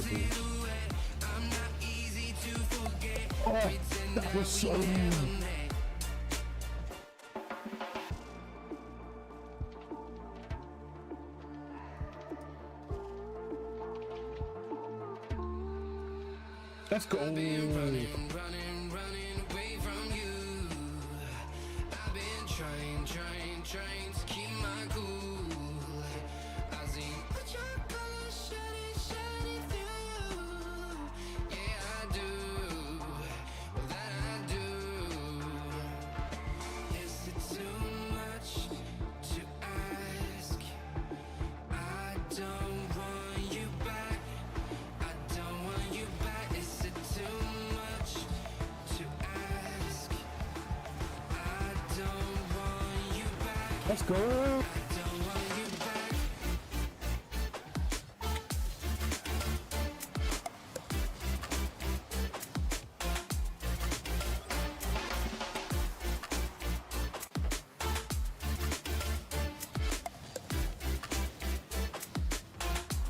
boost. Oh, that was so mean. Let's go. Trying to keep my cool. I see what your colors shining through. Yeah, I do. Well, that I do. Is it too much to ask? I don't want you back. I don't want you back. Is it too much to ask? I don't want you back. Let's go.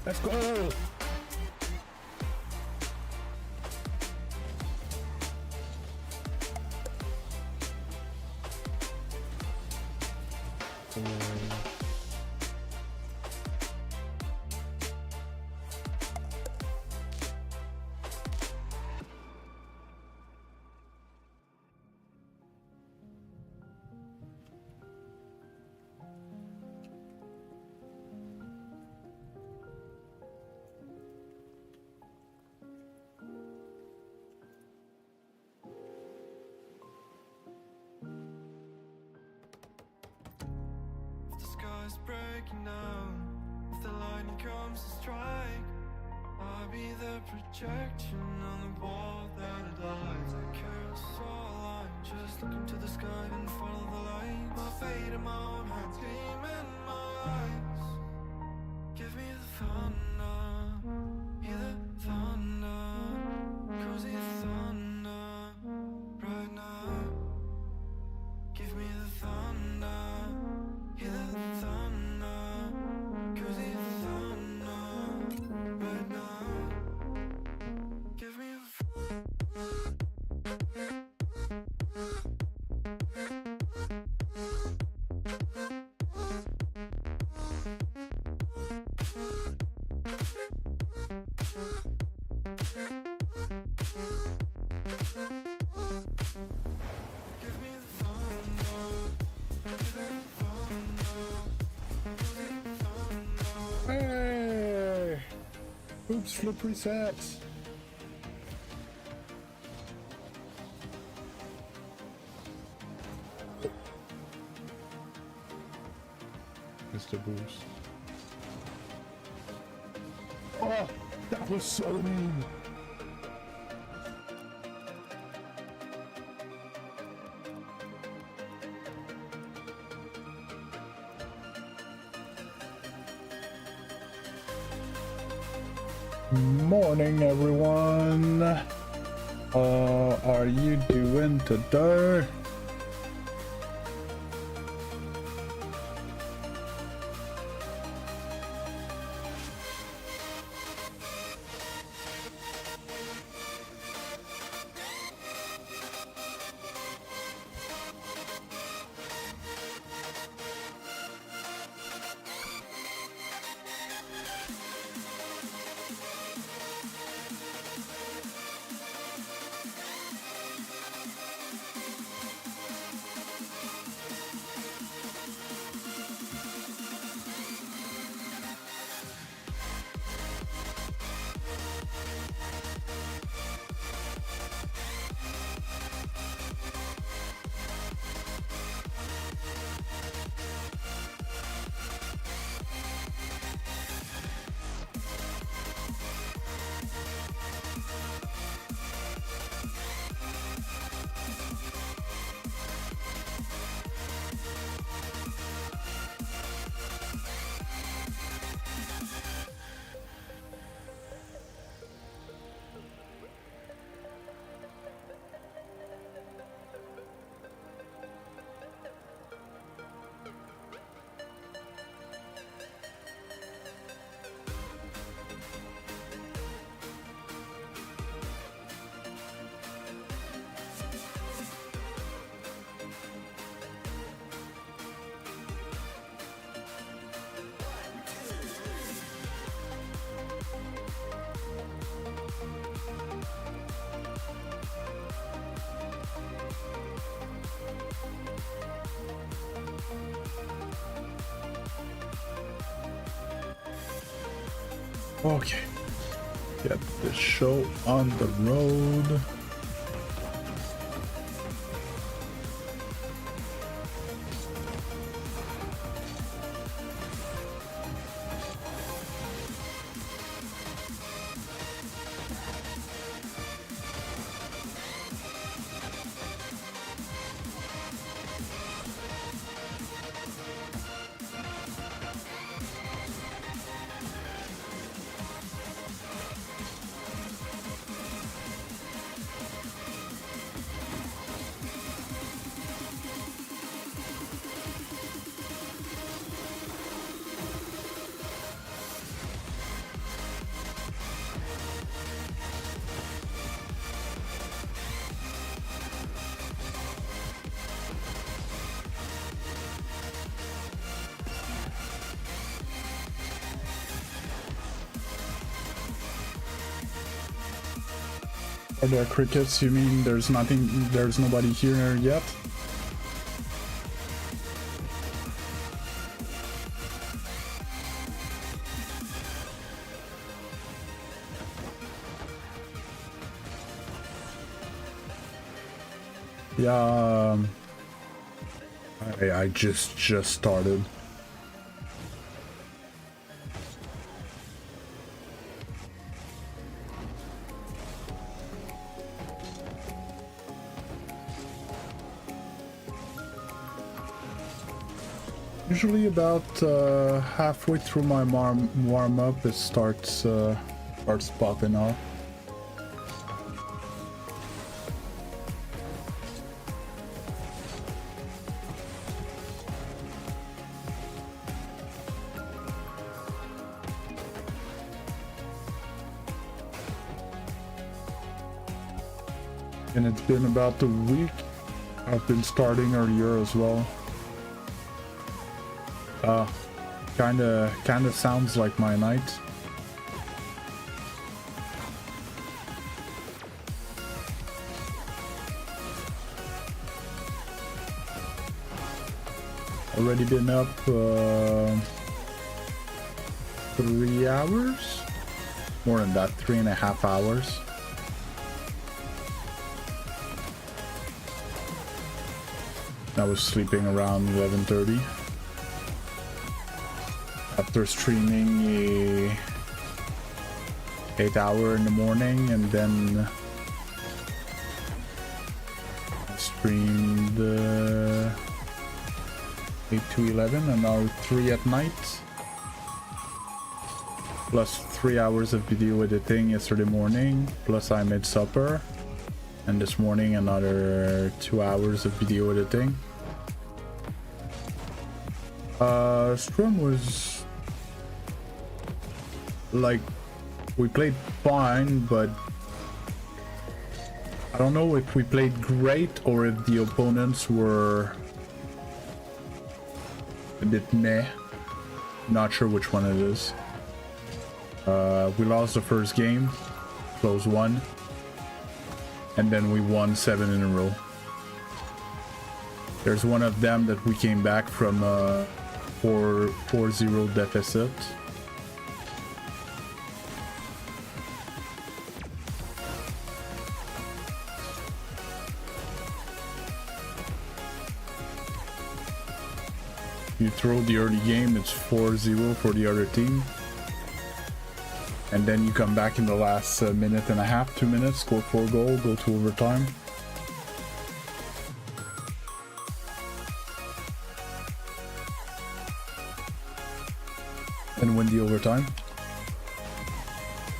Let's go. The sky's breaking down. If the lightning comes to strike, I'll be the projection on the wall that it lights. I care so line. Just look into the sky and follow the light. My fate in my own hands, gleam in my eyes. Give me the thunder, hear the thunder, cozy thunder, right now. Give me the thunder, hear the thunder, cozy thunder, right now. Give me the Hey! Oops, flip resets. Mr. Boost. Oh, that was so mean. Morning, everyone. How are you doing today? Okay. Get the show on the road. Are there crickets? You mean there's nobody here yet? Yeah, I just started. Usually about halfway through my warm up, it starts popping off. And it's been about a week. I've been starting earlier as well. Kinda sounds like my night. Already been up 3 hours? More than that, 3.5 hours. I was sleeping around 11:30. After streaming 8 hour in the morning, and then I streamed 8 to 11 and now 3 at night. Plus 3 hours of video editing yesterday morning, plus I made supper. And this morning another 2 hours of video editing. Stream was like, we played fine, but I don't know if we played great or if the opponents were a bit meh. Not sure which one it is. We lost the first game, close one, and then we won 7 in a row. There's one of them that we came back from 4-0 deficit. You throw the early game, it's 4-0 for the other team. And then you come back in the last minute and a half, 2 minutes, score 4 goals, go to overtime. And win the overtime.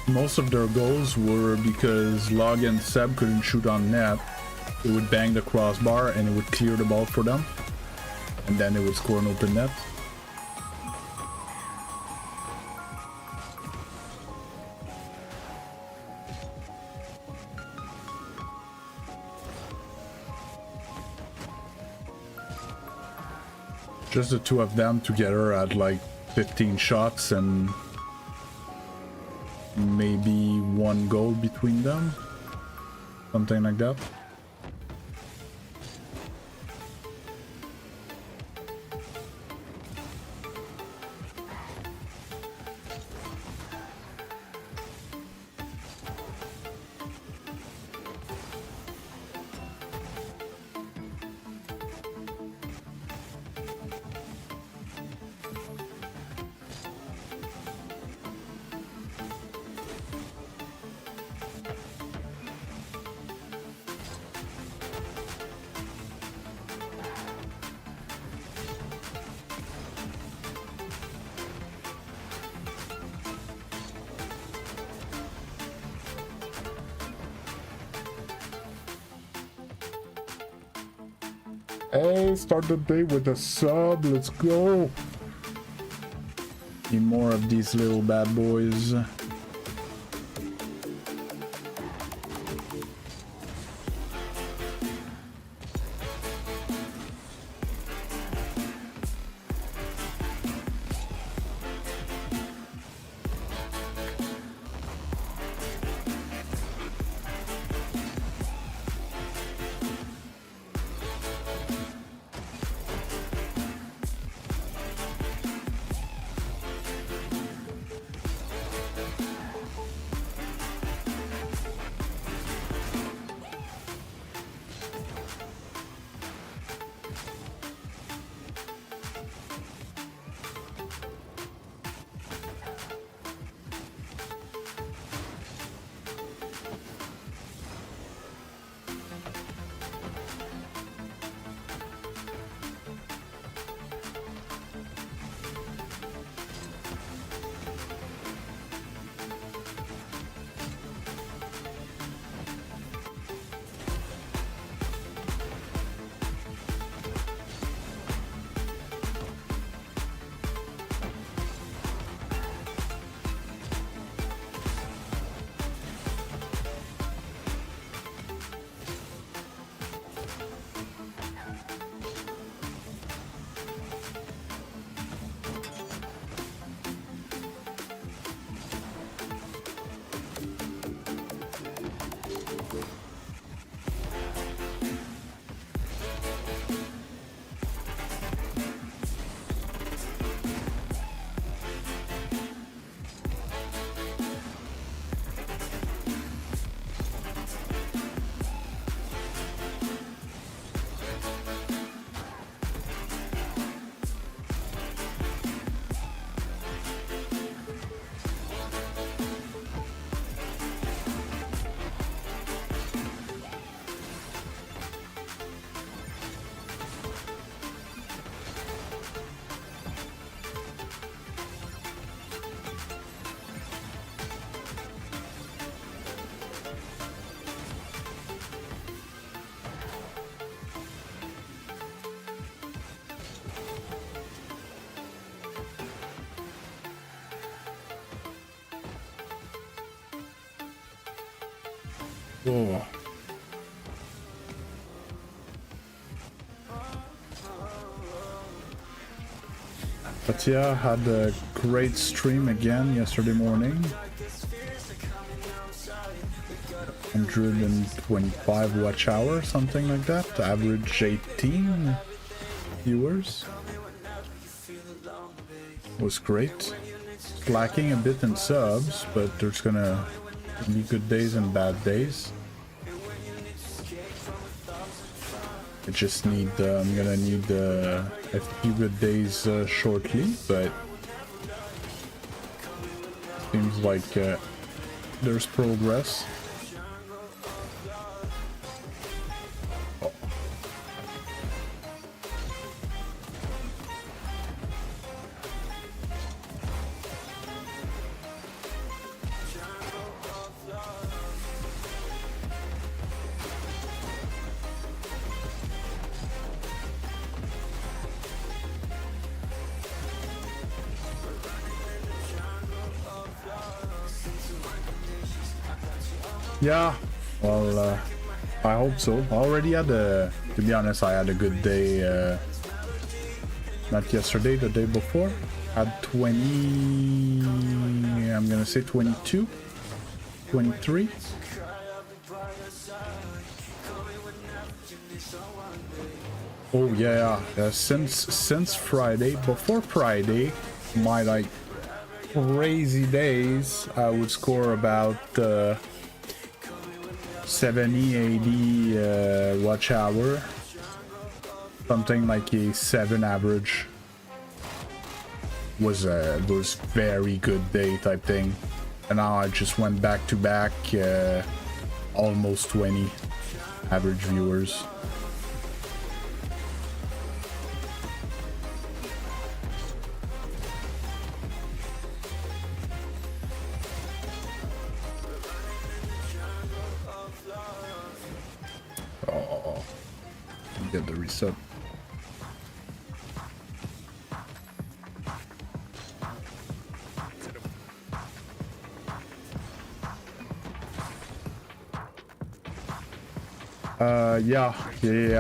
Most of their goals were because Log and Seb couldn't shoot on net. It would bang the crossbar and it would clear the ball for them. And then it would score an open net. Just the two of them together had like 15 shots and maybe 1 goal between them. Something like that. Hey, start the day with a sub. Let's go. Need more of these little bad boys. Oh. But yeah, had a great stream again yesterday morning. 125 watch hour, something like that. Average 18 viewers. Was great. Lacking a bit in subs, but there's gonna be good days and bad days. I just need, I'm gonna need a few good days shortly, but seems like there's progress. Oh. Yeah, well, I hope so. I already had a, to be honest, I had a good day, not yesterday, the day before. Had 20, I'm gonna say 22, 23. Oh yeah, since Friday, before Friday, my like crazy days, I would score about 70, 80 watch hour, something like a 7 average. Was very good day type thing, and now I just went back to back, almost 20 average viewers. Oh, get the reset. Yeah,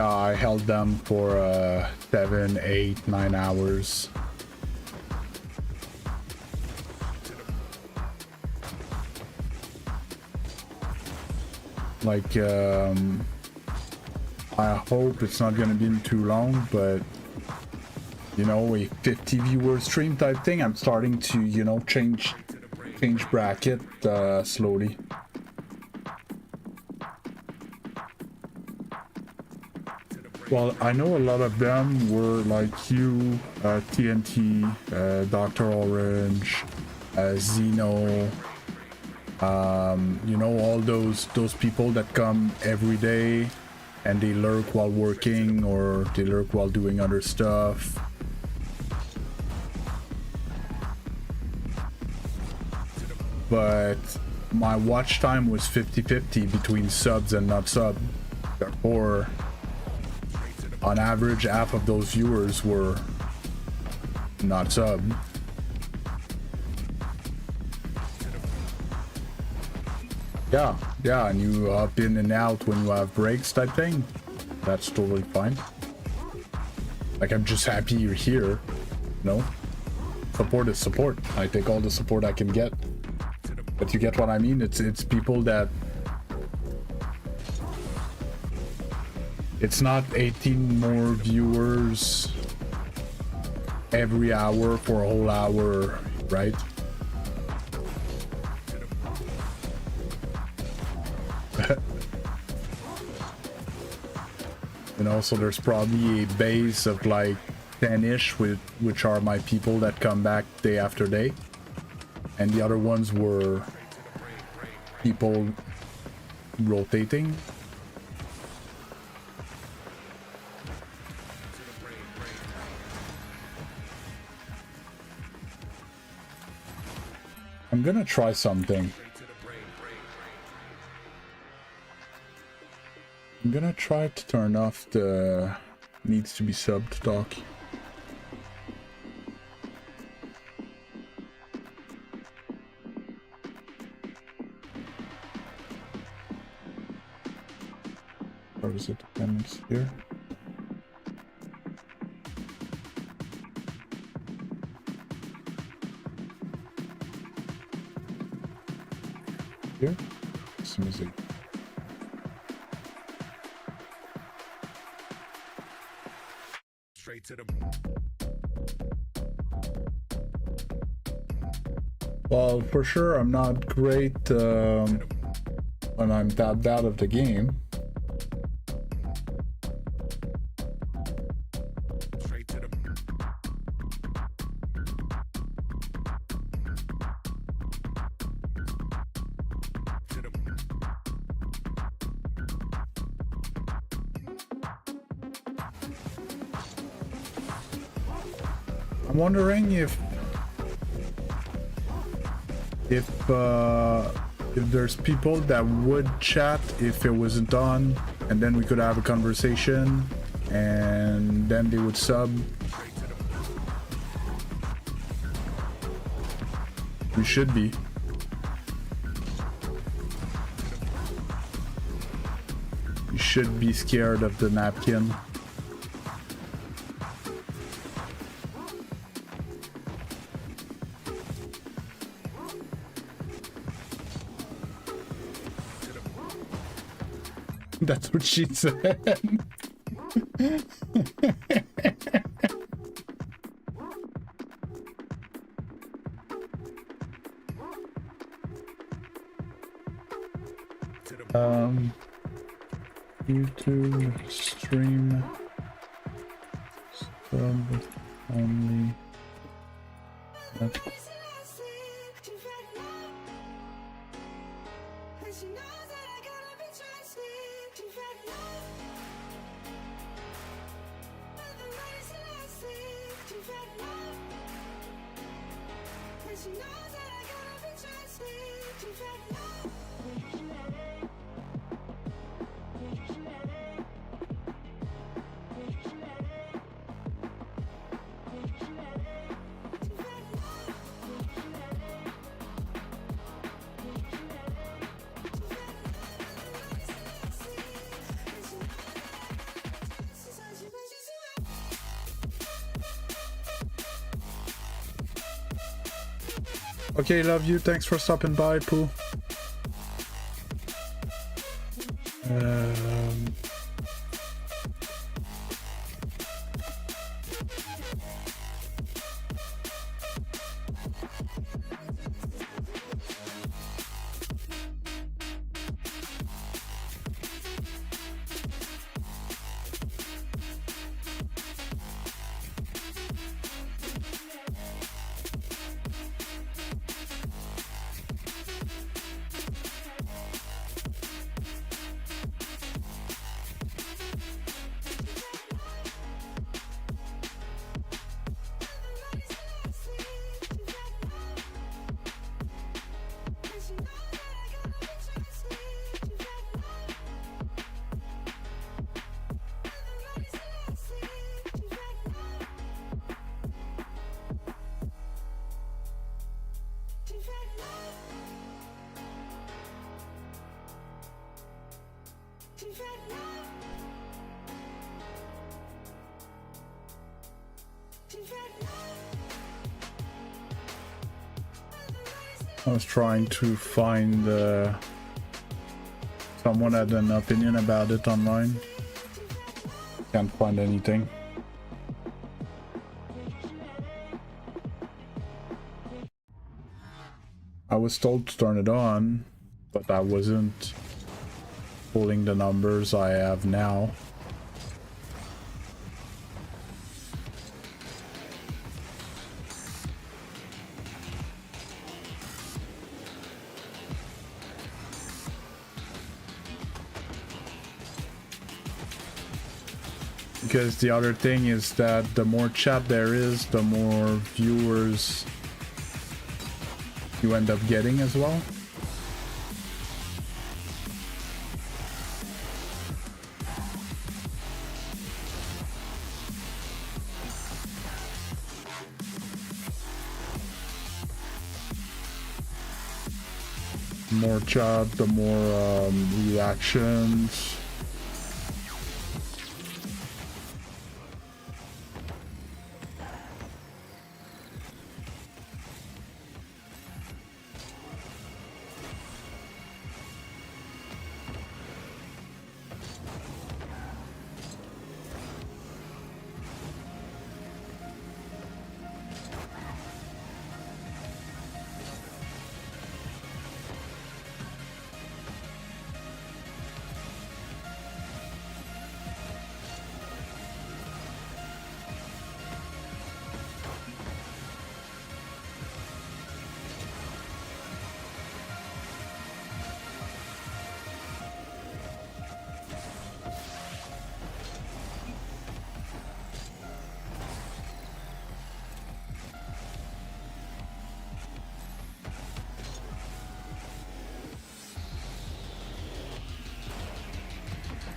I held them for 7, 8, 9 hours. Like, I hope it's not gonna be too long, but you know, a 50 viewer stream type thing, I'm starting to, you know, change bracket slowly. Well, I know a lot of them were like you, TNT, Dr. Orange, Zeno, you know, all those people that come every day and they lurk while working or they lurk while doing other stuff. But my watch time was 50-50 between subs and not sub. Therefore, on average, half of those viewers were not sub. Yeah, and you hop in and out when you have breaks type thing. That's totally fine. Like, I'm just happy you're here. No? Support is support. I take all the support I can get. But you get what I mean? It's people that... It's not 18 more viewers every hour for a whole hour, right? You know, so there's probably a base of like 10-ish, which are my people that come back day after day. And the other ones were people rotating. I'm gonna try something. I'm gonna try to turn off the needs to be subbed talk. Or is it dependence here? Here? Some music. Straight to the... Well, for sure, I'm not great when I'm tapped out of the game. Straight to the... To the... I'm wondering if there's people that would chat if it wasn't on, and then we could have a conversation, and then they would sub. We should be. You should be scared of the napkin. That's what she said. YouTube stream sub only. Okay, love you. Thanks for stopping by, Pooh. I was trying to find someone had an opinion about it online. Can't find anything. I was told to turn it on, but I wasn't pulling the numbers I have now. Because the other thing is that the more chat there is, the more viewers you end up getting as well. More chat, the more reactions.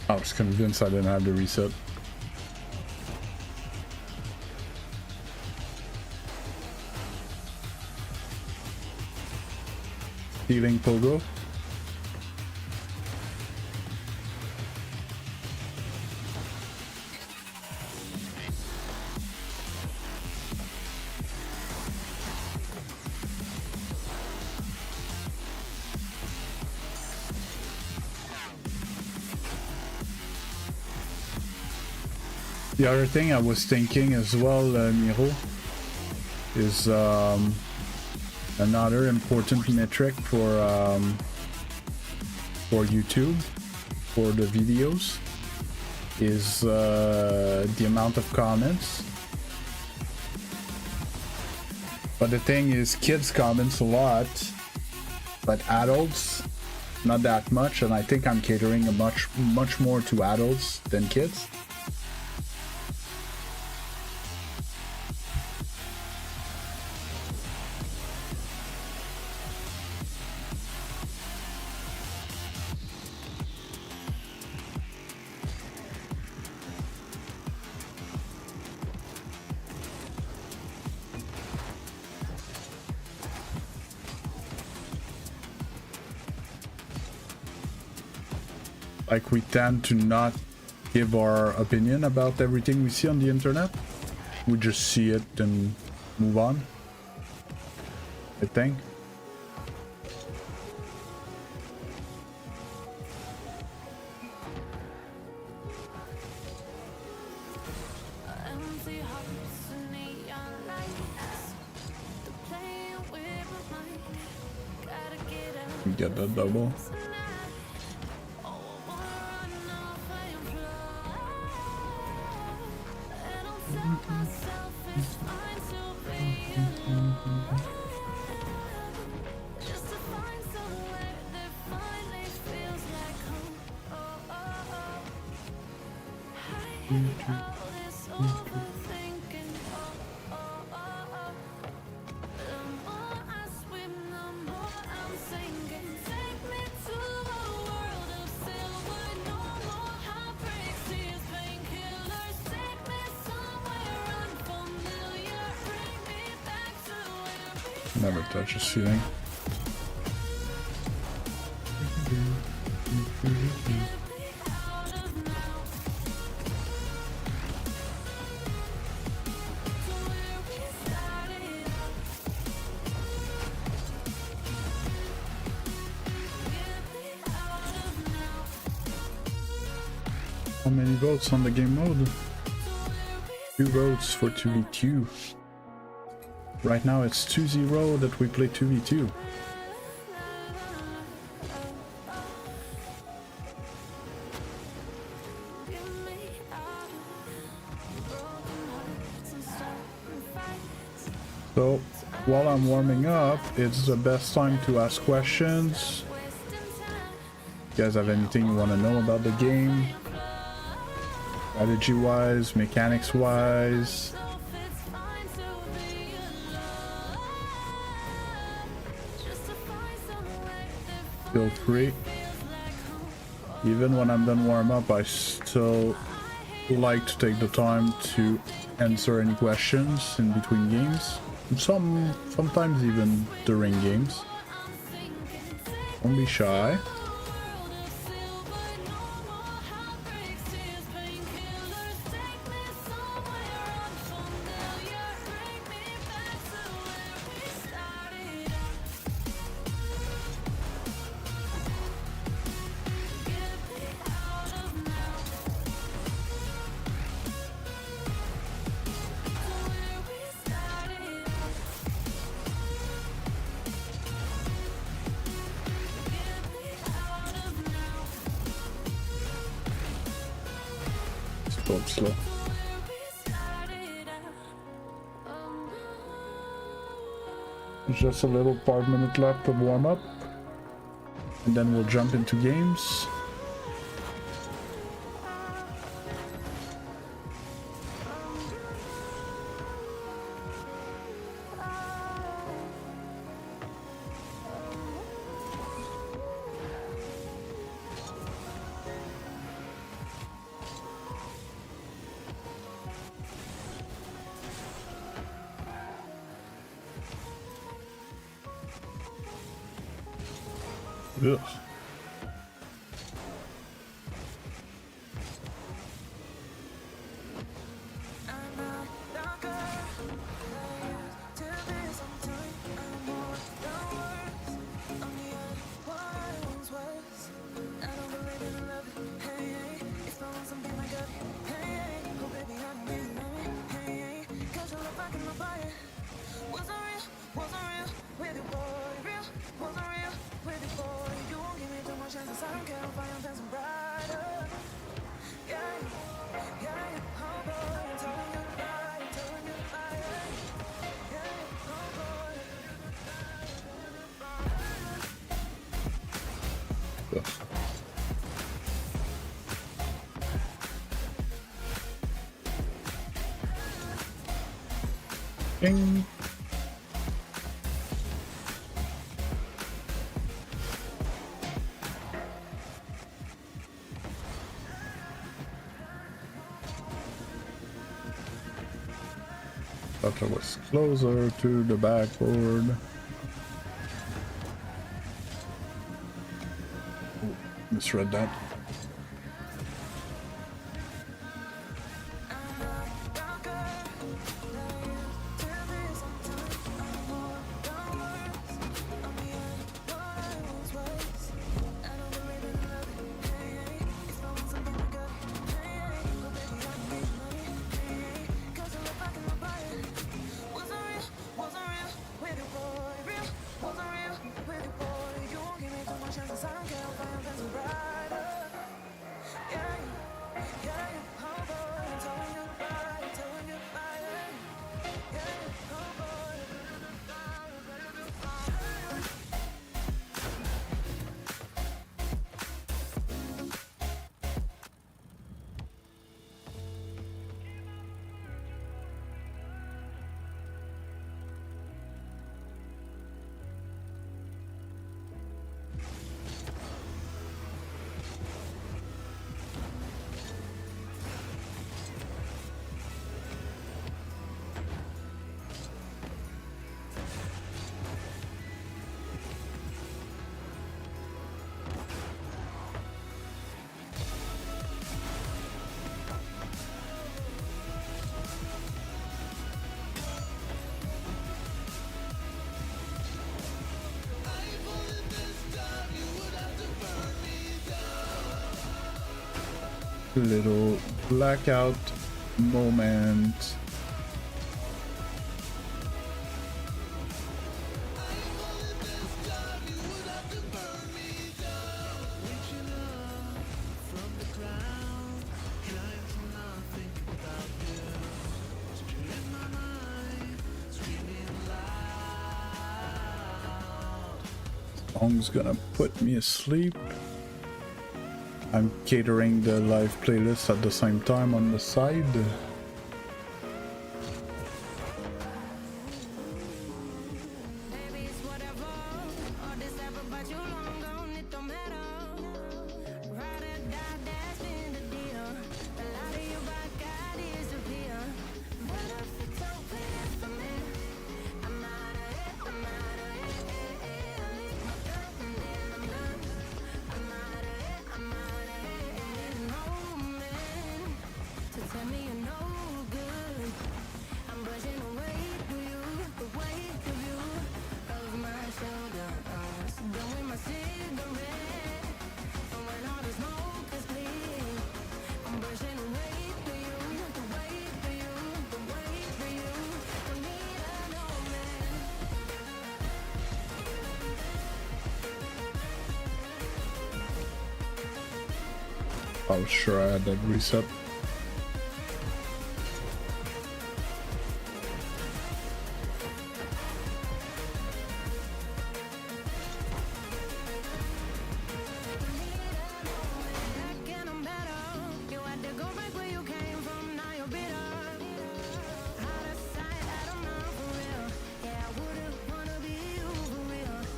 I was convinced I didn't have to reset. Healing Pogo. The other thing I was thinking as well, Miro, is another important metric for YouTube, for the videos, is the amount of comments. But the thing is, kids comments a lot, but adults not that much, and I think I'm catering a much more to adults than kids. Like, we tend to not give our opinion about everything we see on the internet. We just see it and move on, I think. You get that double. Never touch a ceiling. How many votes on the game mode? 2 votes for 2v2. Right now it's 2-0 that we play 2v2. So while I'm warming up, it's the best time to ask questions. You guys have anything you want to know about the game? Strategy wise, mechanics wise. Feel free. Even when I'm done warm up, I still like to take the time to answer any questions in between games. Sometimes even during games. Don't be shy. Stop slow. Just a little 5 minute left of warm up, and then we'll jump into games. Ugh. Ding. Thought I was closer to the backboard. Oh, misread that. Little blackout moment. Song's gonna put me asleep. I'm catering the live playlist at the same time on the side. I was sure I had that reset.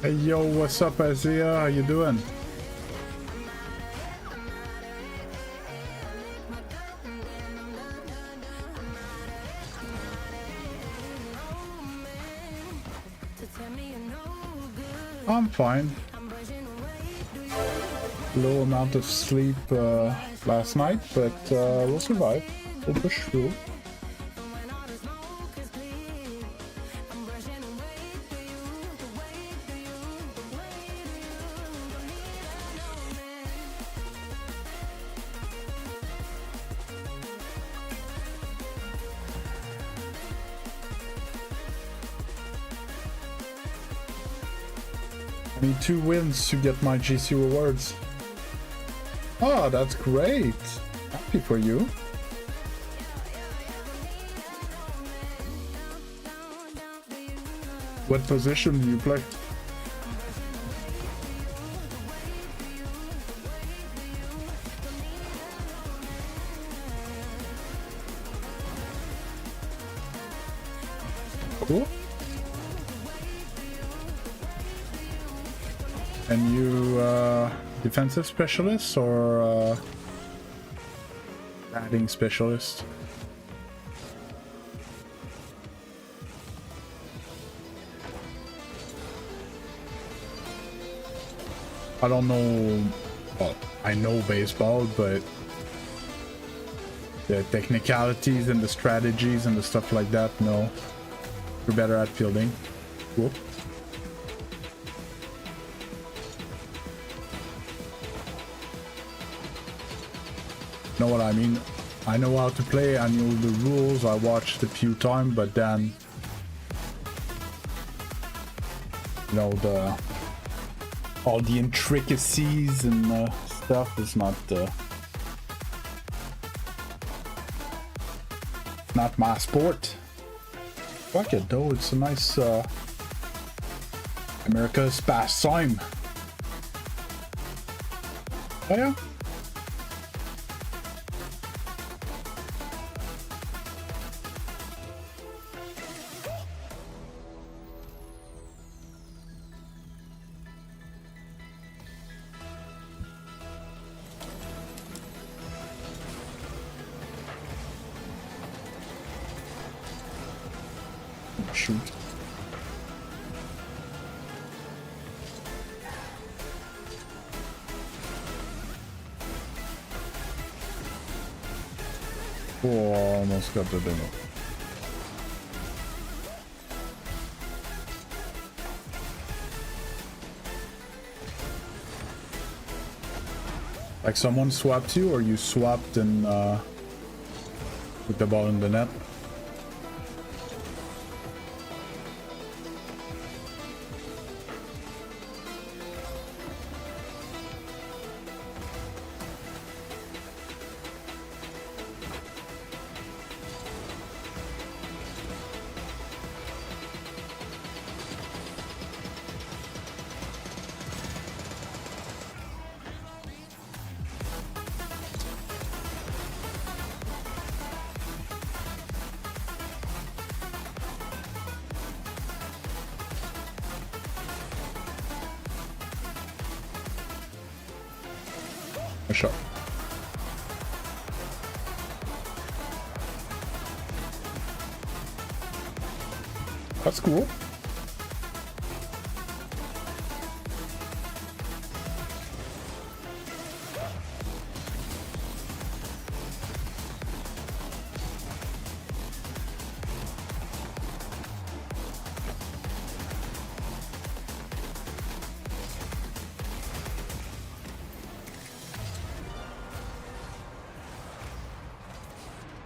Hey yo, what's up Isaiah? How you doing? I'm fine. Low amount of sleep last night, but we'll survive. We'll push through. I need 2 wins to get my GC rewards. Oh, that's great. Happy for you. What position do you play? Cool. And you defensive specialist or batting specialist? I don't know, well, I know baseball, but the technicalities and the strategies and the stuff like that, no. You're better at fielding. Cool. Know what I mean? I know how to play, I know the rules, I watched a few times, but then, you know, all the intricacies and stuff is not my sport. Fuck it though, it's a nice America's pastime. Oh yeah. Shoot. Oh, almost got the demo. Like someone swapped you, or you swapped and put the ball in the net? A shot. That's cool.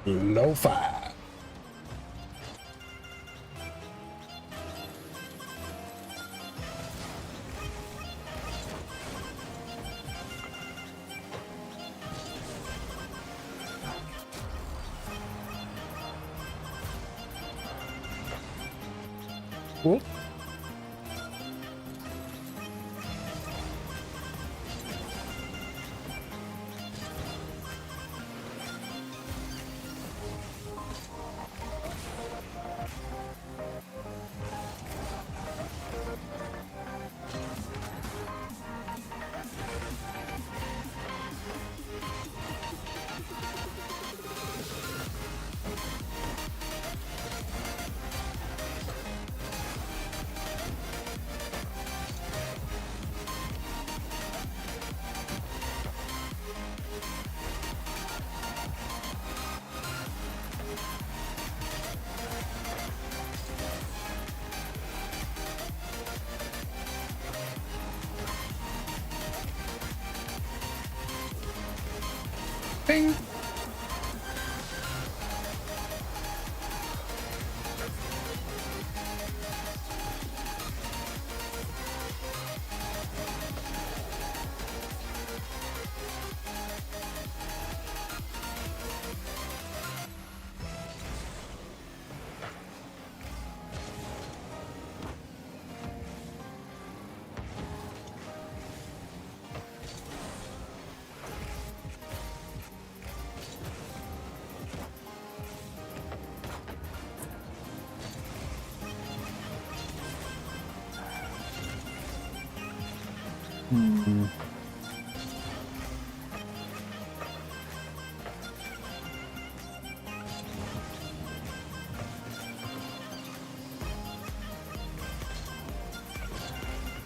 Lo-fi. Cool. Bing.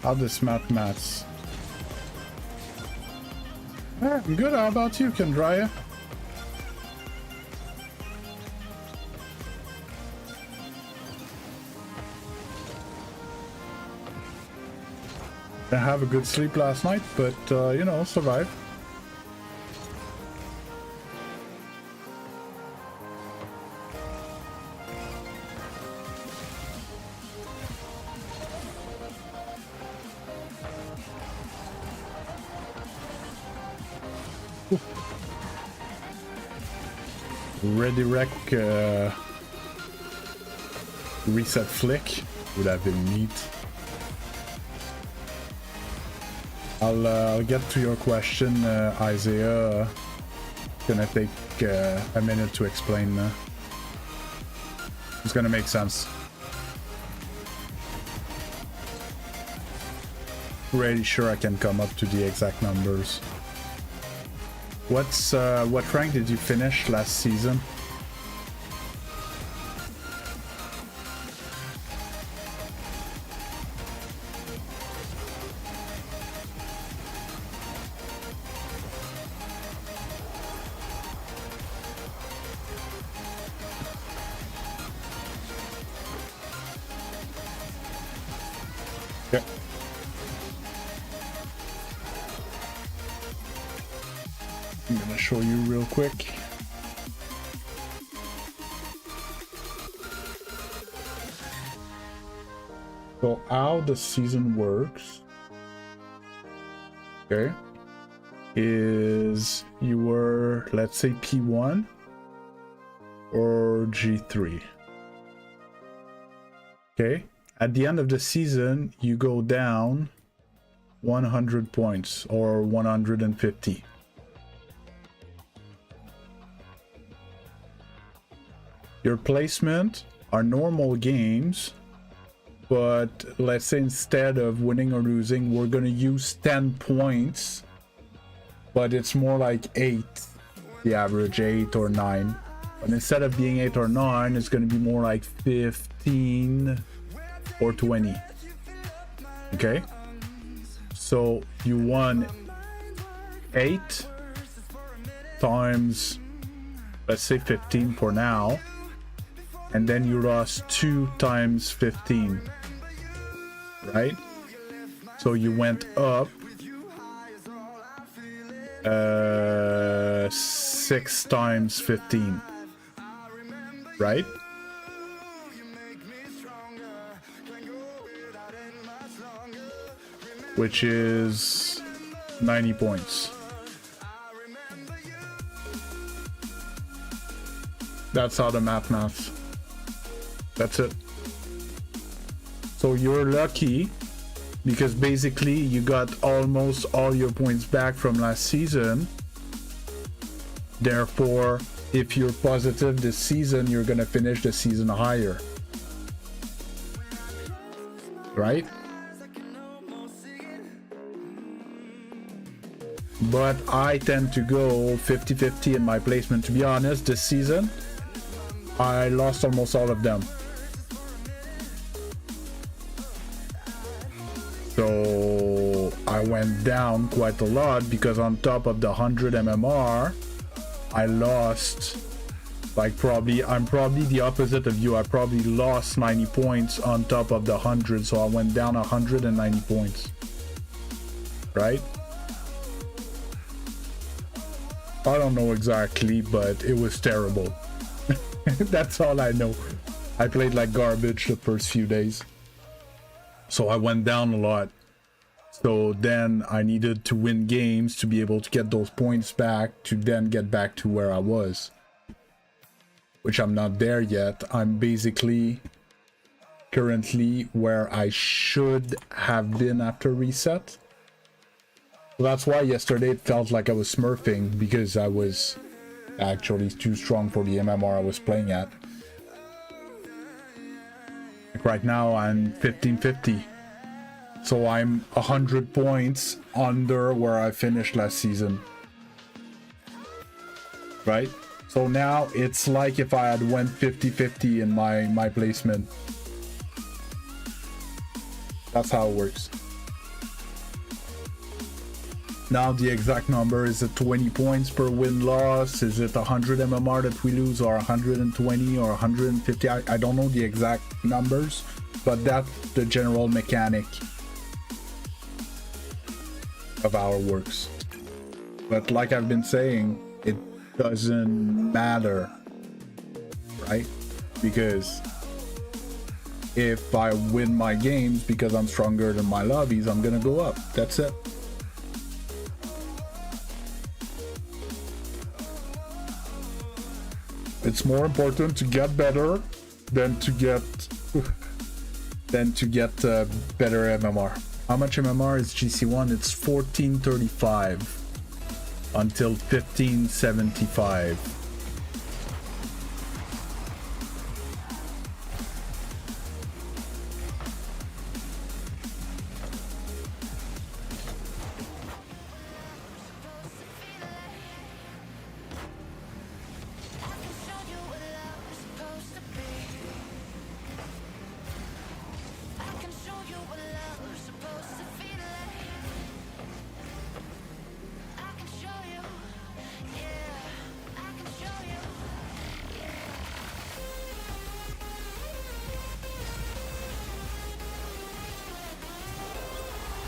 How this map mats. I'm good. How about you, Kendrya? Didn't have a good sleep last night, but you know, survive. Redirect reset flick would have been neat. I'll get to your question, Isaiah. Gonna take a minute to explain. It's gonna make sense. Pretty sure I can come up to the exact numbers. What rank did you finish last season? Okay. I'm gonna show you real quick. So how the season works, okay, is you were, let's say, P1 or G3. Okay, at the end of the season, you go down 100 points or 150. Your placement are normal games, but let's say instead of winning or losing, we're gonna use 10 points, but it's more like 8, the average 8 or 9. But instead of being 8 or 9, it's gonna be more like 15 or 20. Okay? So you won 8 times, let's say 15 for now, and then you lost 2 times 15, right? So you went up 6 times 15, right? Which is 90 points. That's how the math. That's it. So you're lucky because basically you got almost all your points back from last season. Therefore, if you're positive this season, you're gonna finish the season higher. Right? But I tend to go 50-50 in my placement. To be honest, this season, I lost almost all of them. So I went down quite a lot because on top of the 100 MMR, I lost like I'm probably the opposite of you. I probably lost 90 points on top of the 100. So I went down 190 points. Right? I don't know exactly, but it was terrible. That's all I know. I played like garbage the first few days. So I went down a lot. So then I needed to win games to be able to get those points back to then get back to where I was. Which I'm not there yet. I'm basically currently where I should have been after reset. So that's why yesterday it felt like I was smurfing, because I was actually too strong for the MMR I was playing at. Like right now I'm 1550. So I'm 100 points under where I finished last season. Right? So now it's like if I had went 50-50 in my placement. That's how it works. Now the exact number, is it 20 points per win-loss? Is it 100 MMR that we lose, or 120 or 150? I don't know the exact numbers, but that's the general mechanic of how it works. But like I've been saying, it doesn't matter, right? Because if I win my games because I'm stronger than my lobbies, I'm gonna go up. That's it. It's more important to get better than to get better MMR. How much MMR is GC1? It's 1435 until 1575.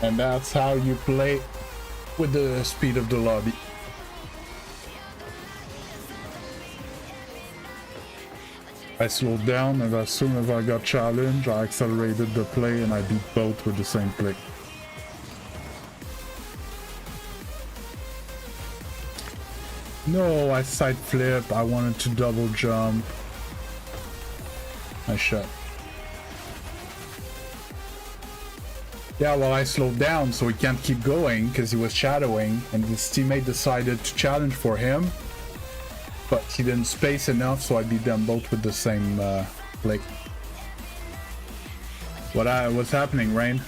And that's how you play with the speed of the lobby. I slowed down, and as soon as I got challenged, I accelerated the play and I beat both with the same play. No, I side flip. I wanted to double jump. I shot. Yeah, well, I slowed down so he can't keep going because he was shadowing, and his teammate decided to challenge for him, but he didn't space enough, so I beat them both with the same play. What's happening, Rain?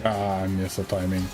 Ah, I missed the timing.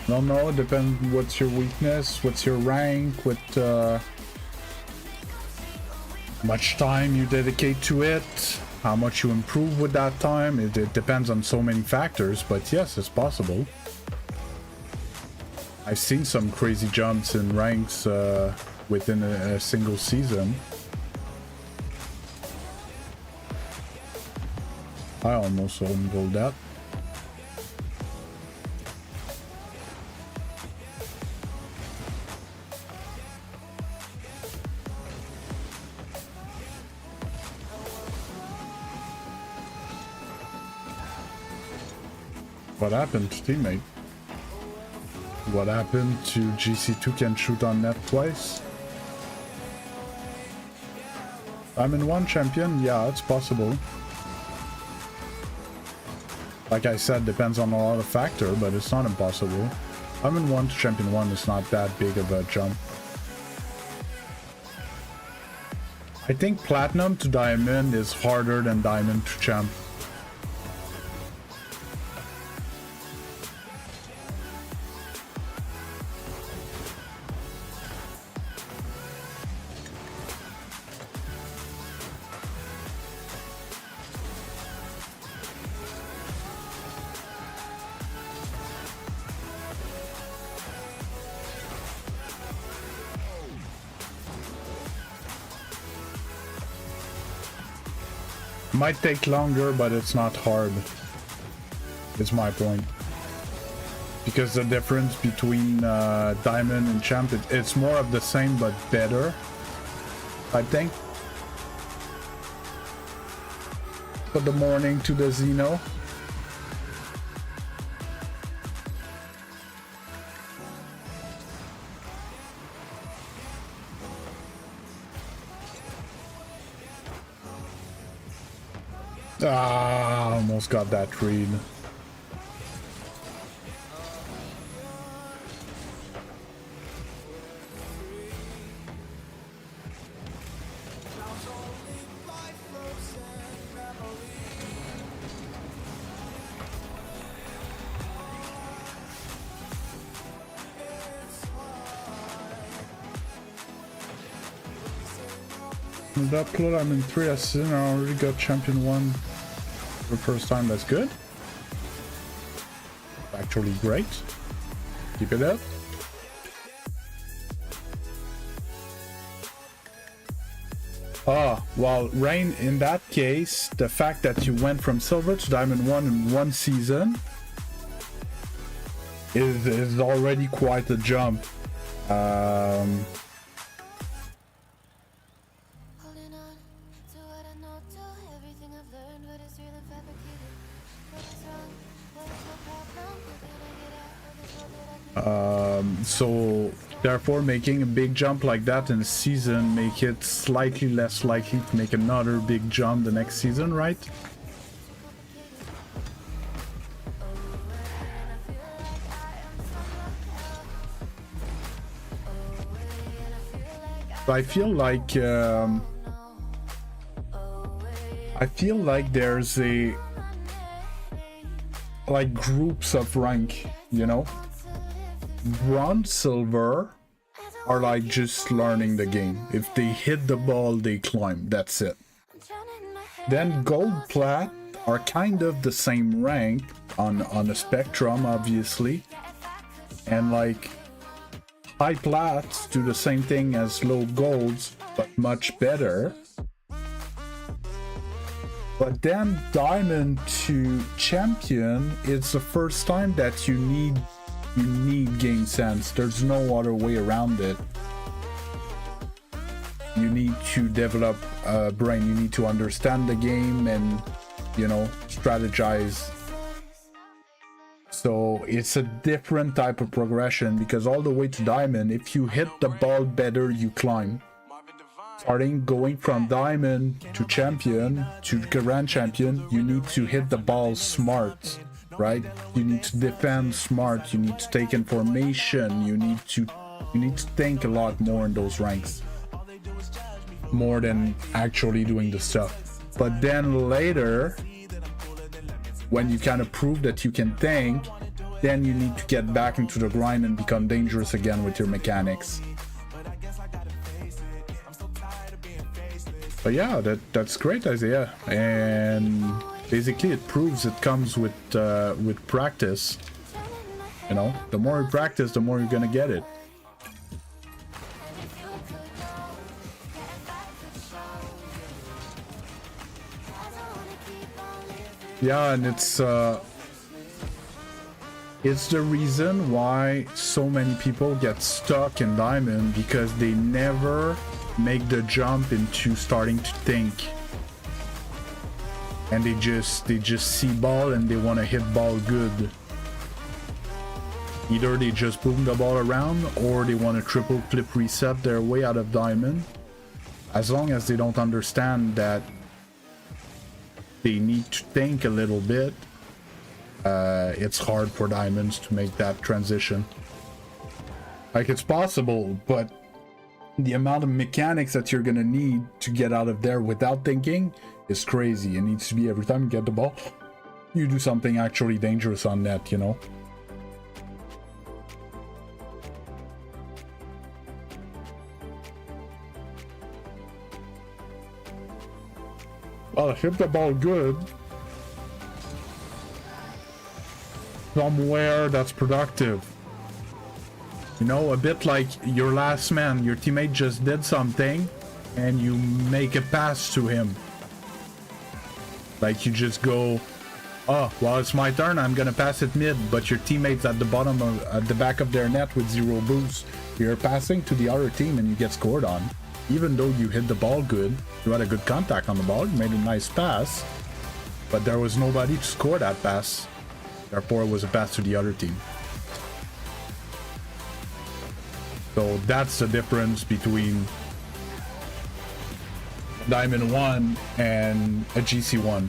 No, it depends what's your weakness, what's your rank, what much time you dedicate to it, how much you improve with that time. It depends on so many factors, but yes, it's possible. I've seen some crazy jumps in ranks within a single season. I almost rolled that. What happened to teammate? What happened to Gc2 can shoot on net twice? I'm in one champion? Yeah, it's possible. Like I said, depends on a lot of factors, but it's not impossible. I'm in one to champion one, it's not that big of a jump. I think platinum to diamond is harder than diamond to champ. Might take longer, but it's not hard. Is my point. Because the difference between diamond and champ, it's more of the same but better, I think. Good morning to the Xeno. Ah, almost got that read. That upload, I'm in 3 season. I already got champion 1 for the first time. That's good. Actually great. Keep it up. Ah, well, Rain, in that case, the fact that you went from silver to diamond 1 in 1 season is already quite a jump. So therefore making a big jump like that in a season make it slightly less likely to make another big jump the next season, right? So I feel like there's a like groups of rank, you know? Bronze, silver are like just learning the game. If they hit the ball, they climb. That's it. Then gold, plat are kind of the same rank on a spectrum, obviously. And like high plats do the same thing as low golds, but much better. But then diamond to champion, it's the first time that you need game sense. There's no other way around it. You need to develop a brain. You need to understand the game and, you know, strategize. So it's a different type of progression, because all the way to diamond, if you hit the ball better, you climb. Going from diamond to champion to grand champion, you need to hit the ball smart. Right? You need to defend smart, you need to take information, you need to think a lot more in those ranks. More than actually doing the stuff. But then later, when you kind of prove that you can think, then you need to get back into the grind and become dangerous again with your mechanics. But yeah, that's great, Isaiah. And basically it proves it comes with practice. You know, the more you practice, the more you're gonna get it. Yeah, and it's the reason why so many people get stuck in diamond, because they never make the jump into starting to think. And they just see ball and they want to hit ball good. Either they just boom the ball around, or they want to triple clip reset their way out of diamond. As long as they don't understand that they need to think a little bit, it's hard for diamonds to make that transition. Like, it's possible, but the amount of mechanics that you're gonna need to get out of there without thinking is crazy. It needs to be every time you get the ball, you do something actually dangerous on net, you know? Well, hit the ball good. Somewhere that's productive. You know, a bit like your last man, your teammate just did something and you make a pass to him. Like, you just go, oh, well, it's my turn, I'm gonna pass it mid, but your teammate's at the bottom of, at the back of their net with 0 boost. You're passing to the other team and you get scored on. Even though you hit the ball good, you had a good contact on the ball, you made a nice pass, but there was nobody to score that pass. Therefore, it was a pass to the other team. So that's the difference between Diamond 1 and a GC1.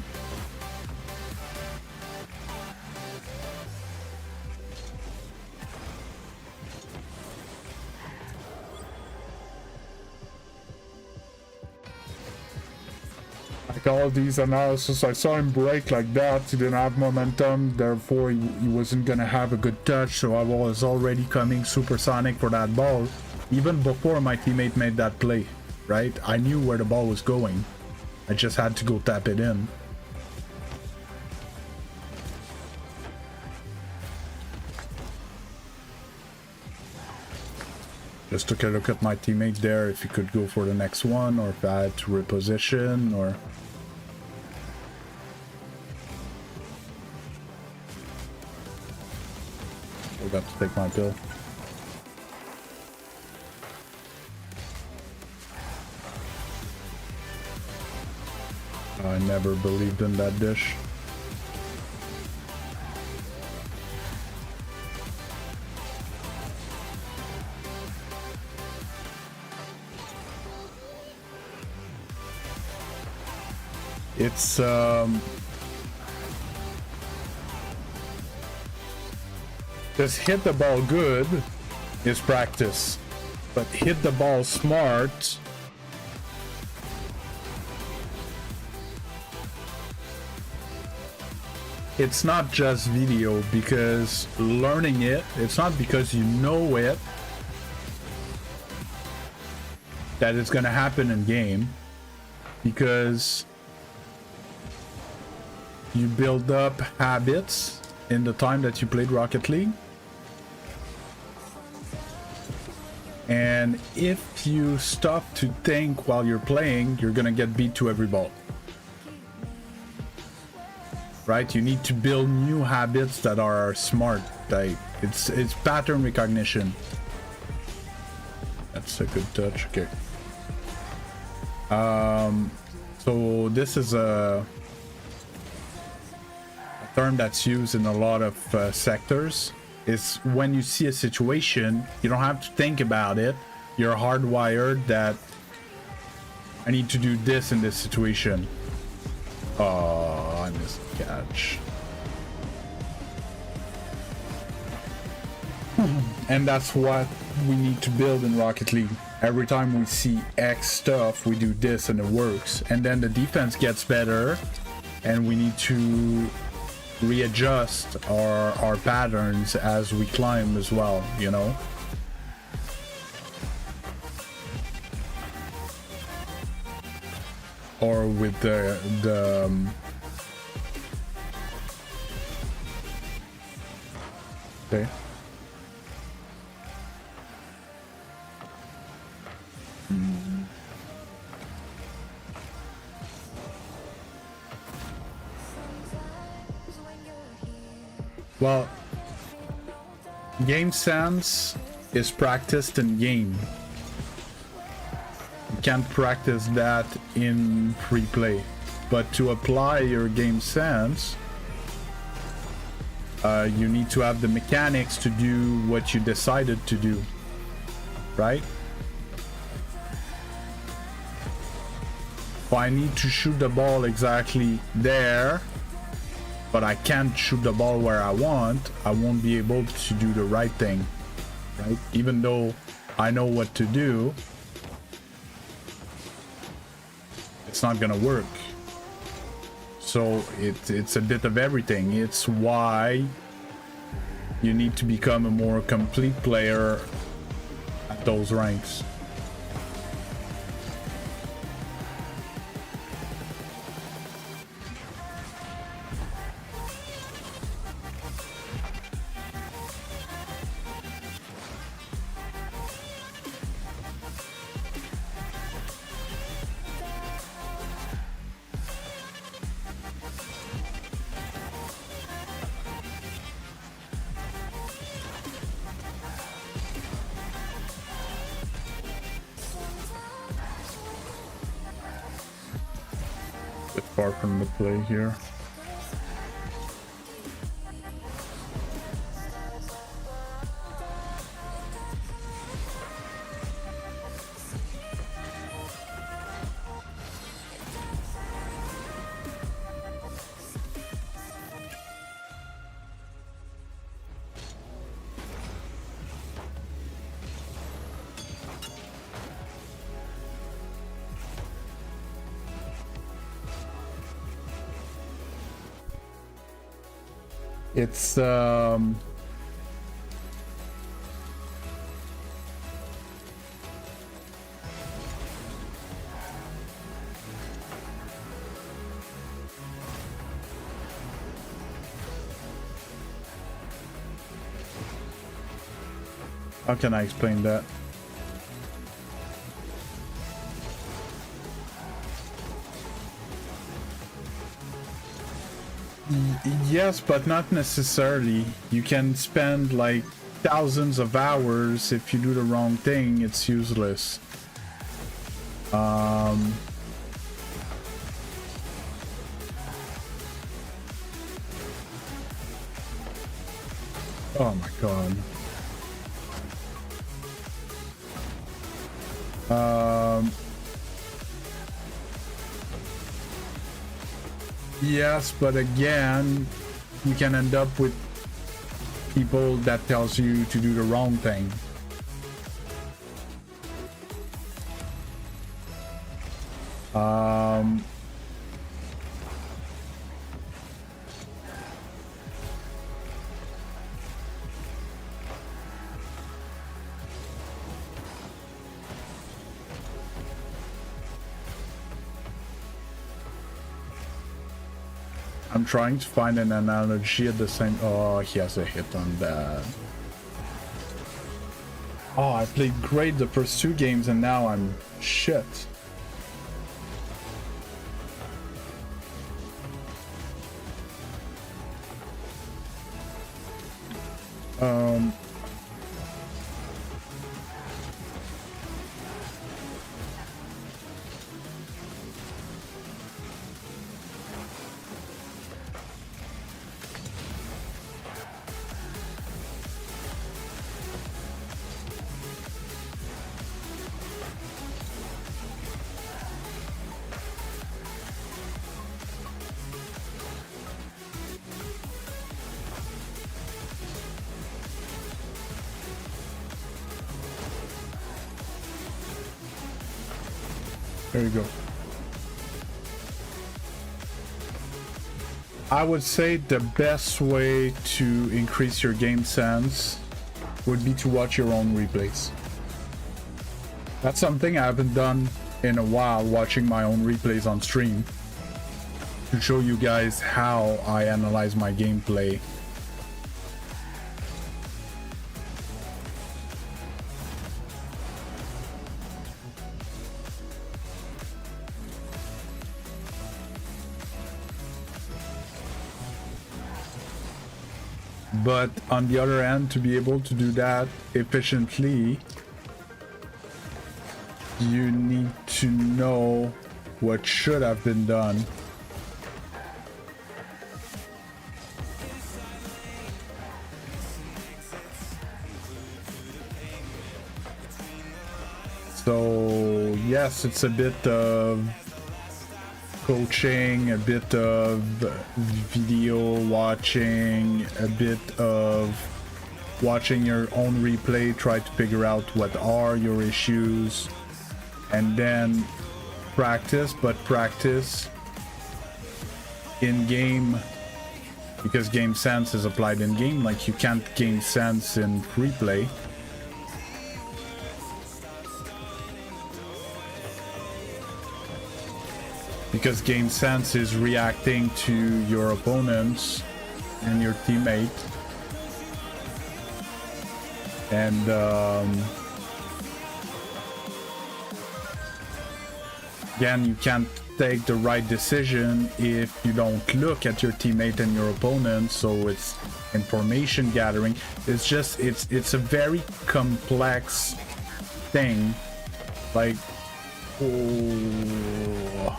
Like all these analysis, I saw him break like that. He didn't have momentum, therefore he wasn't gonna have a good touch, so I was already coming supersonic for that ball, even before my teammate made that play. right? I knew where the ball was going. I just had to go tap it in. Just took a look at my teammate there, if he could go for the next one, or if I had to reposition, or... I got to take my pill. I never believed in that dish. It's just hit the ball good is practice, but hit the ball smart it's not just video, because learning it, it's not because you know it that it's gonna happen in game, because you build up habits in the time that you played Rocket League. And if you stop to think while you're playing, you're gonna get beat to every ball. Right? You need to build new habits that are smart. Like it's pattern recognition. That's a good touch. Okay. So this is a term that's used in a lot of sectors. Is when you see a situation, you don't have to think about it. You're hardwired that I need to do this in this situation. Oh, I missed the catch. And that's what we need to build in Rocket League. Every time we see X stuff, we do this and it works. And then the defense gets better and we need to readjust our patterns as we climb as well, you know? Or with the okay. Well, game sense is practiced in game. You can't practice that in free play. But to apply your game sense, you need to have the mechanics to do what you decided to do, right? If I need to shoot the ball exactly there, but I can't shoot the ball where I want, I won't be able to do the right thing, right? Even though I know what to do, it's not gonna work. So it's a bit of everything. It's why you need to become a more complete player at those ranks. Far from the play here. It's How can I explain that? Yes, but not necessarily. You can spend like thousands of hours. If you do the wrong thing, it's useless. Oh my god. Yes, but again, you can end up with people that tells you to do the wrong thing. I'm trying to find an analogy at the same. Oh, he has a hit on that. Oh, I played great the first two games and now I'm shit. There you go. I would say the best way to increase your game sense would be to watch your own replays. That's something I haven't done in a while, watching my own replays on stream to show you guys how I analyze my gameplay. But on the other hand, to be able to do that efficiently, you need to know what should have been done. So yes, it's a bit of coaching, a bit of video watching, a bit of watching your own replay, try to figure out what are your issues, and then practice, but practice in game, because game sense is applied in game. Like, you can't game sense in replay. Because game sense is reacting to your opponents and your teammate. And again, you can't take the right decision if you don't look at your teammate and your opponent. So it's information gathering. It's just, it's a very complex thing. Like, oh.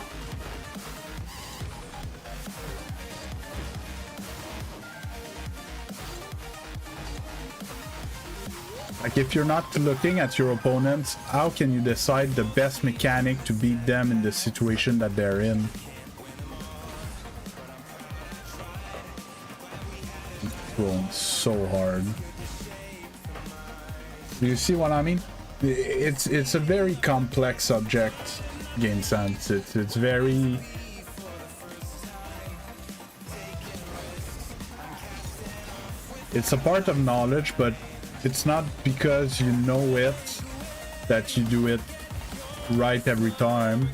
Like, if you're not looking at your opponents, how can you decide the best mechanic to beat them in the situation that they're in? I'm throwing so hard. Do you see what I mean? It's a very complex subject, game sense. It's very... It's a part of knowledge, but it's not because you know it that you do it right every time.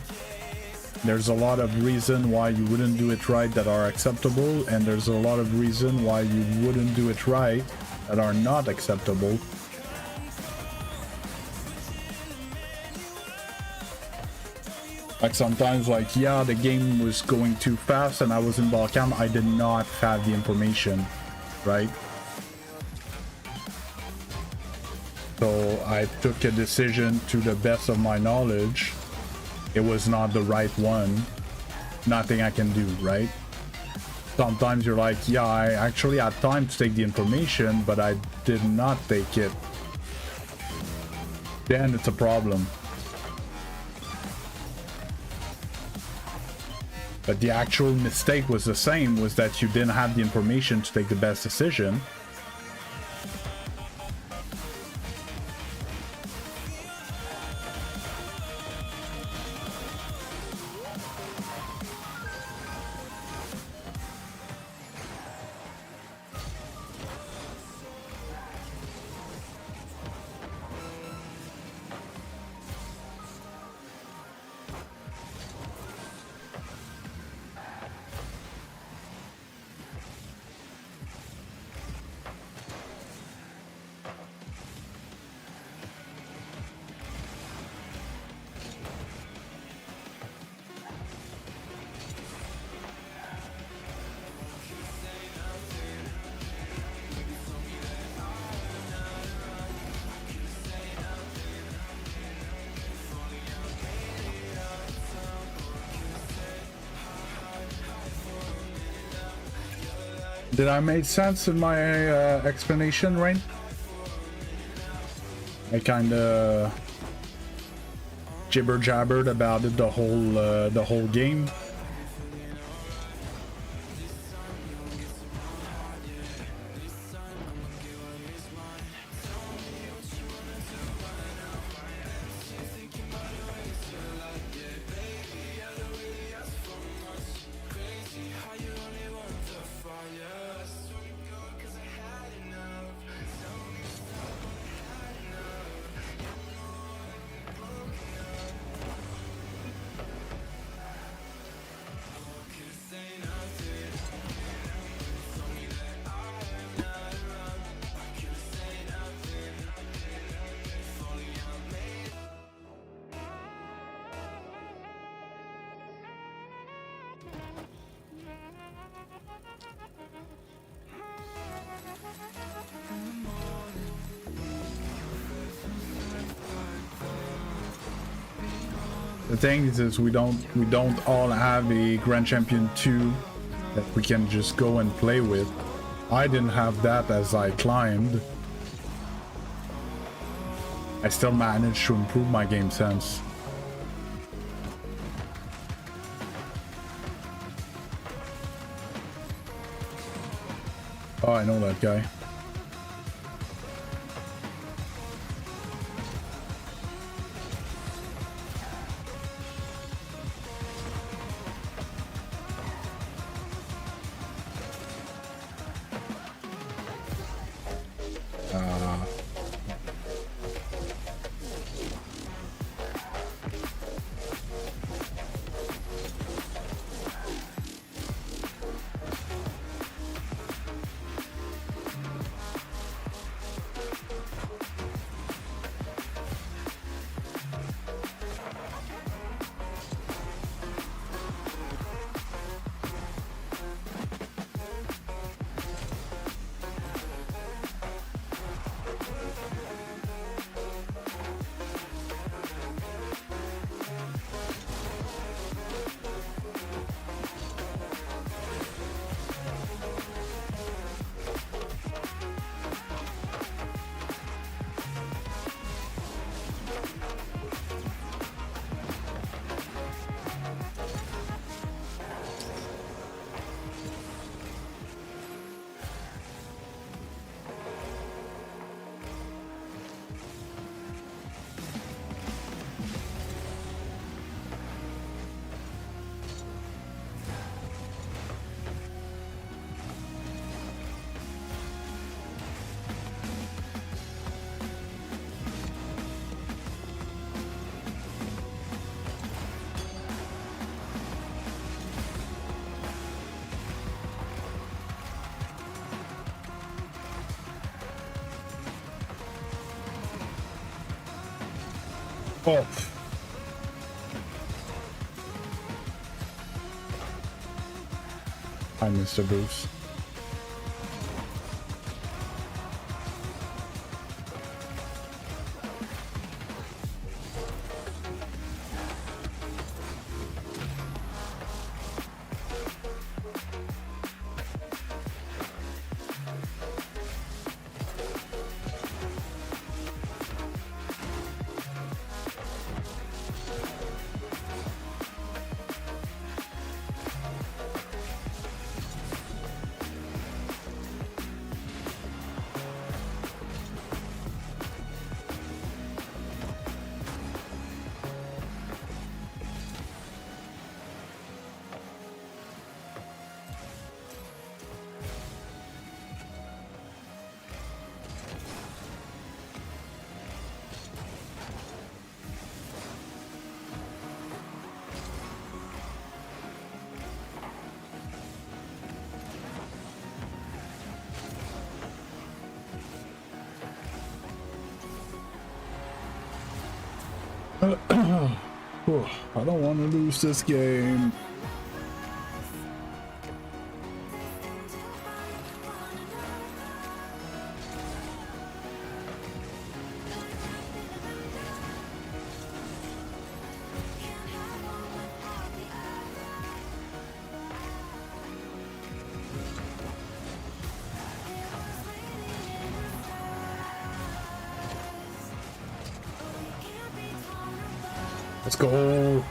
There's a lot of reason why you wouldn't do it right that are acceptable, and there's a lot of reason why you wouldn't do it right that are not acceptable. Like sometimes, like, yeah, the game was going too fast and I was in ball cam, I did not have the information, right? So I took a decision to the best of my knowledge. It was not the right one. Nothing I can do, right? Sometimes you're like, yeah, I actually had time to take the information, but I did not take it. Then it's a problem. But the actual mistake was the same, was that you didn't have the information to take the best decision. Did I make sense in my explanation, Rain? I kind of jibber jabbered about it the whole game. The thing is we don't all have a Grand Champion 2 that we can just go and play with. I didn't have that as I climbed. I still managed to improve my game sense. Oh, I know that guy. Oh. Hi, Mr. Bruce. I don't want to lose this game. Let's go.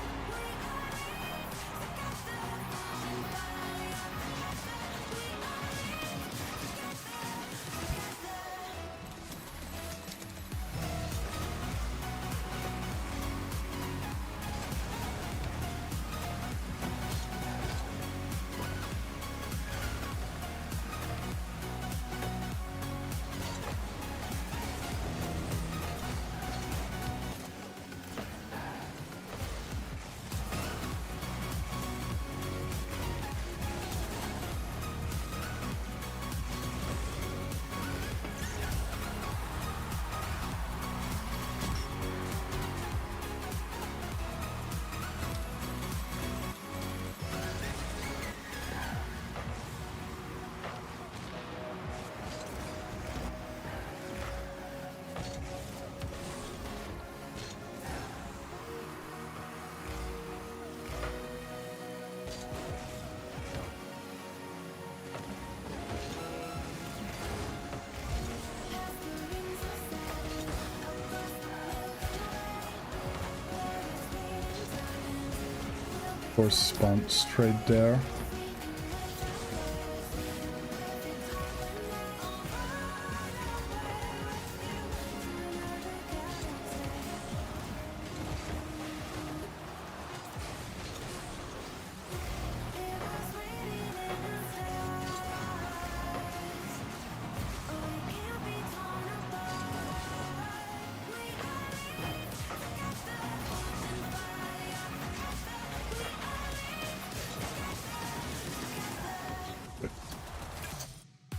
Of course, spawn straight there.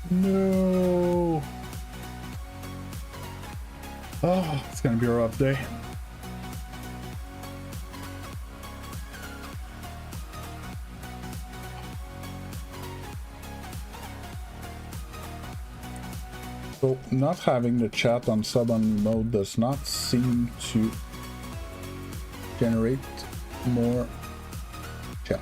No. Oh, it's gonna be a rough day. So not having the chat on sub-only mode does not seem to generate more chat.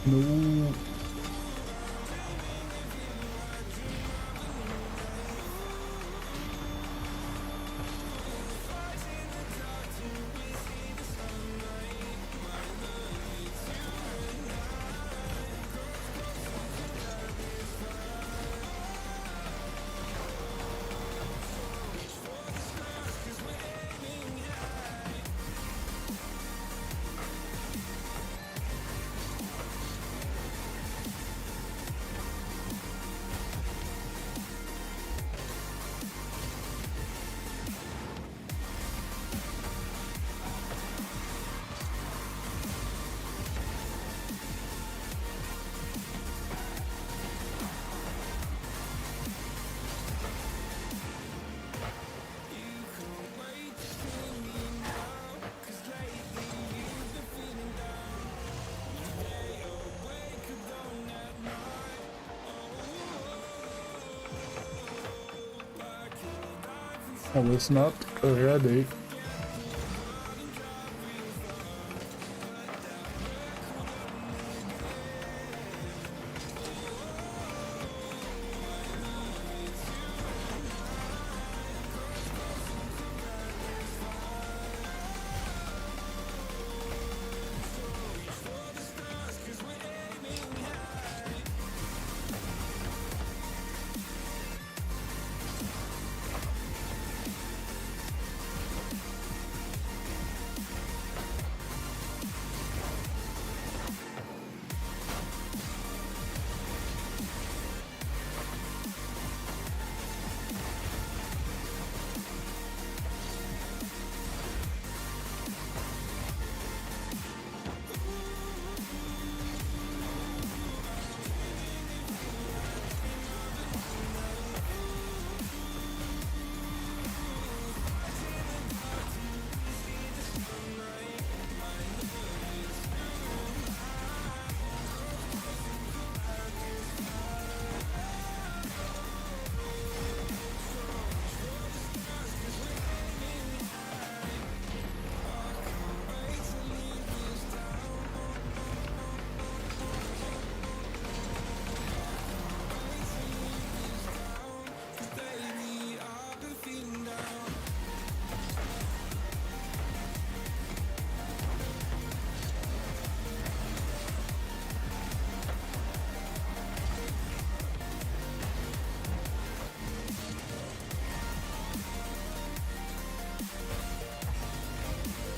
No. I was not ready.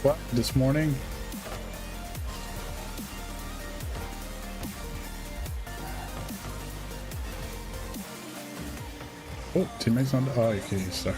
What? This morning? Oh, teammates on the... Oh, okay, he's there.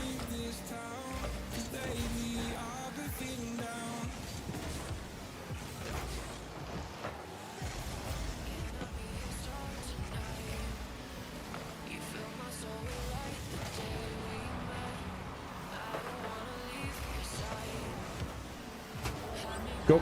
Go.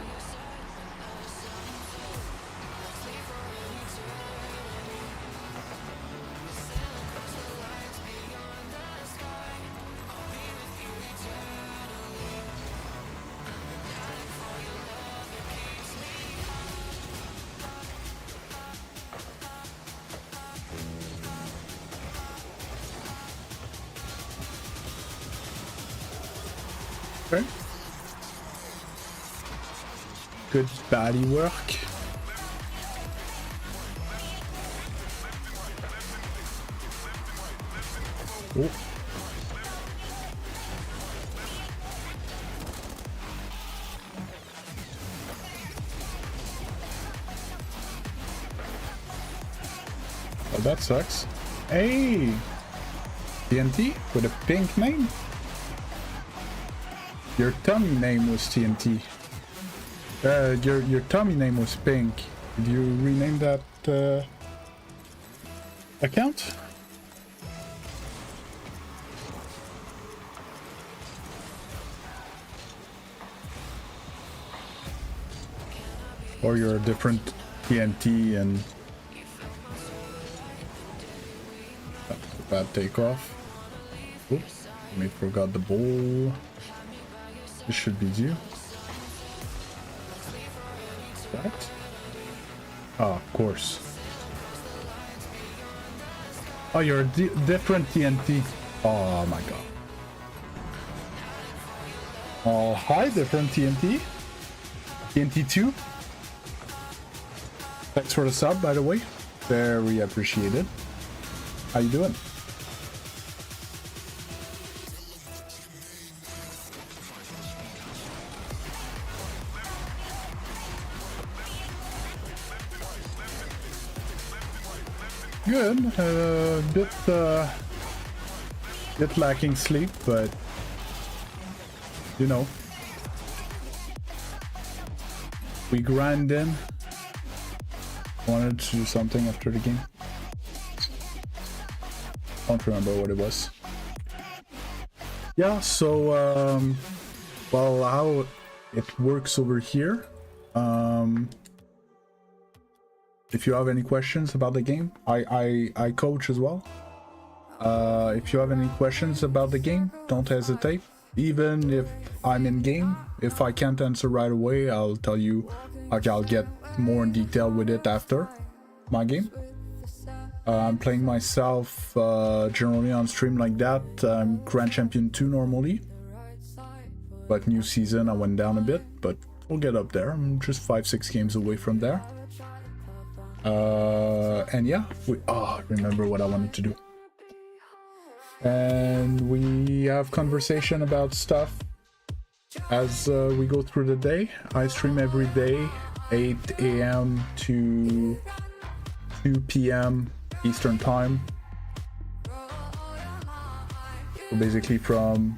Okay. Good body work. Oh. Oh, that sucks. Hey! TNT with a pink name? Your tummy name was TNT. Your tummy name was pink. Did you rename that account? Or you're a different TNT and that's a bad takeoff. Oops, I forgot the ball. This should be you. What? Oh, of course. Oh, you're a different TNT. Oh my god. Oh, hi, different TNT. TNT2. Thanks for the sub, by the way. Very appreciated. How you doing? Good. Bit lacking sleep, but you know, we grind in. Wanted to do something after the game. Don't remember what it was. Yeah. So, well, how it works over here. If you have any questions about the game, I coach as well. If you have any questions about the game, don't hesitate. Even if I'm in game, if I can't answer right away, I'll tell you, like, I'll get more in detail with it after my game. I'm playing myself generally on stream like that. I'm Grand Champion 2 normally, but new season I went down a bit, but we'll get up there. I'm just 5-6 games away from there. And yeah, remember what I wanted to do. And we have conversation about stuff as we go through the day. I stream every day, 8 a.m. to 2 p.m. Eastern time. So basically from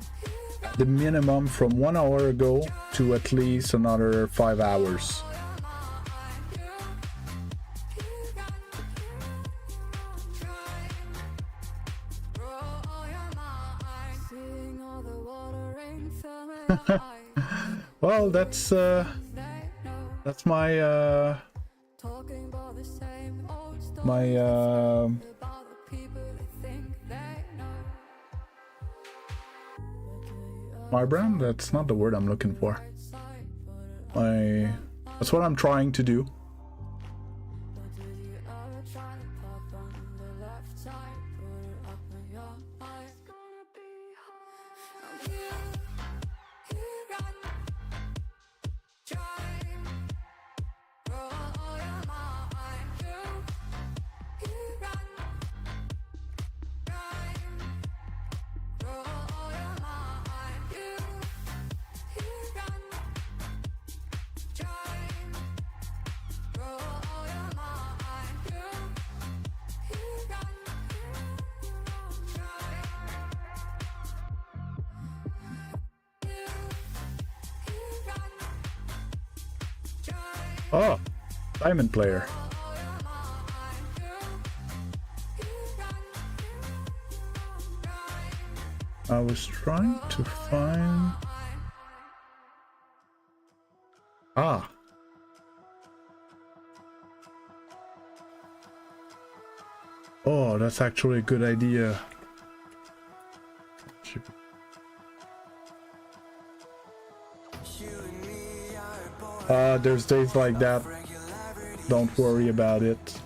the minimum from 1 hour ago to at least another 5 hours. Well, that's my my brand. That's not the word I'm looking for. That's what I'm trying to do. Oh, diamond player. I was trying to find... Ah. Oh, that's actually a good idea. There's days like that. Don't worry about it.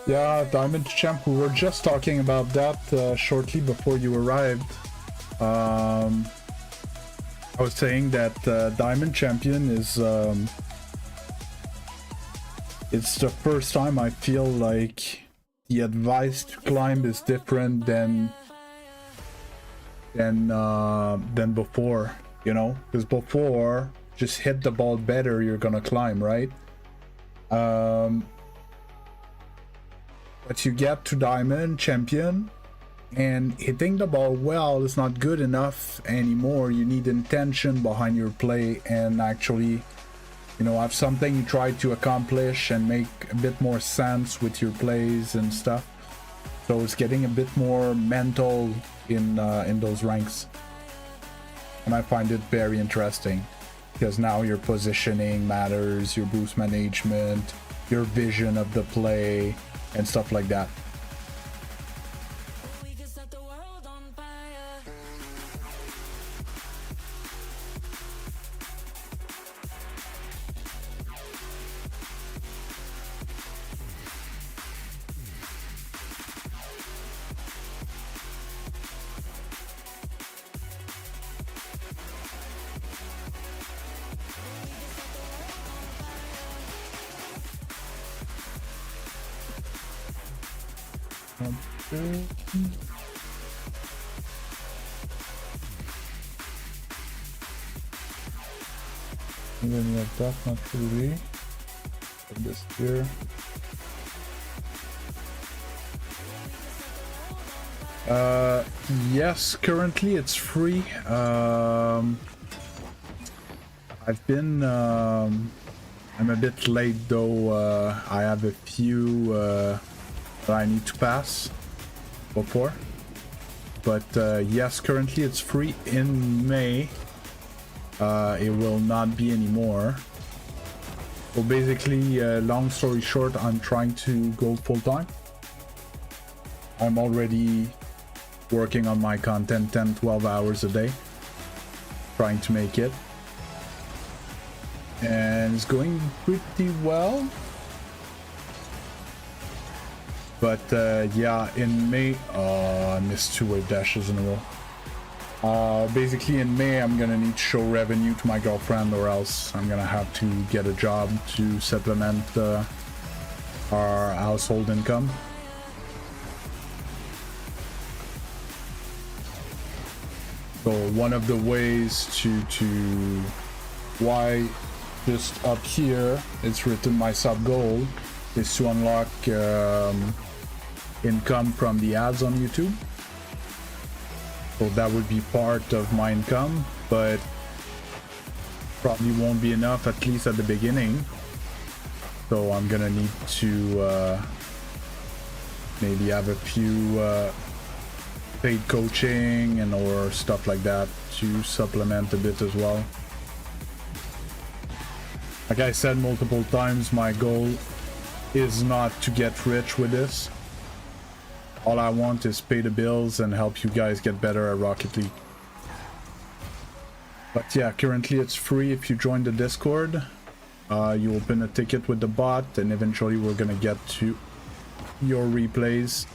Yeah, Diamond Champ, we were just talking about that shortly before you arrived. I was saying that Diamond Champion is... it's the first time I feel like the advice to climb is different than than before, you know, because before just hit the ball better, you're gonna climb, right? But you get to diamond champion, and hitting the ball well is not good enough anymore. You need intention behind your play and actually, you know, have something you try to accomplish and make a bit more sense with your plays and stuff. So it's getting a bit more mental in those ranks, and I find it very interesting because now your positioning matters, your boost management, your vision of the play, and stuff like that. We can set the world on fire. And then you have that, not really. Put this here. Yes, currently it's free. I've been I'm a bit late though. I have a few that I need to pass before, but yes, currently it's free. In May it will not be anymore. Well, basically, long story short, I'm trying to go full-time. I'm already working on my content 10-12 hours a day, trying to make it, and it's going pretty well. But yeah, in May, I missed 2 wave dashes in a row. Basically in May I'm gonna need to show revenue to my girlfriend, or else I'm gonna have to get a job to supplement our household income. So one of the ways to why just up here it's written my sub goal is to unlock income from the ads on YouTube. So that would be part of my income, but probably won't be enough, at least at the beginning. So I'm gonna need to maybe have a few paid coaching and or stuff like that to supplement a bit as well. Like I said multiple times, my goal is not to get rich with this. All I want is pay the bills and help you guys get better at Rocket League. But yeah, currently it's free if you join the Discord. You open a ticket with the bot, and eventually we're gonna get to your replays.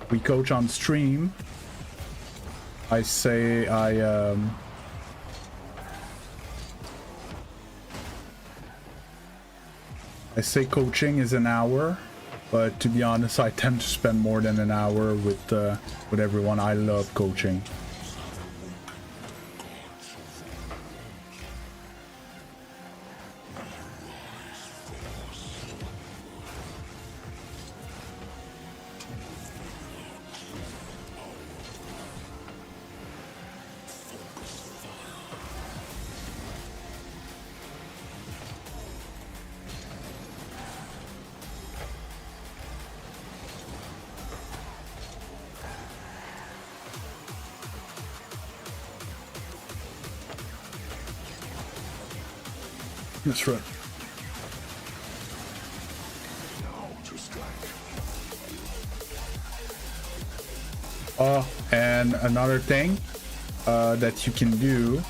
We coach on stream. I say I say coaching is an hour. But to be honest, I tend to spend more than an hour with everyone. I love coaching. That's right. And another thing that you can do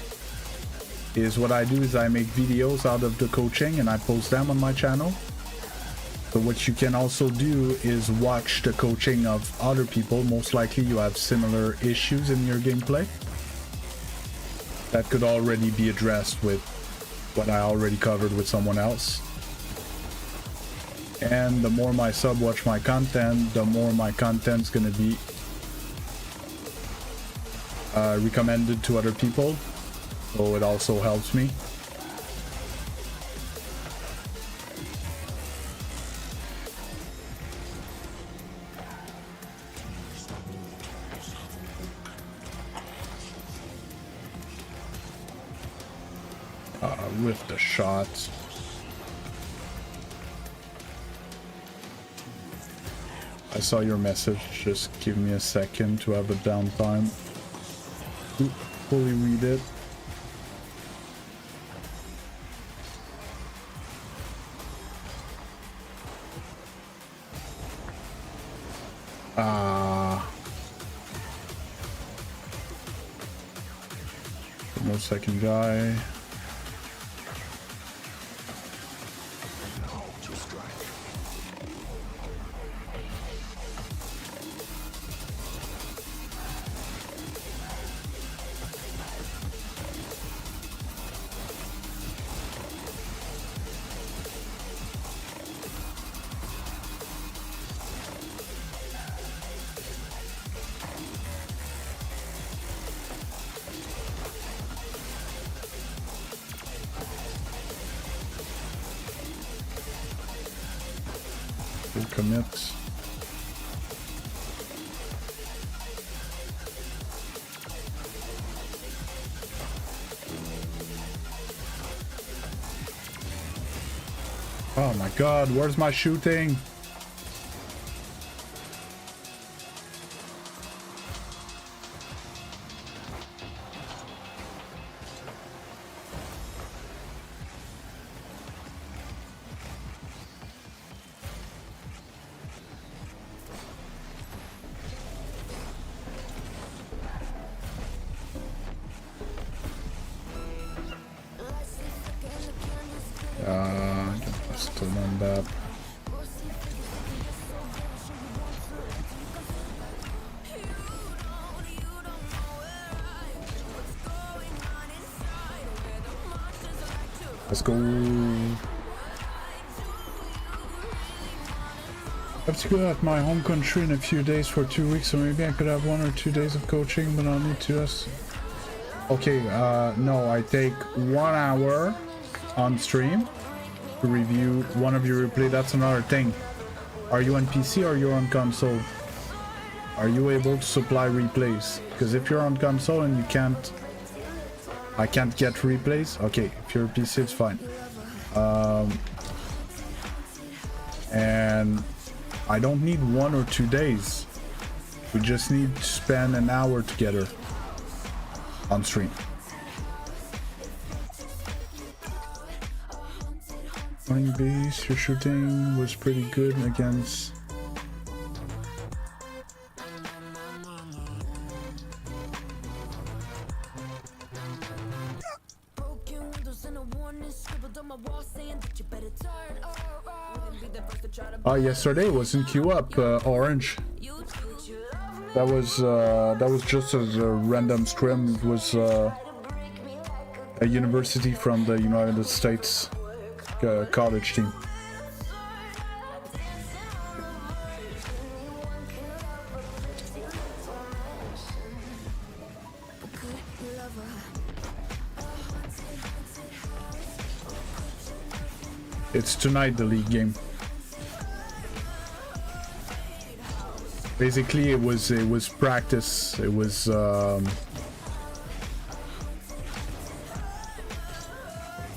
is what I do is I make videos out of the coaching and I post them on my channel. So what you can also do is watch the coaching of other people. Most likely you have similar issues in your gameplay that could already be addressed with what I already covered with someone else. And the more my sub watch my content, the more my content's gonna be recommended to other people, so it also helps me. With the shots. I saw your message. Just give me a second to have a downtime. Fully read it. No second guy. Commits. Oh my god, where's my shooting? Still on that. Let's go. I have to go out my home country in a few days for 2 weeks, so maybe I could have 1 or 2 days of coaching, but I'll need to ask. Okay, no, I take 1 hour on stream to review one of your replay. That's another thing. Are you on PC or you're on console? Are you able to supply replays? Because if you're on console and you can't, I can't get replays. Okay, if you're PC, it's fine. And I don't need 1 or 2 days. We just need to spend an hour together on stream. Morning base, your shooting was pretty good against. Yesterday was in queue up, Orange. That was just as a random scrim. It was a university from the United States college team. It's tonight, the league game. Basically, it was practice. It was an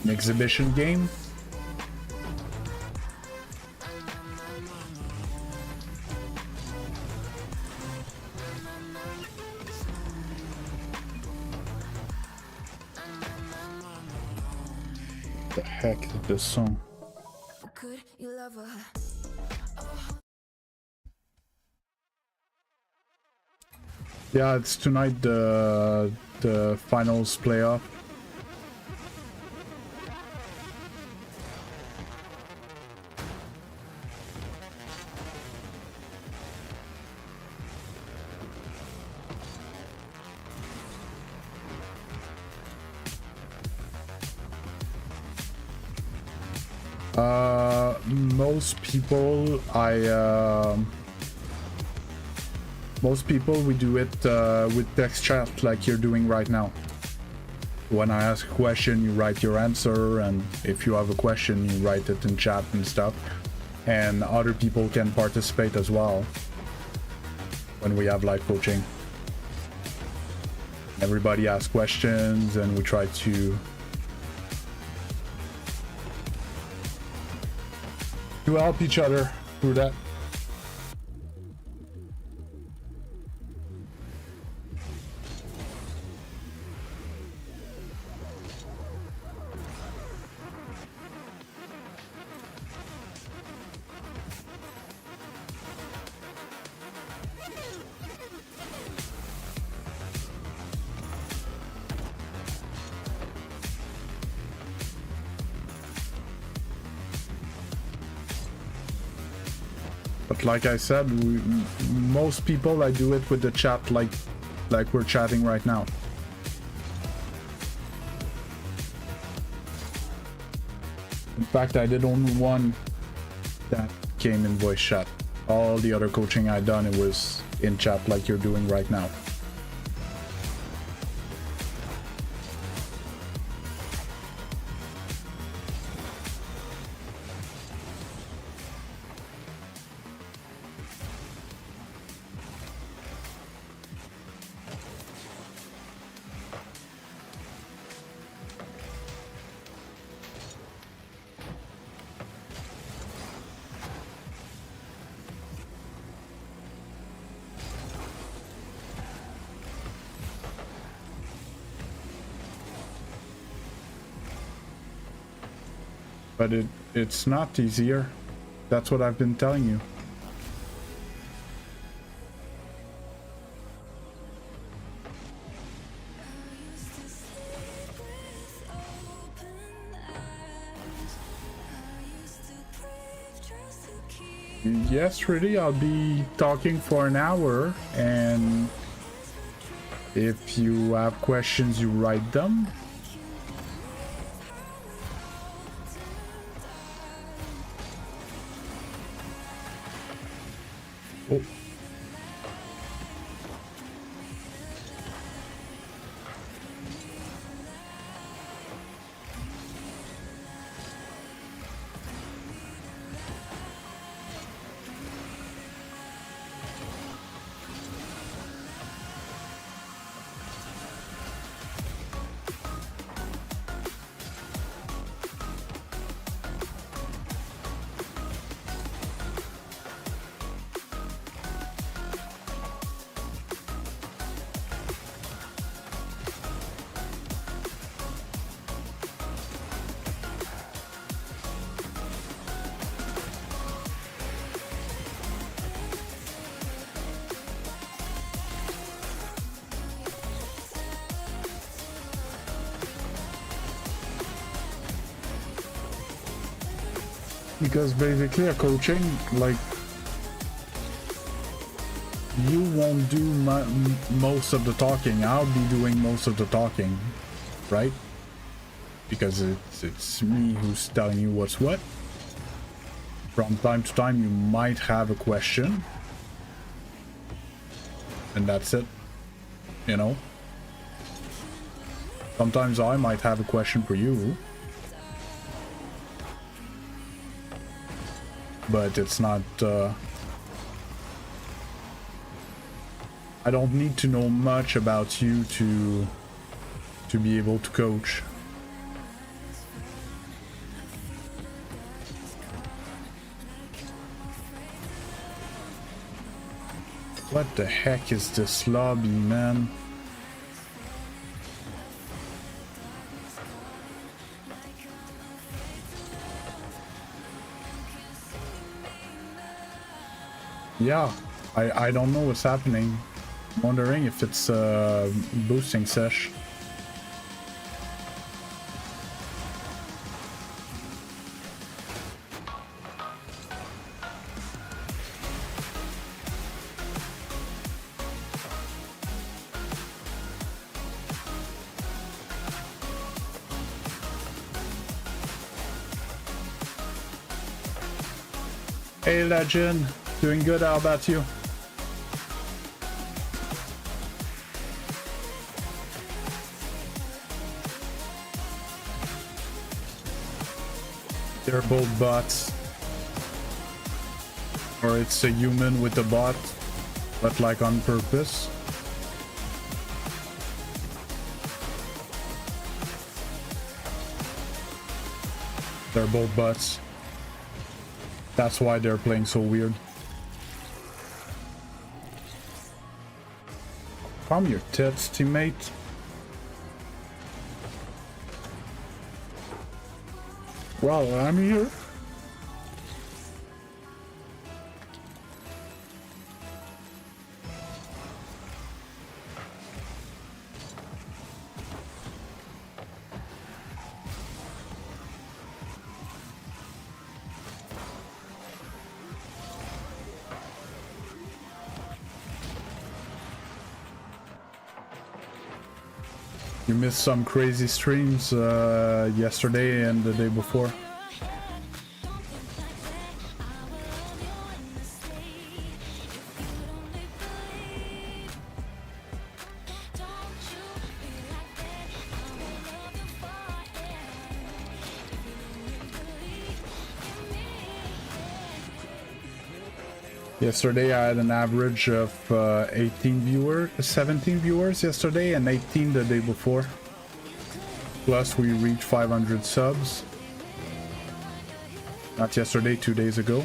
exhibition game. The heck is this song? Could you love her? Yeah, it's tonight the finals playoff. Most people Most people, we do it with text chat like you're doing right now. When I ask a question, you write your answer, and if you have a question, you write it in chat and stuff. And other people can participate as well when we have live coaching. Everybody asks questions, and we try to help each other through that. But like I said, most people, I do it with the chat like we're chatting right now. In fact, I did only one that came in voice chat. All the other coaching I done, it was in chat like you're doing right now. But it's not easier. That's what I've been telling you. Yes, really, I'll be talking for an hour, and if you have questions, you write them. Oh. Because basically a coaching, like, you won't do most of the talking. I'll be doing most of the talking, right? Because it's me who's telling you what's what. From time to time you might have a question, and that's it, you know. Sometimes I might have a question for you, but it's not, I don't need to know much about you to be able to coach. What the heck is this lobby, man? Yeah, I don't know what's happening. I'm wondering if it's a boosting sesh. Hey Legend, doing good, how about you? They're both bots. Or it's a human with a bot, but like on purpose. They're both bots. That's why they're playing so weird. Calm your tits, teammate. Well, I'm here. You missed some crazy streams yesterday and the day before. Yesterday I had an average of 17 viewers yesterday and 18 the day before. Plus we reached 500 subs. Not yesterday, 2 days ago.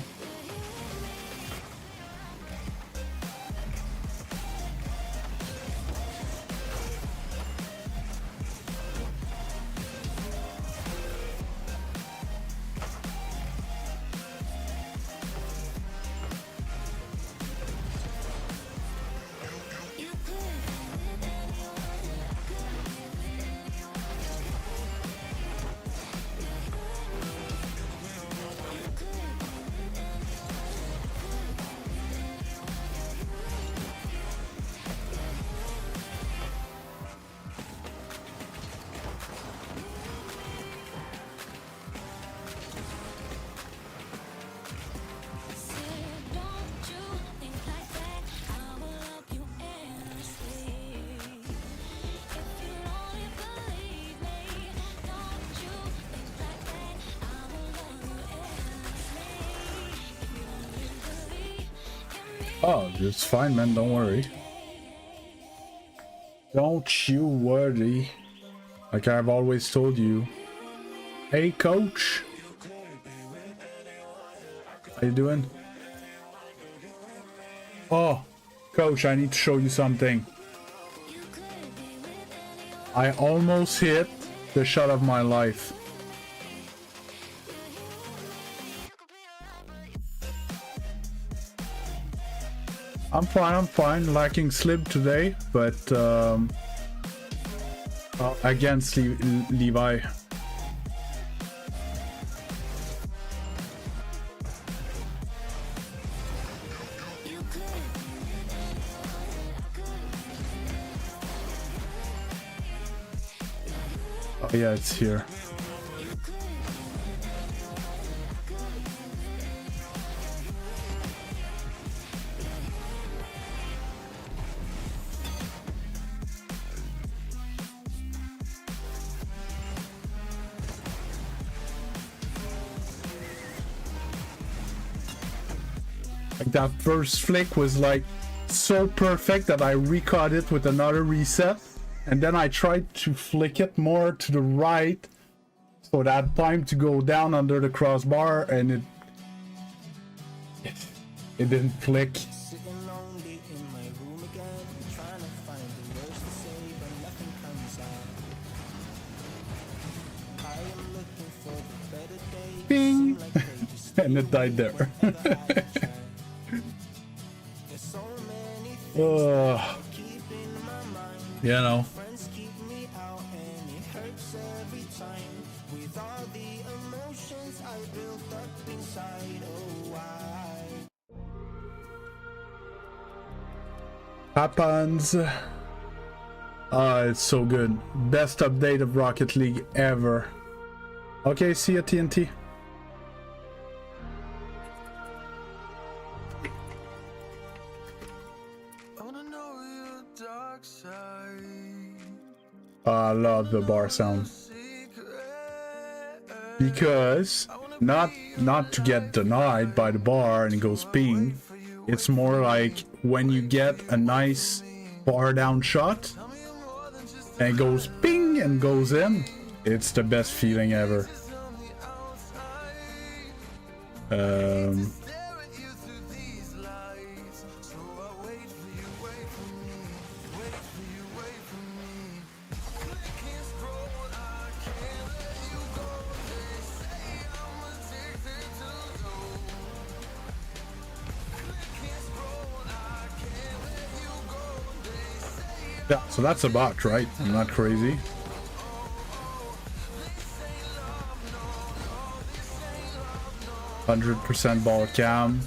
Oh, it's fine, man. Don't worry. Don't you worry. Like I've always told you. Hey, coach. How you doing? Oh, coach, I need to show you something. I almost hit the shot of my life. I'm fine. Lacking sleep today, but against Levi. Oh yeah, it's here. Like that first flick was like so perfect that I recaught it with another reset, and then I tried to flick it more to the right so that I had time to go down under the crossbar, and it didn't flick. Bing! And it died there. You know. Happens. It's so good. Best update of Rocket League ever. Okay, see ya, TNT. I love the bar sound because Not to get denied by the bar and it goes ping. It's more like when you get a nice bar down shot and it goes ping and goes in. It's the best feeling ever. Yeah, so that's a bot, right? I'm not crazy. %100% ball cam,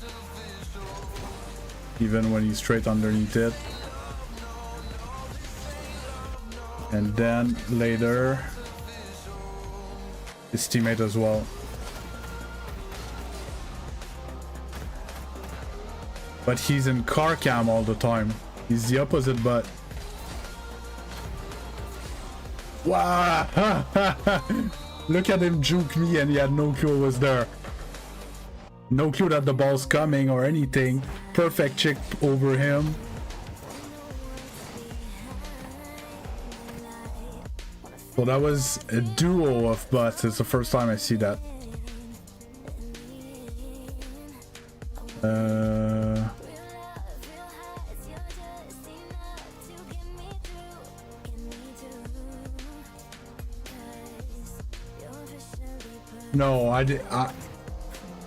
even when he's straight underneath it. And then later, his teammate as well. But he's in car cam all the time. He's the opposite, but wow! Look at him juke me and he had no clue it was there. No clue that the ball's coming or anything. Perfect chick over him. So that was a duo of butts. It's the first time I see that. No,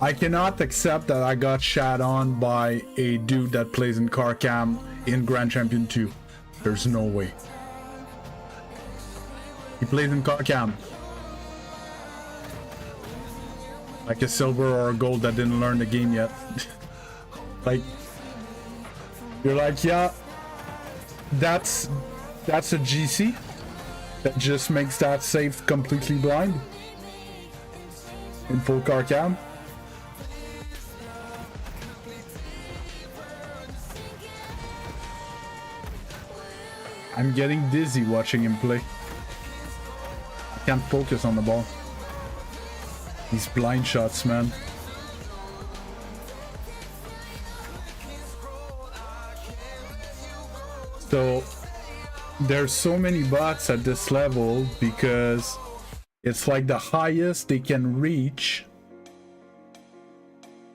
I cannot accept that I got shat on by a dude that plays in car cam in Grand Champion 2. There's no way. He plays in car cam. Like a silver or a gold that didn't learn the game yet. Like, you're like, yeah, that's a GC that just makes that safe completely blind in full car cam. I'm getting dizzy watching him play. I can't focus on the ball. These blind shots, man. So there's so many bots at this level because it's like the highest they can reach.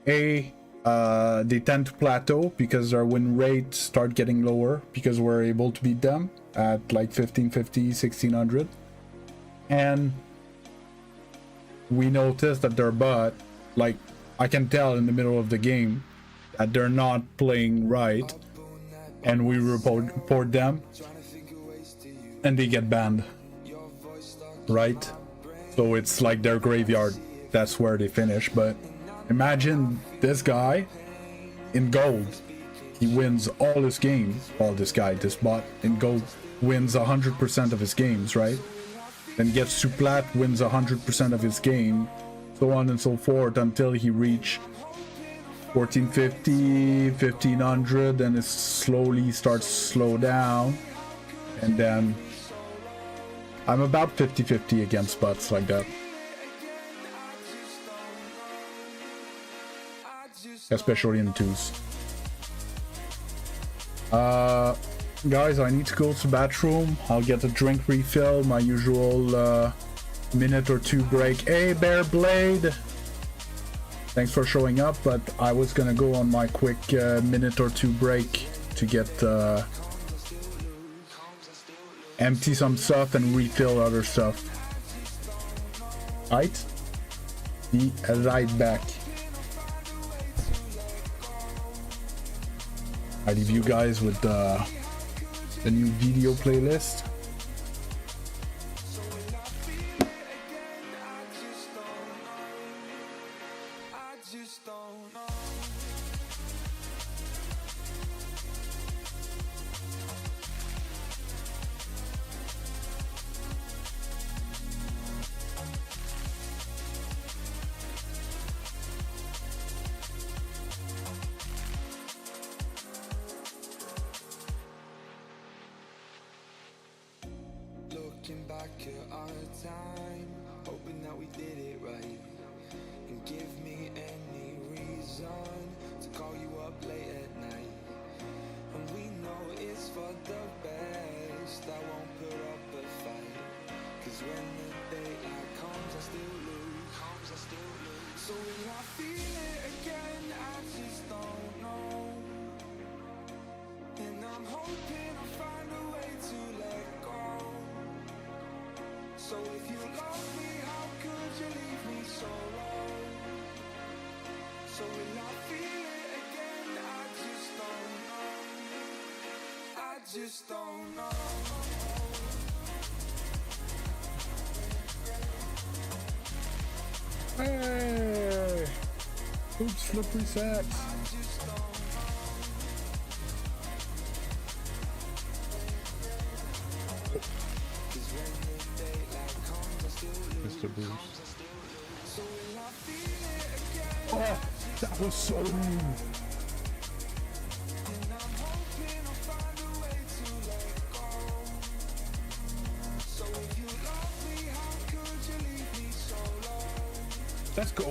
They tend to plateau because their win rates start getting lower because we're able to beat them at like 1550, 1600. And we notice that their bot, like I can tell in the middle of the game that they're not playing right, and we report them and they get banned, right? So it's like their graveyard, that's where they finish. But imagine this guy in gold, he wins all his games. Well, this bot in gold wins 100% of his games, right? Then gets to plat, wins 100% of his game, so on and so forth until he reach 1450, 1500, and it slowly starts to slow down. And then I'm about 50-50 against bots like that. Especially in twos. Guys, I need to go to the bathroom. I'll get a drink refill, my usual minute or two break. Hey, Bear Blade! Thanks for showing up, but I was gonna go on my quick minute or two break to get empty some stuff and refill other stuff. Right? Be right back. I leave you guys with the new video playlist. Looking back at our time, hoping that we did it right, and when the daylight comes, I still lose. So will I feel it again? I just don't know. And I'm hoping I'll find a way to let go. So if you love me, how could you leave me so low? So will I feel it again? I just don't know. I just don't know. Hey! Oops, slippery sets. Mr. Bruce. Oh, that was so mean. Let's go.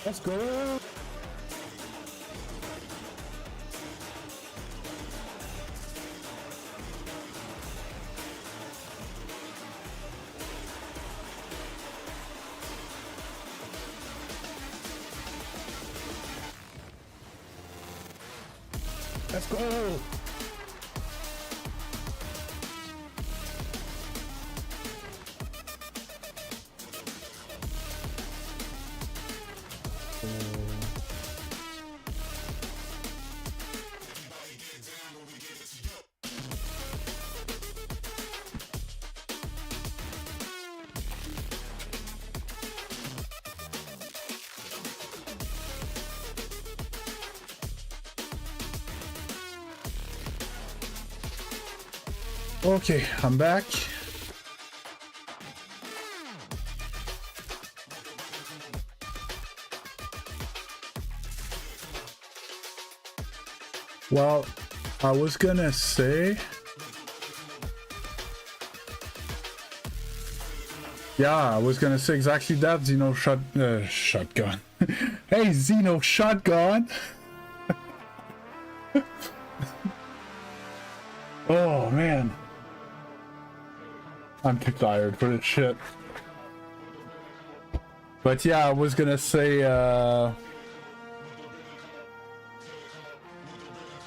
Let's go. Let's go. Okay, I'm back. Well, I was gonna say... Yeah, I was gonna say exactly that, Xeno shotgun. Hey, Xeno shotgun! Oh, man. I'm too tired for this shit. But yeah, I was gonna say, yeah,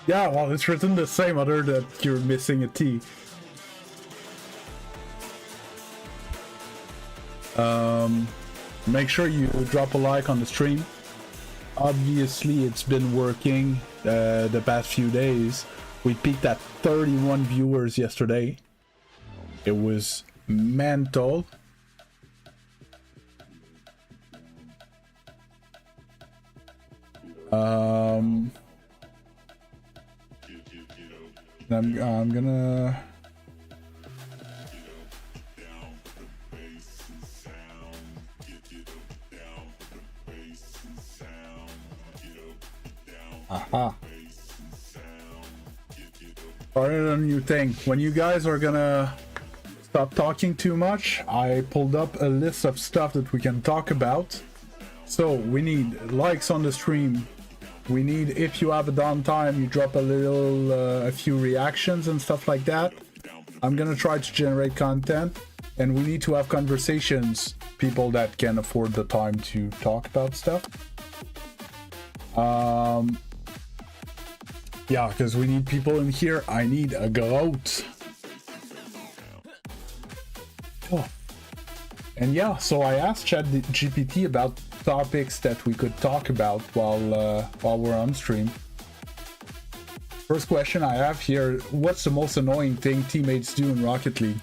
well, it's written the same, other that you're missing a T. Make sure you drop a like on the stream. Obviously, it's been working the past few days. We peaked at 31 viewers yesterday. It was mental. I'm gonna... Aha. Started a new thing. When you guys are gonna stop talking too much, I pulled up a list of stuff that we can talk about. So we need likes on the stream. We need, if you have a downtime, you drop a little, a few reactions and stuff like that. I'm gonna try to generate content, and we need to have conversations. People that can afford the time to talk about stuff. Yeah, because we need people in here. I need a goat. Oh. And yeah, so I asked ChatGPT about topics that we could talk about while we're on stream. First question I have here: what's the most annoying thing teammates do in Rocket League?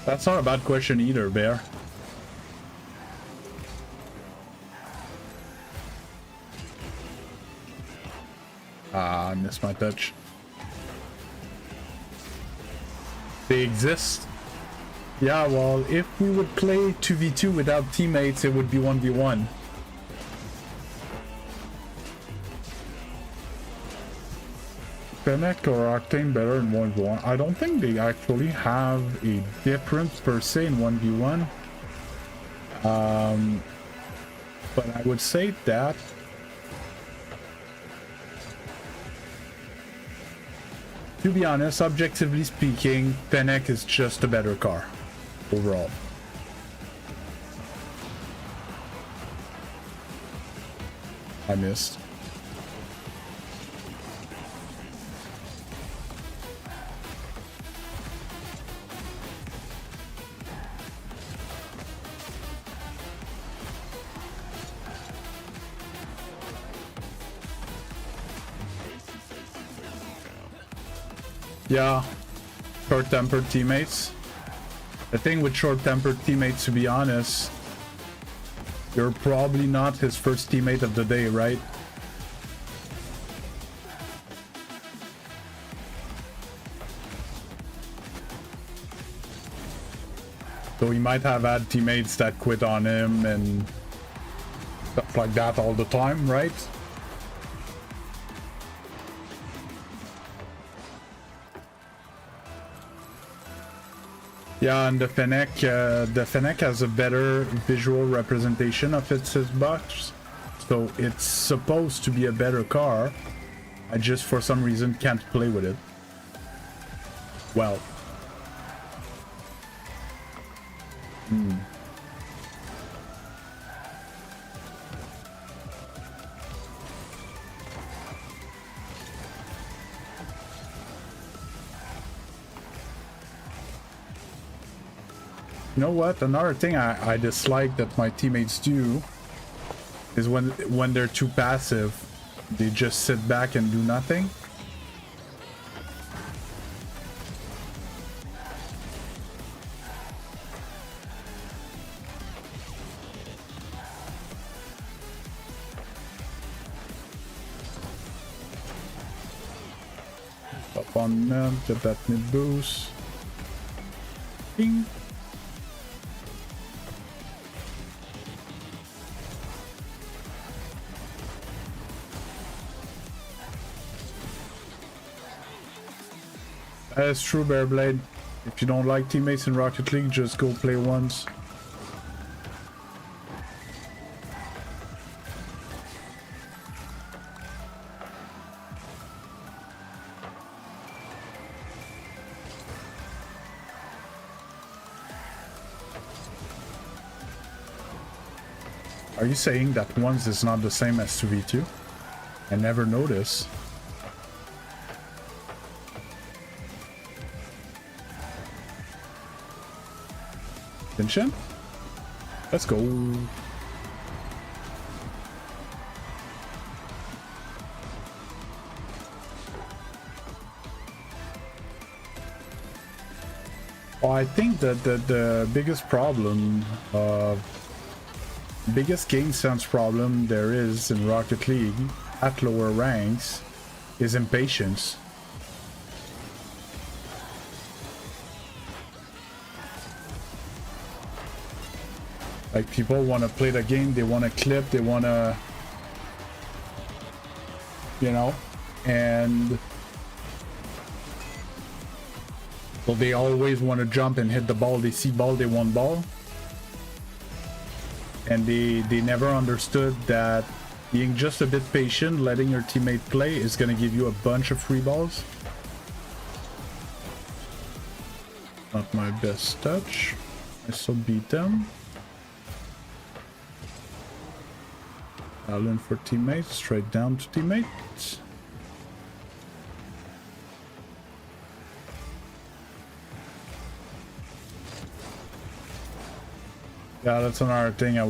That's not a bad question either, Bear. Ah, I missed my touch. They exist. Yeah, well, if we would play 2v2 without teammates, it would be 1v1. Fennec or Octane better in 1v1? I don't think they actually have a difference per se in 1v1. But I would say that to be honest, objectively speaking, Fennec is just a better car overall. I missed. Yeah, short-tempered teammates. The thing with short-tempered teammates, to be honest, you're probably not his first teammate of the day, right? So he might have had teammates that quit on him and stuff like that all the time, right? Yeah, and the Fennec has a better visual representation of its box, so it's supposed to be a better car. I just, for some reason, can't play with it. Well. You know what? Another thing I dislike that my teammates do is when they're too passive, they just sit back and do nothing. Up on them, get that mid boost. Ding. That's true, Bearblade. If you don't like teammates in Rocket League, just go play once. Are you saying that once is not the same as 2v2? I never noticed. Vincent? Let's go. Well, I think that the biggest problem, biggest game sense problem there is in Rocket League at lower ranks is impatience. Like, people want to play the game, they want to clip, they want to, you know, and well, they always want to jump and hit the ball. They see ball, they want ball. And they never understood that being just a bit patient, letting your teammate play is going to give you a bunch of free balls. Not my best touch. I still beat them. Island for teammates, straight down to teammates. Yeah, that's another thing I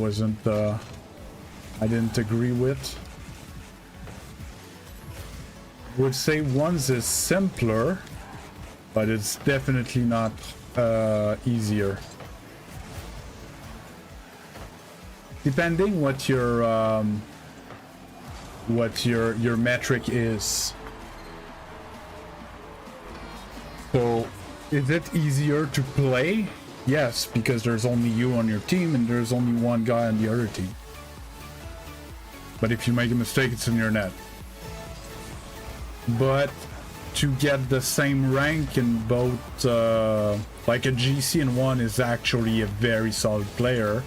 didn't agree with. Would say ones is simpler, but it's definitely not easier. Depending what your what your metric is. So, is it easier to play? Yes, because there's only you on your team and there's only one guy on the other team. But if you make a mistake, it's in your net. But to get the same rank in both, like a GC in 1 is actually a very solid player,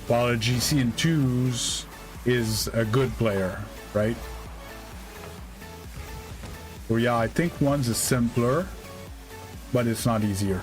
while a GC in 2s is a good player, right? So yeah, I think 1's is simpler, but it's not easier.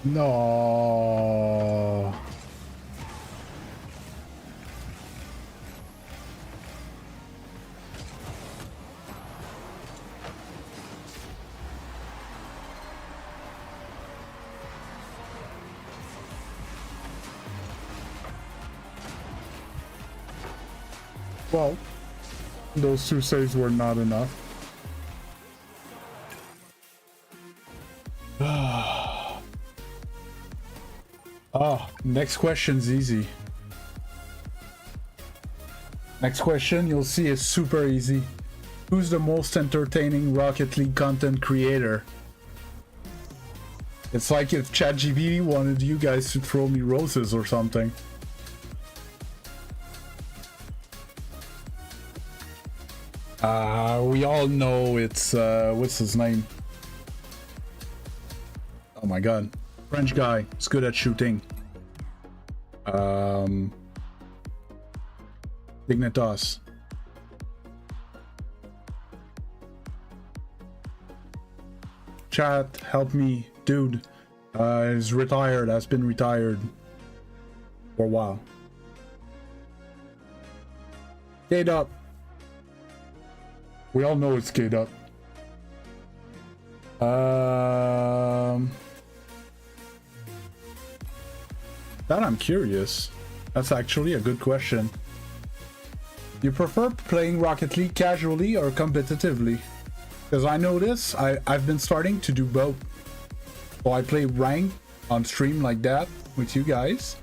No. Well, those 2 saves were not enough. Next question's easy. Next question, you'll see, is super easy. Who's the most entertaining Rocket League content creator? It's like if ChatGPT wanted you guys to throw me roses or something. We all know it's, what's his name? Oh my god. French guy. He's good at shooting. Dignitas. Chat, help me. Dude, is retired, has been retired for a while. Gate up. We all know it's gate up. That I'm curious. That's actually a good question. You prefer playing Rocket League casually or competitively? Because I know this, I've been starting to do both. So I play rank on stream like that with you guys.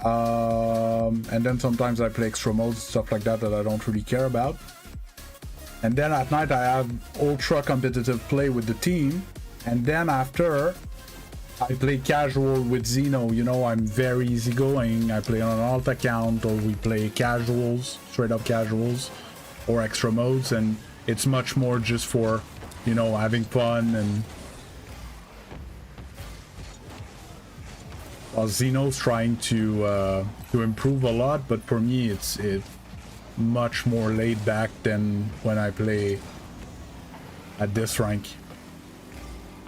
And then sometimes I play extra modes, stuff like that I don't really care about. And then at night I have ultra competitive play with the team. And then after, I play casual with Zeno. You know, I'm very easygoing. I play on an alt account, or we play casuals, straight up casuals, or extra modes, and it's much more just for, you know, having fun. And well, Zeno's trying to improve a lot, but for me it's much more laid back than when I play at this rank,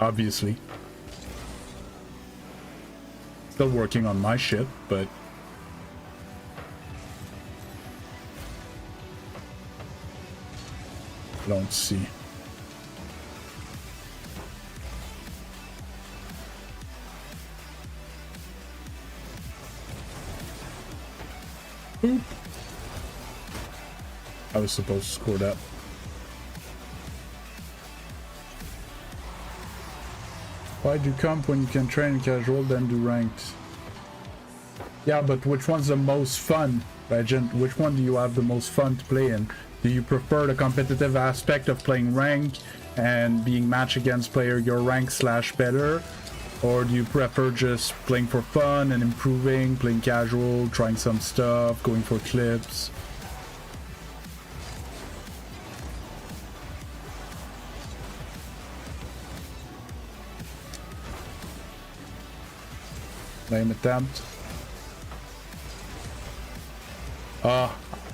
obviously. Still working on my shit, but I don't see. Oop. I was supposed to score that. Why do comp when you can train in casual then do ranked? Yeah, but which one's the most fun, Legend? Which one do you have the most fun to play in? Do you prefer the competitive aspect of playing rank and being match against player your rank / better? Or do you prefer just playing for fun and improving, playing casual, trying some stuff, going for clips? Name attempt.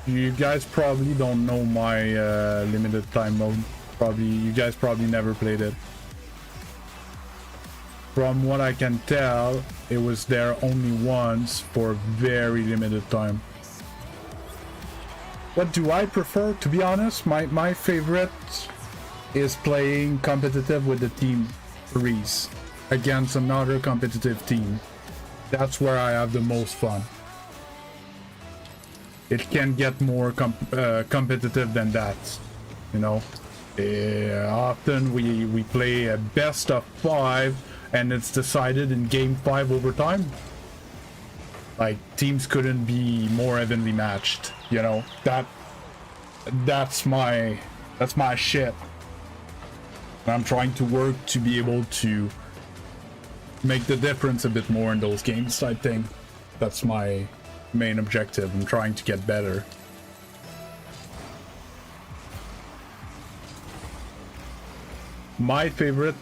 You guys probably don't know my limited time mode. You guys probably never played it. From what I can tell, it was there only once for a very limited time. What do I prefer? To be honest, my favorite is playing competitive with the team 3s against another competitive team. That's where I have the most fun. It can get more competitive than that, you know. Often we play a best of 5 and it's decided in game 5 overtime. Like, teams couldn't be more evenly matched, you know. That's my shit. I'm trying to work to be able to make the difference a bit more in those games type thing. That's my main objective. I'm trying to get better. My favorite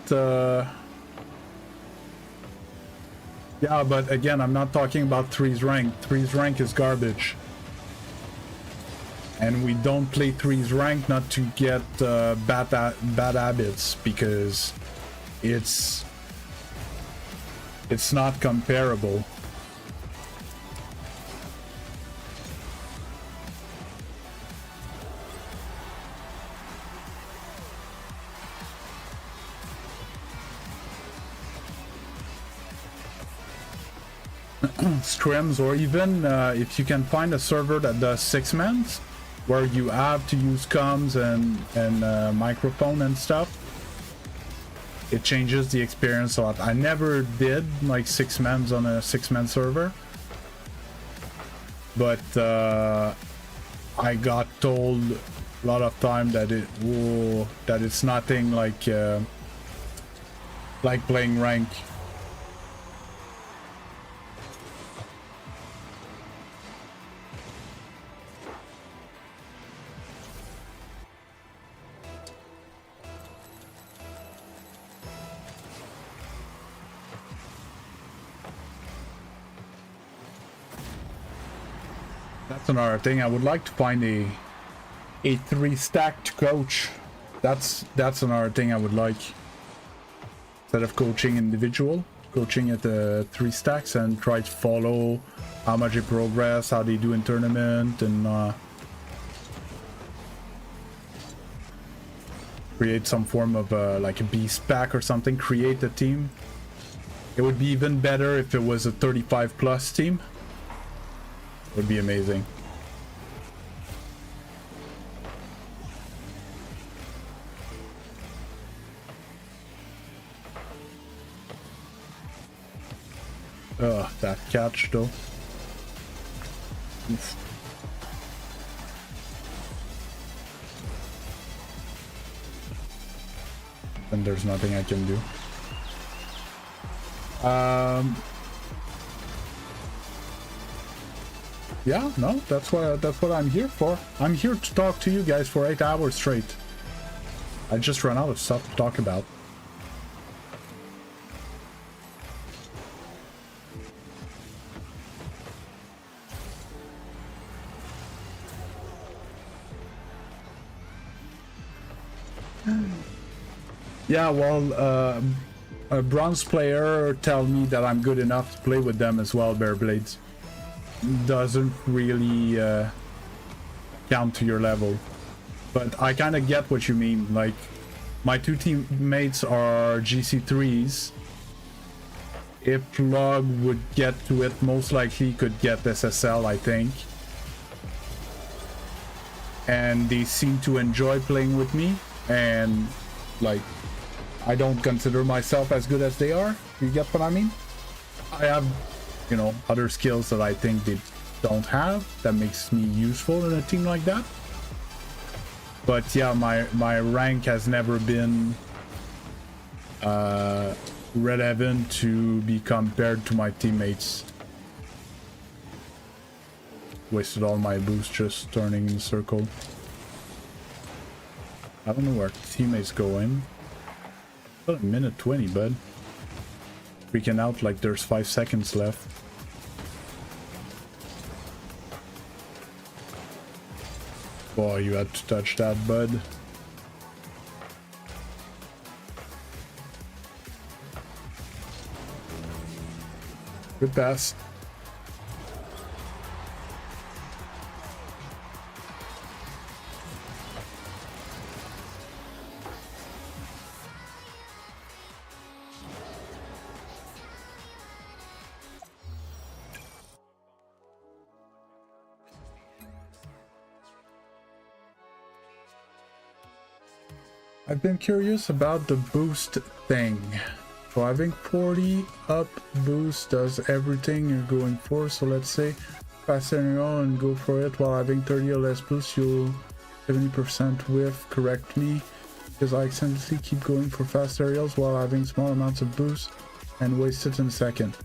yeah, but again, I'm not talking about 3's rank. 3's rank is garbage. And we don't play 3's rank not to get bad habits, because it's not comparable. Scrims, or even if you can find a server that does 6-mans where you have to use comms and microphone and stuff, it changes the experience a lot. I never did like 6-mans on a 6-man server, but I got told a lot of time that it's nothing like playing rank. That's another thing. I would like to find a 3 stack to coach. That's another thing I would like. Instead of coaching individual, coaching at the 3 stacks and try to follow how much they progress, how they do in tournament, and create some form of like a beast pack or something. Create a team. It would be even better if it was a 35+ team. Would be amazing. Ugh, that catch though. Oof. And there's nothing I can do. Yeah, no, that's what I'm here for. I'm here to talk to you guys for 8 hours straight. I just ran out of stuff to talk about. Yeah, well, a bronze player tell me that I'm good enough to play with them as well, Bearblades. Doesn't really count to your level, but I kind of get what you mean. Like, my 2 teammates are Gc3s. If Log would get to it, most likely could get SSL, I think. and they seem to enjoy playing with me, and like I don't consider myself as good as they are. You get what I mean? I have, you know, other skills that I think they don't have that makes me useful in a team like that. But yeah, my rank has never been relevant to be compared to my teammates. Wasted all my boost just turning in a circle. I don't know where teammates going. About a minute 20, bud. Freaking out like there's 5 seconds left. Boy, you had to touch that, bud. Good pass. I've been curious about the boost thing. So having 40 up boost does everything you're going for. So let's say fast aerial and go for it, while having 30 or less boost, you'll 70% whiff. Correct me, because I accidentally keep going for fast aerials while having small amounts of boost and waste it in a second.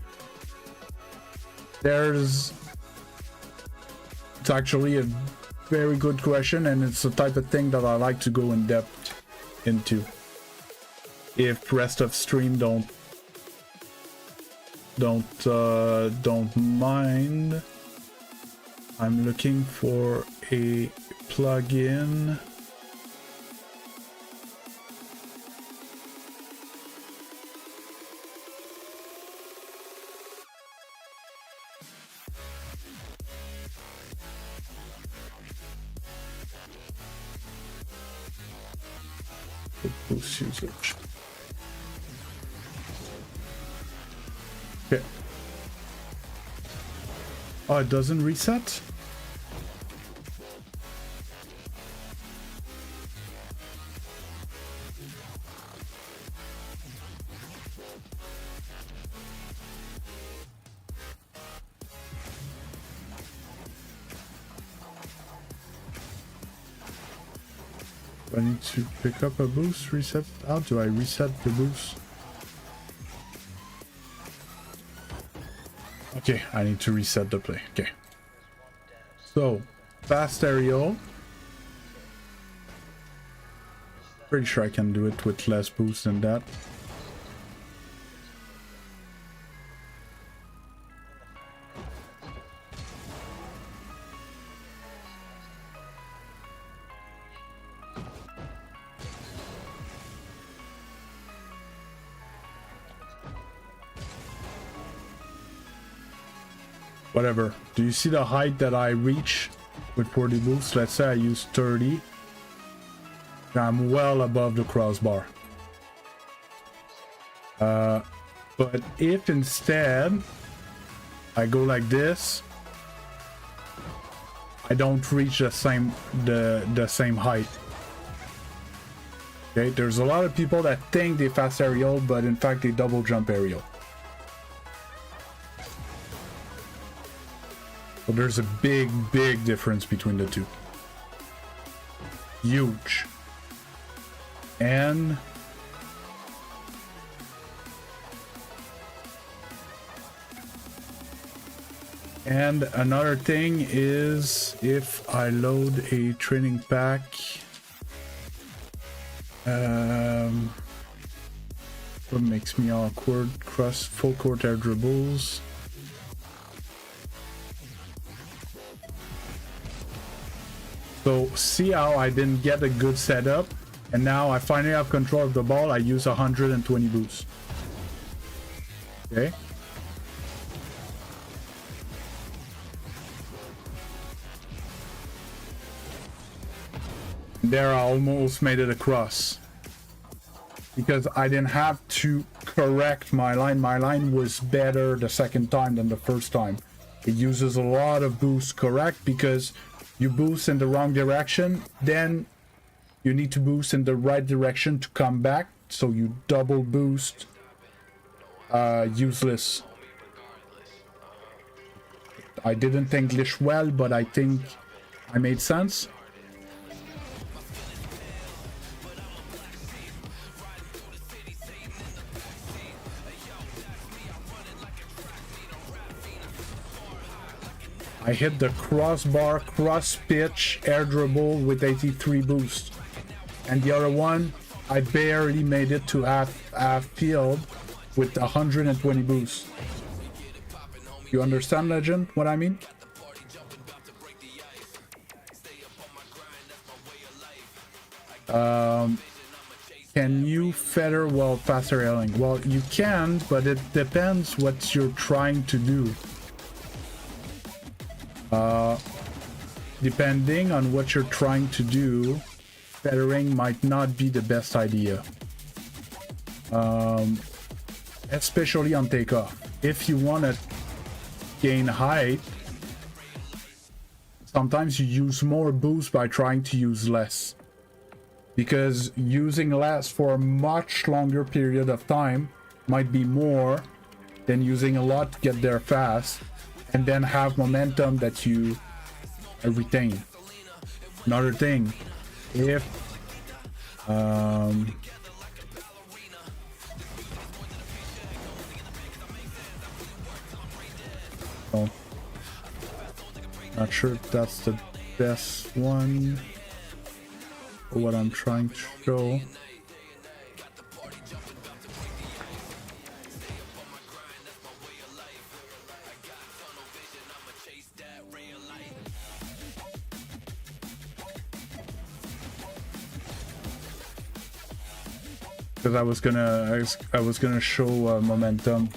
It's actually a very good question, and it's the type of thing that I like to go in depth into. If rest of stream don't mind, I'm looking for a plugin. Boost usage. Okay. Oh, it doesn't reset? I need to pick up a boost, reset. How do I reset the boost? Okay, I need to reset the play. Okay. So, fast aerial. Pretty sure I can do it with less boost than that. Whatever. Do you see the height that I reach with 40 boosts? Let's say I use 30. I'm well above the crossbar. But if instead I go like this, I don't reach the same height. Okay, there's a lot of people that think they fast aerial, but in fact they double jump aerial. So there's a big difference between the two. Huge. And another thing is, if I load a training pack, what makes me awkward? Full court air dribbles. So see how I didn't get a good setup, and now I finally have control of the ball. I use 120 boosts. Okay. There I almost made it across. Because I didn't have to correct my line. My line was better the second time than the first time. It uses a lot of boost correct because you boost in the wrong direction, then you need to boost in the right direction to come back, so you double boost. Useless. I didn't English well, but I think I made sense. I hit the crossbar, cross pitch, air dribble with 83 boost. And the other one, I barely made it to half field with 120 boost. You understand, Legend, what I mean? Can you feather while faster ailing? Well, you can, but it depends what you're trying to do. Depending on what you're trying to do, feathering might not be the best idea. Especially on takeoff. If you want to gain height, sometimes you use more boost by trying to use less. Because using less for a much longer period of time might be more than using a lot to get there fast and then have momentum that you retain. Another thing, if oh, not sure if that's the best one for what I'm trying to show. Because I was gonna show momentum.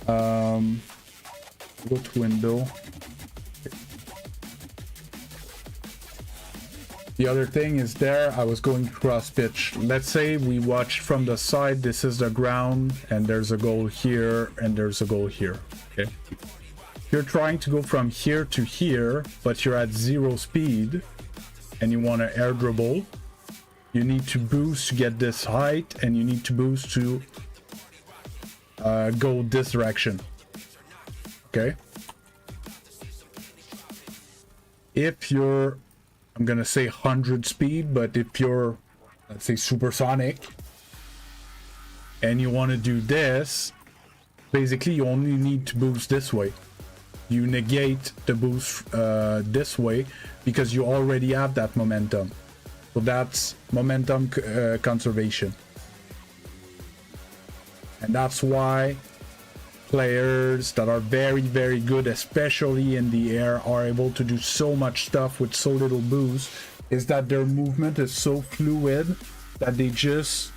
Go to window. The other thing is there, I was going cross pitch. Let's say we watch from the side, this is the ground, and there's a goal here, and there's a goal here, okay? You're trying to go from here to here, but you're at 0 speed, and you want to air dribble. You need to boost to get this height, and you need to boost to go this direction, okay? If you're, I'm gonna say 100 speed, but if you're, let's say, supersonic, and you want to do this, basically you only need to boost this way. You negate the boost this way because you already have that momentum. So that's momentum conservation. And that's why players that are very, very good, especially in the air, are able to do so much stuff with so little boost, is that their movement is so fluid that they just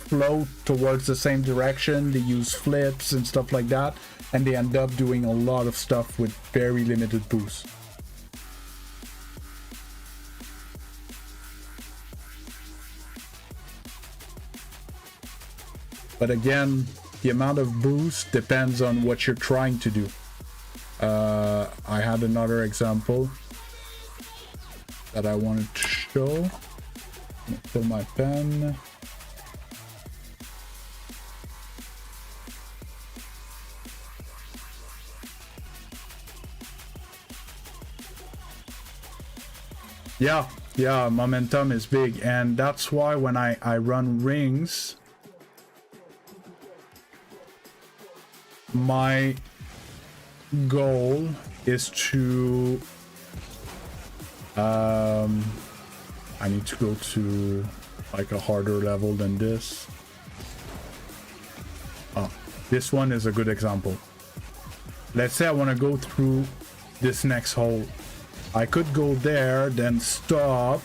float towards the same direction. They use flips and stuff like that, and they end up doing a lot of stuff with very limited boost. But again, the amount of boost depends on what you're trying to do. I had another example that I wanted to show. Fill my pen. Yeah, momentum is big, and that's why when I run rings, my goal is to I need to go to like a harder level than this. This one is a good example. Let's say I want to go through this next hole. I could go there, then stop,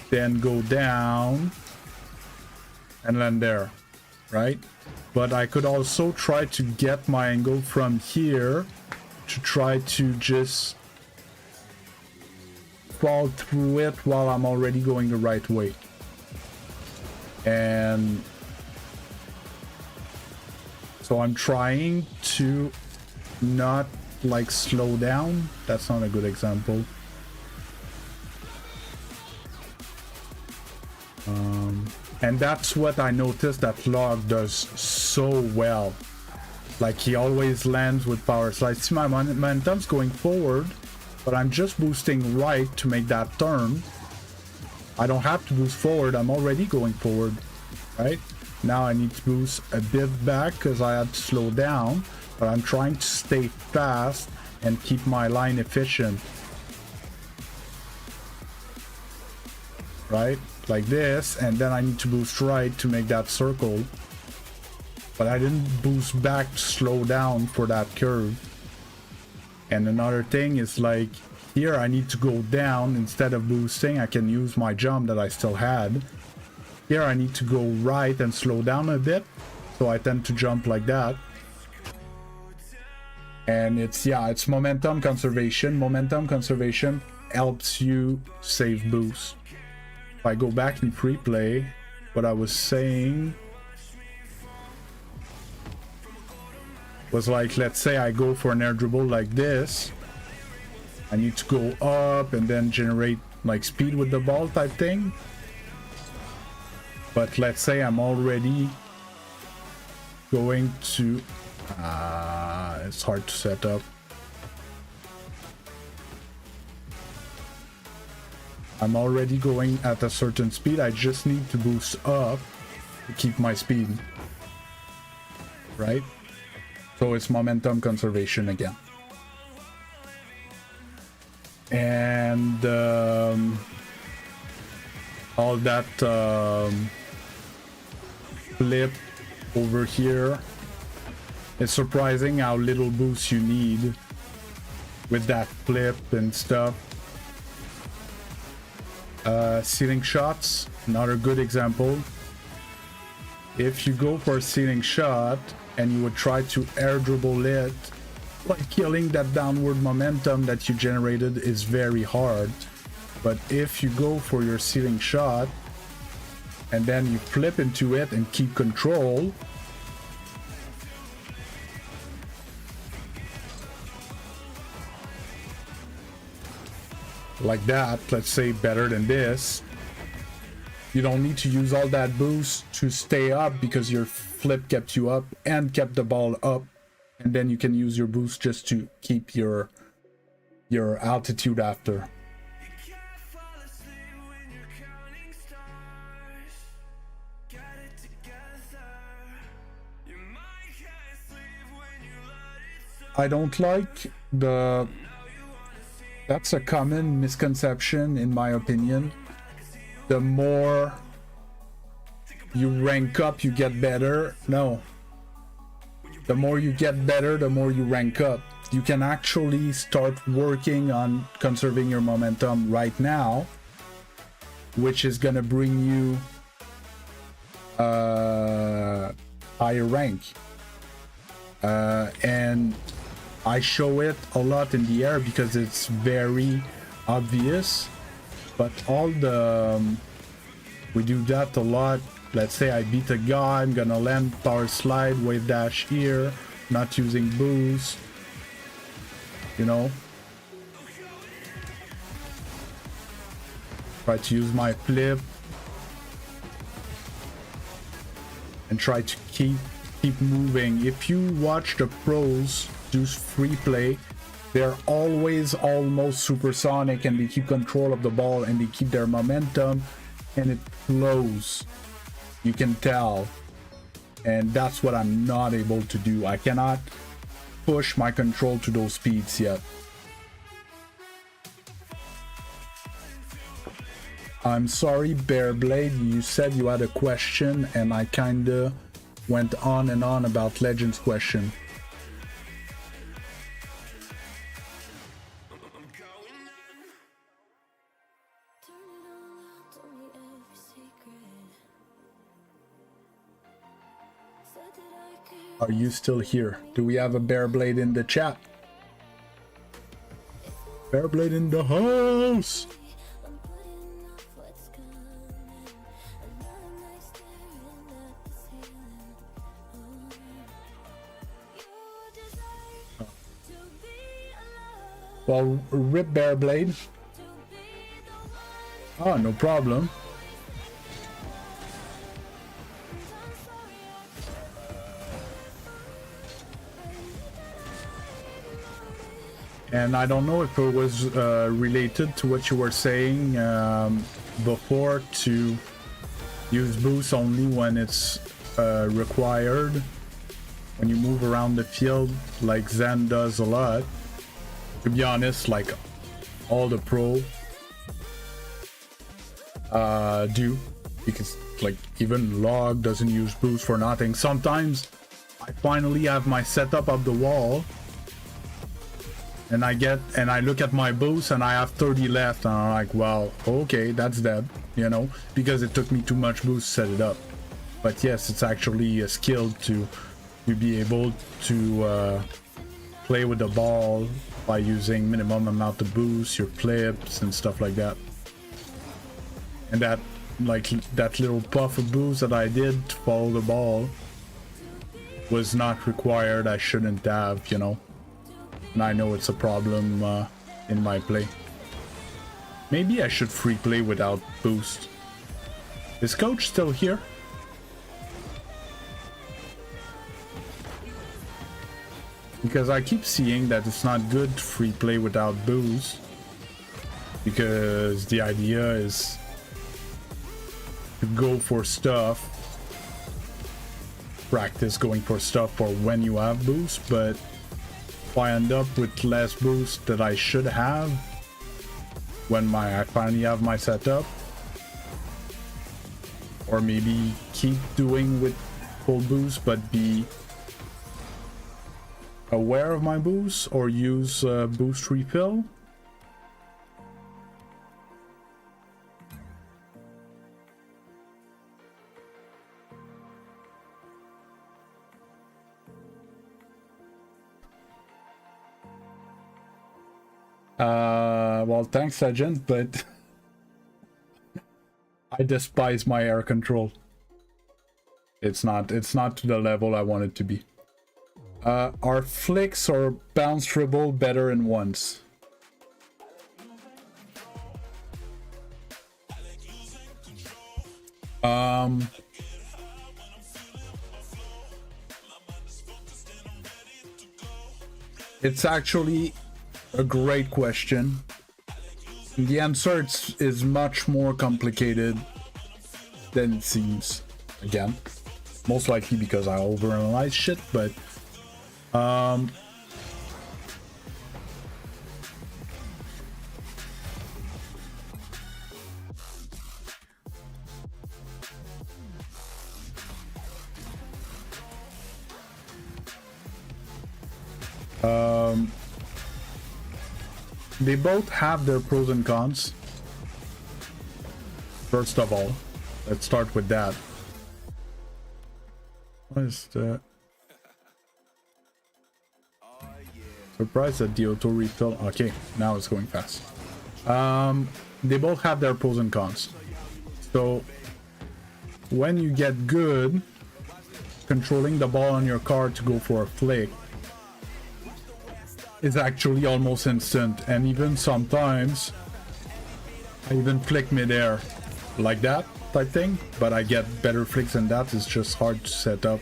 then go down, and land there, right? But I could also try to get my angle from here to try to just fall through it while I'm already going the right way. And so I'm trying to not like slow down. That's not a good example. And that's what I noticed that Log does so well. Like he always lands with power slides. See, my momentum's going forward, but I'm just boosting right to make that turn. I don't have to boost forward, I'm already going forward, right? Now I need to boost a bit back because I had to slow down, but I'm trying to stay fast and keep my line efficient. Right? Like this, and then I need to boost right to make that circle. But I didn't boost back to slow down for that curve. And another thing is like, here I need to go down instead of boosting. I can use my jump that I still had. Here I need to go right and slow down a bit. So I tend to jump like that. And it's, yeah, it's momentum conservation. Momentum conservation helps you save boost. If I go back in pre-play, what I was saying was like, let's say I go for an air dribble like this. I need to go up and then generate like speed with the ball type thing. But let's say I'm already going to... it's hard to set up. I'm already going at a certain speed. I just need to boost up to keep my speed. Right? So it's momentum conservation again. And all that flip over here. It's surprising how little boost you need with that flip and stuff. Ceiling shots, another good example. If you go for a ceiling shot and you would try to air dribble it, like killing that downward momentum that you generated is very hard. But if you go for your ceiling shot and then you flip into it and keep control, like that, let's say better than this, you don't need to use all that boost to stay up because your flip kept you up and kept the ball up, and then you can use your boost just to keep your altitude after. I don't like the... That's a common misconception in my opinion. The more you rank up, you get better. No. The more you get better, the more you rank up. You can actually start working on conserving your momentum right now, which is gonna bring you higher rank. And I show it a lot in the air because it's very obvious, but all the we do that a lot. Let's say I beat a guy, I'm gonna land power slide, wave dash here, not using boost, you know, try to use my flip and try to keep moving. If you watch the pros do free play, they're always almost supersonic and they keep control of the ball and they keep their momentum and it flows. You can tell. And that's what I'm not able to do. I cannot push my control to those speeds yet. I'm sorry, Bearblade, you said you had a question and I kinda went on and on about Legend's question. Are you still here? Do we have a Bearblade in the chat? Bearblade in the house! Well, rip bear blade. Oh, no problem. And I don't know if it was related to what you were saying before, to use boost only when it's required, when you move around the field like Zen does a lot. To be honest, like all the pro do, because like even Log doesn't use boost for nothing. Sometimes I finally have my setup up the wall, and I look at my boost and I have 30 left, and I'm like, well, okay, that's dead, you know, because it took me too much boost to set it up. But yes, it's actually a skill to be able to play with the ball by using minimum amount of boost, your flips and stuff like that. And that, like, that little puff of boost that I did to follow the ball was not required. I shouldn't have, you know. And I know it's a problem in my play. Maybe I should free play without boost. Is coach still here? Because I keep seeing that it's not good to free play without boost, because the idea is to go for stuff, practice going for stuff for when you have boost. But if I end up with less boost that I should have when I finally have my setup, or maybe keep doing with full boost but be aware of my boost, or use boost refill. Well, thanks, Legend, but I despise my air control. It's not to the level I want it to be. Are flicks or bounce dribble better in ones? It's actually a great question. The answer is much more complicated than it seems. Again, most likely because I overanalyze shit, but they both have their pros and cons. First of all, let's start with that. What is that? Surprised that the auto refill. Okay, now it's going fast. They both have their pros and cons. So when you get good, controlling the ball on your card to go for a flick is actually almost instant, and even sometimes I even flick midair like that type thing, but I get better flicks than that. It's just hard to set up.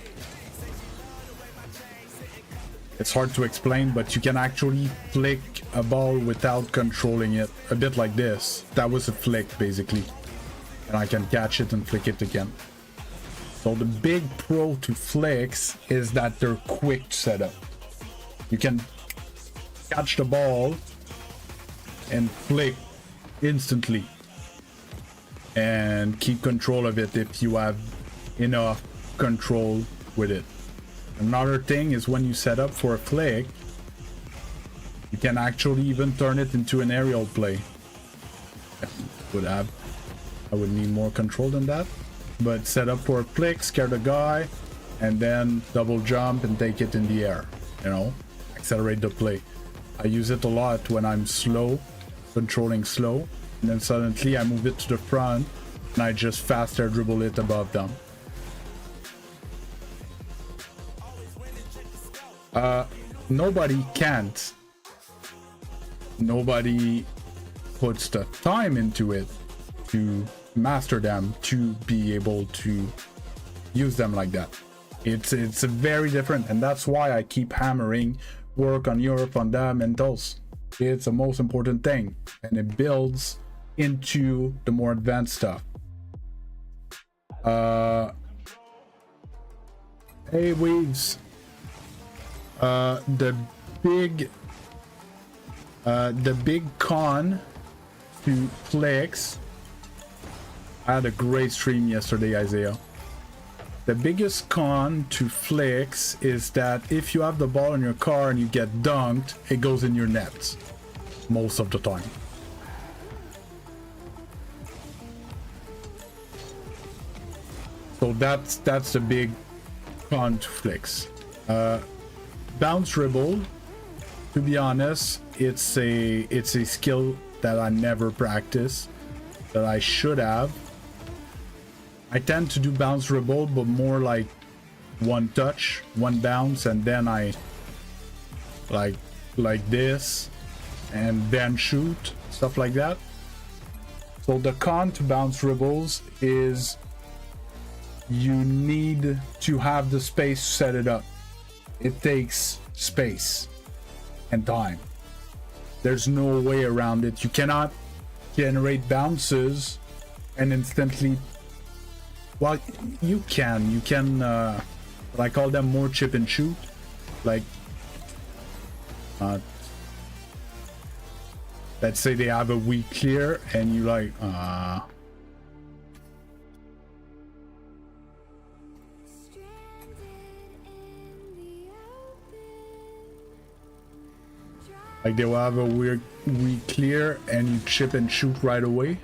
It's hard to explain, but you can actually flick a ball without controlling it, a bit like this. That was a flick basically, and I can catch it and flick it again. So the big pro to flicks is that they're quick to set up. You can catch the ball and flick instantly and keep control of it if you have enough control with it. Another thing is when you set up for a flick, you can actually even turn it into an aerial play. I would need more control than that, but set up for a flick, scare the guy, and then double jump and take it in the air, you know, accelerate the play. I use it a lot when I'm slow, controlling slow, and then suddenly I move it to the front and I just faster dribble it above them. Nobody can't nobody puts the time into it to master them, to be able to use them like that. It's very different, and that's why I keep hammering work on your fundamentals. It's the most important thing, and it builds into the more advanced stuff. Hey Weaves, the big con to flex. I had a great stream yesterday, Isaiah. The biggest con to flicks is that if you have the ball in your car and you get dunked, it goes in your nets most of the time. So that's the big con to flicks. Bounce dribble, to be honest, it's a skill that I never practice, that I should have. I tend to do bounce dribble, but more like one touch, one bounce, and then I like this, and then shoot, stuff like that. So the con to bounce dribbles is you need to have the space to set it up. It takes space and time. There's no way around it. You cannot generate bounces and instantly. Well, you can, but I call them more chip and shoot. Like, let's say they have a weak clear and you like, like they will have a weak clear and you chip and shoot right away.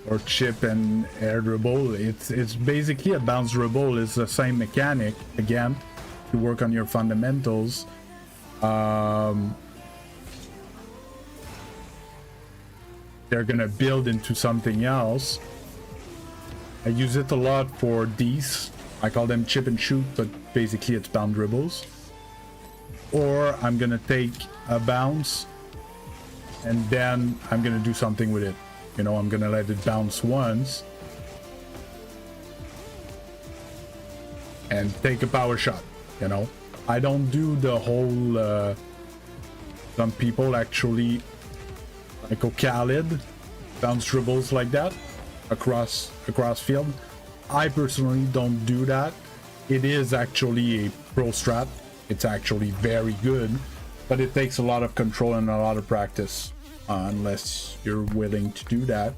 Or chip and air dribble. It's basically a bounce dribble. It's the same mechanic again to work on your fundamentals. They're gonna build into something else. I use it a lot for these. I call them chip and shoot, but basically it's bounce dribbles. Or I'm gonna take a bounce and then I'm gonna do something with it. You know, I'm gonna let it bounce once and take a power shot. You know, I don't do the whole some people actually like Khalid bounce dribbles like that across field. I personally don't do that. It is actually a pro strat. It's actually very good, but it takes a lot of control and a lot of practice. Unless you're willing to do that,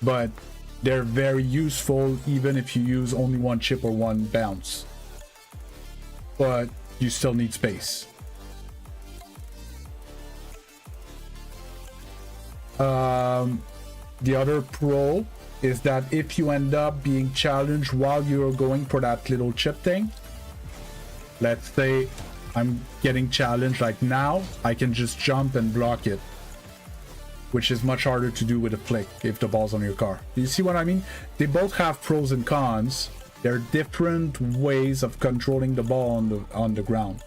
but they're very useful even if you use only one chip or one bounce, but you still need space. The other pro is that if you end up being challenged while you're going for that little chip thing, let's say I'm getting challenged like now, I can just jump and block it, which is much harder to do with a flick if the ball's on your car. Do you see what I mean? They both have pros and cons. They're different ways of controlling the ball on the ground.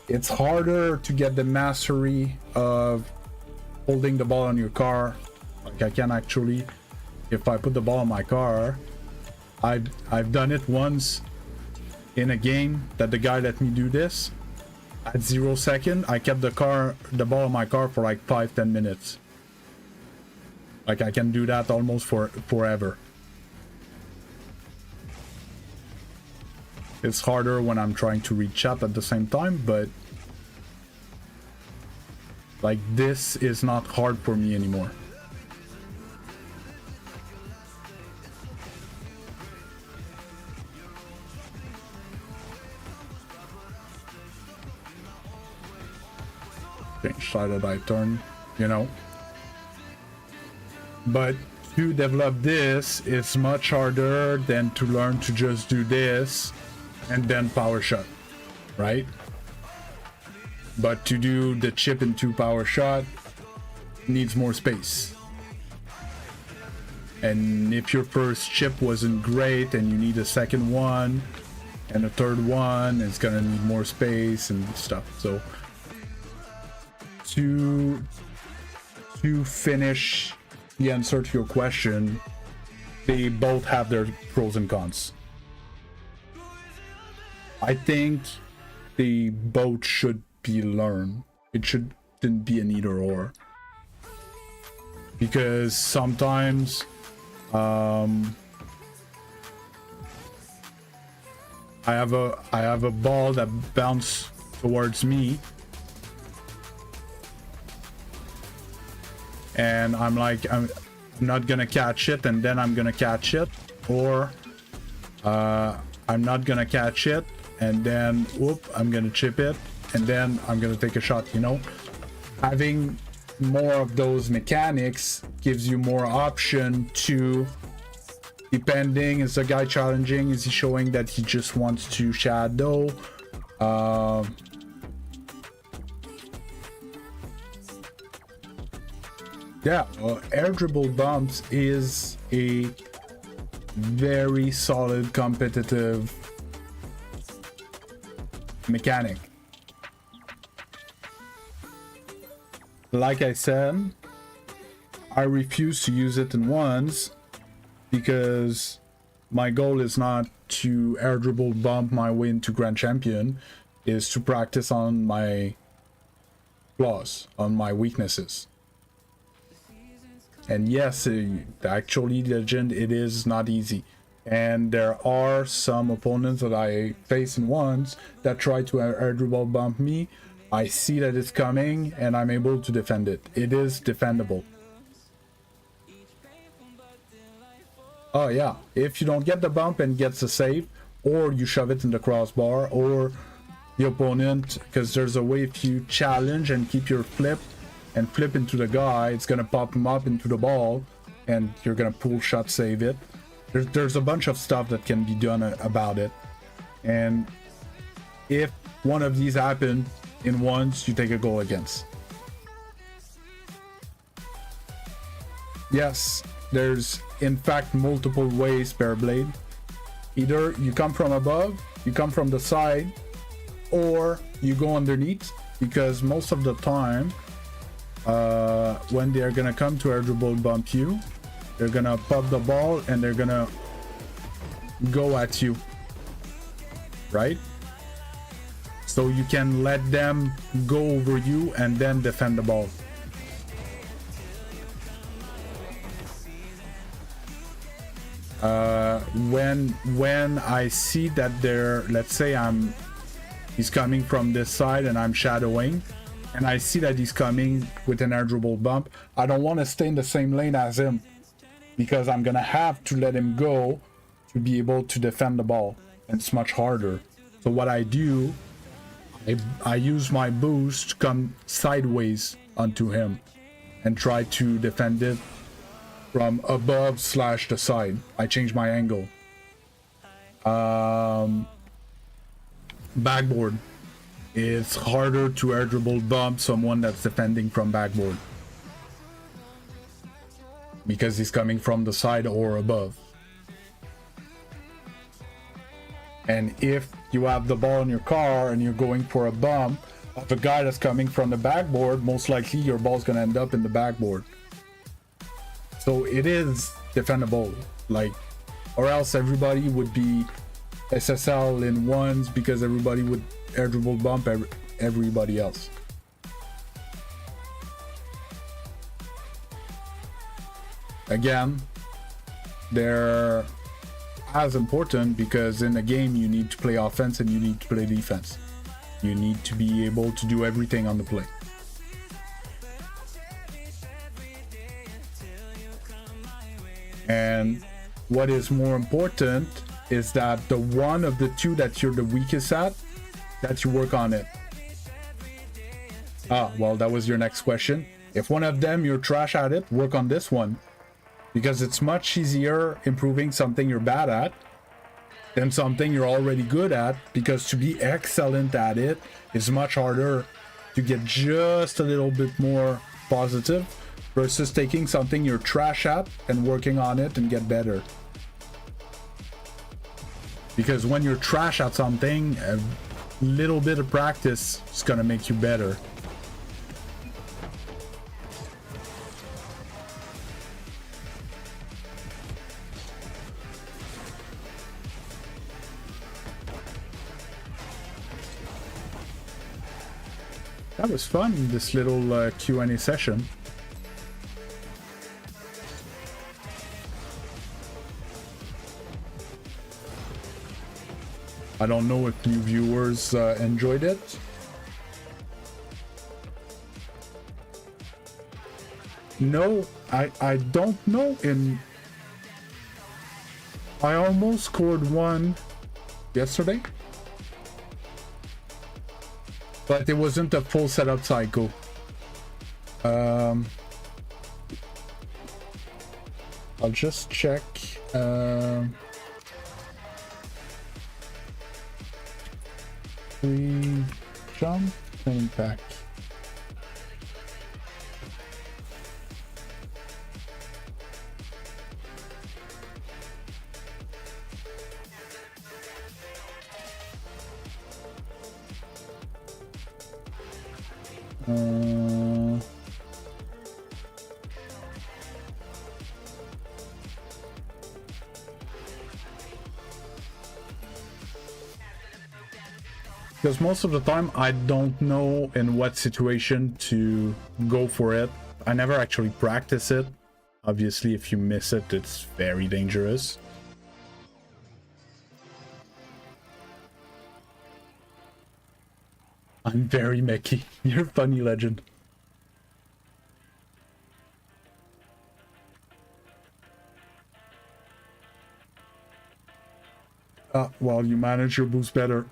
It's harder to get the mastery of holding the ball on your car. Like I can actually, if I put the ball on my car, I've done it once in a game that the guy let me do this. At 0 second, I kept the ball on my car for like 5-10 minutes. Like I can do that almost forever. It's harder when I'm trying to reach up at the same time, but like this is not hard for me anymore. Change side that I turn, you know. But to develop this is much harder than to learn to just do this and then power shot, right? But to do the chip into power shot needs more space. And if your first chip wasn't great and you need a second one, and the third one is gonna need more space and stuff. So to finish the answer to your question, they both have their pros and cons. I think they both should be learned. It shouldn't be an either or, because sometimes I have a ball that bounces towards me, and I'm like, I'm not gonna catch it, and then I'm gonna catch it, or I'm not gonna catch it, and then whoop, I'm gonna chip it, and then I'm gonna take a shot. You know, having more of those mechanics gives you more option to, depending, is the guy challenging, is he showing that he just wants to shadow, yeah, air dribble bumps is a very solid competitive mechanic. Like I said, I refuse to use it in ones because my goal is not to air dribble bump my way into Grand Champion, is to practice on my flaws, on my weaknesses. And yes, actually, Legend, it is not easy. And there are some opponents that I face in ones that try to air dribble bump me. I see that it's coming and I'm able to defend it. It is defendable. Oh yeah, if you don't get the bump and gets the save, or you shove it in the crossbar, or the opponent, because there's a way, if you challenge and keep your flip and flip into the guy, it's gonna pop him up into the ball and you're gonna pull shot save it. There's a bunch of stuff that can be done about it, and if one of these happen in once, you take a goal against. Yes, there's in fact multiple ways per blade. Either you come from above, you come from the side, or you go underneath, because most of the time when they're gonna come to air dribble bump you, they're gonna pop the ball and they're gonna go at you, right? So you can let them go over you and then defend the ball. When I see that they're, let's say he's coming from this side and I'm shadowing, and I see that he's coming with an air dribble bump, I don't want to stay in the same lane as him, because I'm gonna have to let him go to be able to defend the ball, and it's much harder. So what I do, I use my boost to come sideways onto him and try to defend it from above / the side. I change my angle. Backboard. It's harder to air dribble bump someone that's defending from backboard, because he's coming from the side or above. And if you have the ball in your car and you're going for a bump of a guy that's coming from the backboard, most likely your ball's gonna end up in the backboard. So it is defendable, like, or else everybody would be SSL in ones, because everybody would air dribble bump everybody else. Again, they're as important, because in a game you need to play offense and you need to play defense. You need to be able to do everything on the play. And what is more important is that the one of the two that you're the weakest at, that you work on it. Well, that was your next question. If one of them you're trash at it, work on this one, because it's much easier improving something you're bad at than something you're already good at, because to be excellent at it is much harder to get just a little bit more positive, versus taking something you're trash at and working on it and get better. Because when you're trash at something, a little bit of practice is gonna make you better. That was fun, this little Q&A session. I don't know if new viewers enjoyed it. No, I don't know. I almost scored one yesterday, but it wasn't a full setup cycle. I'll just check. Free jump, training pack. Because most of the time I don't know in what situation to go for it. I never actually practice it. Obviously, if you miss it, it's very dangerous. I'm very mechie. You're funny, Legend. Well, you manage your boost better.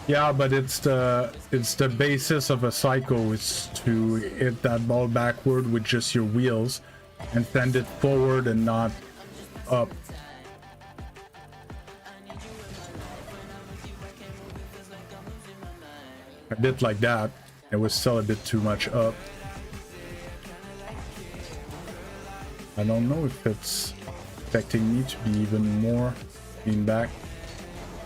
Yeah, but it's the basis of a cycle is to hit that ball backward with just your wheels and send it forward and not up. A bit like that. It was still a bit too much up. I don't know if it's affecting me to be even more being back.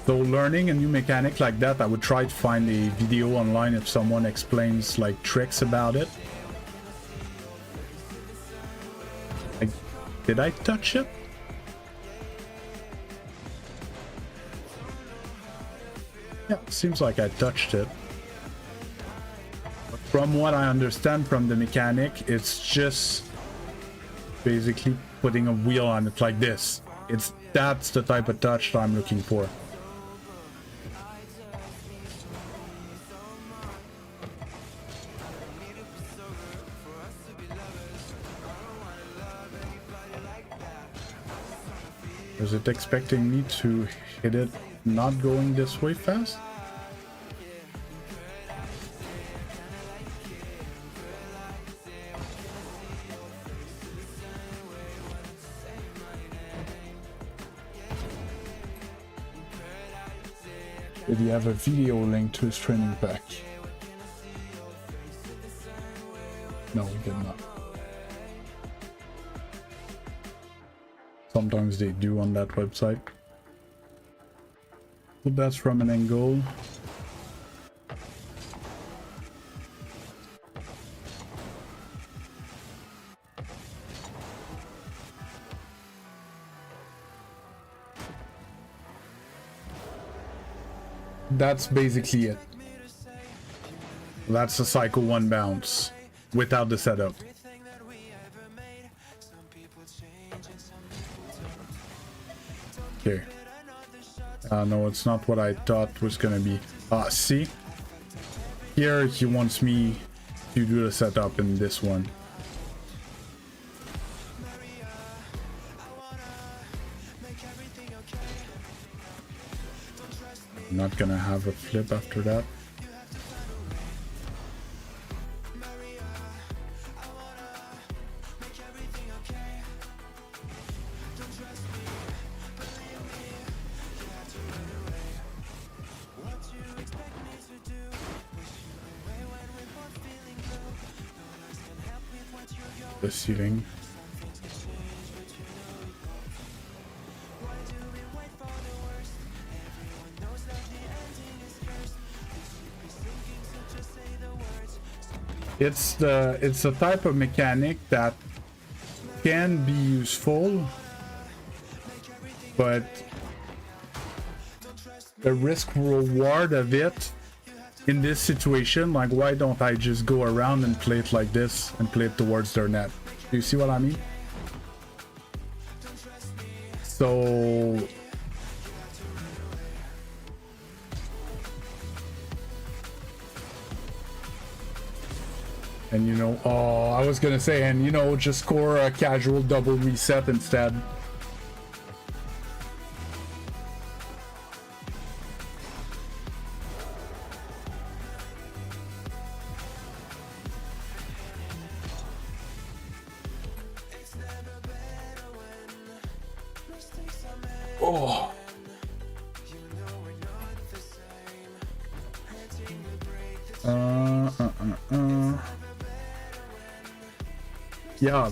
So learning a new mechanic like that, I would try to find a video online if someone explains like tricks about it. Like, did I touch it? Yeah, seems like I touched it. But from what I understand from the mechanic, it's just basically putting a wheel on it like this. That's the type of touch that I'm looking for. Is it expecting me to hit it not going this way fast? Did he have a video link to his training pack? No, he did not. Sometimes they do on that website. But that's from an angle. That's basically it. That's a cycle 1 bounce without the setup. Okay. No, it's not what I thought was gonna be. See? Here he wants me to do the setup in this one. not gonna have a flip after that. The ceiling. It's a type of mechanic that can be useful, but the risk reward of it in this situation, like, why don't I just go around and play it like this and play it towards their net? Do you see what I mean? So and you know, oh, I was gonna say, and you know, just score a casual double reset instead. Oh.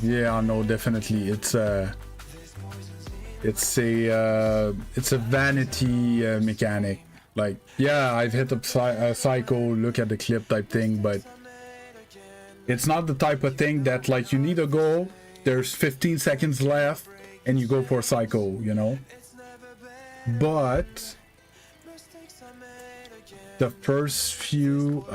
Yeah, no, definitely. It's a vanity mechanic. Like, yeah, I've hit a psycho, look at the clip type thing, but it's not the type of thing that, like, you need a goal, there's 15 seconds left, and you go for psycho, you know? But the first few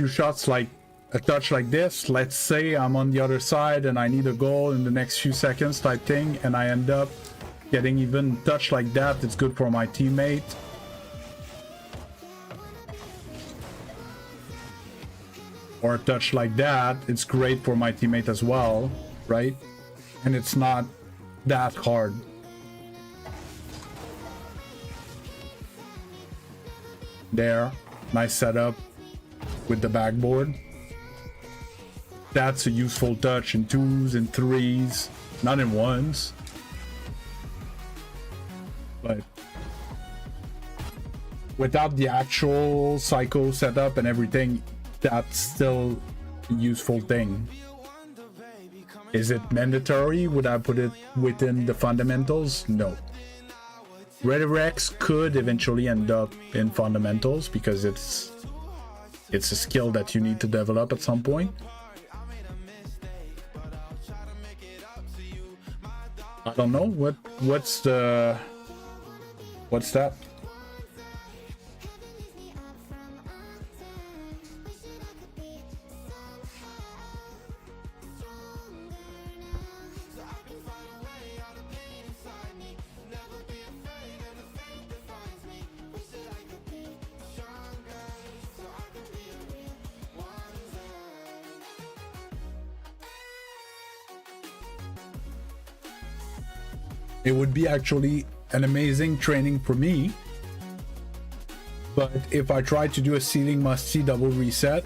shots, like a touch like this, let's say I'm on the other side and I need a goal in the next few seconds type thing, and I end up getting even touch like that, it's good for my teammate. Or a touch like that, it's great for my teammate as well, right? And it's not that hard. There, nice setup with the backboard. That's a useful touch in 2s and 3s, not in 1s. But without the actual psycho setup and everything, that's still a useful thing. Is it mandatory? Would I put it within the fundamentals? No. Redirects could eventually end up in fundamentals because it's a skill that you need to develop at some point. I don't know what's that? It would be actually an amazing training for me, but if I try to do a ceiling must-see double reset,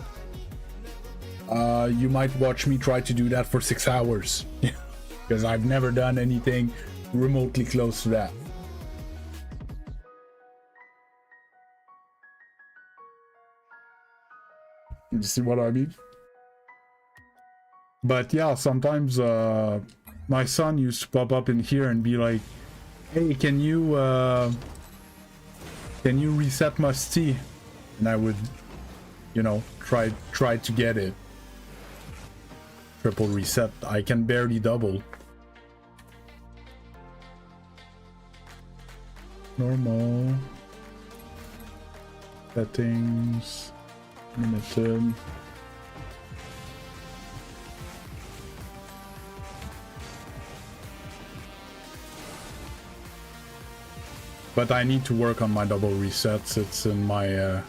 you might watch me try to do that for 6 hours because I've never done anything remotely close to that. You see what I mean? But yeah, sometimes my son used to pop up in here and be like, hey, can you reset must-see? And I would, you know, try to get it. Triple reset. I can barely double. Normal. Settings. Limited. But I need to work on my double resets. It's in my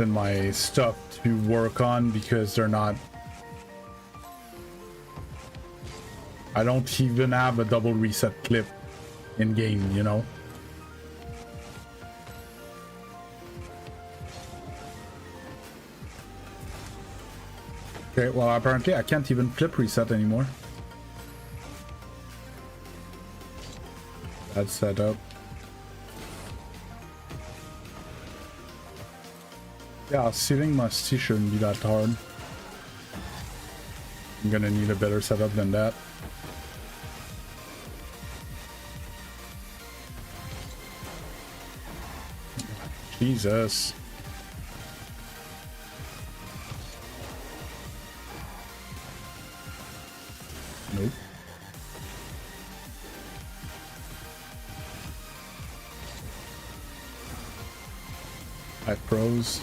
than my stuff to work on because they're not. I don't even have a double reset clip in game, you know? Okay, well, apparently I can't even flip reset anymore. That's set up. Yeah, sealing musty shouldn't be that hard. I'm gonna need a better setup than that. Jesus. Nope. I froze.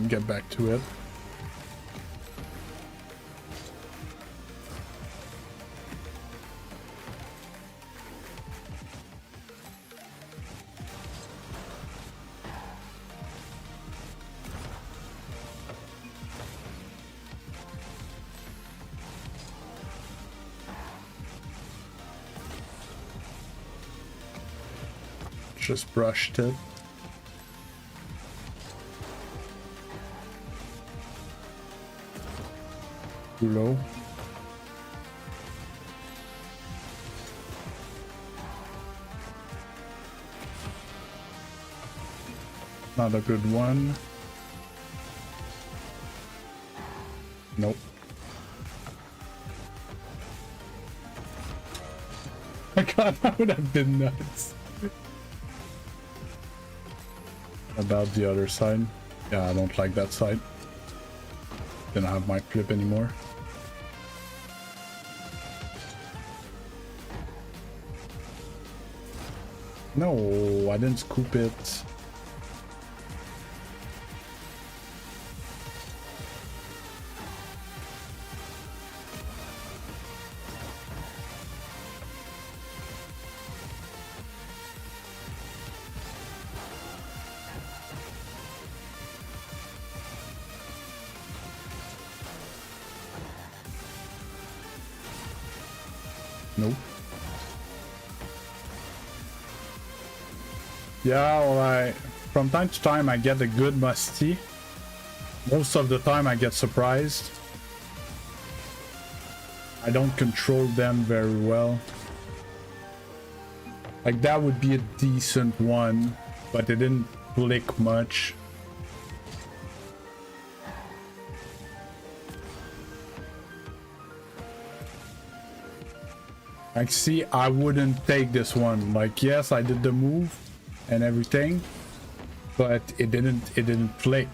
Get back to it. Just brushed it. Too low. Not a good one. Nope. My god, that would have been nuts. About the other side. Yeah, I don't like that side. Didn't have my flip anymore. No, I didn't scoop it. Nope. Yeah, well, from time to time I get a good musty. Most of the time I get surprised. I don't control them very well. Like that would be a decent one, but it didn't flick much. Like, see, I wouldn't take this one. Like, yes, I did the move and everything, but it didn't flick.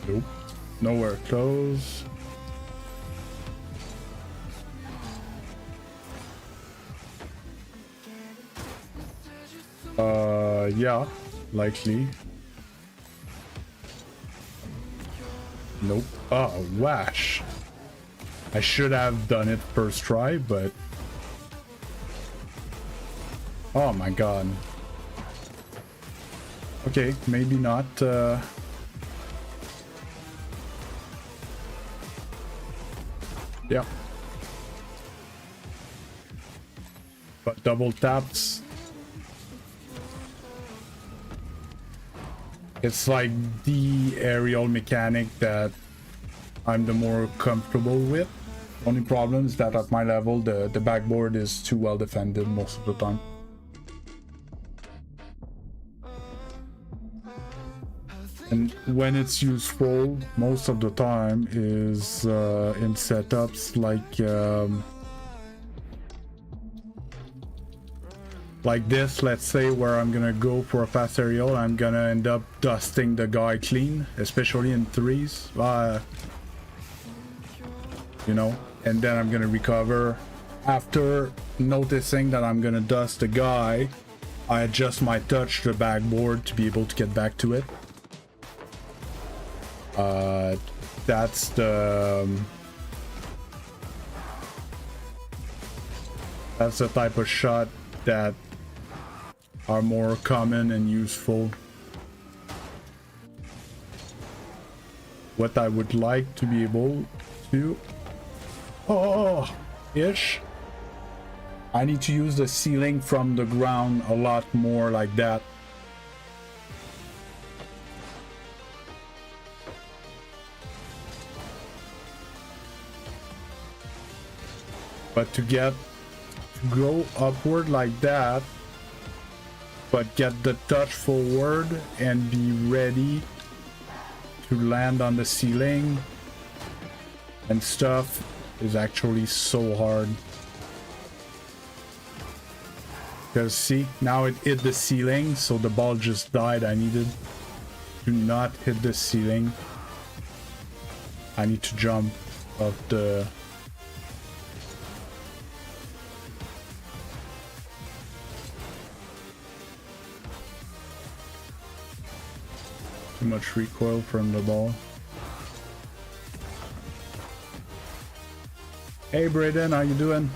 Nope. Nowhere close. Yeah, likely. Nope. Oh, wash. I should have done it first try, but... Oh my god. Okay, maybe not, Yeah. But double taps. It's like the aerial mechanic that I'm the more comfortable with. Only problem is that at my level, the backboard is too well defended most of the time. And when it's useful, most of the time is in like this, let's say, where I'm gonna go for a fast aerial, I'm gonna end up dusting the guy clean, especially in threes, you know, and then I'm gonna recover. After noticing that I'm gonna dust the guy, I adjust my touch to the backboard to be able to get back to it. That's the type of shot that are more common and useful. What I would like to be able to ish, I need to use the ceiling from the ground a lot more like that. But to go upward like that, but get the touch forward and be ready to land on the ceiling and stuff is actually so hard. Because see, now it hit the ceiling, so the ball just died. I needed to not hit the ceiling. I need to jump off the... Too much recoil from the ball. Hey Brayden, how you doing?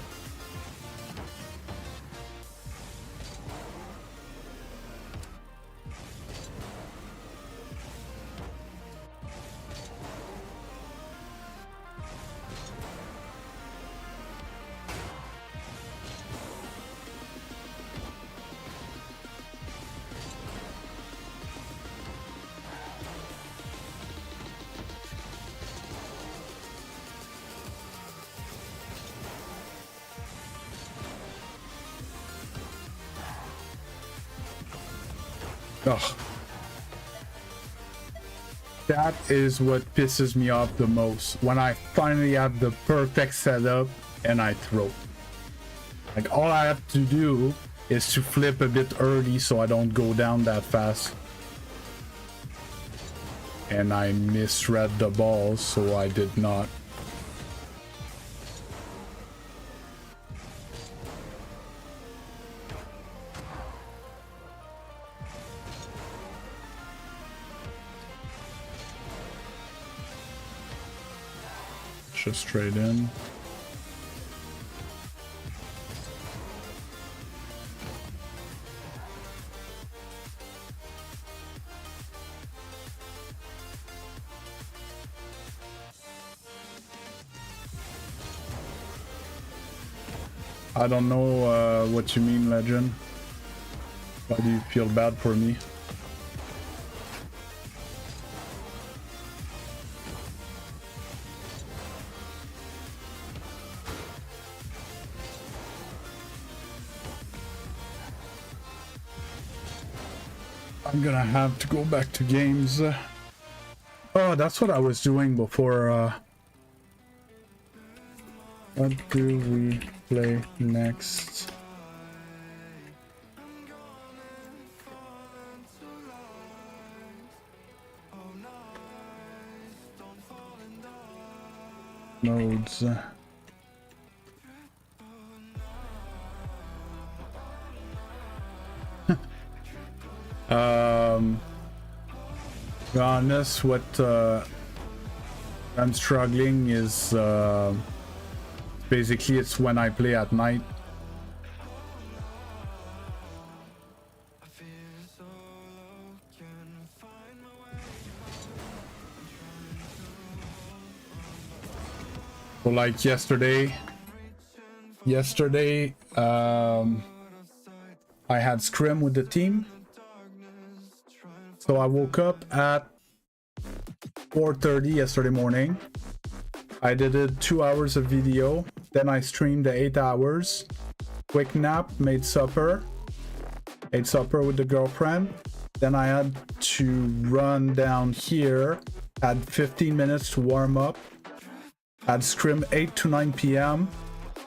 Ugh. That is what pisses me off the most, when I finally have the perfect setup and I throw. Like, all I have to do is to flip a bit early so I don't go down that fast. And I misread the ball, so I did not. Just straight in. I don't know what you mean, Legend. Why do you feel bad for me? I'm gonna have to go back to games. Oh, that's what I was doing before. What do we play next? Modes. To be honest, what I'm struggling is basically it's when I play at night. So like yesterday I had scrim with the team. So I woke up at 4:30 yesterday morning. I did 2 hours of video. Then I streamed the 8 hours. Quick nap, made supper. Ate supper with the girlfriend. Then I had to run down here. Had 15 minutes to warm up. Had scrim 8 to 9 p.m.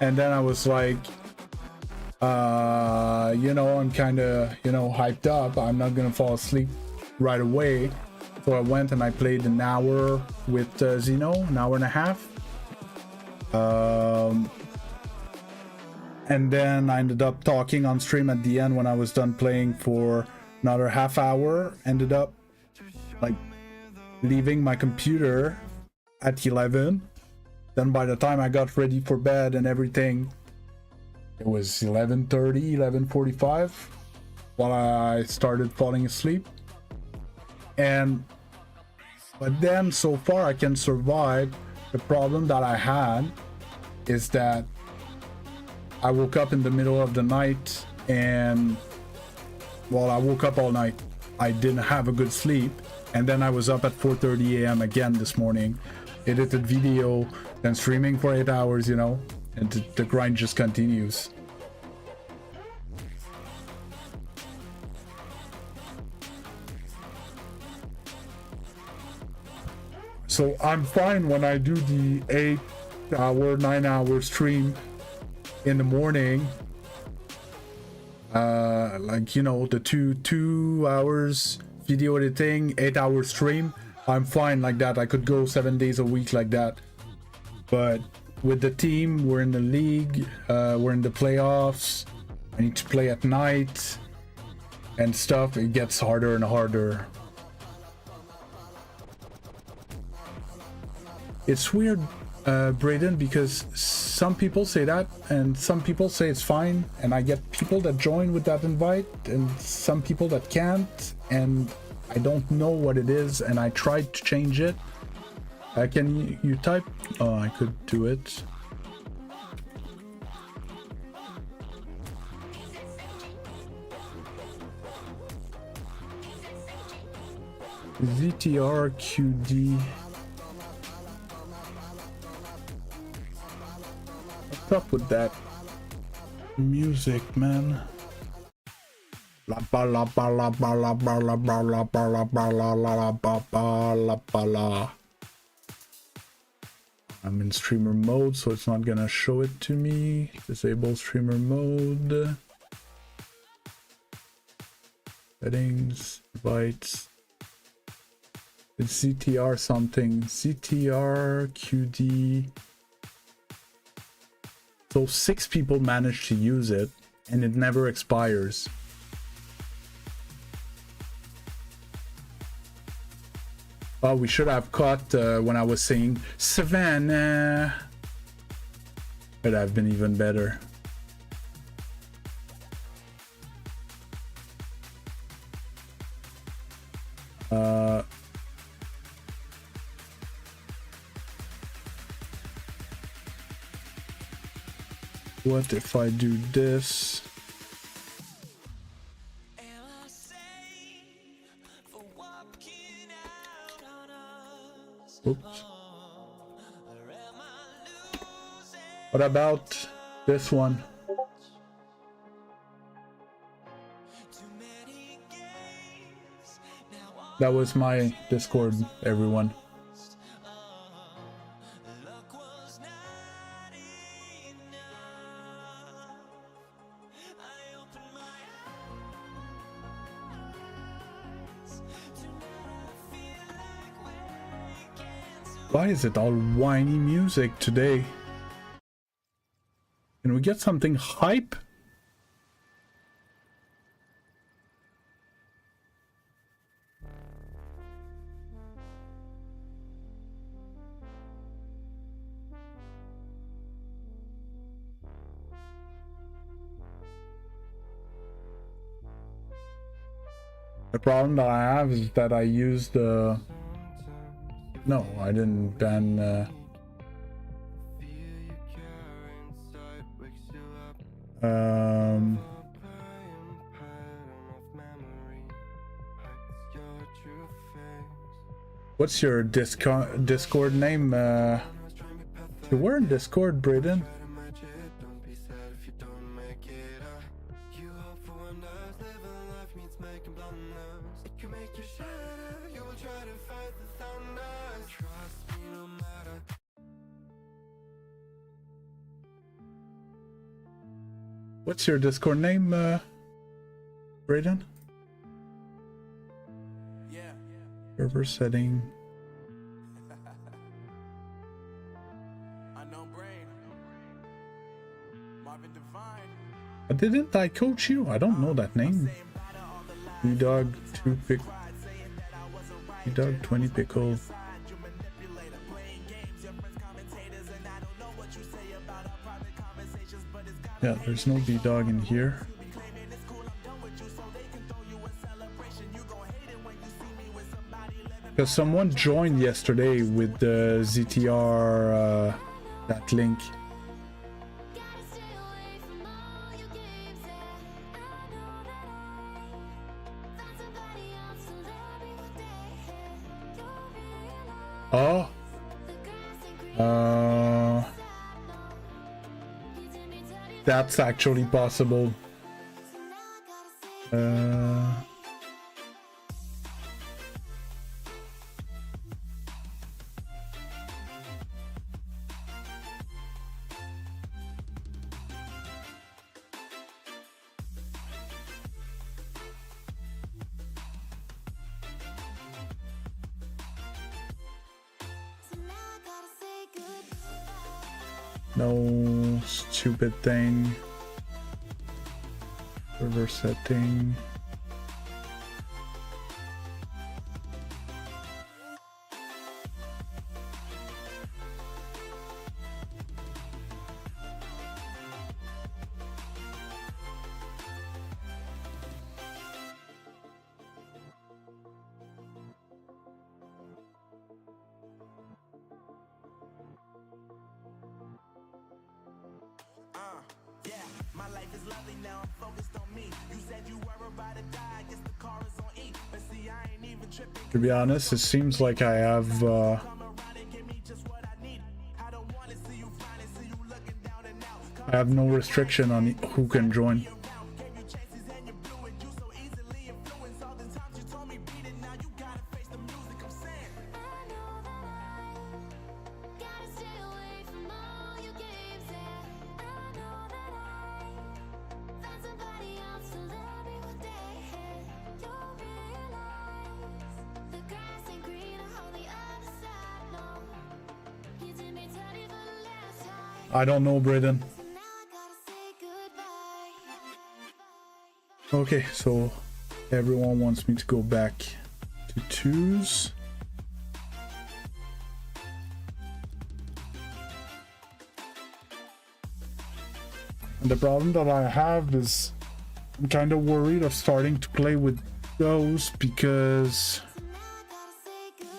And then I was like, you know, I'm kind of, you know, hyped up. I'm not gonna fall asleep right away. So I went and I played an hour with Zeno, an hour and a half. And then I ended up talking on stream at the end when I was done playing for another half hour. Ended up like leaving my computer at 11. Then by the time I got ready for bed and everything, it was 11:30, 11:45 while I started falling asleep. But then so far I can survive. The problem that I had is that I woke up in the middle of the night and, well, I woke up all night. I didn't have a good sleep. And then I was up at 4:30 a.m. again this morning, edited video, then streaming for 8 hours, you know, and the grind just continues. So I'm fine when I do the 8-hour, 9-hour stream in the morning. Like, you know, the two hours video editing, 8-hour stream. I'm fine like that. I could go 7 days a week like that. But with the team, we're in the league, we're in the playoffs. I need to play at night and stuff. It gets harder and harder. It's weird, Braden, because some people say that and some people say it's fine, and I get people that join with that invite and some people that can't, and I don't know what it is, and I tried to change it. Can you type? Oh, I could do it. ZTRQD. What's up with that music, man? La ba la ba la ba la ba la ba la ba la ba la la ba ba la ba la. I'm in streamer mode, so it's not gonna show it to me. Disable streamer mode. Settings, invites. It's CTR something. CTR QD. So 6 people managed to use it, and it never expires. Oh, we should have caught when I was saying Savannah. Could have been even better. What if I do this? Oops. What about this one? That was my Discord, everyone. Why is it all whiny music today? Can we get something hype? The problem that I have is that I used the... No, I didn't ban... What's your Discord name? You were in Discord, Braden. What's your Discord name, Brayden? Server setting. Didn't I coach you? I don't know that name. Dog 2 pick. Dog 20 pickle. Yeah, there's no B-Dog in here. Because someone joined yesterday with the ZTR, that link. Oh. That's actually possible. No stupid thing. Server setting. To be honest, it seems like I have no restriction on who can join. I don't know, Braden. Okay, so everyone wants me to go back to twos. And the problem that I have is I'm kind of worried of starting to play with those because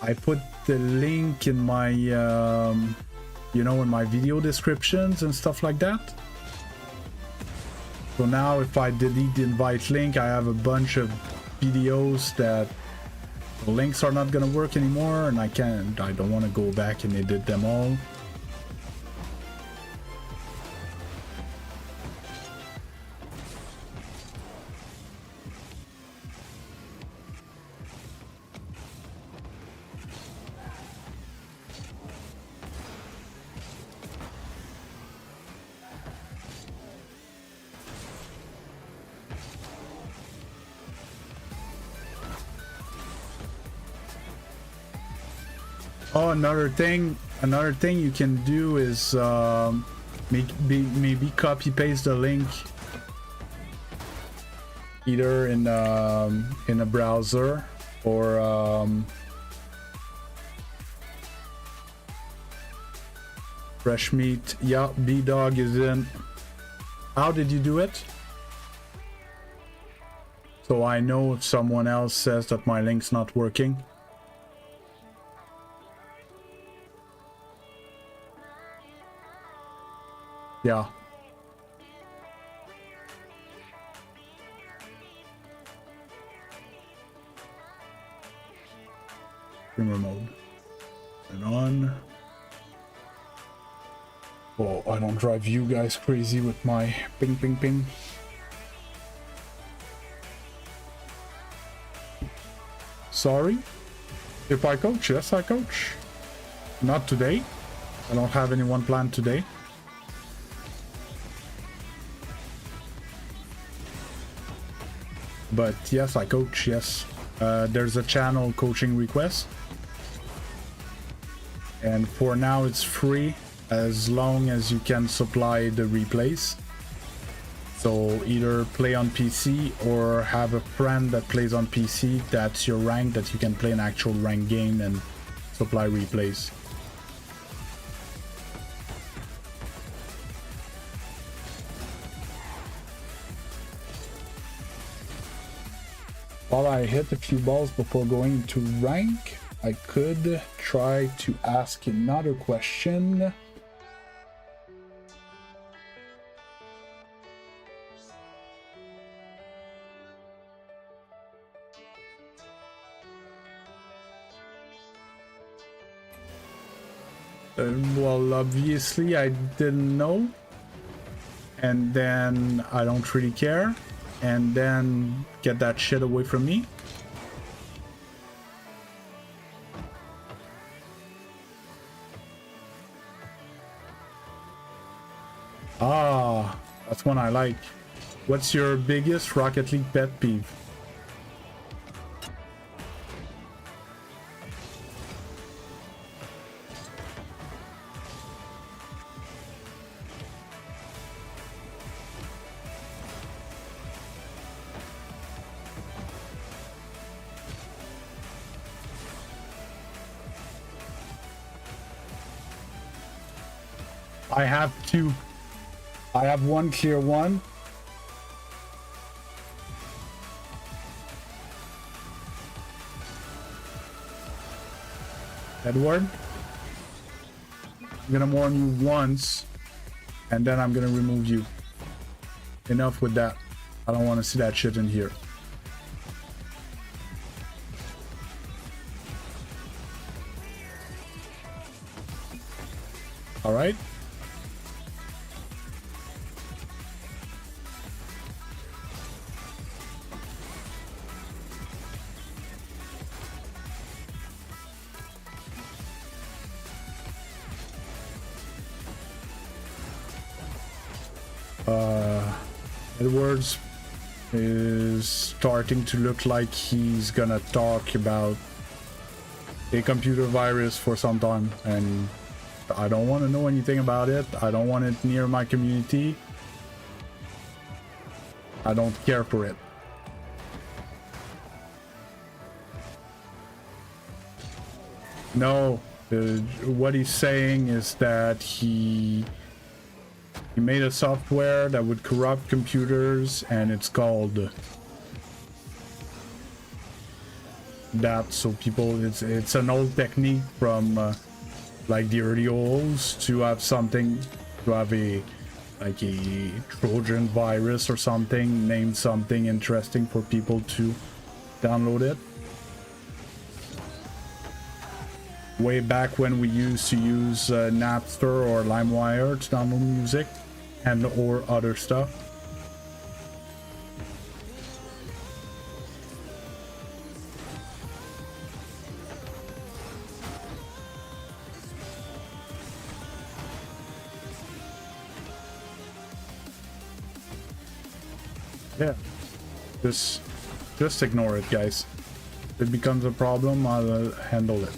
I put the link in my you know, in my video descriptions and stuff like that. So now if I delete the invite link, I have a bunch of videos that the links are not gonna work anymore, and I don't want to go back and edit them all. Oh, another thing you can do is maybe copy paste the link either in a browser or fresh meat. Yeah, B-Dog is in. How did you do it? So I know if someone else says that my link's not working. Yeah. Streamer mode. And on. Oh, I don't drive you guys crazy with my ping ping ping. Sorry? If I coach, yes I coach. Not today. I don't have anyone planned today. But yes, I coach, yes. There's a channel coaching request. And for now it's free as long as you can supply the replays. So either play on PC or have a friend that plays on PC that's your rank, that you can play an actual rank game and supply replays. While I hit a few balls before going to rank, I could try to ask another question. Well, obviously I didn't know, and then I don't really care, and then get that shit away from me. Ah, that's one I like. What's your biggest Rocket League pet peeve? I have two. I have one clear one. Edward, I'm gonna warn you once, and then I'm gonna remove you. Enough with that. I don't want to see that shit in here. All right. Edwards is starting to look like he's gonna talk about a computer virus for some time, and I don't want to know anything about it. I don't want it near my community. I don't care for it. No, what he's saying is that he made a software that would corrupt computers, and it's called that. So people, it's an old technique from like the early olds to have something, to have a like a Trojan virus or something, named something interesting for people to download it. Way back when we used to use Napster or LimeWire to download music and or other stuff. Yeah, just ignore it, guys. If it becomes a problem, I'll handle it.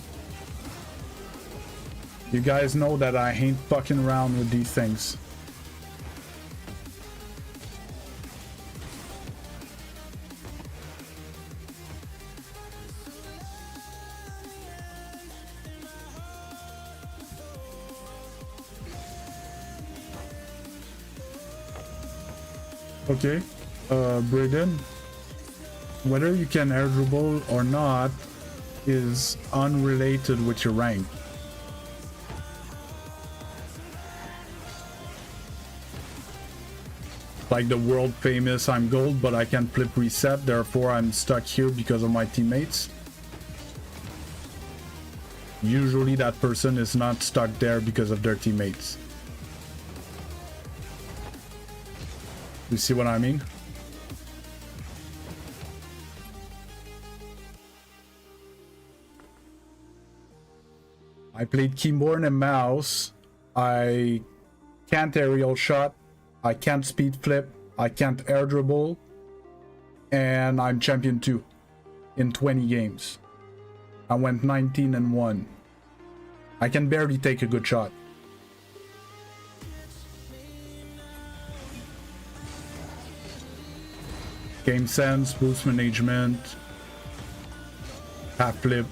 You guys know that I ain't fucking around with these things. Okay, Braden, whether you can air dribble or not is unrelated with your rank. Like the world famous I'm gold but I can flip reset, therefore I'm stuck here because of my teammates. Usually that person is not stuck there because of their teammates. You see what I mean? I played keyboard and mouse. I can't aerial shot. I can't speed flip. I can't air dribble. and I'm champion 2 in 20 games. I went 19-1. I can barely take a good shot. Game sense, boost management, half flip.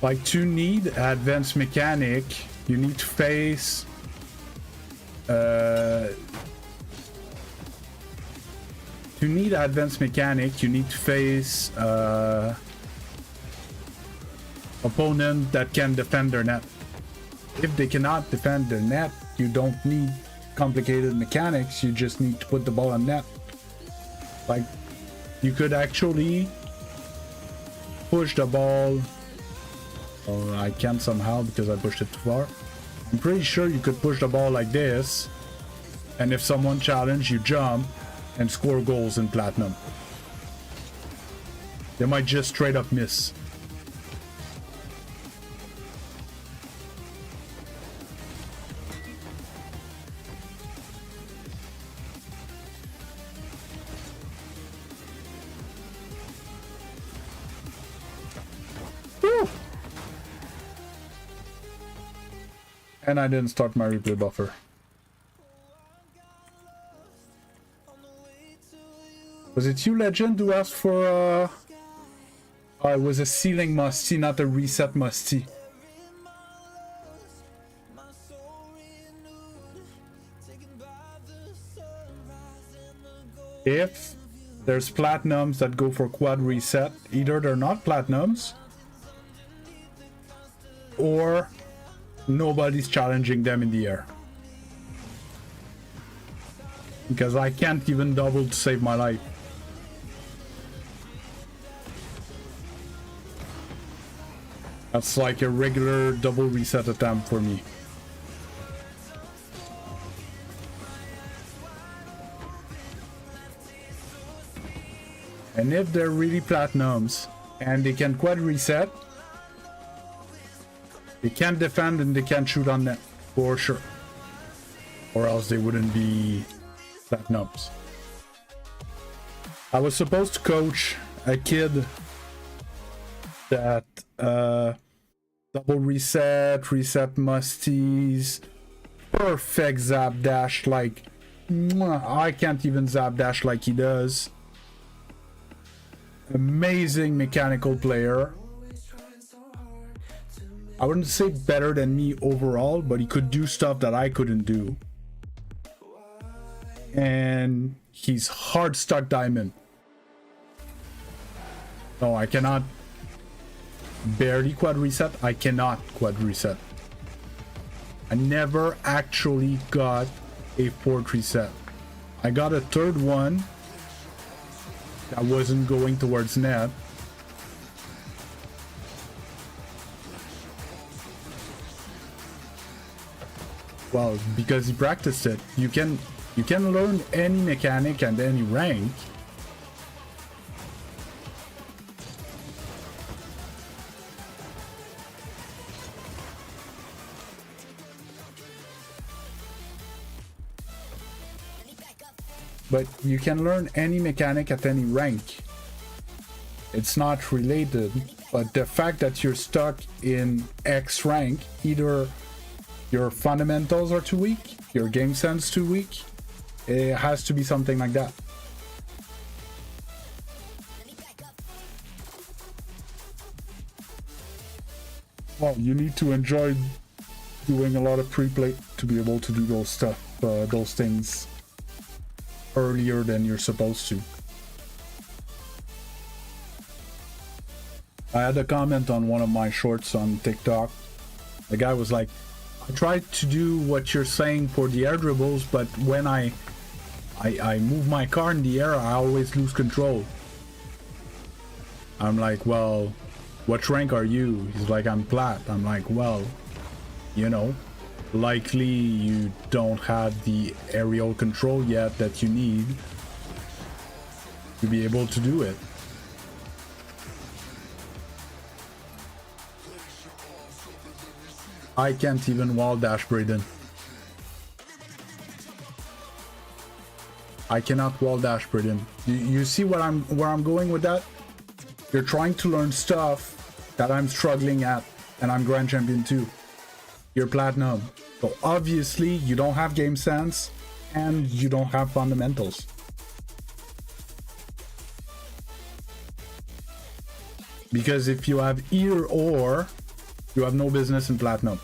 Like, to need advanced mechanic, you need to face to need advanced mechanic, you need to face opponent that can defend their net. If they cannot defend their net, you don't need complicated mechanics, you just need to put the ball on net. Like, you could actually push the ball. Oh, I can't somehow because I pushed it too far. I'm pretty sure you could push the ball like this, and if someone challenge, you jump and score goals in platinum. They might just straight up miss. Woo! And I didn't start my replay buffer. Was it you, Legend, who asked for oh, it was a ceiling musty, not a reset musty. If there's platinums that go for quad reset, either they're not platinums or nobody's challenging them in the air. Because I can't even double to save my life. That's like a regular double reset attempt for me. And if they're really platinums and they can quad reset, they can't defend and they can't shoot on net for sure. Or else they wouldn't be platinums. I was supposed to coach a kid that double reset musties, perfect zap dash, like I can't even zap dash like he does. Amazing mechanical player. I wouldn't say better than me overall, but he could do stuff that I couldn't do. And he's hard stuck diamond. No, I cannot barely quad reset. I cannot quad reset. I never actually got a fourth reset. I got a third one that wasn't going towards net. Well, because he practiced it. You can learn any mechanic and any rank. But you can learn any mechanic at any rank. It's not related, but the fact that you're stuck in X rank, either your fundamentals are too weak, your game sense too weak, it has to be something like that. Well, you need to enjoy doing a lot of pre-play to be able to do those stuff, those things earlier than you're supposed to. I had a comment on one of my shorts on TikTok. The guy was like, I tried to do what you're saying for the air dribbles, but when I move my car in the air, I always lose control. I'm like, well, what rank are you? He's like, I'm plat. I'm like, well, you know, likely you don't have the aerial control yet that you need. to be able to do it. I can't even wall dash, Braden. I cannot wall dash, Braden. You see where I'm going with that? You're trying to learn stuff that I'm struggling at, and I'm Grand Champion 2. You're Platinum. So obviously you don't have game sense and you don't have fundamentals. Because if you have either or, you have no business in Platinum.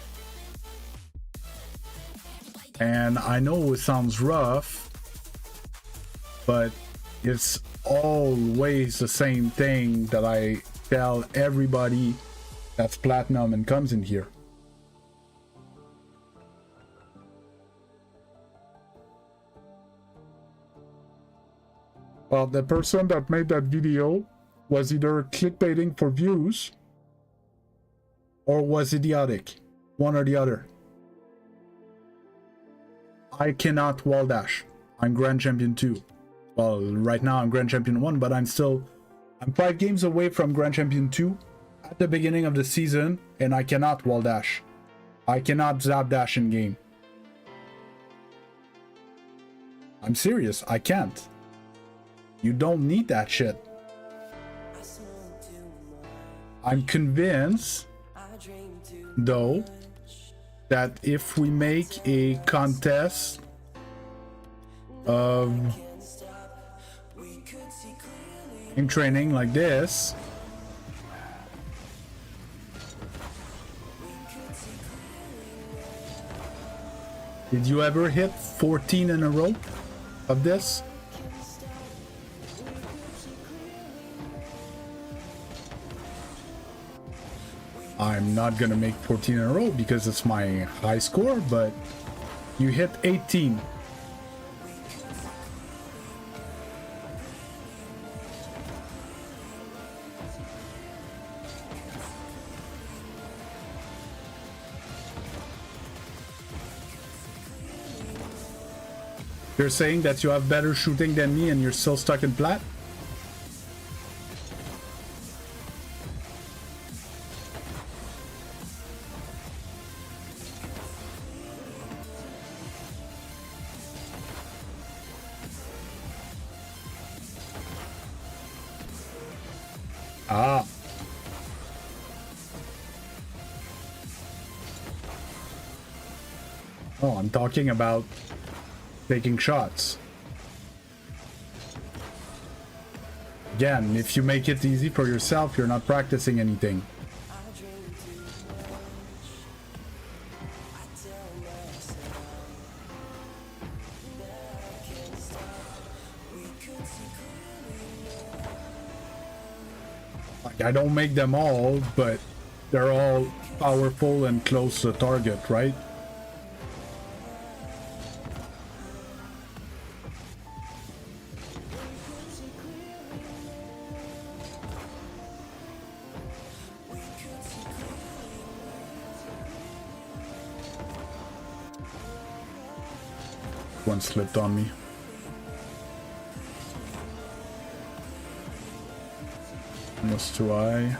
And I know it sounds rough, but it's always the same thing that I tell everybody that's Platinum and comes in here. Well, the person that made that video was either clickbaiting for views or was idiotic. One or the other. I cannot wall dash. I'm Grand Champion 2. Well, right now I'm Grand Champion 1, but I'm 5 games away from Grand Champion 2 at the beginning of the season, and I cannot wall dash. I cannot zap dash in game. I'm serious, I can't. You don't need that shit. I'm convinced, though, that if we make a contest of in training like this, did you ever hit 14 in a row of this? I'm not gonna make 14 in a row because it's my high score, but you hit 18. You're saying that you have better shooting than me and you're still stuck in plat? Ah. Oh, I'm talking about taking shots. Again, if you make it easy for yourself, you're not practicing anything. Like, I don't make them all, but they're all powerful and close to the target, right? One slipped on me. Almost too high.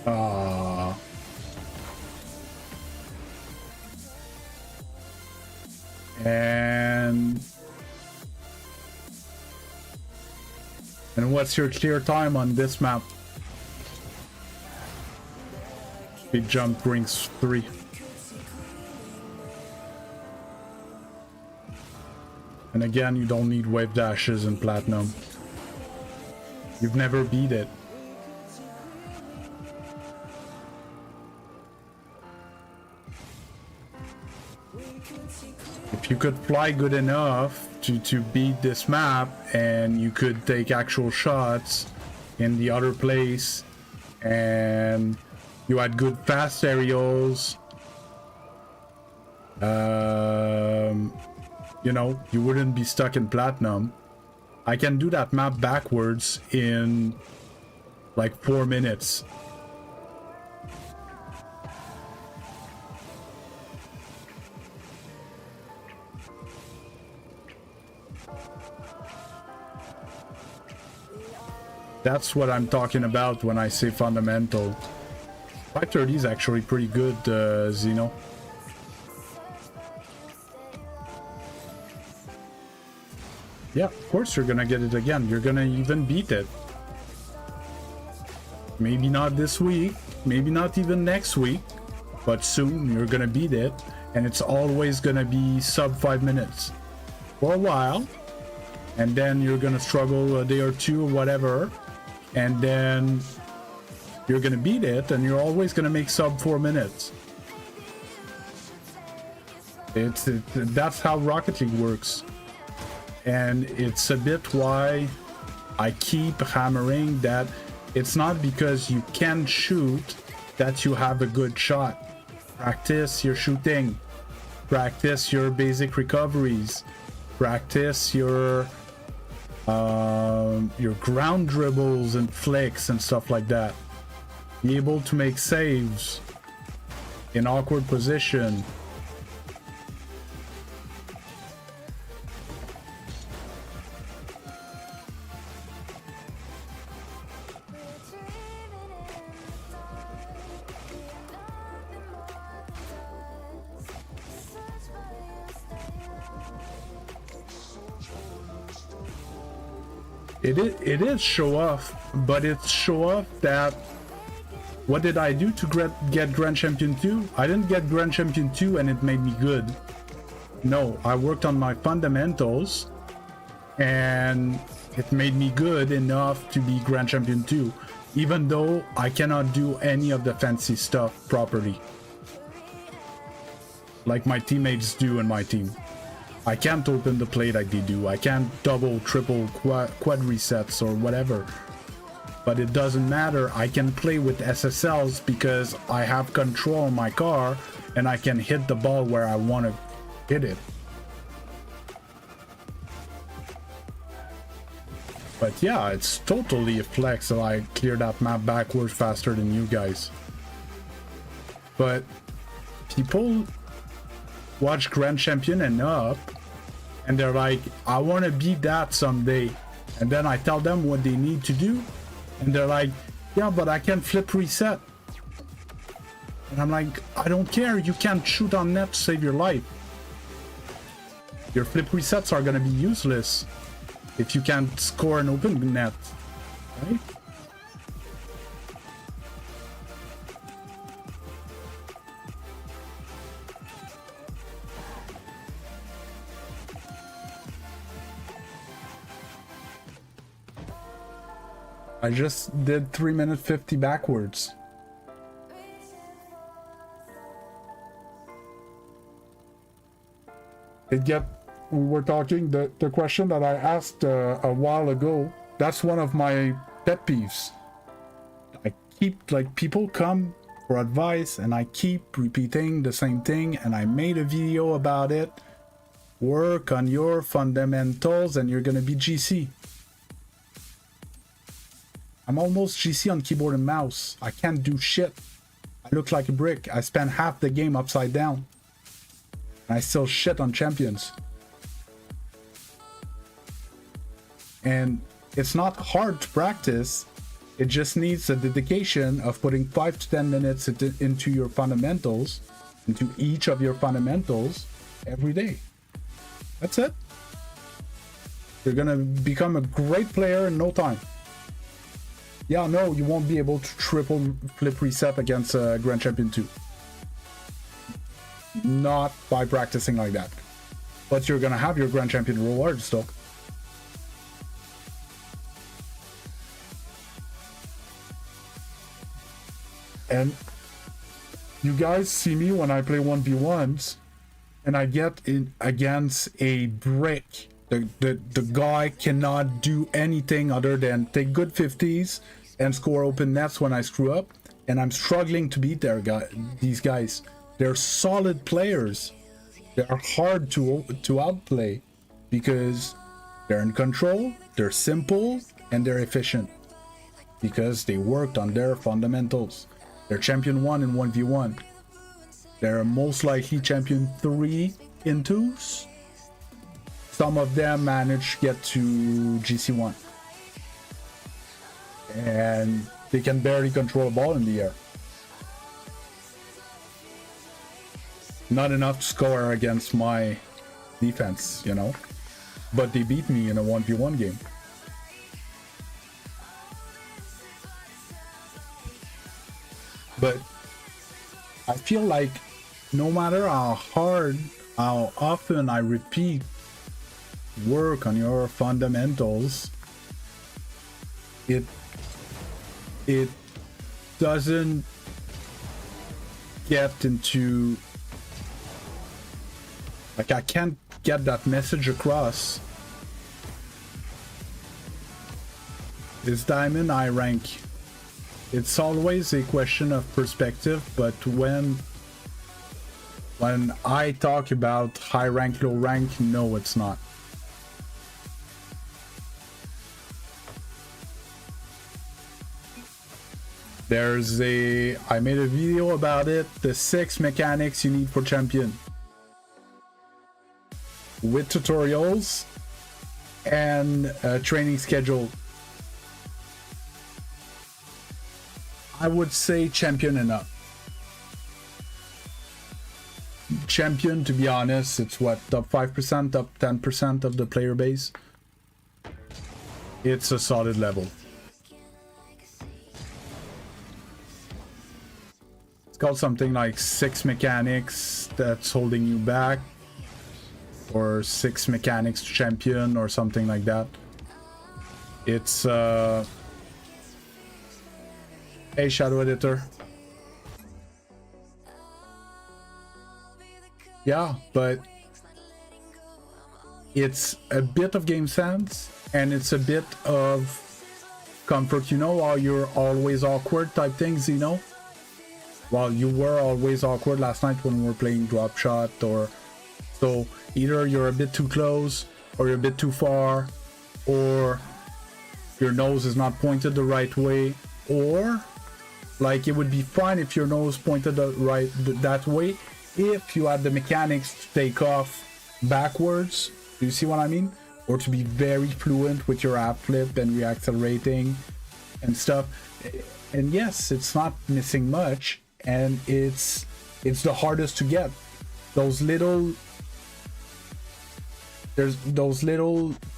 Ah. And what's your clear time on this map? Big jump brings 3. And again, you don't need wave dashes in Platinum. You've never beat it. If you could fly good enough to beat this map, and you could take actual shots in the other place, and you had good fast aerials, you know, you wouldn't be stuck in platinum. I can do that map backwards in like 4 minutes. That's what I'm talking about when I say fundamental. 530 is actually pretty good, Zeno. Yeah, of course you're gonna get it again. You're gonna even beat it. Maybe not this week, maybe not even next week, but soon you're gonna beat it, and it's always gonna be sub 5 minutes for a while, and then you're gonna struggle a day or two or whatever, and then you're gonna beat it, and you're always gonna make sub 4 minutes. That's how Rocket League works. And it's a bit why I keep hammering that it's not because you can shoot that you have a good shot. Practice your shooting. Practice your basic recoveries. Practice your ground dribbles and flicks and stuff like that. Be able to make saves in awkward position. It is show off, but it's show off that what did I do to get Grand Champion 2? I didn't get Grand Champion 2 and it made me good. No, I worked on my fundamentals and it made me good enough to be Grand Champion 2, even though I cannot do any of the fancy stuff properly, like my teammates do in my team. I can't open the plate like they do. I can't double, triple, quad resets or whatever. But it doesn't matter. I can play with SSLs because I have control on my car and I can hit the ball where I want to hit it. But yeah, it's totally a flex that I clear that map backwards faster than you guys. But people watch Grand Champion and up, and they're like, I want to beat that someday. And then I tell them what they need to do, and they're like, yeah, but I can flip reset. And I'm like, I don't care, you can't shoot on net to save your life. Your flip resets are gonna be useless if you can't score an open net, right? I just did 3 minute 50 backwards. We were talking, the question that I asked a while ago, that's one of my pet peeves. I keep, like, people come for advice and I keep repeating the same thing, and I made a video about it. Work on your fundamentals and you're gonna be GC. I'm almost GC on keyboard and mouse. I can't do shit. I look like a brick. I spend half the game upside down. And I still shit on champions. And it's not hard to practice. It just needs a dedication of putting 5 to 10 minutes into your fundamentals, into each of your fundamentals every day. That's it. You're gonna become a great player in no time. Yeah, no, you won't be able to triple flip reset against Grand Champion 2. Not by practicing like that. But you're gonna have your Grand Champion rewards though. And you guys see me when I play 1v1s and I get in against a brick. The guy cannot do anything other than take good 50s and score open nets when I screw up, and I'm struggling to beat these guys. They're solid players, They're hard to outplay because they're in control, they're simple, and they're efficient because they worked on their fundamentals. They're champion 1 in 1v1. They're most likely champion 3 in 2s. Some of them managed to get to GC1. And they can barely control a ball in the air. Not enough to score against my defense, you know. But they beat me in a 1v1 game. But I feel like no matter how often I repeat work on your fundamentals, it doesn't get into, like, I can't get that message across. This diamond I rank, it's always a question of perspective, but when I talk about high rank, low rank, no, it's not. I made a video about it, the 6 mechanics you need for champion, with tutorials and a training schedule. I would say champion and up. Champion, to be honest, it's what, top 5%, top 10% of the player base. It's a solid level. It's called something like 6 mechanics that's holding you back, or 6 mechanics to champion, or something like that. It's hey, Shadow Editor. Yeah, but it's a bit of game sense and it's a bit of comfort, you know, how you're always awkward type things, you know. Well, you were always awkward last night when we were playing drop shot, or so either you're a bit too close or you're a bit too far, or your nose is not pointed the right way, or like it would be fine if your nose pointed that way if you had the mechanics to take off backwards. Do you see what I mean? Or to be very fluent with your app flip and reaccelerating and stuff. And yes, it's not missing much, and it's the hardest to get. Those little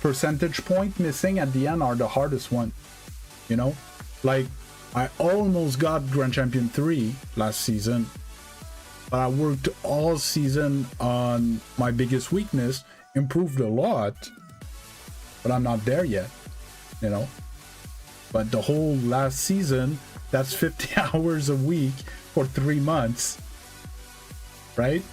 percentage point missing at the end are the hardest one, you know. Like, I almost got Grand Champion 3 last season, but I worked all season on my biggest weakness, improved a lot, but I'm not there yet, you know. But the whole last season, that's 50 hours a week for 3 months, right?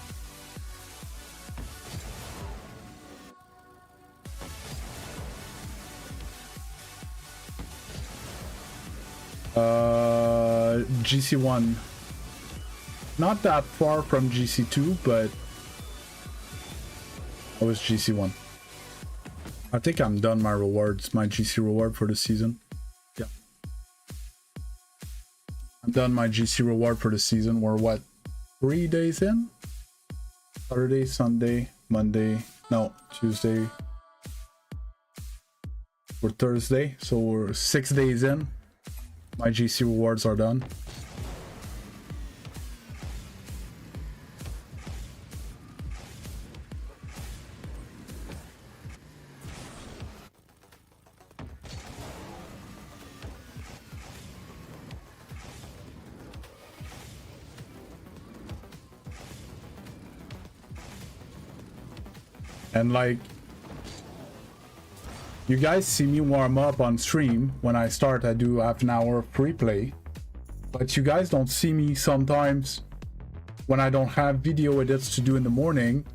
GC1, not that far from GC2, but I was GC1. I think I'm done my rewards, my GC reward for the season. Yeah, I'm done my GC reward for the season. We're what, 3 days in? Saturday, Sunday, Monday, no, Tuesday, or Thursday, so we're 6 days in. My GC rewards are done. And like, you guys see me warm up on stream. When I start, I do half an hour of pre-play, but you guys don't see me sometimes when I don't have video edits to do in the morning.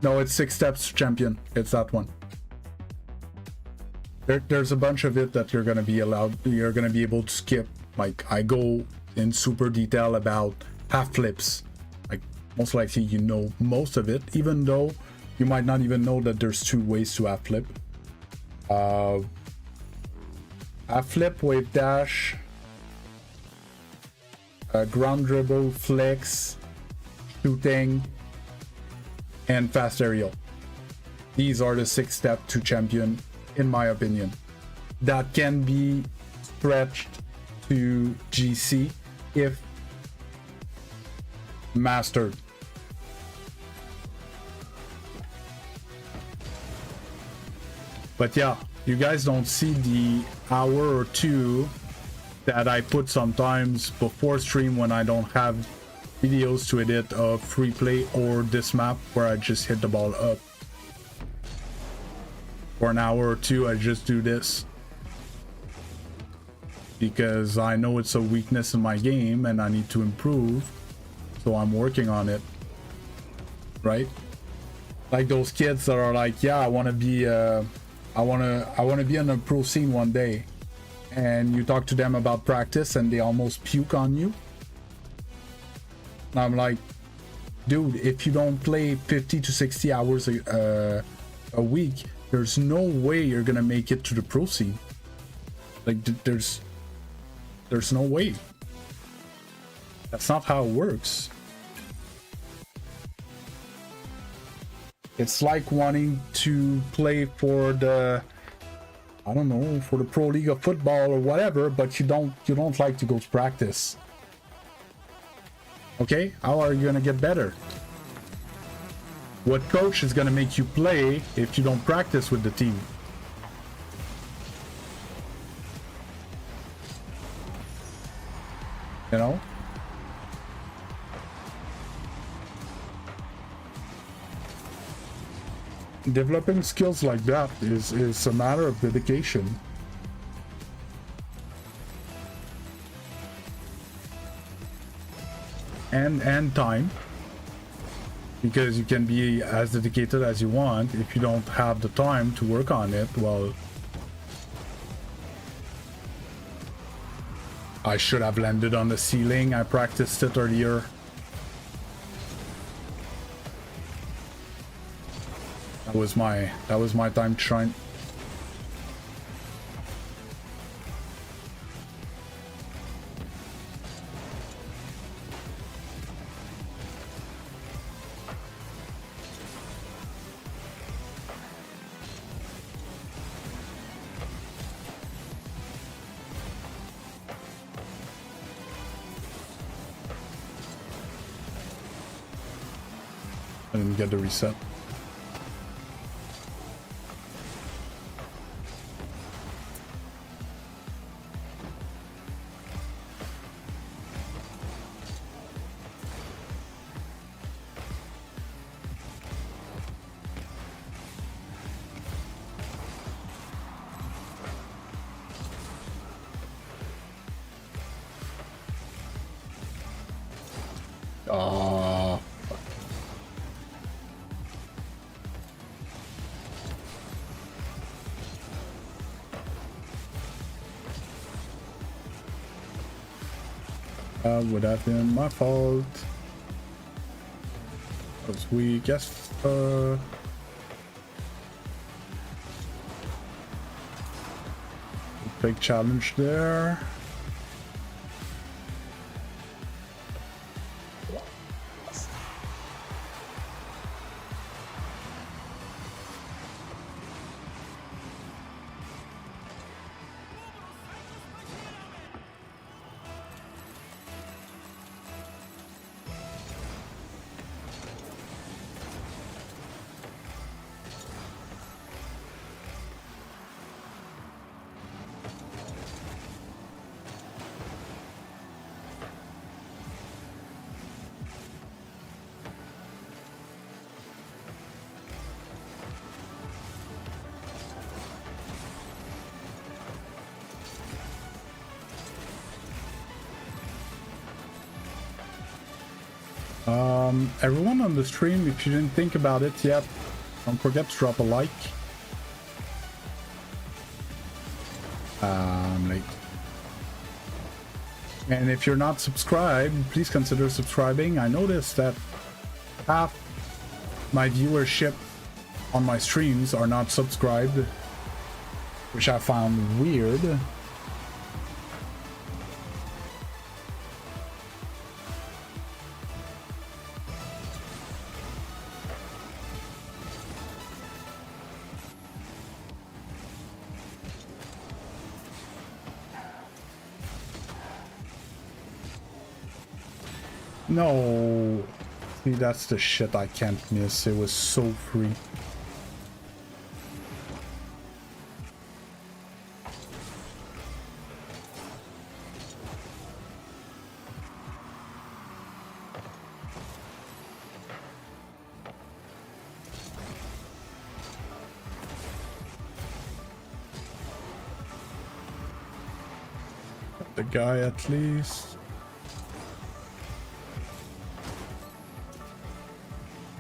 No, it's 6 steps to champion. It's that one. There's a bunch of it that you're gonna be able to skip. Like, I go in super detail about half flips, like most likely you know most of it, even though you might not even know that there's two ways to half flip. Half flip, wave dash, ground dribble, flex, shooting, and fast aerial. These are the 6 steps to champion, in my opinion. That can be stretched to GC if mastered. But yeah, you guys don't see the hour or two that I put sometimes before stream when I don't have videos to edit of free play or this map where I just hit the ball up. For an hour or two, I just do this. Because I know it's a weakness in my game and I need to improve. So I'm working on it. Right? Like those kids that are like, yeah, I want to be I want to be on a pro scene one day. And you talk to them about practice and they almost puke on you. And I'm like, dude, if you don't play 50 to 60 hours a week, there's no way you're gonna make it to the pro scene. Like, there's no way. That's not how it works. It's like wanting to play for the, I don't know, for the Pro League of Football or whatever, but you don't like to go to practice. Okay, how are you gonna get better? What coach is gonna make you play if you don't practice with the team? You know? Developing skills like that is a matter of dedication. And time. Because you can be as dedicated as you want. If you don't have the time to work on it, well, I should have landed on the ceiling. I practiced it earlier. That was my time to shine. I didn't get the reset. Would have been my fault. I was weak. Yes. Big challenge there. Everyone on the stream, if you didn't think about it yet, don't forget to drop a like. I'm late. And if you're not subscribed, please consider subscribing. I noticed that half my viewership on my streams are not subscribed, which I found weird. No. See, that's the shit I can't miss. It was so free. The guy at least.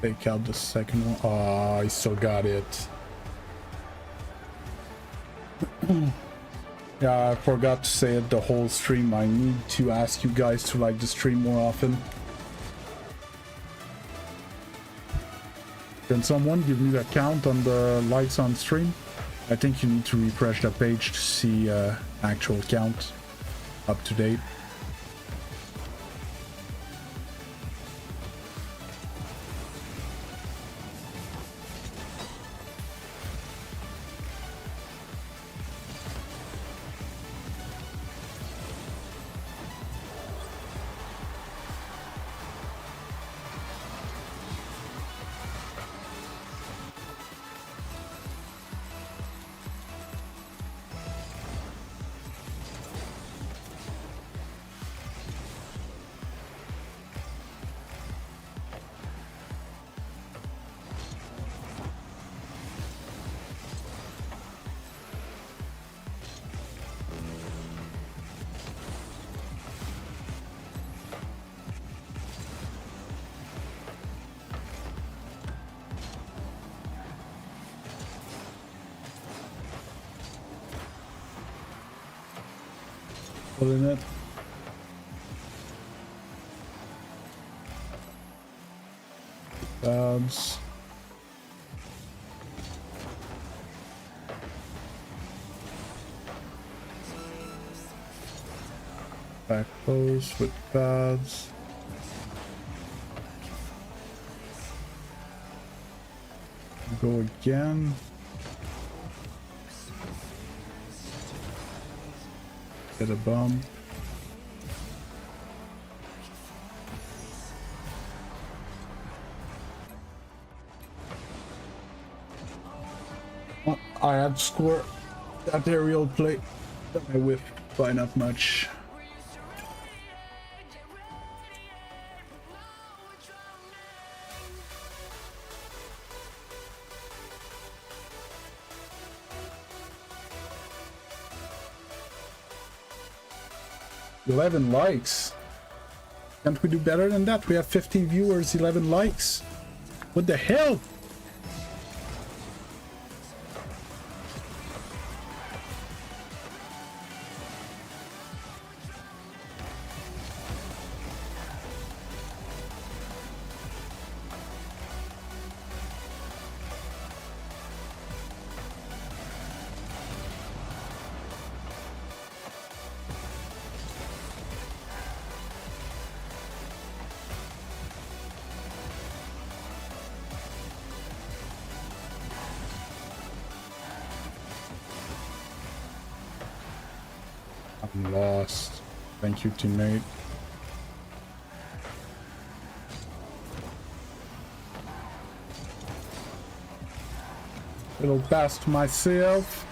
Take out the second one. Oh, I still got it. Yeah, I forgot to say it the whole stream. I need to ask you guys to like the stream more often. Can someone give me the count on the likes on stream? I think you need to refresh the page to see actual count up to date. In it. Pads. Back pose with pads. Go again. Get a bump. Oh, I had to score that aerial play. I whiffed by not much. $11 likes. Can't we do better than that? We have 15 viewers, 11 likes. What the hell? I'm lost. Thank you, teammate. Little pass to myself.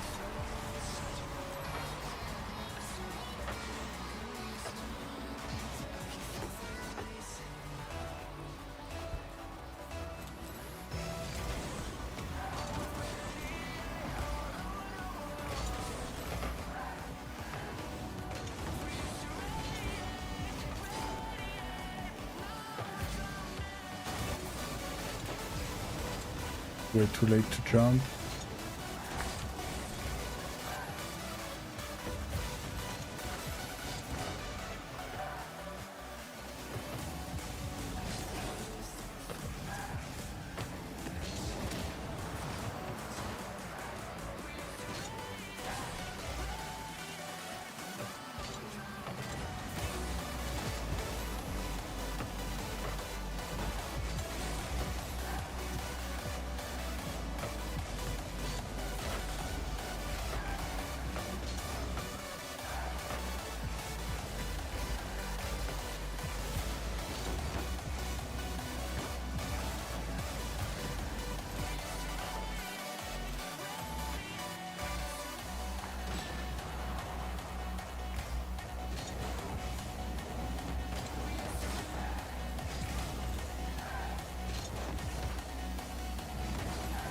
Way too late to jump.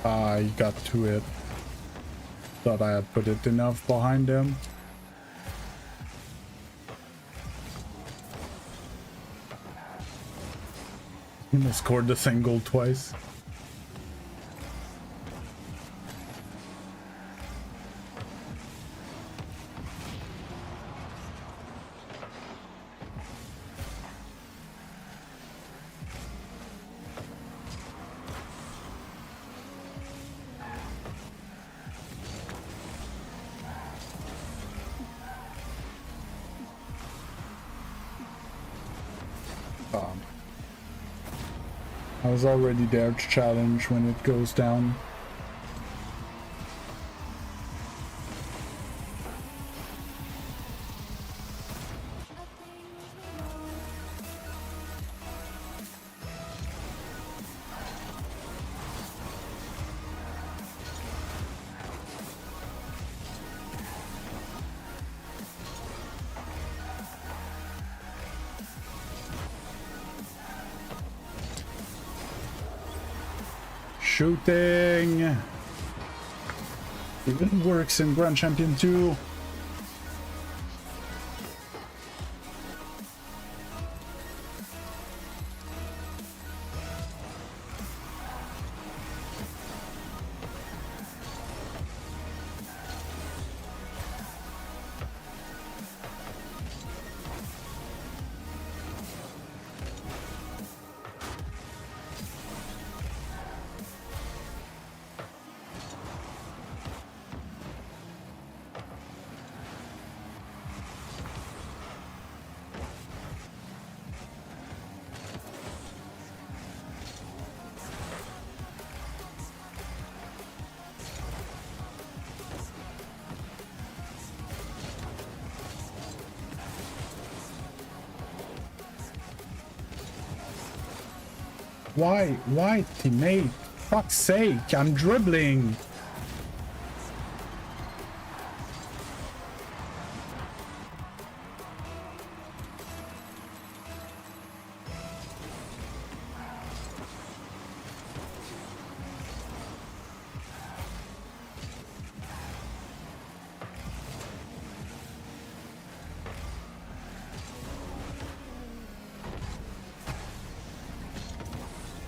I got to it. Thought I had put it enough behind him. He scored the same goal twice. I was already there to challenge when it goes down. Shooting! Even works in Grand Champion 2. Why, teammate? Fuck's sake, I'm dribbling.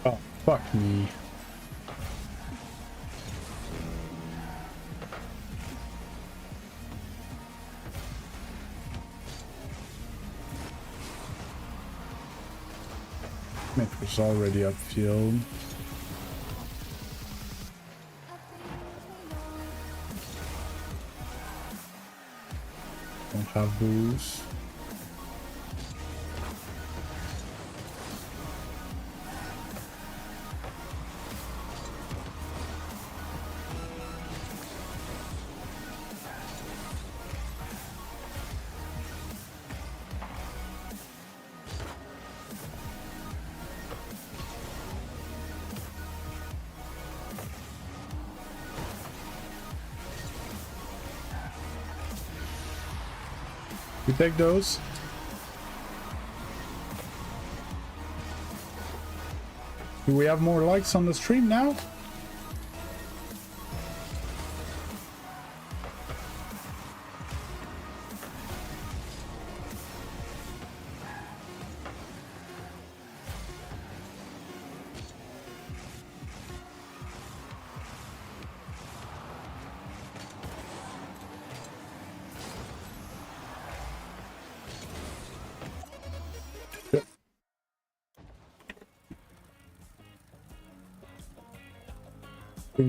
Oh, fuck me. It was already upfield. Don't have boost. You take those? Do we have more likes on the stream now?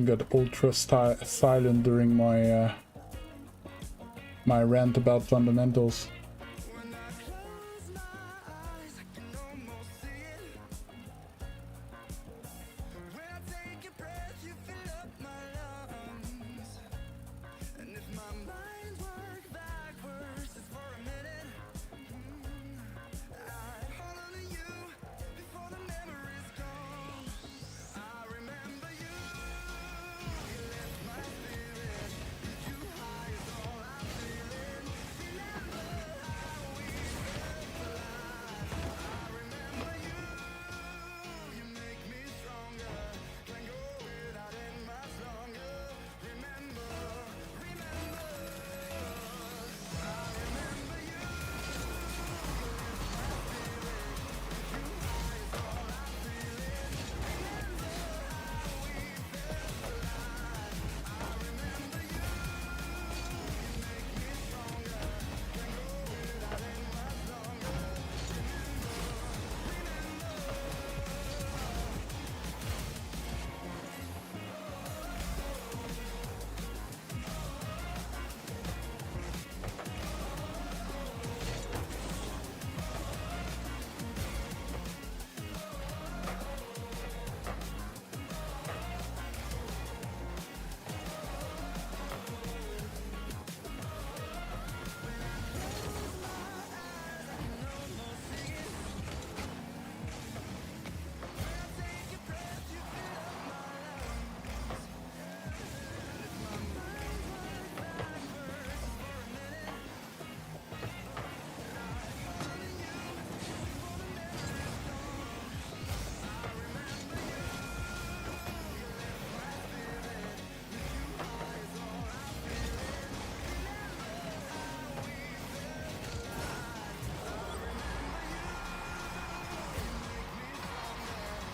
Got ultra silent during my my rant about fundamentals. When I close my eyes, I can almost see it. When I take a breath, you fill up my lungs. And if my mind works backwards just for a minute, I hold on to you before the memory's gone. I remember you. You left my spirit. You high is all I'm feeling. Remember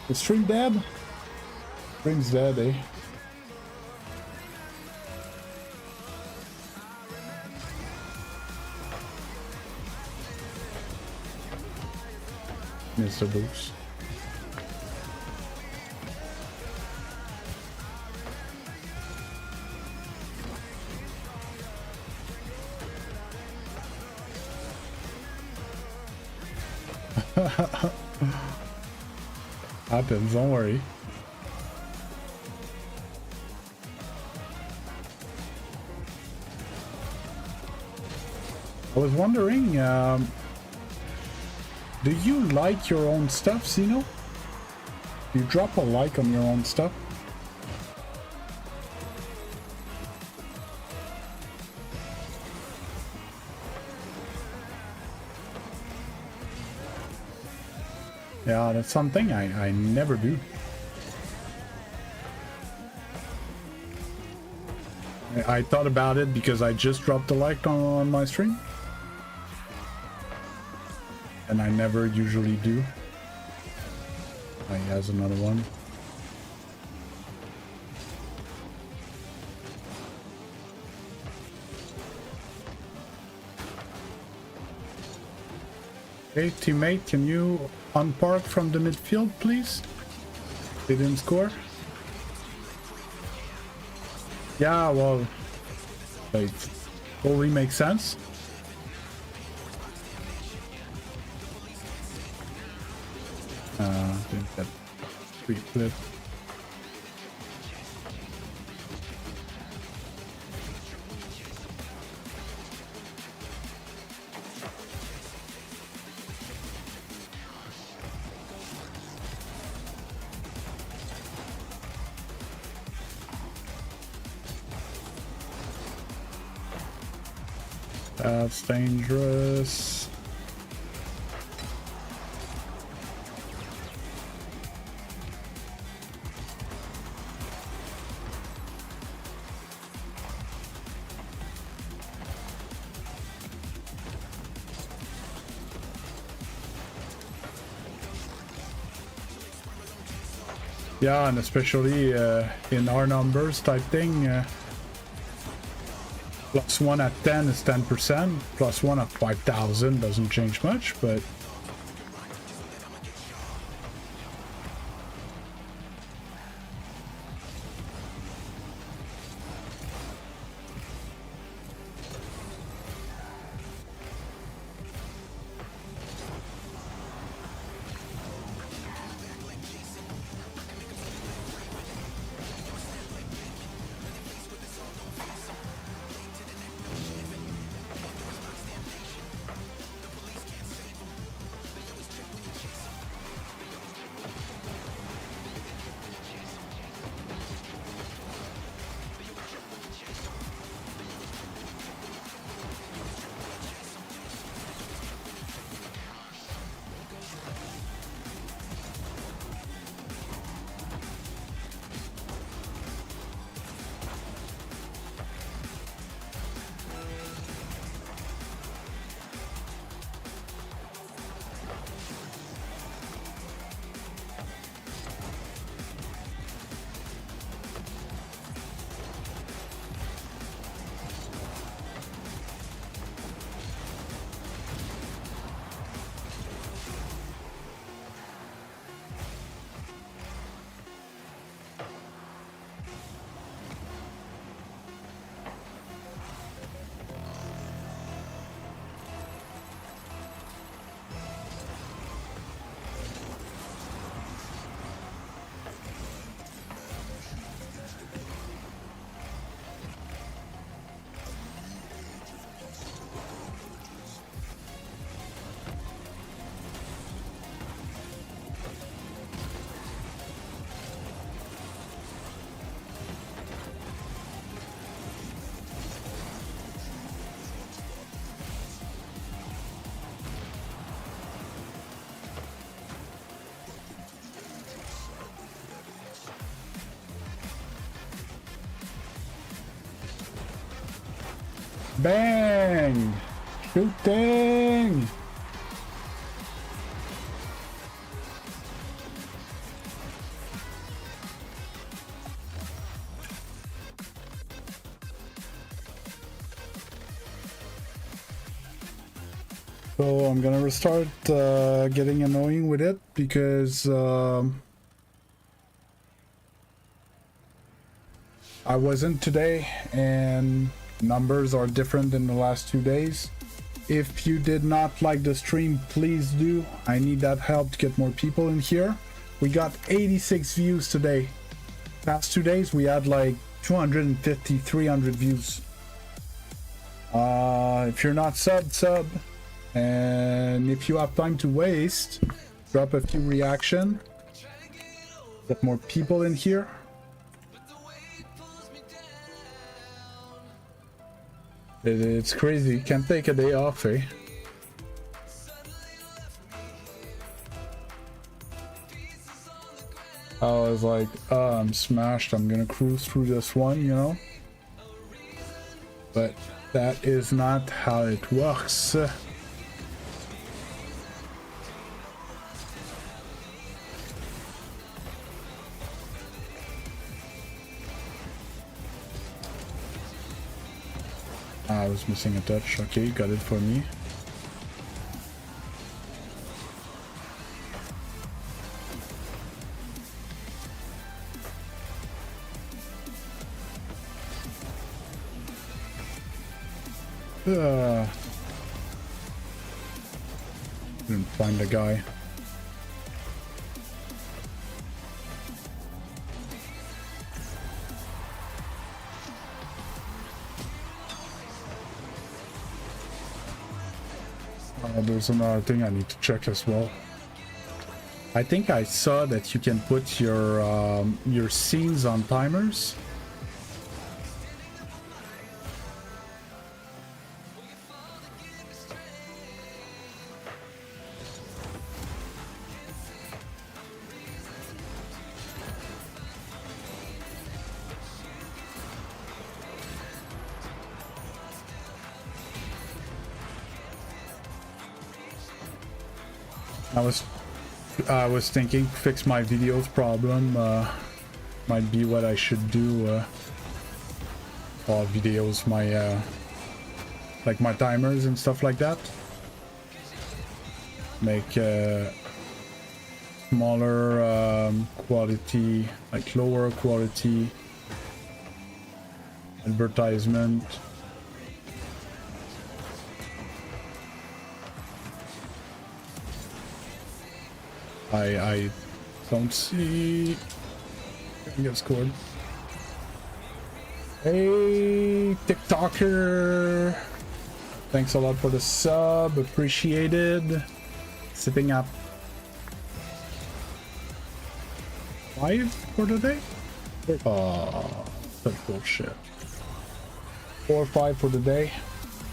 The stream dead? Stream's dead, eh? Mr. Boost. Happens, don't worry. I was wondering, do you like your own stuff, Zeno? Do you drop a like on your own stuff? Yeah, that's something I never do. I thought about it because I just dropped a like on my stream. And I never usually do. Oh, he has another one. Okay, teammate, can you unpark from the midfield, please? They didn't score. Yeah, well, it totally makes sense. I think that free flip. That's dangerous. Yeah, and especially in our numbers type thing. +1 at 10 is 10%. +1 at 5,000 doesn't change much, but bang! Shooting! So I'm gonna restart getting annoying with it because I wasn't today and numbers are different in the last 2 days. If you did not like the stream, please do. I need that help to get more people in here. We got 86 views today. Past 2 days we had like 250, 300 views. If you're not sub. And if you have time to waste, drop a few reaction. Get more people in here. It's crazy. Can't take a day off, eh? I was like, I'm smashed. I'm gonna cruise through this one, you know? But that is not how it works. I was missing a touch. Okay, got it for me. Didn't find the guy. There's another thing I need to check as well. I think I saw that you can put your scenes on timers. I was thinking fix my videos problem might be what I should do. All videos, my like my timers and stuff like that. Make smaller quality, like lower quality advertisement. I don't see. I get scored. Hey, TikToker! Thanks a lot for the sub, appreciated. Sipping up 5 for the day? Oh, that's bullshit. 4 or 5 for the day.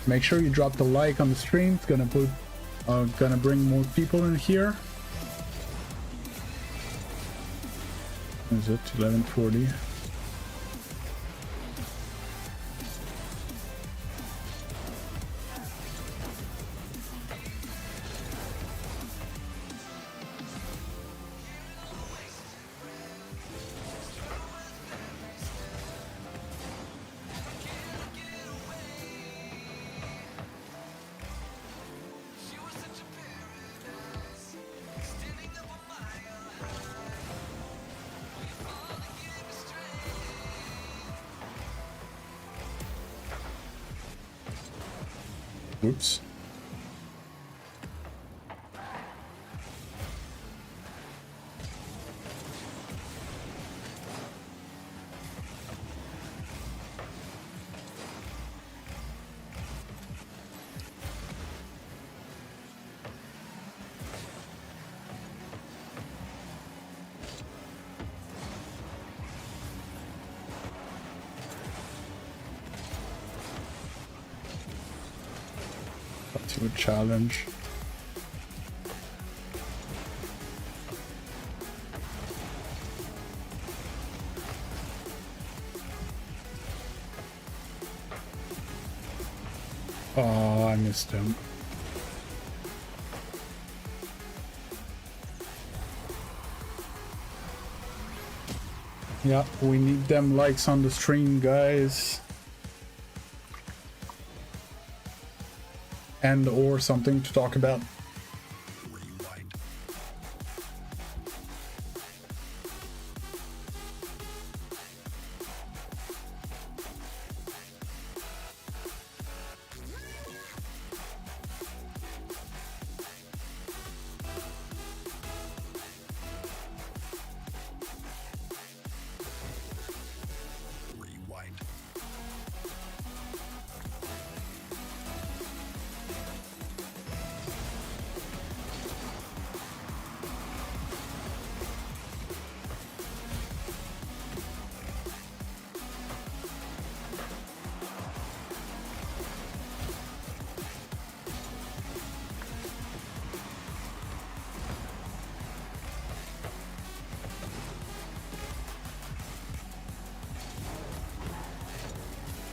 Make sure you drop the like on the stream. It's gonna bring more people in here. Is it 11:40? Oops. To a challenge. Oh, I missed him. Yeah, we need them likes on the stream, guys. and or something to talk about.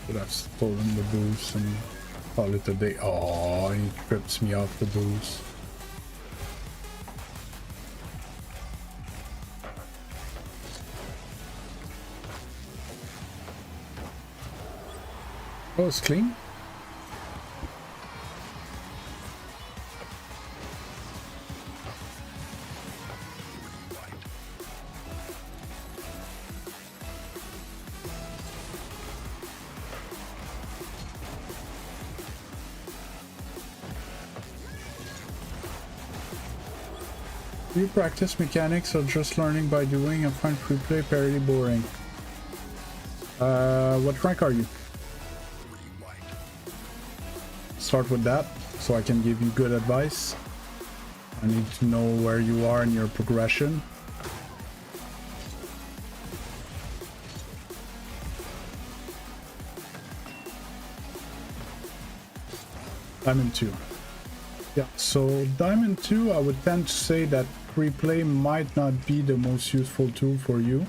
Could have stolen the boost and call it a day. Oh, he trips me off the boost. Oh, it's clean. Do you practice mechanics or just learning by doing? I find free play pretty boring. What rank are you? Start with that so I can give you good advice. I need to know where you are in your progression. Diamond 2. Yeah, so Diamond 2, I would tend to say that free play might not be the most useful tool for you.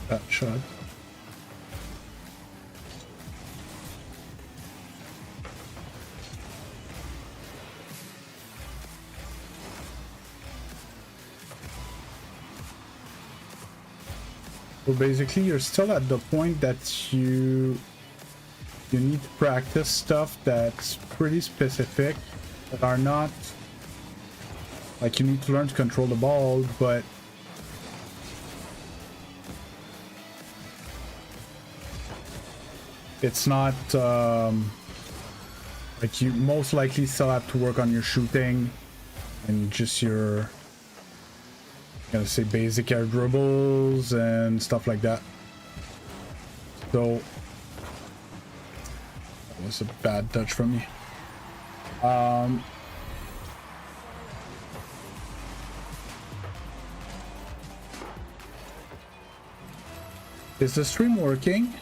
That shot. So basically you're still at the point that you need to practice stuff that's pretty specific, that are not like you need to learn to control the ball, but it's not like you most likely still have to work on your shooting and just your, I'm gonna say, basic air dribbles and stuff like that. So that was a bad touch from me. Is the stream working?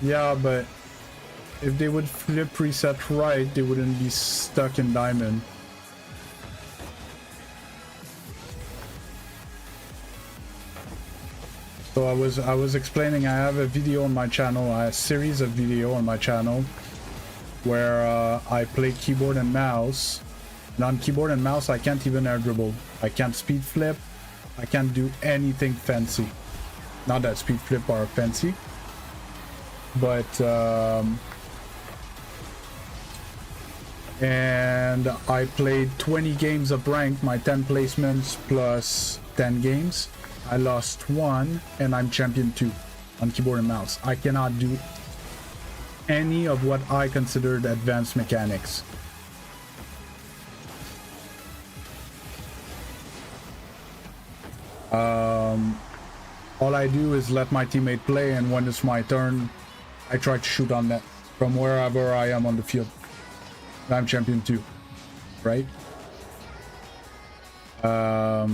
Yeah, but if they would flip reset right, they wouldn't be stuck in diamond. So I was explaining, I have a video on my channel, a series of video on my channel where I play keyboard and mouse. And on keyboard and mouse, I can't even air dribble. I can't speed flip. I can't do anything fancy. Not that speed flip are fancy. But and I played 20 games of rank, my 10 placements plus 10 games. I lost 1 and I'm champion 2 on keyboard and mouse. I cannot do any of what I considered advanced mechanics. All I do is let my teammate play, and when it's my turn I try to shoot on net from wherever I am on the field. I'm champion 2, right? So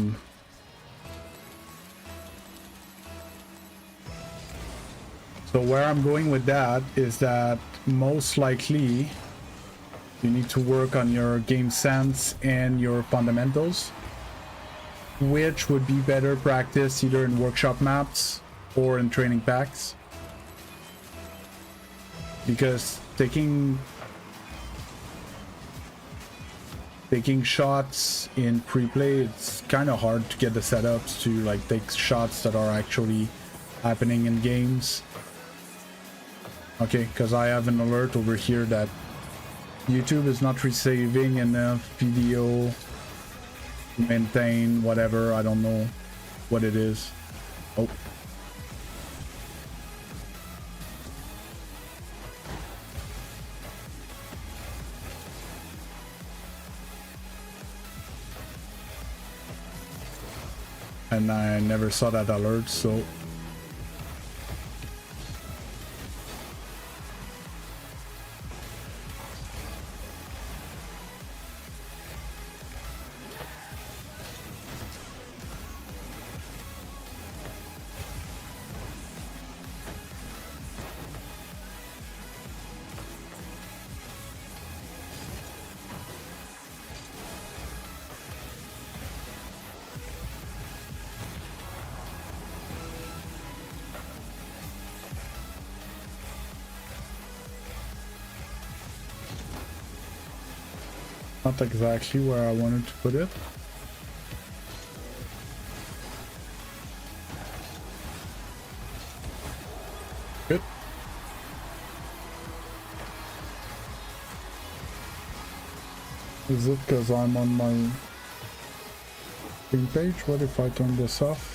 where I'm going with that is that most likely you need to work on your game sense and your fundamentals, which would be better practice either in workshop maps or in training packs. Because taking shots in pre-play, it's kind of hard to get the setups to like take shots that are actually happening in games. Okay, because I have an alert over here that YouTube is not receiving enough video to maintain whatever. I don't know what it is. Oh. And I never saw that alert, so not exactly where I wanted to put it. Good. Is it because I'm on my theme page? What if I turn this off?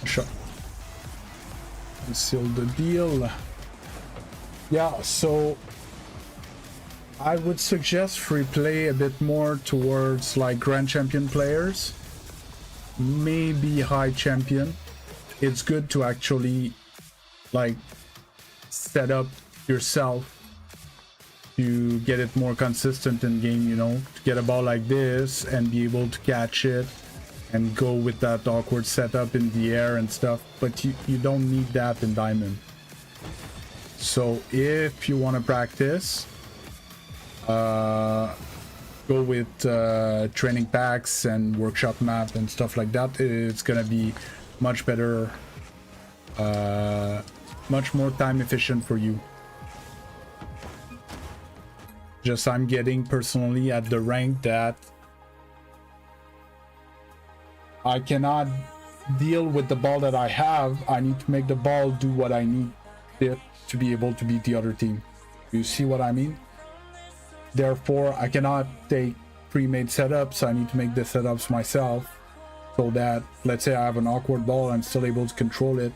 Sure. Seal the deal. Yeah, so I would suggest free play a bit more towards like grand champion players, maybe high champion. It's good to actually like set up yourself to get it more consistent in game, you know, to get a ball like this and be able to catch it and go with that awkward setup in the air and stuff, but you don't need that in Diamond. So if you want to practice, go with training packs and workshop map and stuff like that. It's gonna be much better, much more time efficient for you. Just I'm getting personally at the rank that I cannot deal with the ball that I have. I need to make the ball do what I need it to be able to beat the other team. You see what I mean? Therefore, I cannot take pre-made setups. I need to make the setups myself so that, let's say I have an awkward ball, I'm still able to control it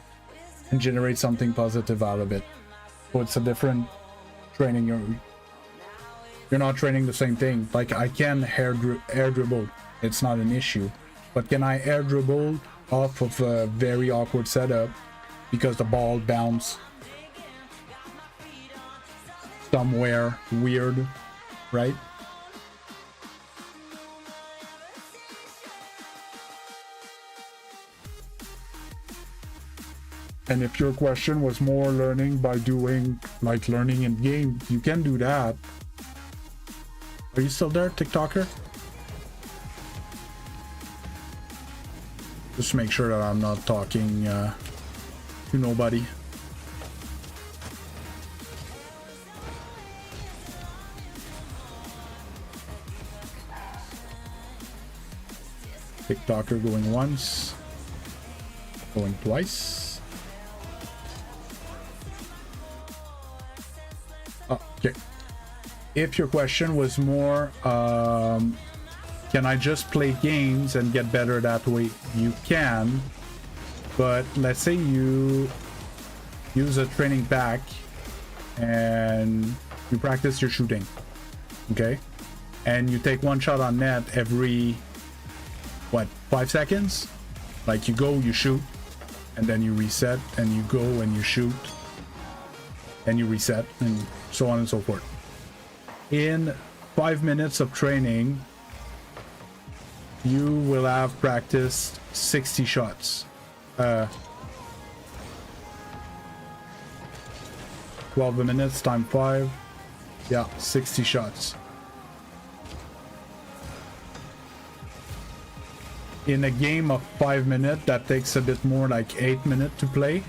and generate something positive out of it. So it's a different training. You're not training the same thing. Like I can air dribble. It's not an issue. But can I air dribble off of a very awkward setup because the ball bounced somewhere weird, right? And if your question was more learning by doing like learning in game, you can do that. Are you still there, TikToker? Just make sure that I'm not talking to nobody. TikToker going once, going twice. Oh, okay. If your question was more, can I just play games and get better that way? You can, but let's say you use a training pack and you practice your shooting, okay? And you take one shot on net every, what, 5 seconds? Like you go, you shoot, and then you reset, and you go and you shoot, and you reset, and so on and so forth. In 5 minutes of training, you will have practiced 60 shots. 12 minutes times 5. Yeah, 60 shots. In a game of 5 minutes, that takes a bit more, like 8 minutes to play.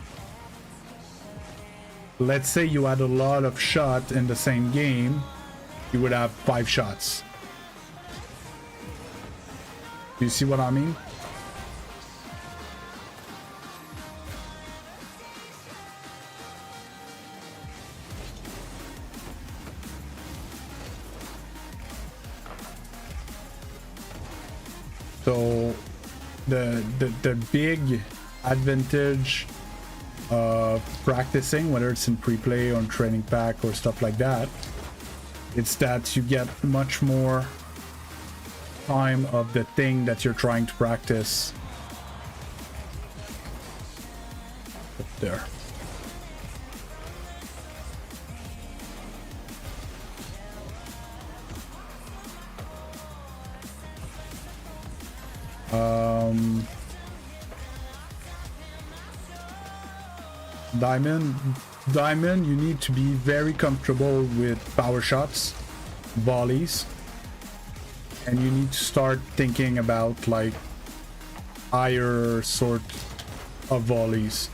Let's say you had a lot of shots in the same game, you would have 5 shots. Do you see what I mean? So the big advantage of practicing, whether it's in pre-play or in training pack or stuff like that, it's that you get much more time of the thing that you're trying to practice. Up there. Diamond, you need to be very comfortable with power shots, volleys, and you need to start thinking about like higher sort of volleys.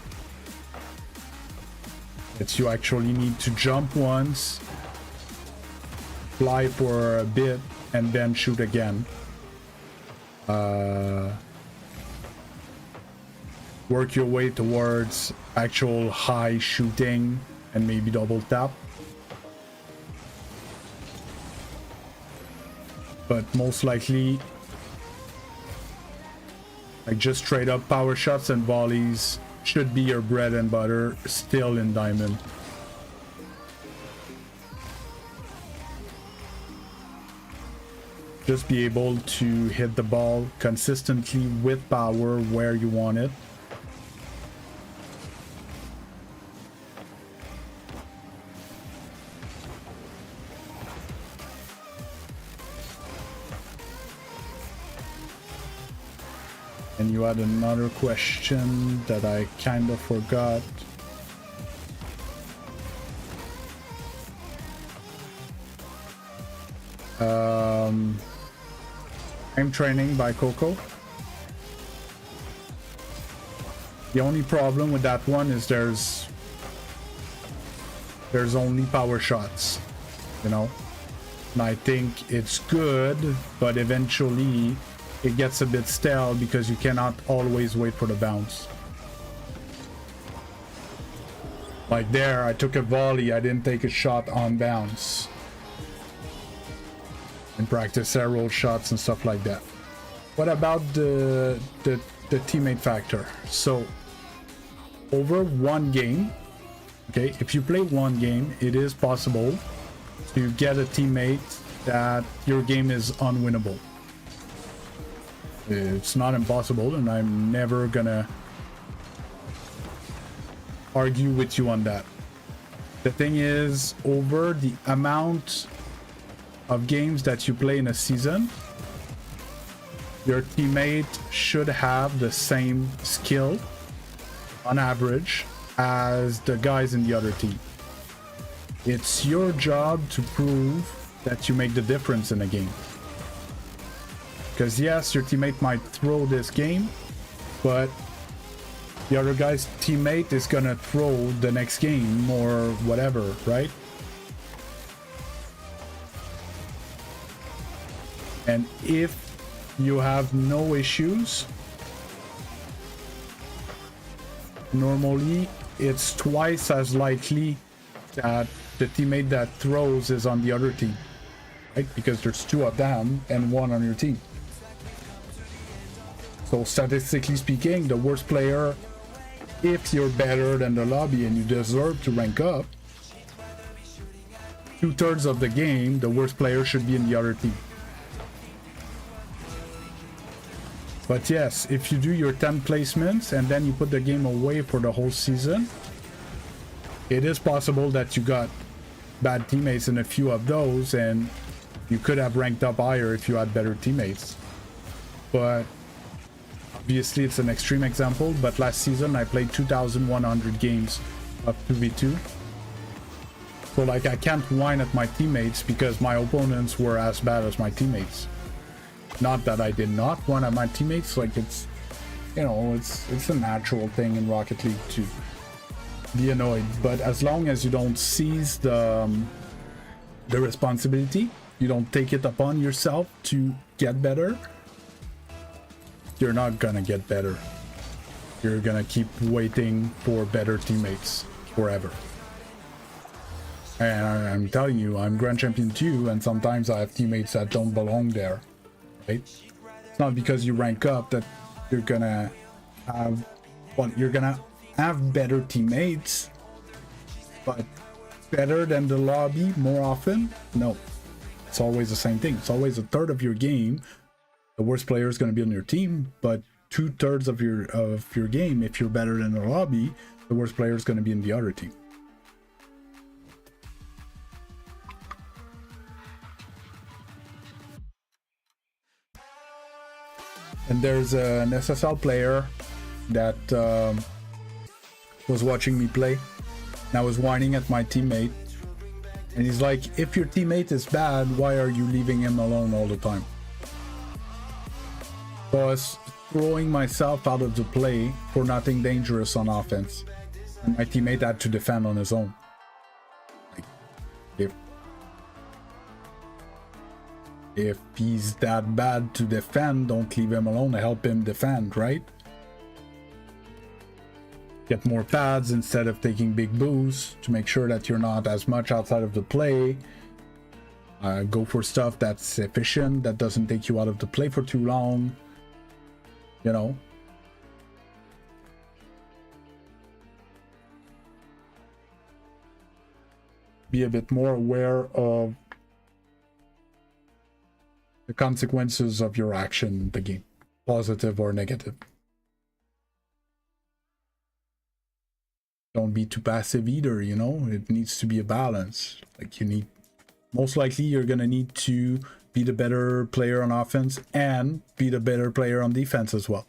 It's you actually need to jump once, fly for a bit, and then shoot again. Work your way towards actual high shooting and maybe double tap. But most likely, like just straight up power shots and volleys should be your bread and butter still in Diamond. Just be able to hit the ball consistently with power where you want it. And you had another question that I kind of forgot. I'm training by Coco. The only problem with that one is there's only power shots, you know. And I think it's good, but eventually it gets a bit stale because you cannot always wait for the bounce. Like there, I took a volley, I didn't take a shot on bounce. And practice several shots and stuff like that. What about the teammate factor? So over one game, okay, if you play one game, it is possible to get a teammate that your game is unwinnable. It's not impossible, and I'm never gonna argue with you on that. The thing is, over the amount of games that you play in a season, your teammate should have the same skill on average as the guys in the other team. It's your job to prove that you make the difference in a game. Because yes, your teammate might throw this game, but the other guy's teammate is gonna throw the next game or whatever, right? And if you have no issues, normally it's twice as likely that the teammate that throws is on the other team, right? Because there's two of them and one on your team. So statistically speaking, the worst player if you're better than the lobby and you deserve to rank up, 2/3 of the game, the worst player should be in the other team. But yes, if you do your 10 placements and then you put the game away for the whole season, it is possible that you got bad teammates in a few of those, and you could have ranked up higher if you had better teammates. But obviously it's an extreme example, but last season I played 2,100 games of 2v2. So like, I can't whine at my teammates because my opponents were as bad as my teammates. Not that I did not whine at my teammates, like, it's, you know, it's a natural thing in Rocket League to be annoyed, but as long as you don't seize the responsibility, you don't take it upon yourself to get better, you're not gonna get better. You're gonna keep waiting for better teammates forever. And I'm telling you, I'm Grand Champion too, and sometimes I have teammates that don't belong there, right? It's not because you rank up that you're gonna have, well, you're gonna have better teammates, but better than the lobby more often? No. It's always the same thing. It's always 1/3 of your game. The worst player is going to be on your team, but 2/3 of your game, if you're better than the lobby, the worst player is going to be in the other team. And there's an SSL player that was watching me play, and I was whining at my teammate, and he's like, if your teammate is bad, why are you leaving him alone all the time? So I was throwing myself out of the play for nothing dangerous on offense, and my teammate had to defend on his own. Like, if he's that bad to defend, don't leave him alone, help him defend, right? Get more pads instead of taking big boosts to make sure that you're not as much outside of the play. Go for stuff that's efficient, that doesn't take you out of the play for too long, you know. Be a bit more aware of the consequences of your action in the game, positive or negative. Don't be too passive either, you know. It needs to be a balance. Like, you need, most likely you're gonna need to be the better player on offense and be the better player on defense as well.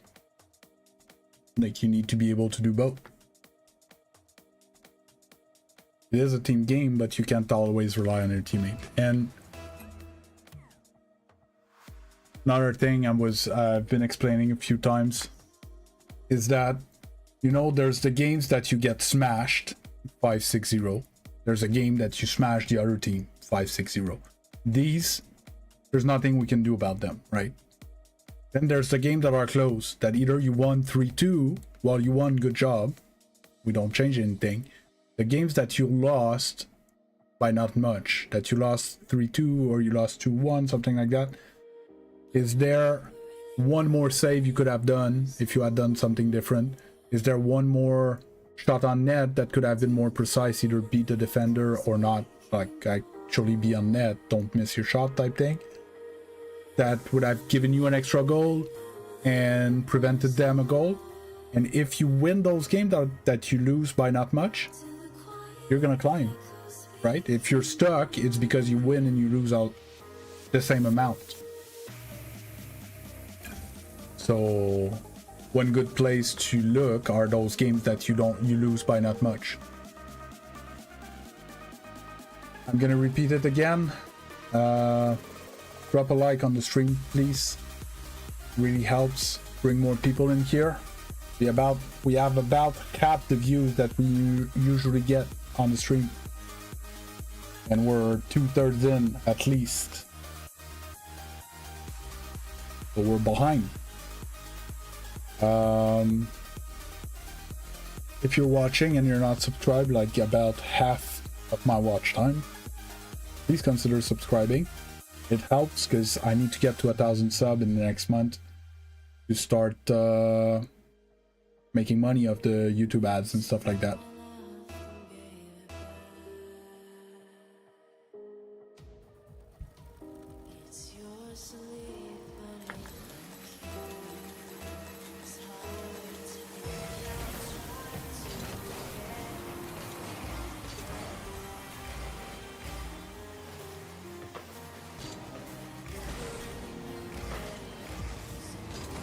Like, you need to be able to do both. It is a team game, but you can't always rely on your teammate. And another thing I've been explaining a few times is that, you know, there's the games that you get smashed 5-6-0. There's a game that you smash the other team 5-6-0. These, there's nothing we can do about them, right? Then there's the games that are close, that either you won 3-2, well, you won, good job, we don't change anything. The games that you lost by not much, that you lost 3-2 or you lost 2-1, something like that, is there one more save you could have done if you had done something different? Is there one more shot on net that could have been more precise, either beat the defender or not, like actually be on net, don't miss your shot type thing, that would have given you an extra goal and prevented them a goal? And if you win those games that you lose by not much, you're gonna climb, right? If you're stuck, it's because you win and you lose out the same amount. So one good place to look are those games that you lose by not much. I'm gonna repeat it again. Drop a like on the stream, please. Really helps bring more people in here. We have about half the views that we usually get on the stream, and we're 2/3 in at least, so we're behind. If you're watching and you're not subscribed, like about half of my watch time, please consider subscribing. It helps because I need to get to 1,000 subs in the next month to start making money off the YouTube ads and stuff like that.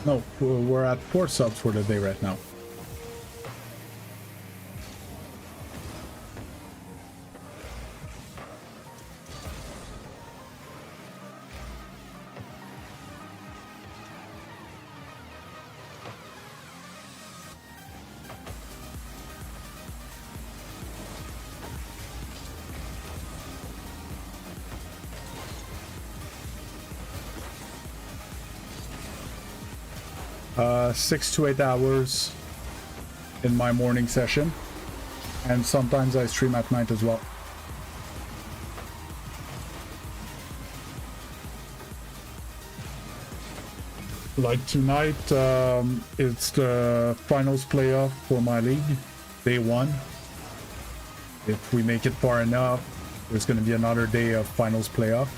No, we're at 4 subs for the day right now. Uh, 6 to 8 hours in my morning session, and sometimes I stream at night as well. Like tonight, it's the finals playoff for my league, day 1. If we make it far enough, there's going to be another day of finals playoff.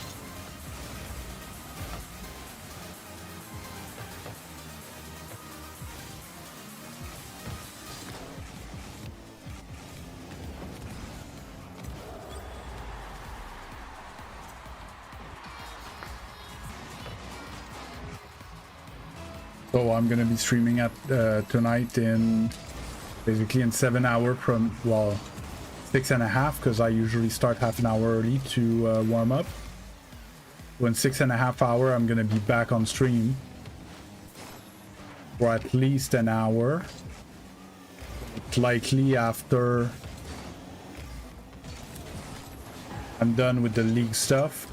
So I'm gonna be streaming at tonight in basically in 7 hours from, well, 6.5, because I usually start half an hour early to warm up. So in 6.5 hours, I'm gonna be back on stream for at least an hour. Likely after I'm done with the league stuff,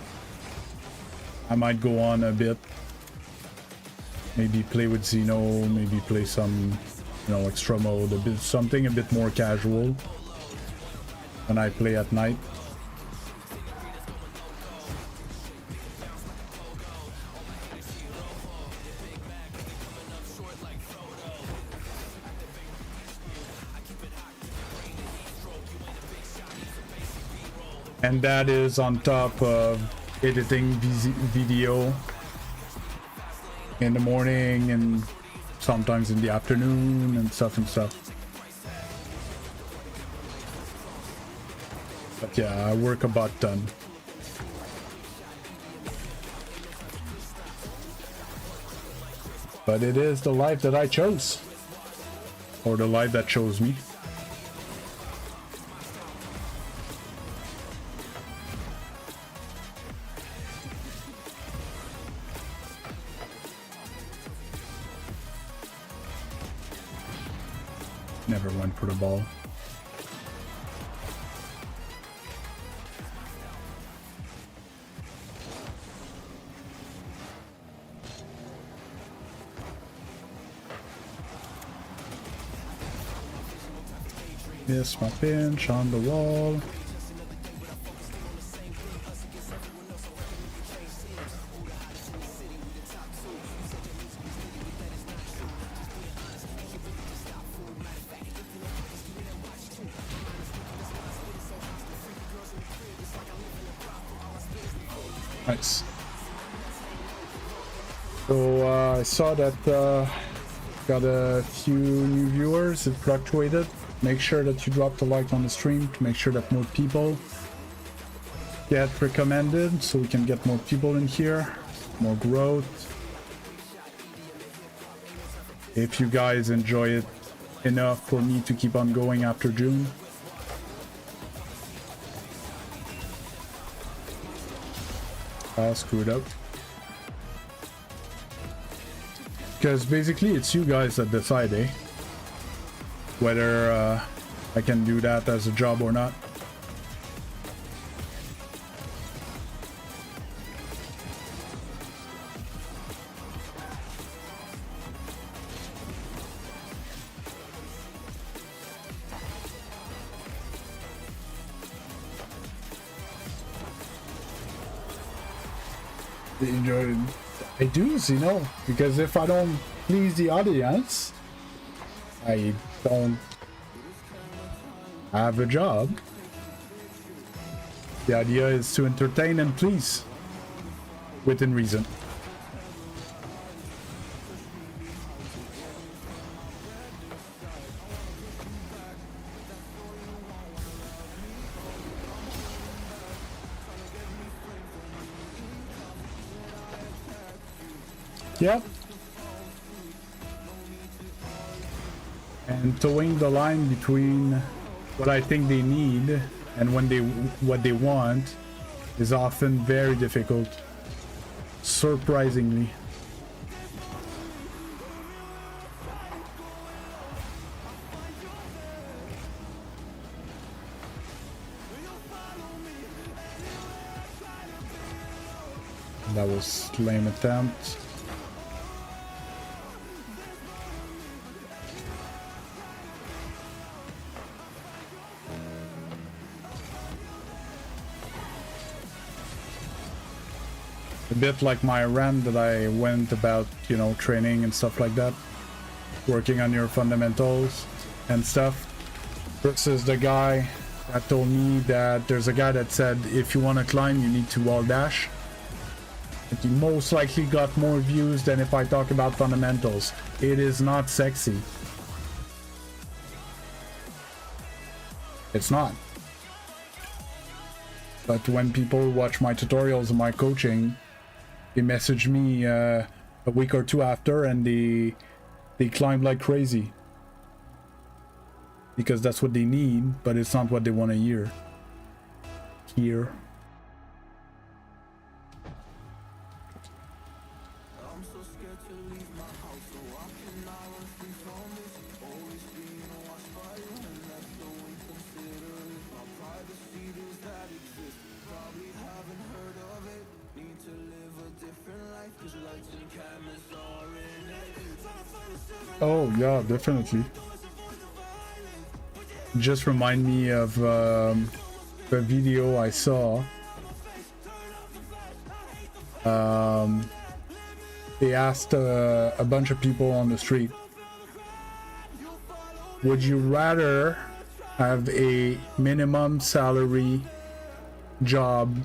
I might go on a bit. Maybe play with Xeno, maybe play some, you know, extra mode, a bit, something a bit more casual when I play at night. And that is on top of editing video in the morning and sometimes in the afternoon and stuff. But yeah, I work a butt ton. But it is the life that I chose, or the life that chose me. Never went for the ball. Yes, my pinch on the wall. Nice. So I saw that got a few new viewers. It fluctuated. Make sure that you drop the like on the stream to make sure that more people get recommended, so we can get more people in here, more growth. If you guys enjoy it enough for me to keep on going after June. Screwed up. Because basically it's you guys that decide, eh? Whether I can do that as a job or not. I do, you know, because if I don't please the audience, I don't have a job. The idea is to entertain and please, within reason. Yep. And towing the line between what I think they need and what they want is often very difficult. Surprisingly. That was lame attempt. A bit like my rant that I went about, you know, training and stuff like that, working on your fundamentals and stuff, versus the guy that told me that there's a guy that said if you want to climb you need to wall dash. He most likely got more views than if I talk about fundamentals. It is not sexy. It's not. But when people watch my tutorials and my coaching, they message me a week or two after and they climb like crazy. Because that's what they need, but it's not what they want to hear. Here. Oh yeah, definitely. Just remind me of the video I saw. They asked a bunch of people on the street, would you rather have a minimum salary job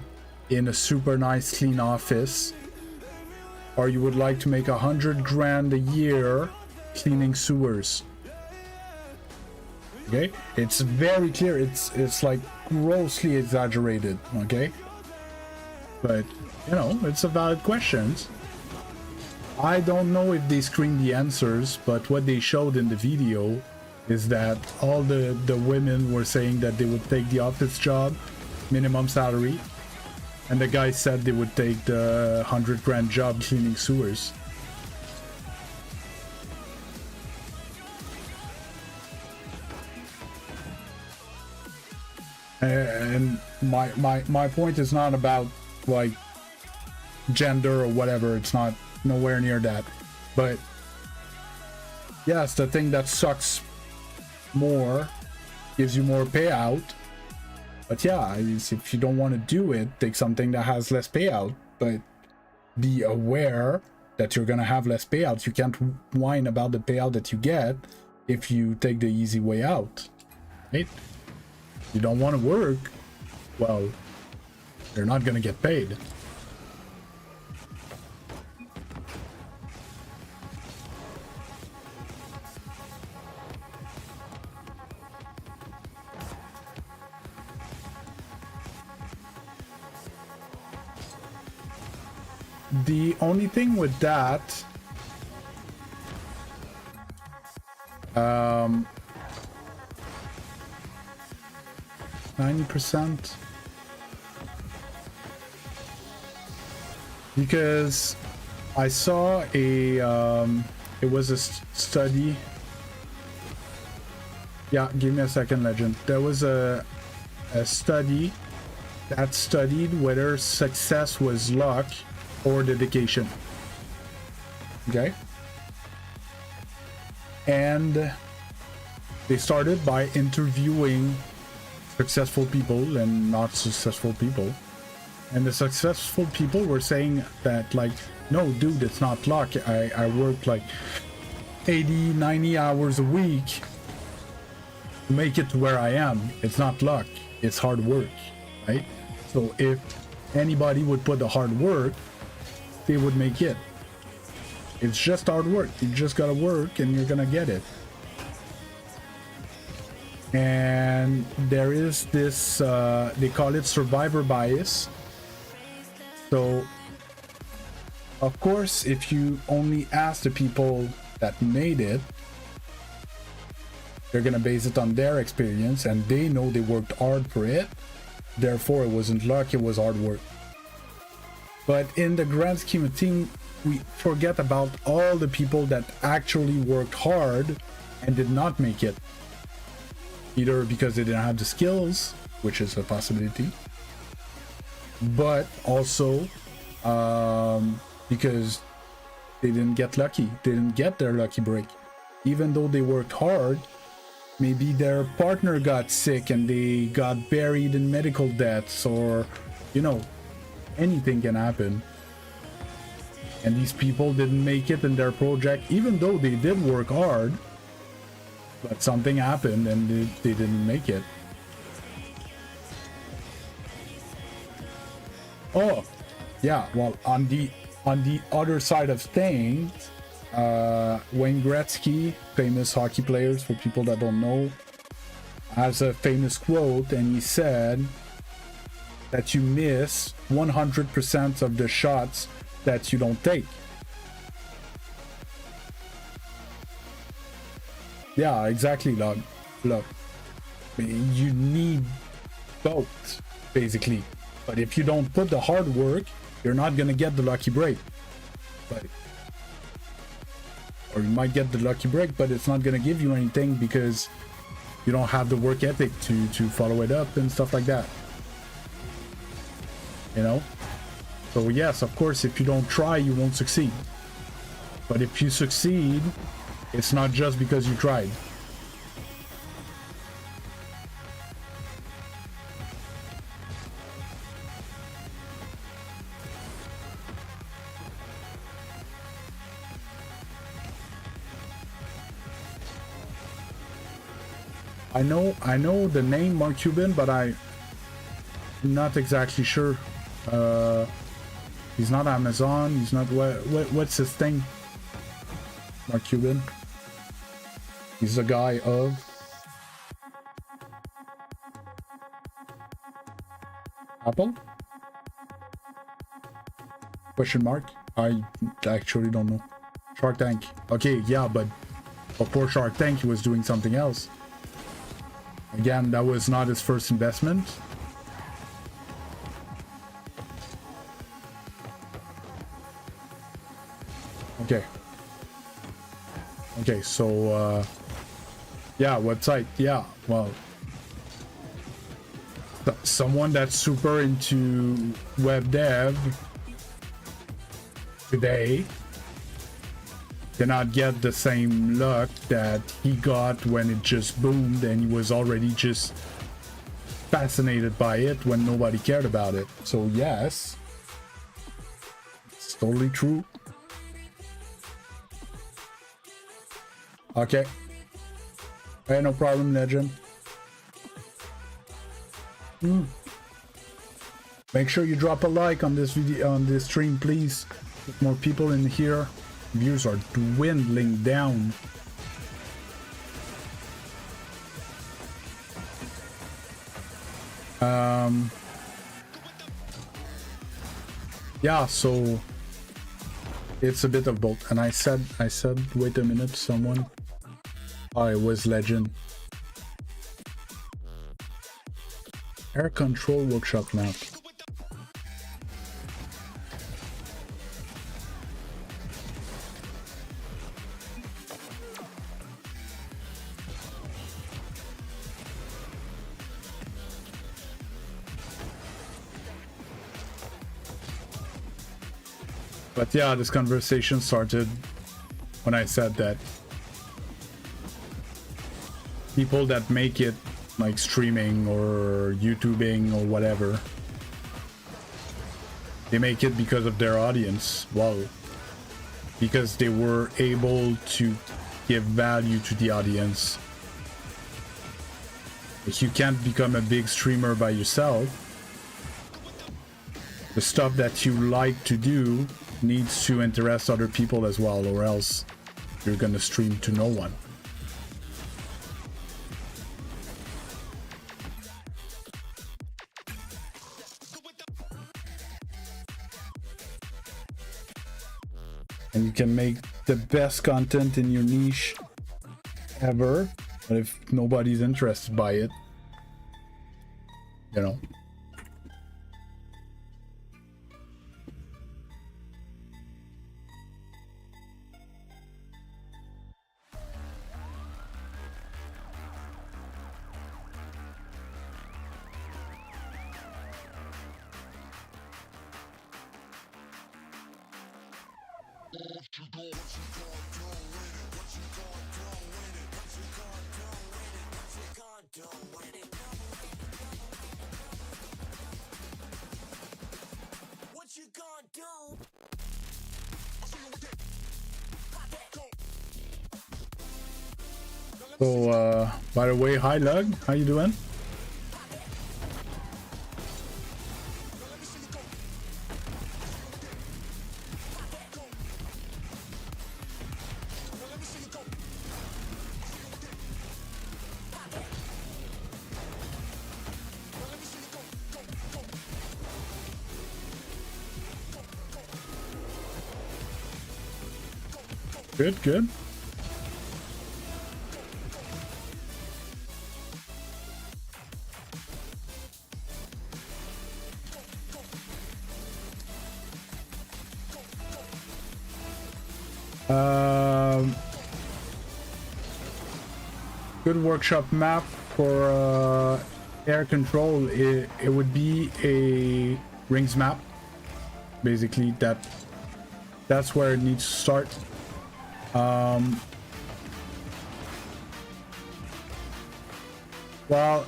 in a super nice clean office, or you would like to make 100 grand a year cleaning sewers? Okay, it's very clear. It's like grossly exaggerated. Okay, but you know, it's a valid question. I don't know if they screened the answers, but what they showed in the video is that all the women were saying that they would take the office job, minimum salary, and the guy said they would take the 100 grand job cleaning sewers. And my point is not about like gender or whatever. It's not nowhere near that. But yes, the thing that sucks more gives you more payout. But yeah, if you don't want to do it, take something that has less payout. But be aware that you're gonna have less payouts. You can't whine about the payout that you get if you take the easy way out, right? You don't want to work, well, you're not gonna get paid. The only thing with that, 90%, because I saw a it was a study. Yeah, give me a second, Legend. There was a study that studied whether success was luck or dedication. Okay, and they started by interviewing successful people and not successful people, and the successful people were saying that, like, no dude, it's not luck. I worked like 80, 90 hours a week to make it to where I am. It's not luck, it's hard work, right? So if anybody would put the hard work, they would make it. It's just hard work. You just gotta work and you're gonna get it. And there is this, they call it survivor bias. So, of course, if you only ask the people that made it, they're gonna base it on their experience and they know they worked hard for it. Therefore, it wasn't luck, it was hard work. But in the grand scheme of things, we forget about all the people that actually worked hard and did not make it. Either because they didn't have the skills, which is a possibility, but also because they didn't get lucky. They didn't get their lucky break. Even though they worked hard, maybe their partner got sick and they got buried in medical debts, or, you know, anything can happen. And these people didn't make it in their project, even though they did work hard, but something happened and they didn't make it. Oh, yeah, well, on the other side of things, Wayne Gretzky, famous hockey players, for people that don't know, has a famous quote, and he said that you miss 100% of the shots that you don't take. Yeah, exactly, Log. Look, you need both, basically. But if you don't put the hard work, you're not gonna get the lucky break. But, or you might get the lucky break, but it's not gonna give you anything because you don't have the work ethic to follow it up and stuff like that. You know? So yes, of course, if you don't try, you won't succeed. But if you succeed, it's not just because you tried. I know the name Mark Cuban, but I'm not exactly sure. He's not Amazon. He's not what's his thing? Mark Cuban. He's the guy of Apple? Question mark? I actually don't know. Shark Tank. Okay, yeah, but before Shark Tank, he was doing something else. Again, that was not his first investment. Okay. Okay, so, yeah, website, yeah, well, someone that's super into web dev today cannot get the same luck that he got when it just boomed and he was already just fascinated by it when nobody cared about it. So yes, it's totally true. Okay. Hey, no problem, Legend. Make sure you drop a like on this video, on this stream, please. Get more people in here. Views are dwindling down. Yeah, so it's a bit of both. And I said, wait a minute, someone. Oh, it was Legend. Air control workshop map. But yeah, this conversation started when I said that people that make it, like streaming or YouTubing or whatever, they make it because of their audience. Well, because they were able to give value to the audience. Like, you can't become a big streamer by yourself. The stuff that you like to do needs to interest other people as well, or else you're gonna stream to no one. And you can make the best content in your niche ever, but if nobody's interested by it, you know. So, by the way, hi Lug, how you doing? Good, good. Good workshop map for air control. It would be a rings map. Basically, that's where it needs to start. Well,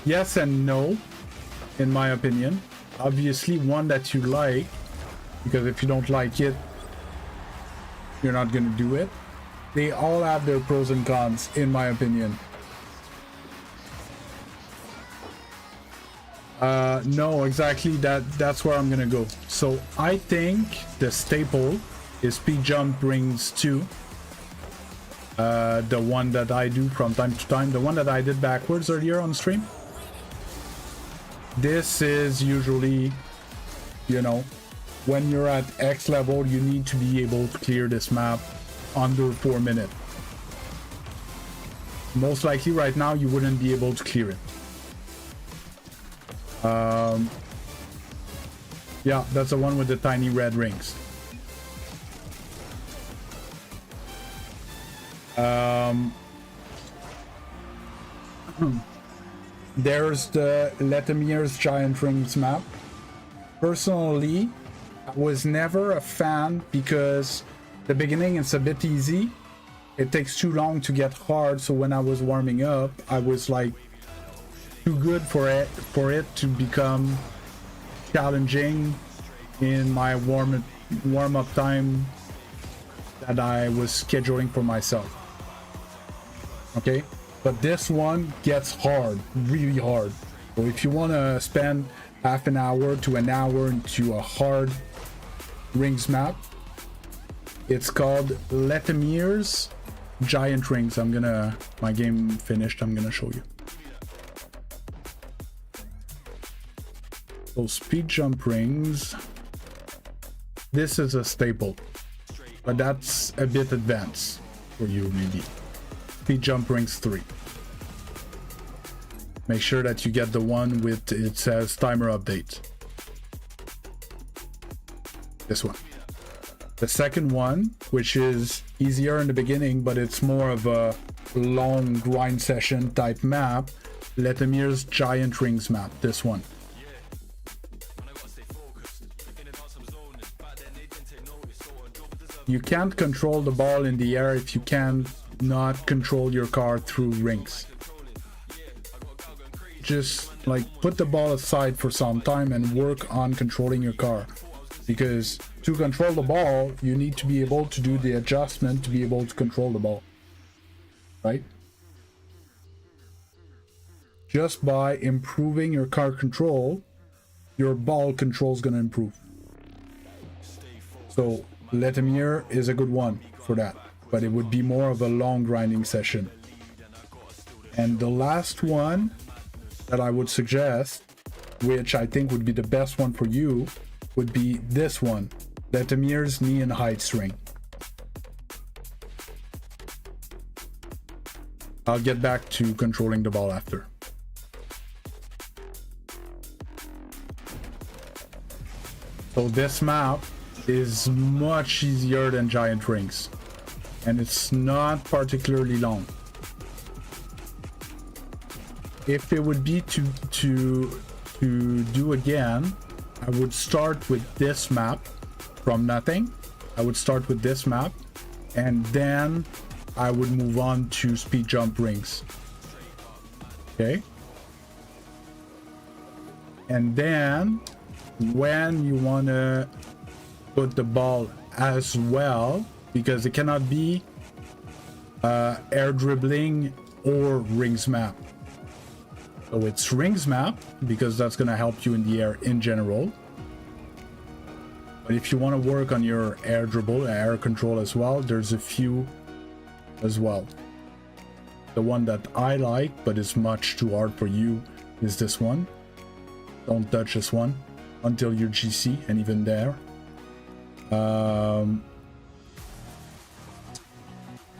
yes and no, in my opinion. Obviously, one that you like, because if you don't like it, you're not gonna do it. They all have their pros and cons, in my opinion. No, exactly, that's where I'm gonna go. So I think the staple is Speed Jump Rings 2. The one that I do from time to time, the one that I did backwards earlier on stream. This is usually, you know, when you're at X level, you need to be able to clear this map under 4 minutes. Most likely right now you wouldn't be able to clear it. Yeah, that's the one with the tiny red rings. There's the Letamir's Giant Rings map. Personally, I was never a fan because the beginning it's a bit easy. It takes too long to get hard, so when I was warming up, I was like too good for it to become challenging in my warm-up time that I was scheduling for myself. Okay, but this one gets hard, really hard. So if you want to spend half an hour to an hour into a hard rings map, it's called Letamir's Giant Rings. My game finished, I'm gonna show you. So Speed Jump Rings, this is a staple, but that's a bit advanced for you maybe. Speed Jump Rings 3. Make sure that you get the one with, it says timer update. This one. The second one, which is easier in the beginning, but it's more of a long grind session type map, Letamir's Giant Rings map, this one. You can't control the ball in the air if you can not control your car through rings. Just like put the ball aside for some time and work on controlling your car. Because to control the ball, you need to be able to do the adjustment to be able to control the ball. Right? Just by improving your car control, your ball control is going to improve. So Letamier is a good one for that, but it would be more of a long grinding session. And the last one that I would suggest, which I think would be the best one for you, would be this one, Letamir's knee and height string. I'll get back to controlling the ball after. So this map is much easier than Giant Rings, and it's not particularly long. If it would be to do again, I would start with this map from nothing. I would start with this map, and then I would move on to speed jump rings. Okay? And then when you want to put the ball as well, because it cannot be air dribbling or rings map. So it's rings map because that's going to help you in the air in general. But if you want to work on your air dribble, air control as well, there's a few as well. The one that I like, but is much too hard for you, is this one. Don't touch this one until you're GC, and even there.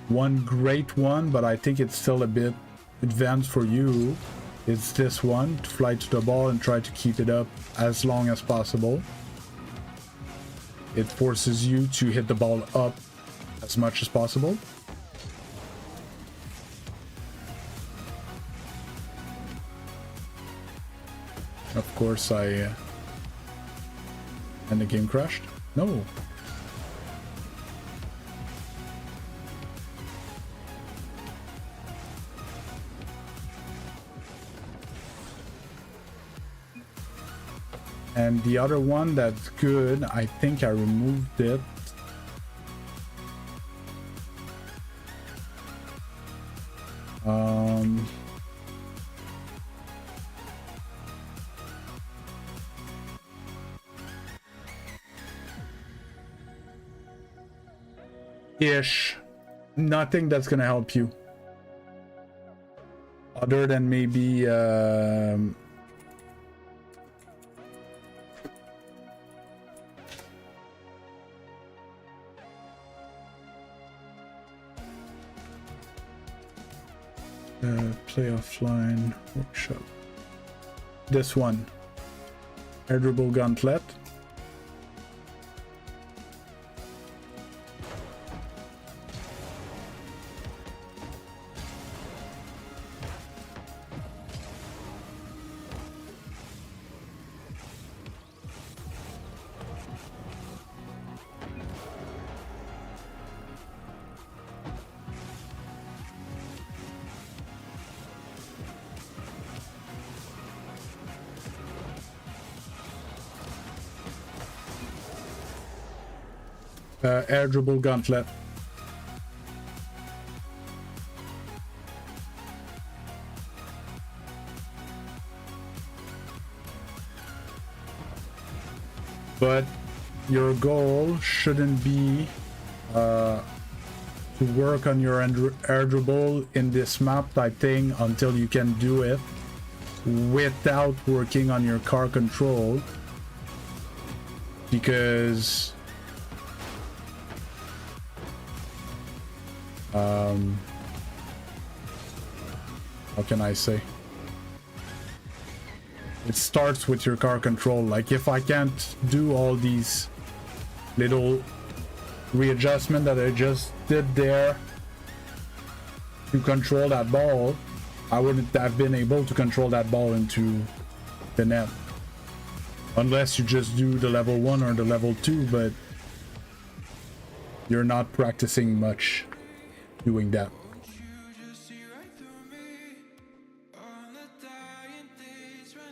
One great one, but I think it's still a bit advanced for you, is this one, to fly to the ball and try to keep it up as long as possible. It forces you to hit the ball up as much as possible. Of course, and the game crashed? No. And the other one that's good, I think I removed it. Ish. Nothing that's gonna help you. Other than maybe play offline workshop. This one. Air dribble gauntlet. Air dribble gauntlet. But your goal shouldn't be to work on your air dribble in this map type thing until you can do it without working on your car control, because how can I say? It starts with your car control. Like, if I can't do all these little readjustment that I just did there to control that ball, I wouldn't have been able to control that ball into the net. Unless you just do the level 1 or the level 2, but you're not practicing much doing that.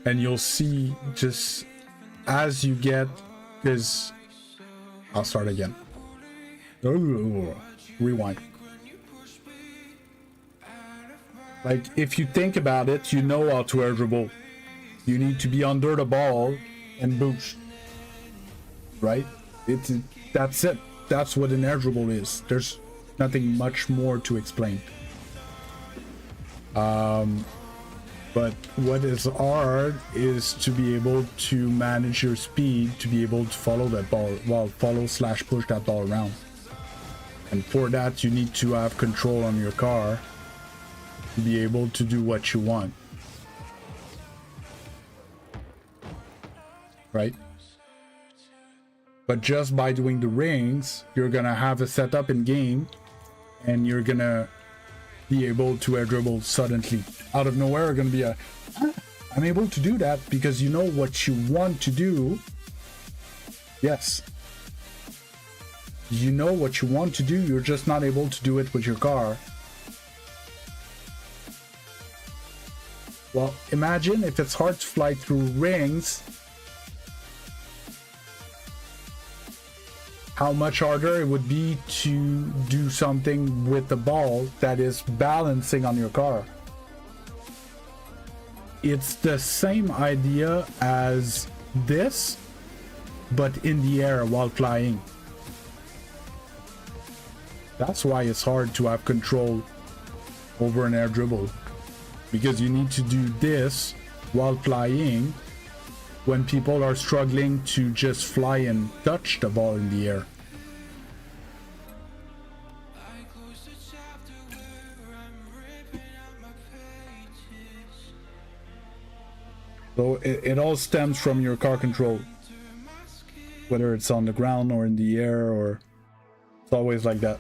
And you'll see, just as you get, because I'll start again. Rewind. Like, if you think about it, you know how to air dribble. You need to be under the ball and boost. Right? That's it. That's what an air dribble is. There's nothing much more to explain. But what is hard is to be able to manage your speed, to be able to follow that ball, well, follow/push that ball around. And for that, you need to have control on your car to be able to do what you want. Right? But just by doing the rings, you're gonna have a setup in game, and you're gonna be able to air dribble suddenly out of nowhere. You're gonna be I'm able to do that because you know what you want to do. Yes, you know what you want to do, you're just not able to do it with your car. Well, imagine if it's hard to fly through rings, how much harder it would be to do something with the ball that is balancing on your car. It's the same idea as this, but in the air while flying. That's why it's hard to have control over an air dribble, because you need to do this while flying when people are struggling to just fly and touch the ball in the air. So it all stems from your car control, whether it's on the ground or in the air, or it's always like that.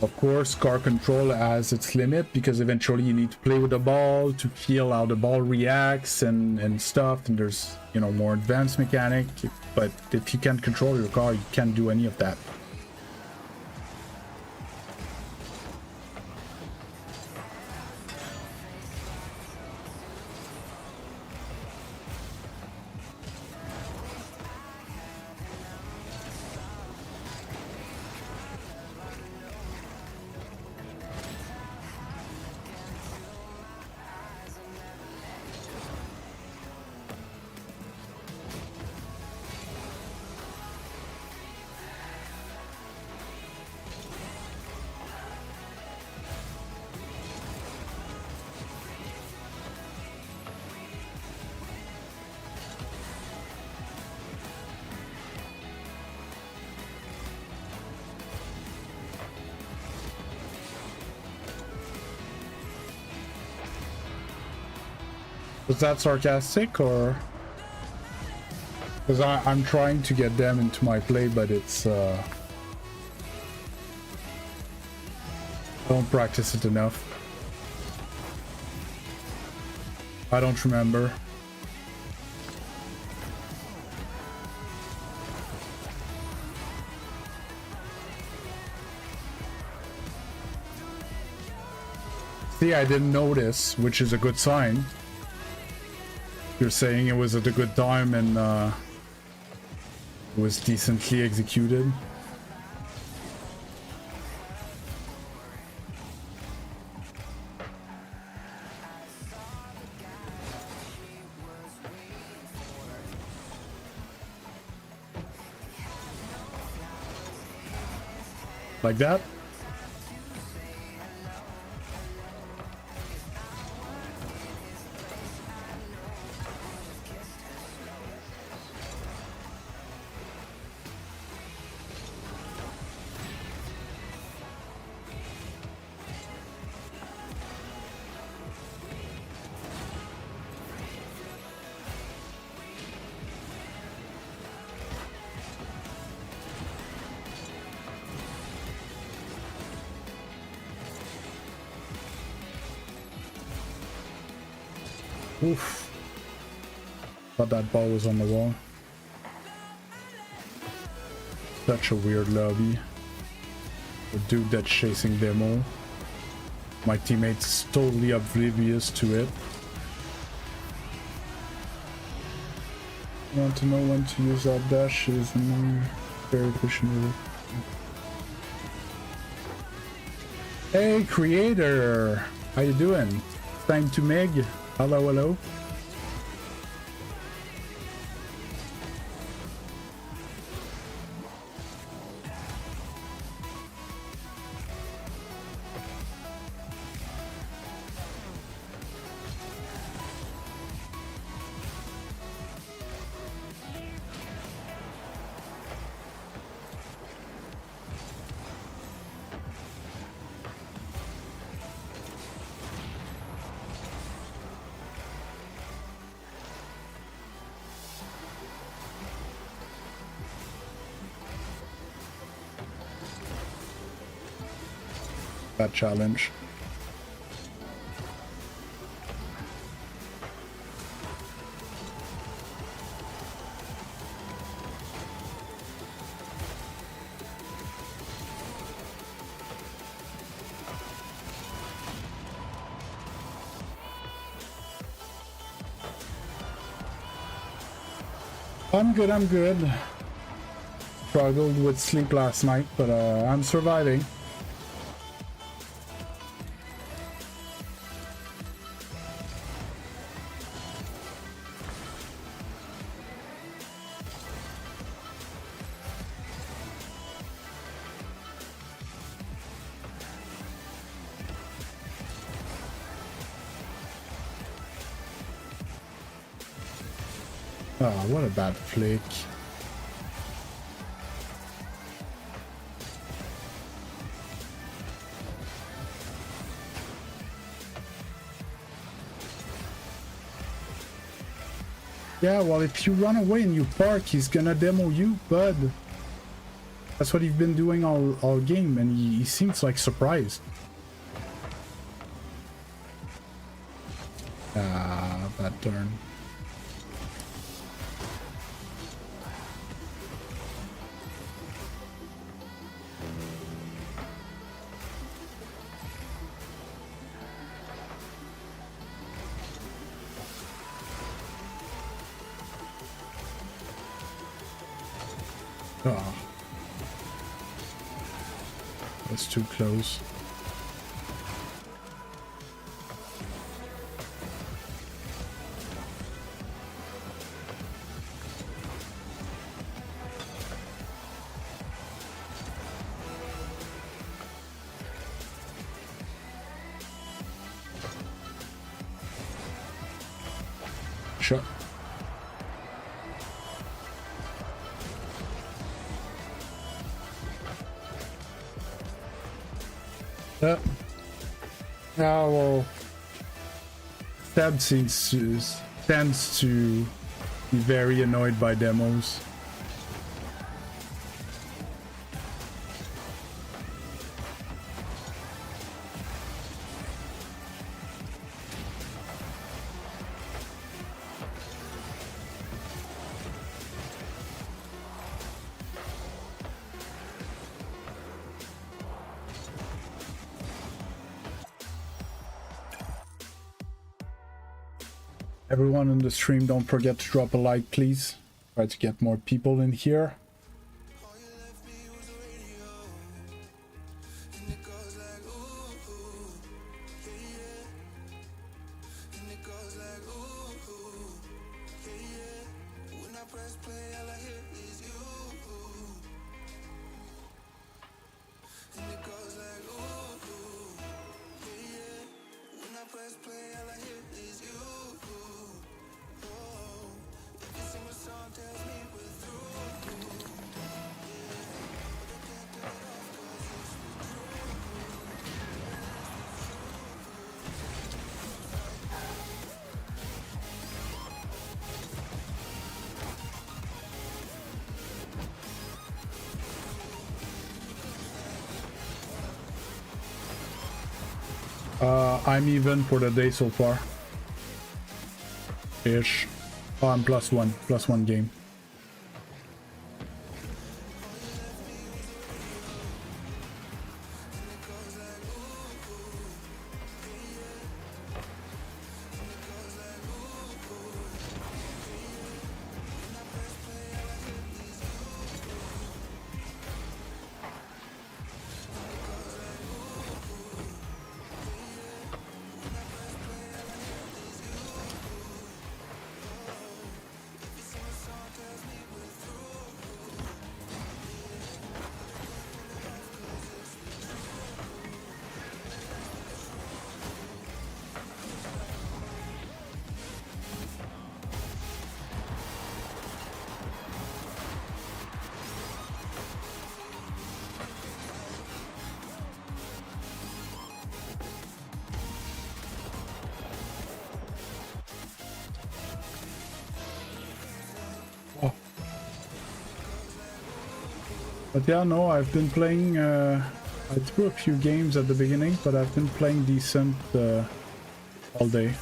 Of course, car control has its limit, because eventually you need to play with the ball to feel how the ball reacts and stuff, and there's, you know, more advanced mechanic. But if you can't control your car, you can't do any of that. Was that sarcastic, or? Because I'm trying to get them into my play, but it's I don't practice it enough. I don't remember. See, I didn't notice, which is a good sign. You're saying it was at a good time and it was decently executed. Like that? Oof. Thought that ball was on the wall. Such a weird lobby. The dude that's chasing demo. My teammate's totally oblivious to it. Want to know when to use that dash is very efficient with it. Hey creator, how you doing? Thank to Meg. Hello, hello. That challenge. I'm good, I'm good. Struggled with sleep last night, but I'm surviving. Oh, what a bad flick. Yeah, well, if you run away and you park, he's gonna demo you, bud. That's what he's been doing all game, and he seems like surprised. Ah, bad turn. Oh. That's too close. Shot. Yeah, well, Seb tends to be very annoyed by demos. Everyone in the stream, don't forget to drop a like, please. Try to get more people in here. I'm even for the day so far. Ish. Oh, I'm +1 game. But yeah, no, I've been playing, I threw a few games at the beginning, but I've been playing decent all day.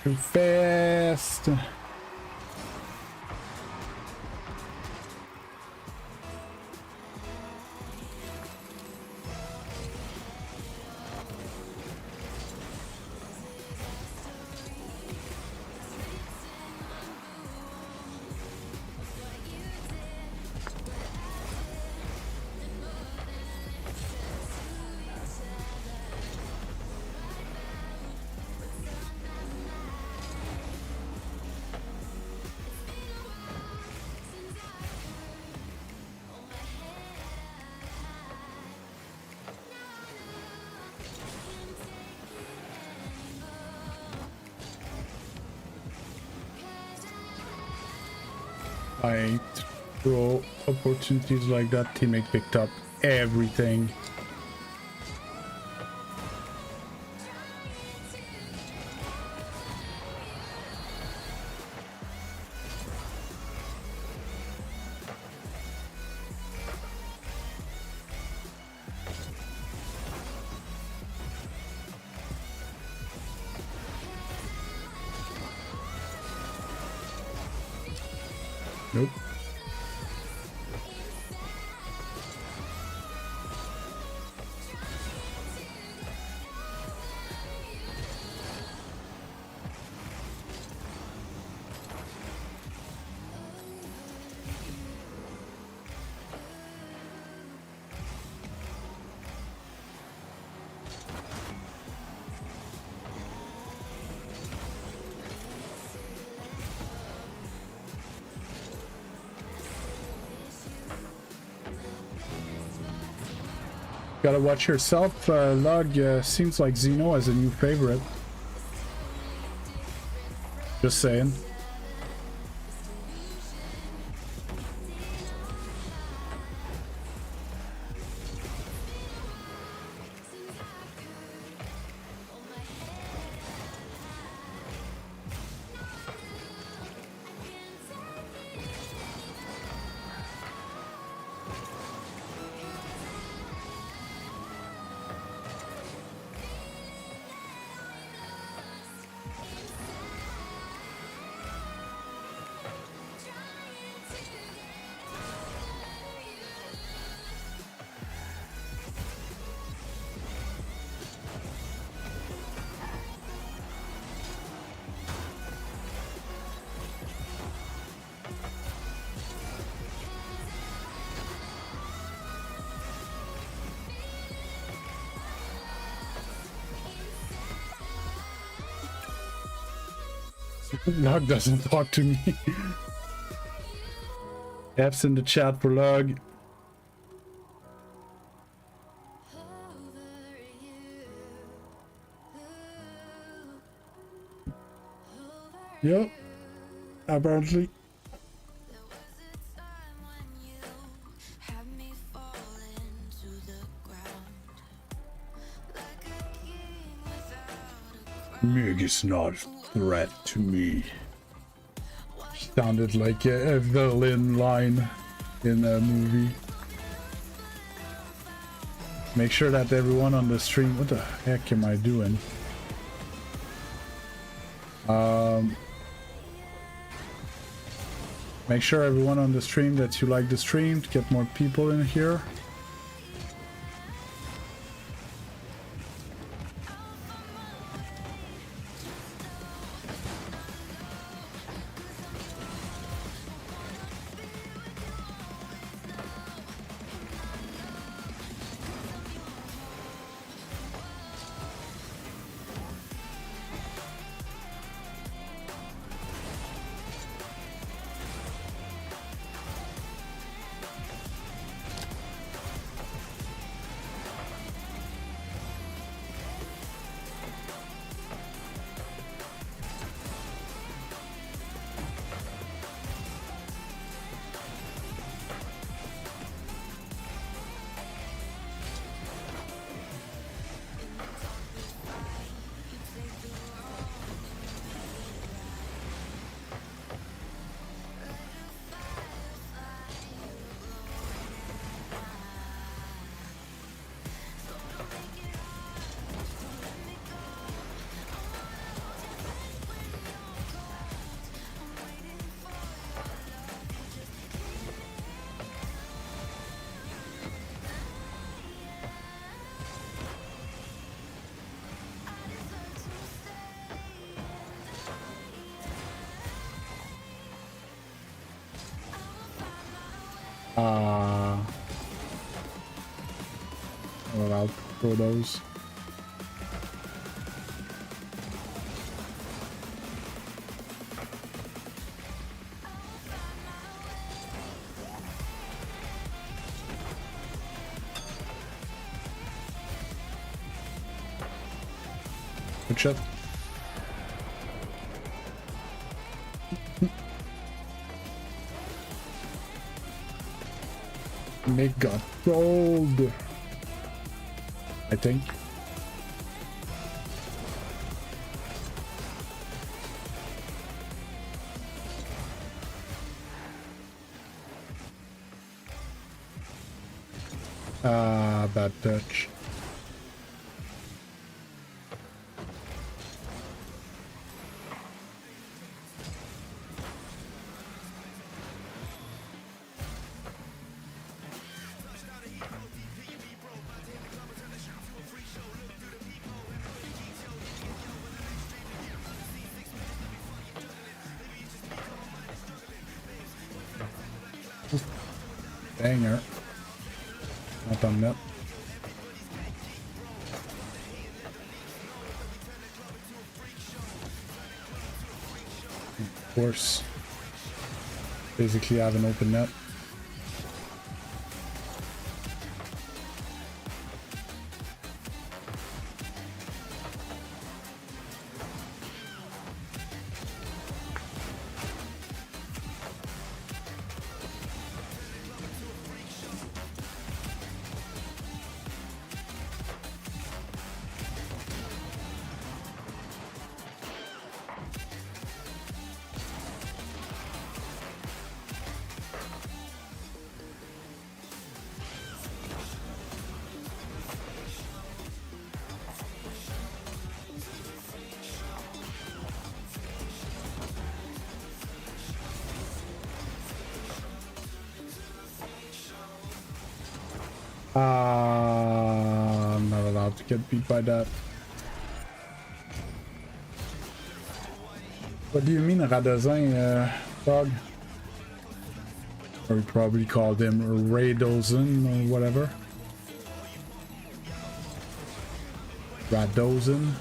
Too fast. I throw opportunities like that, teammate picked up everything. Nope. Gotta watch yourself, Lug. Seems like Xeno has a new favorite. Just saying. Lug doesn't talk to me. F's in the chat for Lug. Yep. Apparently. Mig is not a threat to me. Sounded like a villain line in a movie. Make sure that everyone on the stream... What the heck am I doing? Make sure everyone on the stream that you like the stream to get more people in here. Well, I'll throw those. Good shot. Nick got gold, I think. Bad touch. Banger. Not on that. Of course. Basically, I have an open net. I'm not allowed to get beat by that. What do you mean, Radazin, dog? Or we probably called him Radozin or whatever. Radozin.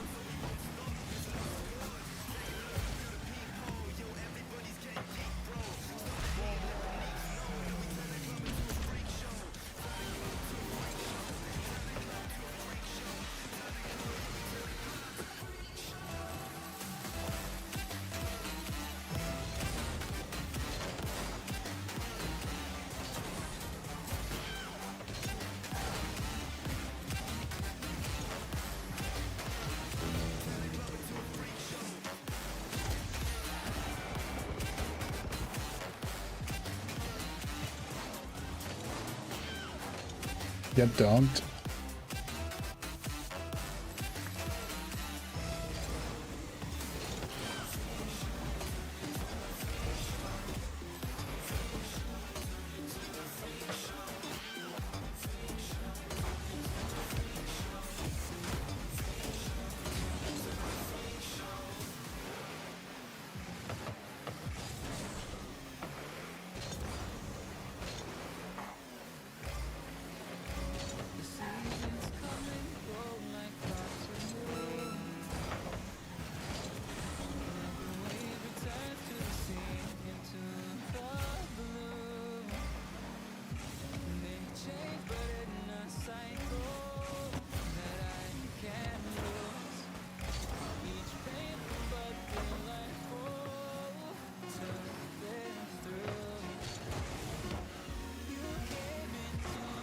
Get dunked.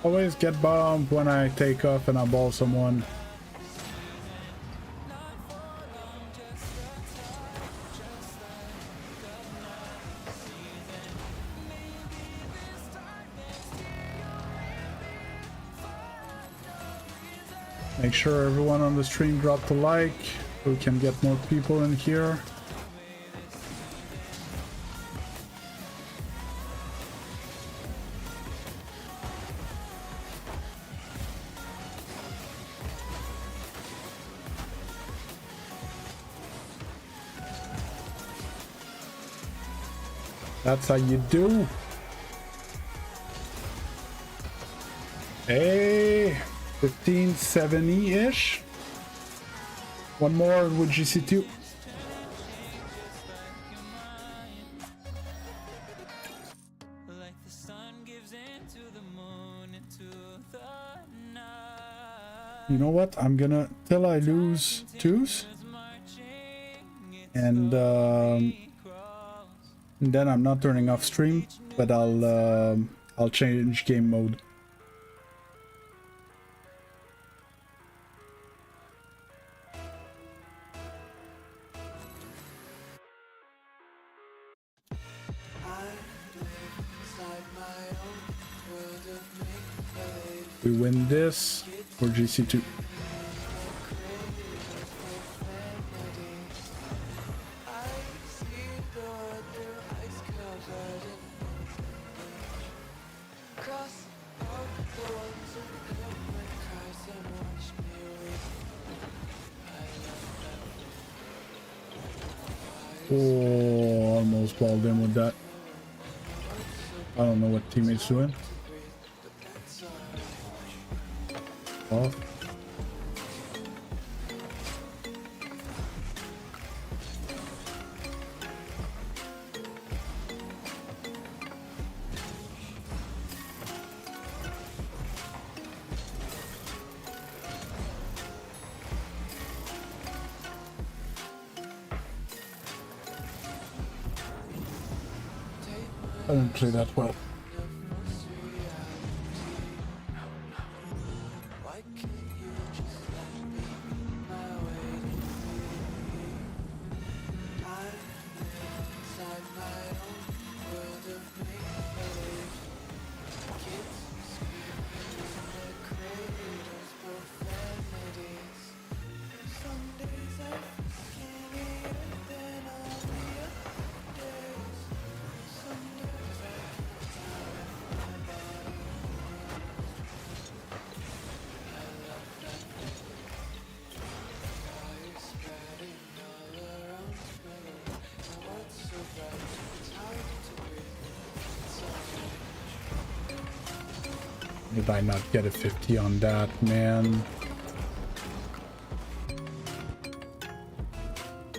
Always get bombed when I take off and I ball someone. Make sure everyone on the stream dropped a like so we can get more people in here. That's how you do. Hey, 1570-ish. One more with Gc2. You know what? I'm gonna till I lose twos, and then I'm not turning off stream, but I'll change game mode. We win this for Gc2. Oh, almost balled in with that. I don't know what teammate's doing. Off. I didn't play that well. Did I not get a 50 on that, man?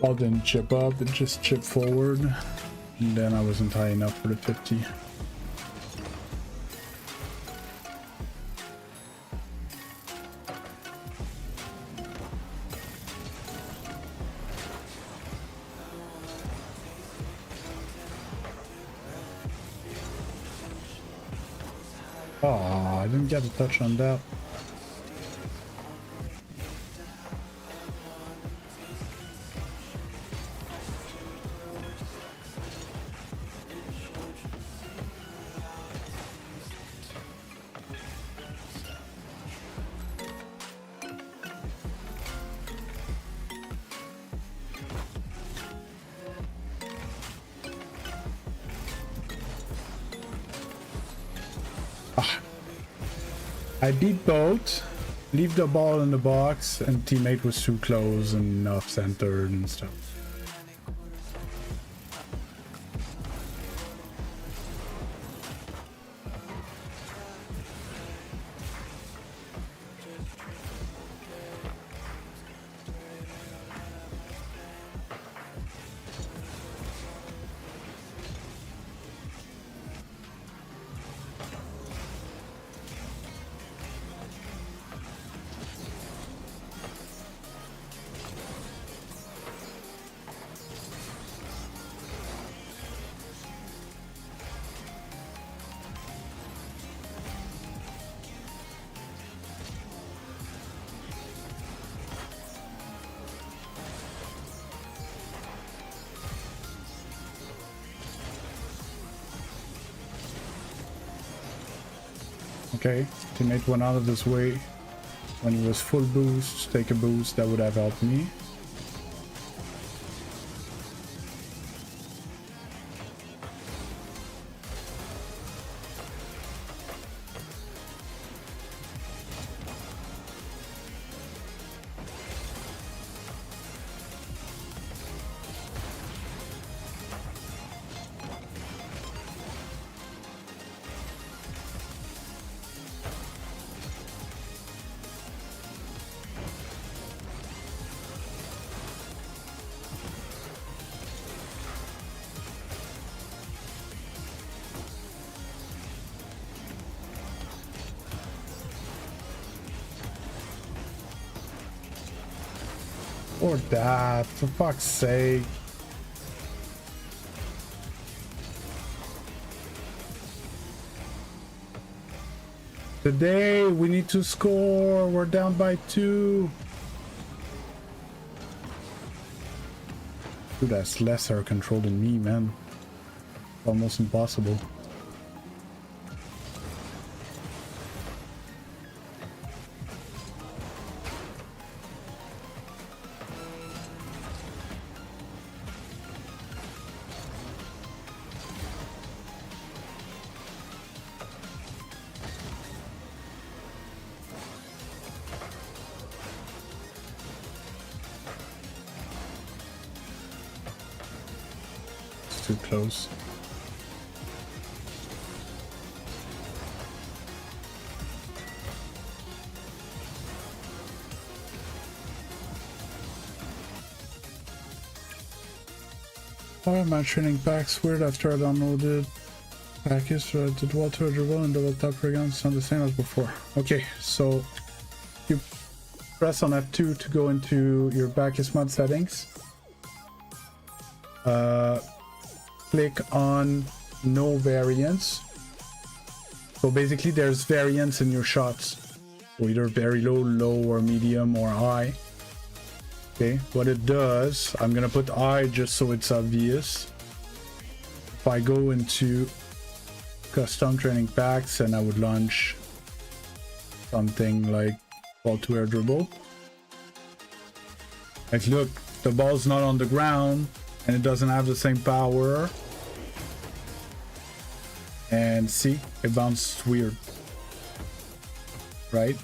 Ball didn't chip up, it just chipped forward. And then I wasn't high enough for the 50. Oh, I didn't get a touch on that. I beat both, leave the ball in the box, and teammate was too close and off center and stuff. Okay, teammate went out of his way when he was full boost. Take a boost, that would have helped me. Or that, for fuck's sake. Today we need to score. We're down by 2. Dude, that's less air control than me, man. Almost impossible. Too close. Why am I training packs weird after I downloaded package? So I did water dribble and double tap again. It's not the same as before. Okay, so you press on F2 to go into your package mod settings. Click on no variance. So basically there's variance in your shots, so either very low, low, or medium, or high. Okay, what it does, I'm gonna put high just so it's obvious. If I go into custom training packs and I would launch something like ball to air dribble, like look, the ball's not on the ground and it doesn't have the same power, and see, it bounced weird, right?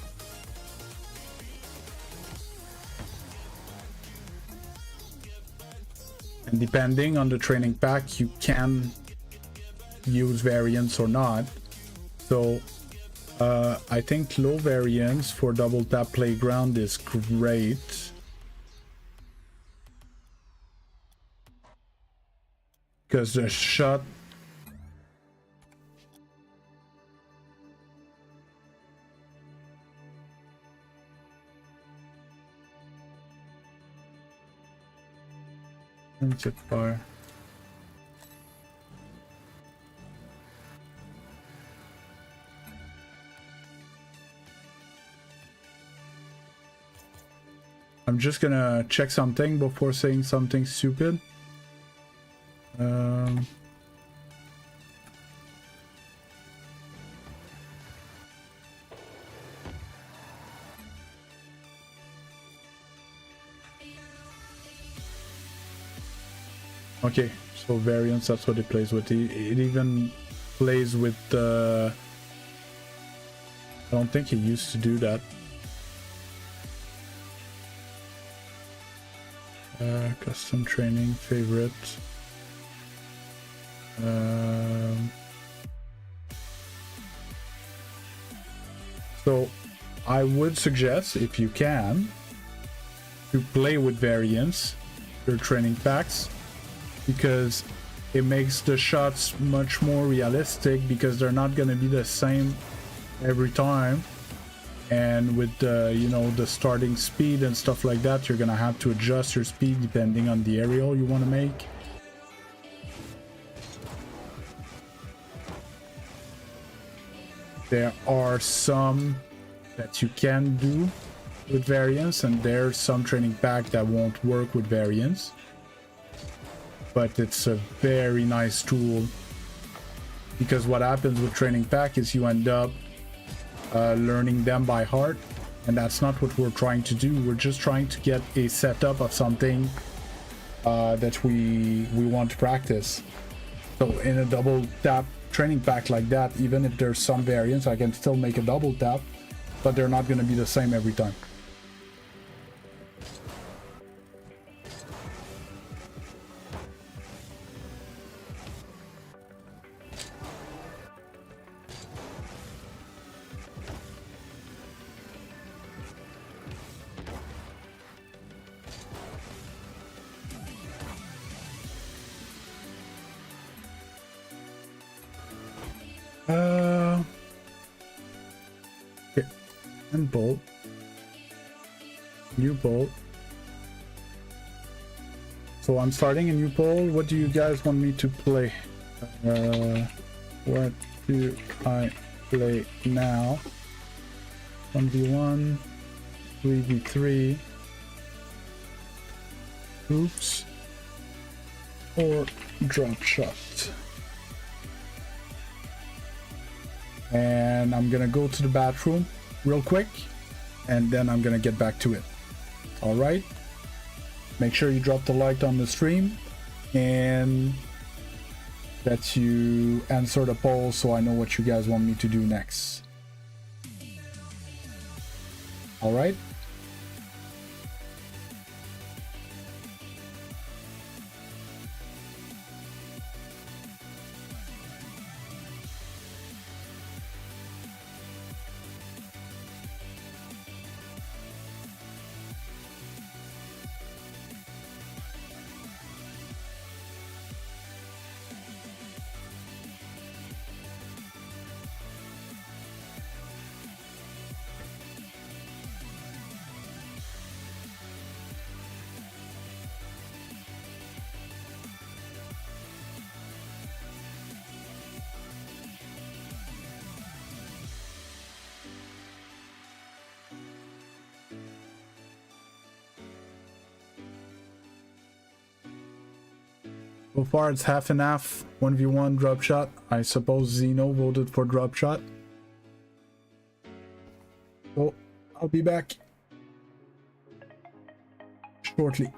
And depending on the training pack, you can use variance or not. So I think low variance for double tap playground is great. Because the shot it fire. I'm just gonna check something before saying something stupid. Okay, so variance, that's what it plays with. It even plays with the don't think he used to do that. Custom training favorite. So I would suggest, if you can, to play with variants, your training packs, because it makes the shots much more realistic, because they're not going to be the same every time. And with the, you know, the starting speed and stuff like that, you're gonna have to adjust your speed depending on the aerial you want to make. There are some that you can do with variants, and there's some training pack that won't work with variants, but it's a very nice tool, because what happens with training pack is you end up learning them by heart, and that's not what we're trying to do. We're just trying to get a setup of something that we want to practice. So in a double tap training pack like that, even if there's some variants, I can still make a double tap, but they're not going to be the same every time. Okay. And bolt. New bolt. So I'm starting a new poll. What do you guys want me to play? What do I play now? 1v1, 3v3, oops, or drop shot. And I'm gonna go to the bathroom real quick, and then I'm gonna get back to it. All right, make sure you drop the like on the stream and that you answer the poll so I know what you guys want me to do next. All right. So far it's half and half, 1v1 drop shot. I suppose Zeno voted for drop shot. So I'll be back shortly.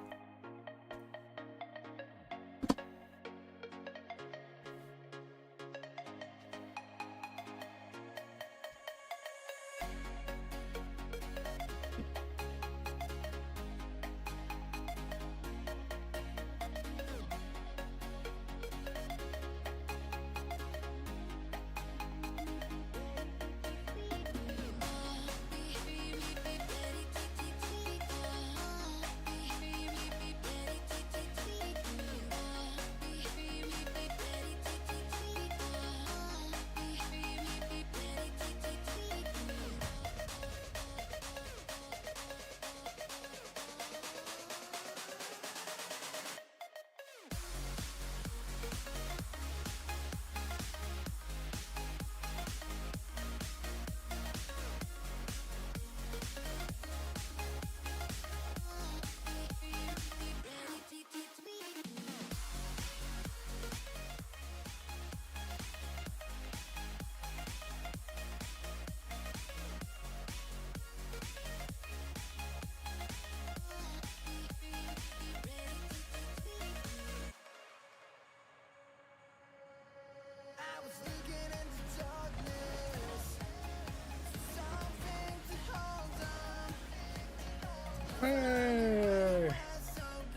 Hey!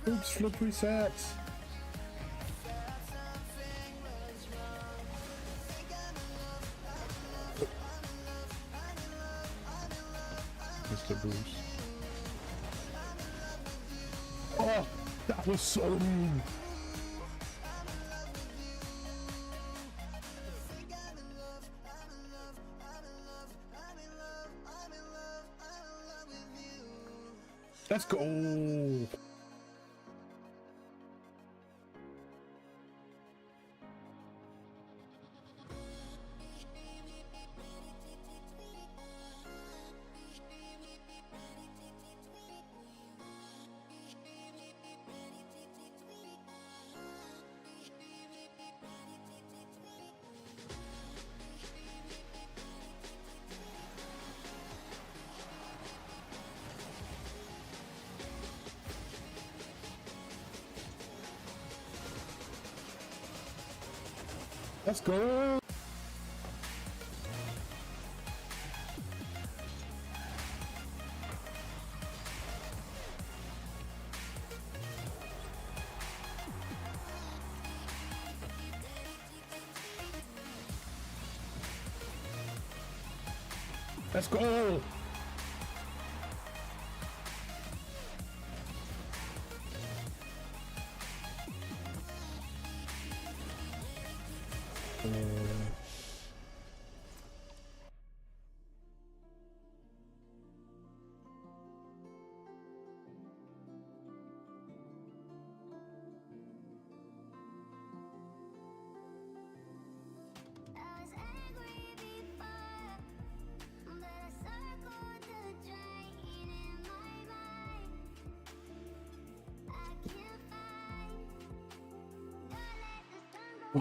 Oops, flip resets. Mr. Bruce. Oh, that was so mean. Let's go. Let's go. Let's go. I was angry before, but I circled the drain in my mind. I can't find. Don't let the sun go.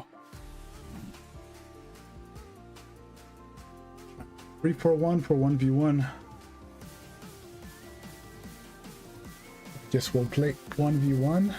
3-4-1 for 1v1. Guess we'll play 1v1.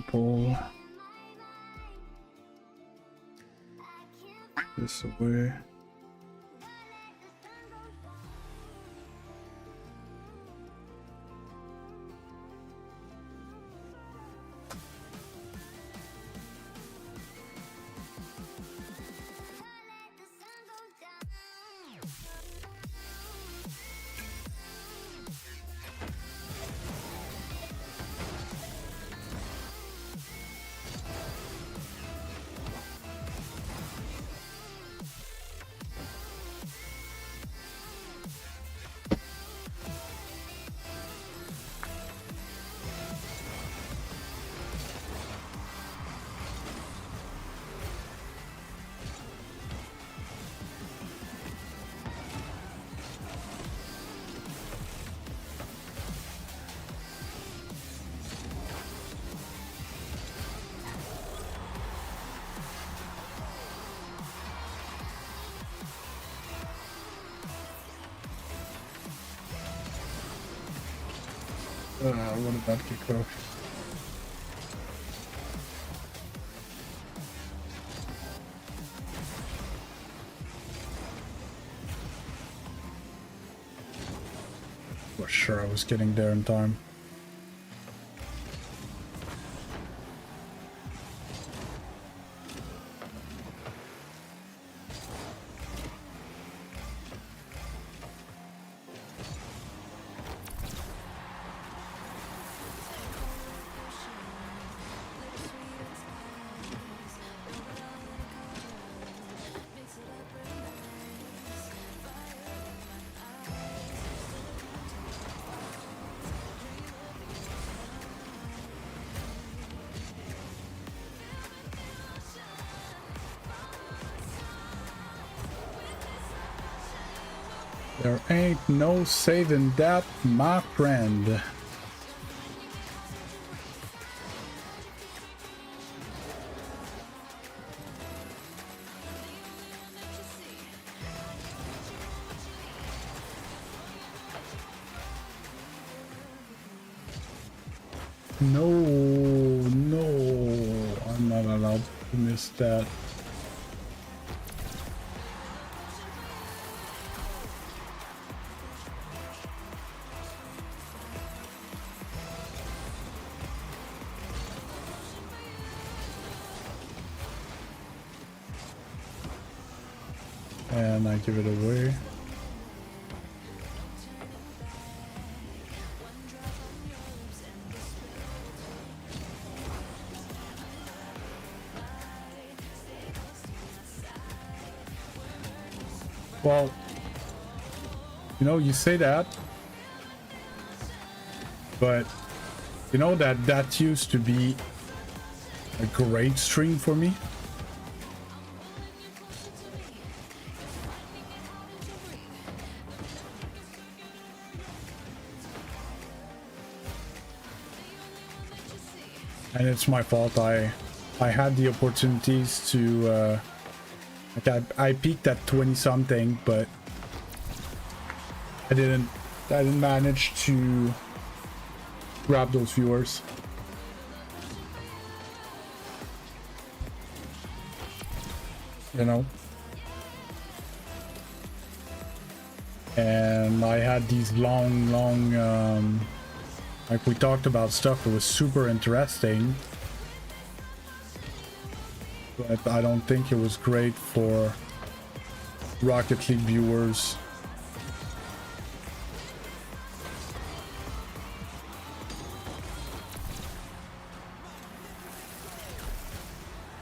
Pull this away. What about kick off? For sure I was getting there in time. There ain't no saving that, my friend. No, no, I'm not allowed to miss that. And I give it away. Well, you know, you say that, but you know that used to be a great stream for me. And it's my fault. I had the opportunities to like I peaked at 20 something, but I didn't manage to grab those viewers. You know? And I had these long like we talked about stuff that was super interesting, but I don't think it was great for Rocket League viewers.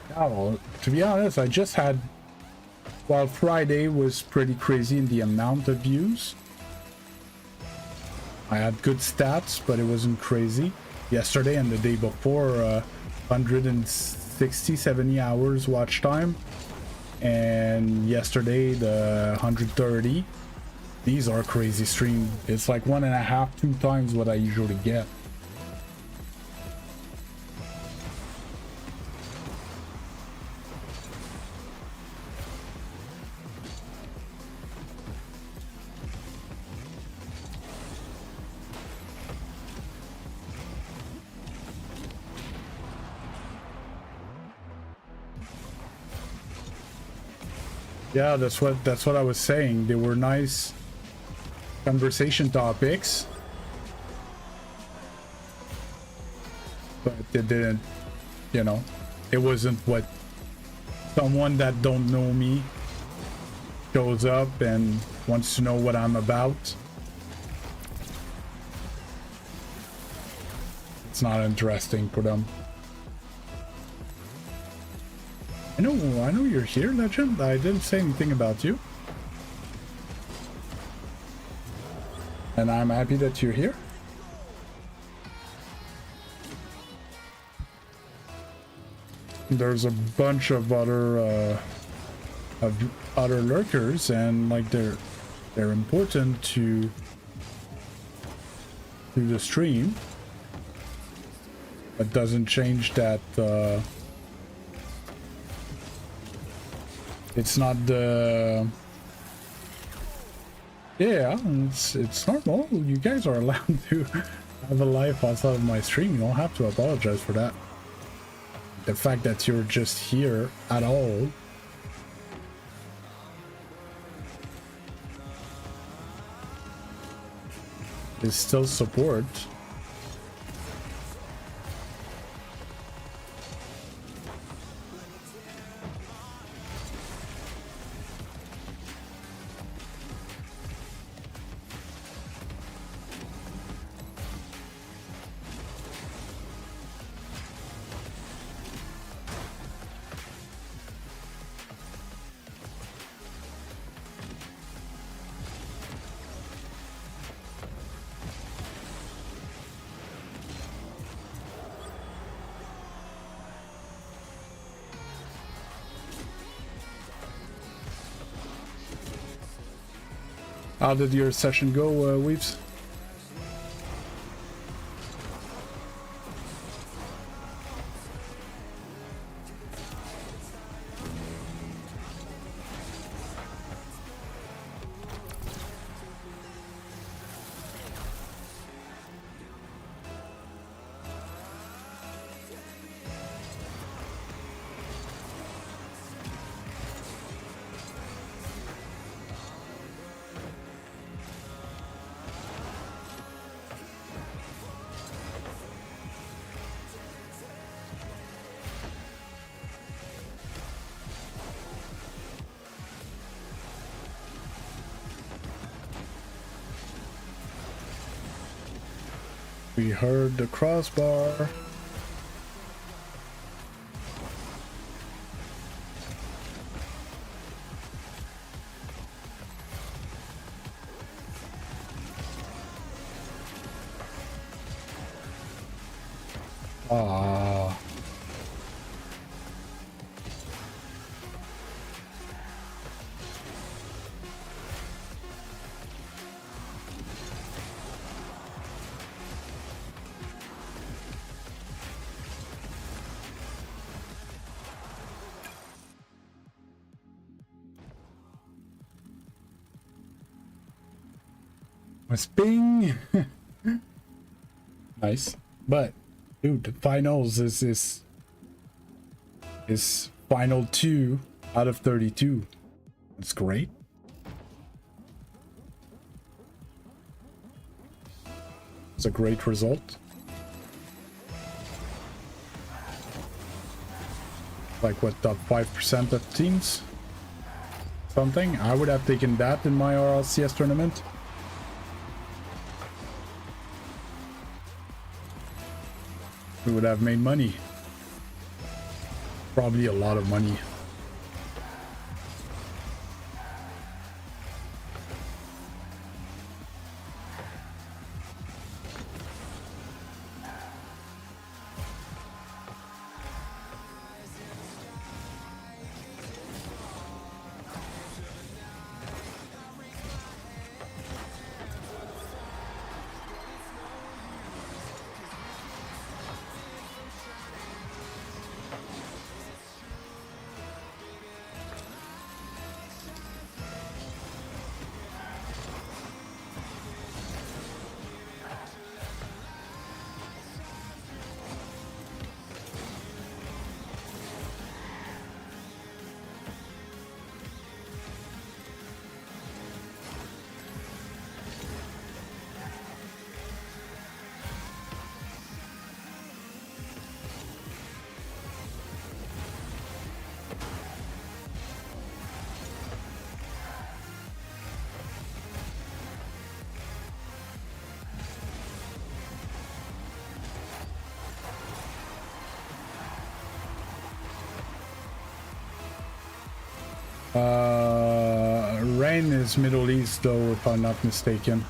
Yeah, well, to be honest, I just had, while Friday was pretty crazy in the amount of views, I had good stats, but it wasn't crazy. Yesterday and the day before, 160, 70 hours watch time. And yesterday, the 130. These are crazy stream. It's like 1.5, 2 times what I usually get. Yeah, that's what I was saying. They were nice conversation topics, but they didn't, you know, it wasn't what someone that don't know me shows up and wants to know what I'm about. It's not interesting for them. I know you're here, Legend. I didn't say anything about you. And I'm happy that you're here. There's a bunch of other lurkers, and like they're important to the stream. That doesn't change that it's not the... Yeah, it's normal. You guys are allowed to have a life outside of my stream. You don't have to apologize for that. The fact that you're just here at all is still support. How did your session go, Weaves? We heard the crossbar. Ah. Was ping. Nice. But dude, the finals is final 2 out of 32. That's great. It's a great result. Like what, top 5% of teams? Something. I would have taken that in my RLCS tournament. We would have made money. Probably a lot of money. Rain is Middle East though, if I'm not mistaken.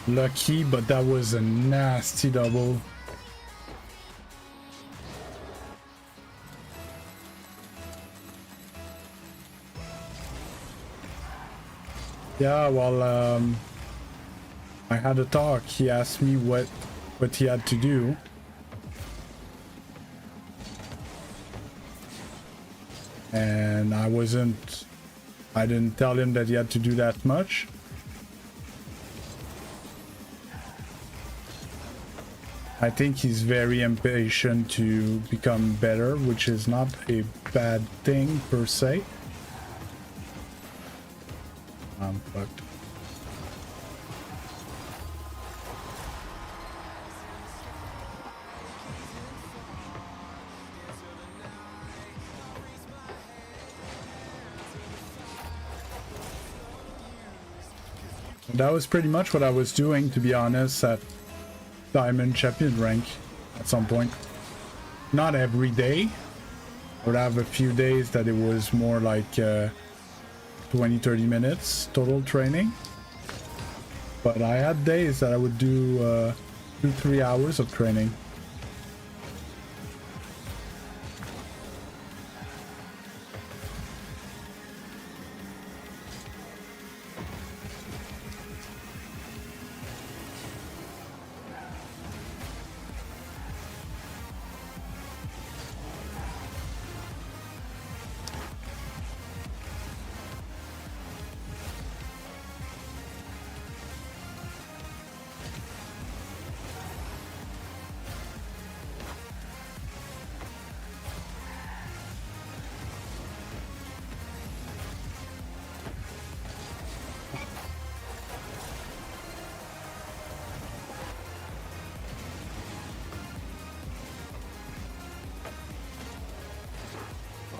Lucky, but that was a nasty double. Yeah, well, I had a talk. He asked me what he had to do. And I didn't tell him that he had to do that much. I think he's very impatient to become better, which is not a bad thing per se. I'm fucked. That was pretty much what I was doing, to be honest, at Diamond Champion rank at some point. Not every day, I would have a few days that it was more like 20-30 minutes total training. But I had days that I would do 2-3 hours of training.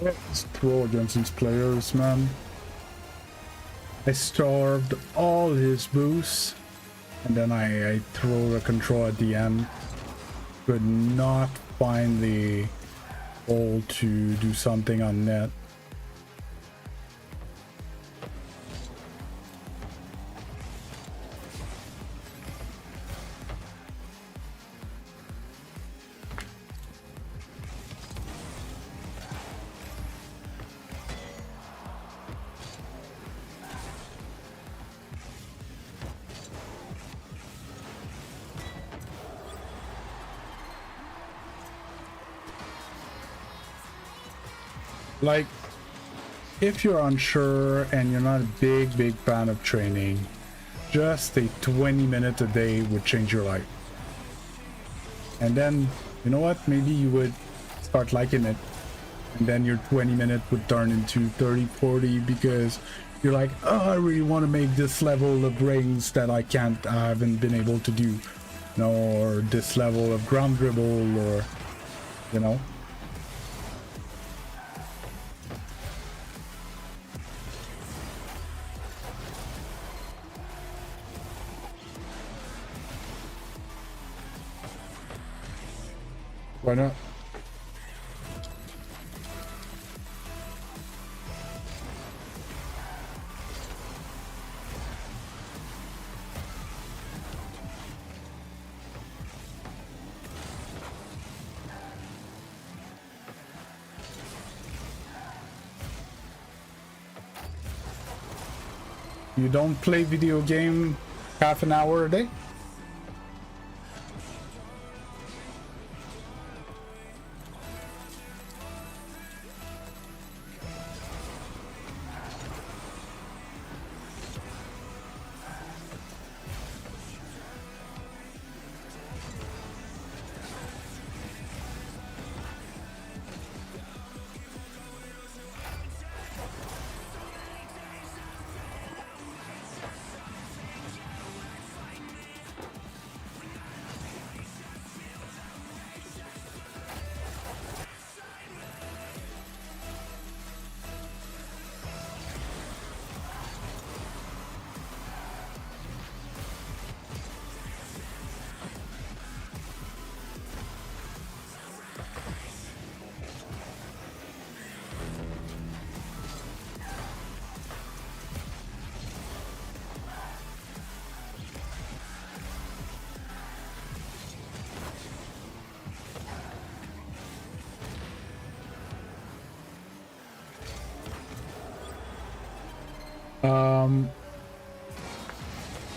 Let's throw against these players, man. I starved all his boosts, and then I throw a control at the end. Could not find the hole to do something on net. Like, if you're unsure and you're not a big fan of training, just a 20 minutes a day would change your life. And then, you know what, maybe you would start liking it, and then your 20 minutes would turn into 30-40 because you're like, oh, I really want to make this level of rings that I haven't been able to do, you know, or this level of ground dribble, or, you know. Why not? You don't play video game half an hour a day?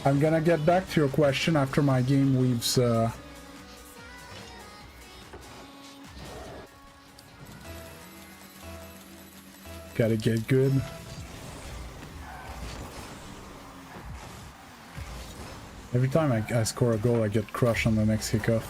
I'm gonna get back to your question after my game weaves gotta get good. Every time I score a goal, I get crushed on the next kickoff.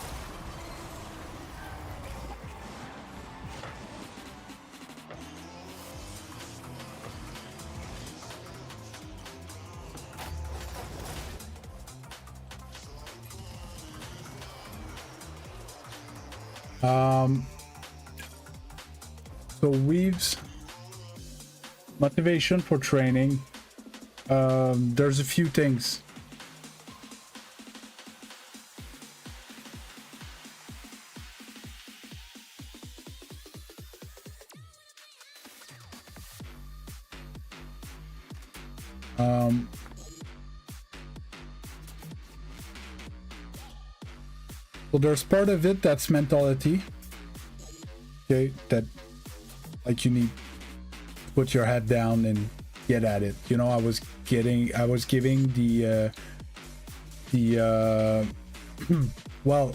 So weaves motivation for training. There's a few things. So there's part of it that's mentality. Okay, that like you need to put your head down and get at it. You know, I was giving the well,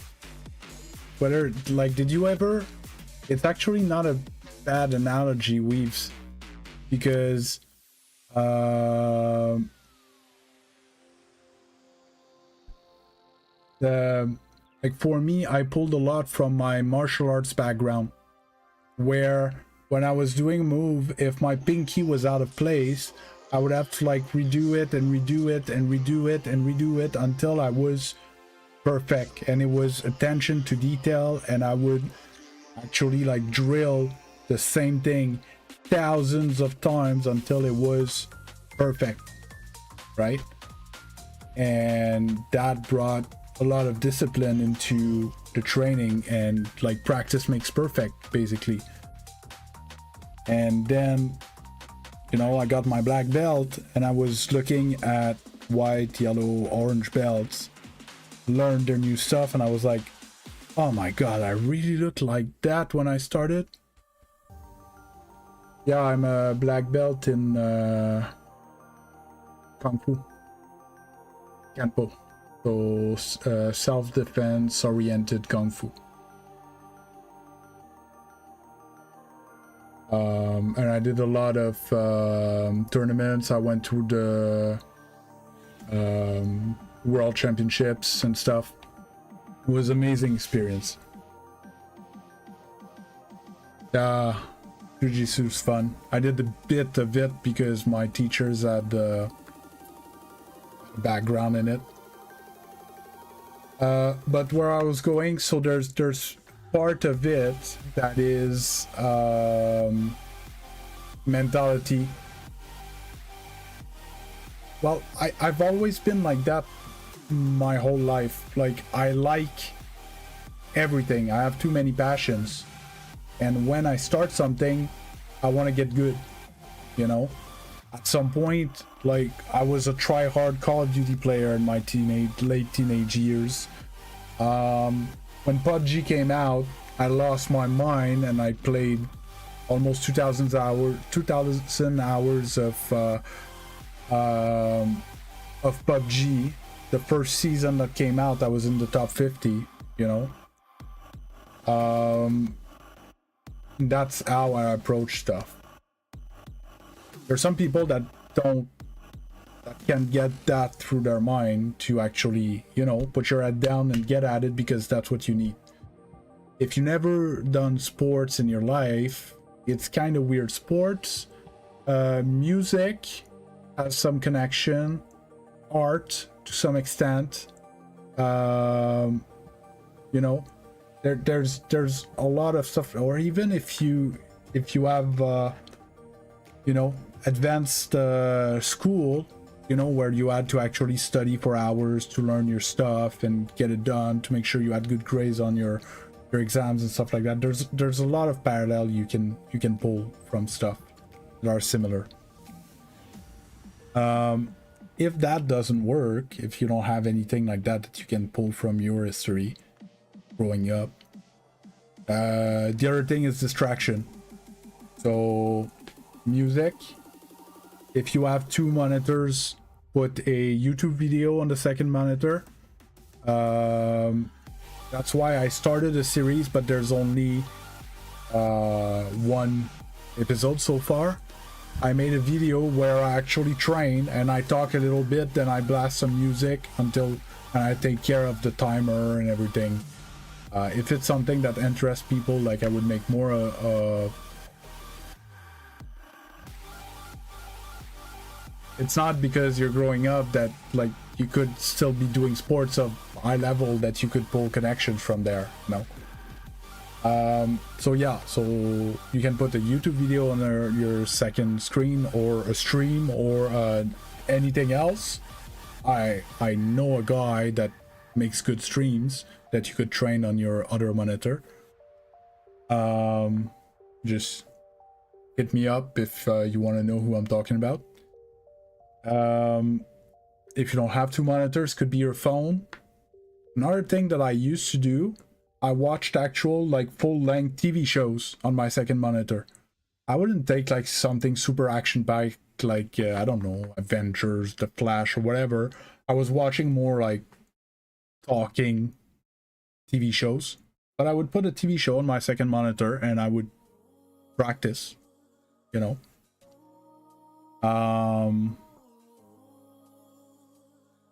whether like, did you ever, it's actually not a bad analogy, Weaves, because like for me, I pulled a lot from my martial arts background, where when I was doing a move, if my pinky was out of place, I would have to like redo it and redo it and redo it and redo it until I was perfect. And it was attention to detail, and I would actually like drill the same thing thousands of times until it was perfect, right? And that brought a lot of discipline into the training, and like practice makes perfect basically. And then, you know, I got my black belt, and I was looking at white, yellow, orange belts, learned their new stuff, and I was like, oh my god, I really looked like that when I started. Yeah, I'm a black belt in Kung Fu. Kenpo. So, self-defense oriented Kung Fu. And I did a lot of tournaments. I went to the World Championships and stuff. It was an amazing experience. Jiu-Jitsu was fun. I did a bit of it because my teachers had background in it. But where I was going, so there's part of it that is mentality. Well, I've always been like that my whole life. Like, I like everything. I have too many passions, and when I start something, I want to get good, you know. At some point, like, I was a try-hard Call of Duty player in my late teenage years. When PUBG came out, I lost my mind, and I played almost 2,000 hours of PUBG. The first season that came out, I was in the top 50, you know. That's how I approach stuff. There's some people that can get that through their mind to actually, you know, put your head down and get at it, because that's what you need. If you never done sports in your life, it's kind of weird. Sports, music has some connection, art to some extent. You know, there's a lot of stuff. Or even if you have you know, advanced school, you know, where you had to actually study for hours to learn your stuff and get it done to make sure you had good grades on your exams and stuff like that. There's a lot of parallel you can pull from stuff that are similar. If that doesn't work, if you don't have anything like that you can pull from your history growing up, the other thing is distraction. So music, if you have two monitors, put a YouTube video on the second monitor. That's why I started a series, but there's only one episode so far. I made a video where I actually train and I talk a little bit, then I blast some music and I take care of the timer and everything. If it's something that interests people, like, I would make more it's not because you're growing up that, like, you could still be doing sports of high level that you could pull connections from there, no. So yeah, so you can put a YouTube video on your second screen, or a stream, or anything else. I know a guy that makes good streams that you could train on your other monitor. Just hit me up if you want to know who I'm talking about. If you don't have two monitors, could be your phone. Another thing that I used to do, I watched actual like full-length TV shows on my second monitor. I wouldn't take like something super action-packed like I don't know, Avengers, The Flash, or whatever. I was watching more like talking TV shows. But I would put a TV show on my second monitor and I would practice, you know.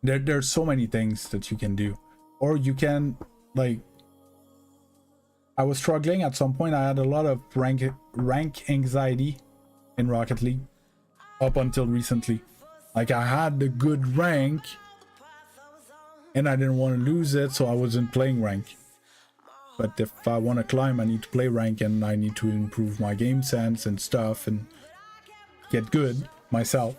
There's so many things that you can do. Or you can, like, I was struggling at some point. I had a lot of rank anxiety in Rocket League up until recently. Like, I had the good rank and I didn't want to lose it, so I wasn't playing rank. But if I want to climb, I need to play rank and I need to improve my game sense and stuff and get good myself.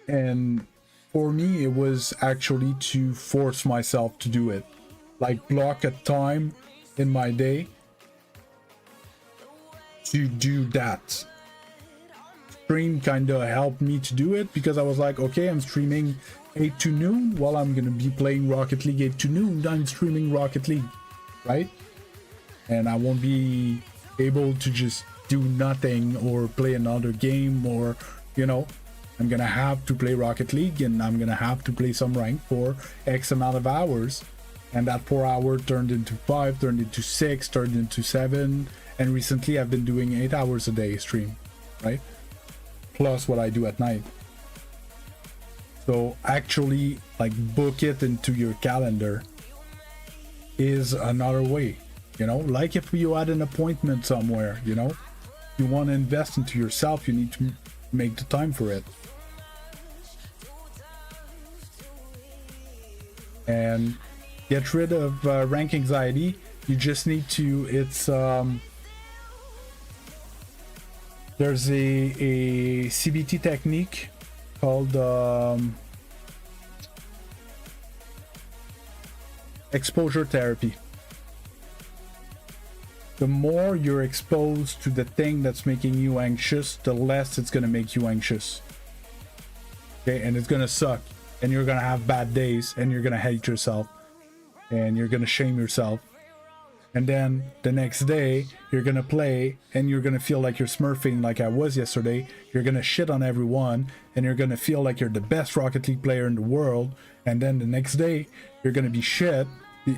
And for me, it was actually to force myself to do it. Like, block a time in my day to do that. Stream kind of helped me to do it because I was like, okay, I'm streaming 8 to noon while I'm gonna be playing Rocket League 8 to noon. I'm streaming Rocket League, right? And I won't be able to just do nothing or play another game, or, you know, I'm gonna have to play Rocket League and I'm gonna have to play some rank for X amount of hours. And that 4 hours turned into 5, turned into 6, turned into 7, and recently I've been doing 8 hours a day stream, right? Plus what I do at night. So actually, like, book it into your calendar is another way, you know? Like if you had an appointment somewhere, you know? You want to invest into yourself, you need to make the time for it. And get rid of rank anxiety. You just need to, it's there's a CBT technique called exposure therapy. The more you're exposed to the thing that's making you anxious, the less it's gonna make you anxious. Okay, and it's gonna suck, and you're gonna have bad days, and you're gonna hate yourself, and you're gonna shame yourself. And then the next day, you're gonna play, and you're gonna feel like you're smurfing like I was yesterday. You're gonna shit on everyone, and you're gonna feel like you're the best Rocket League player in the world. And then the next day, you're gonna be shit.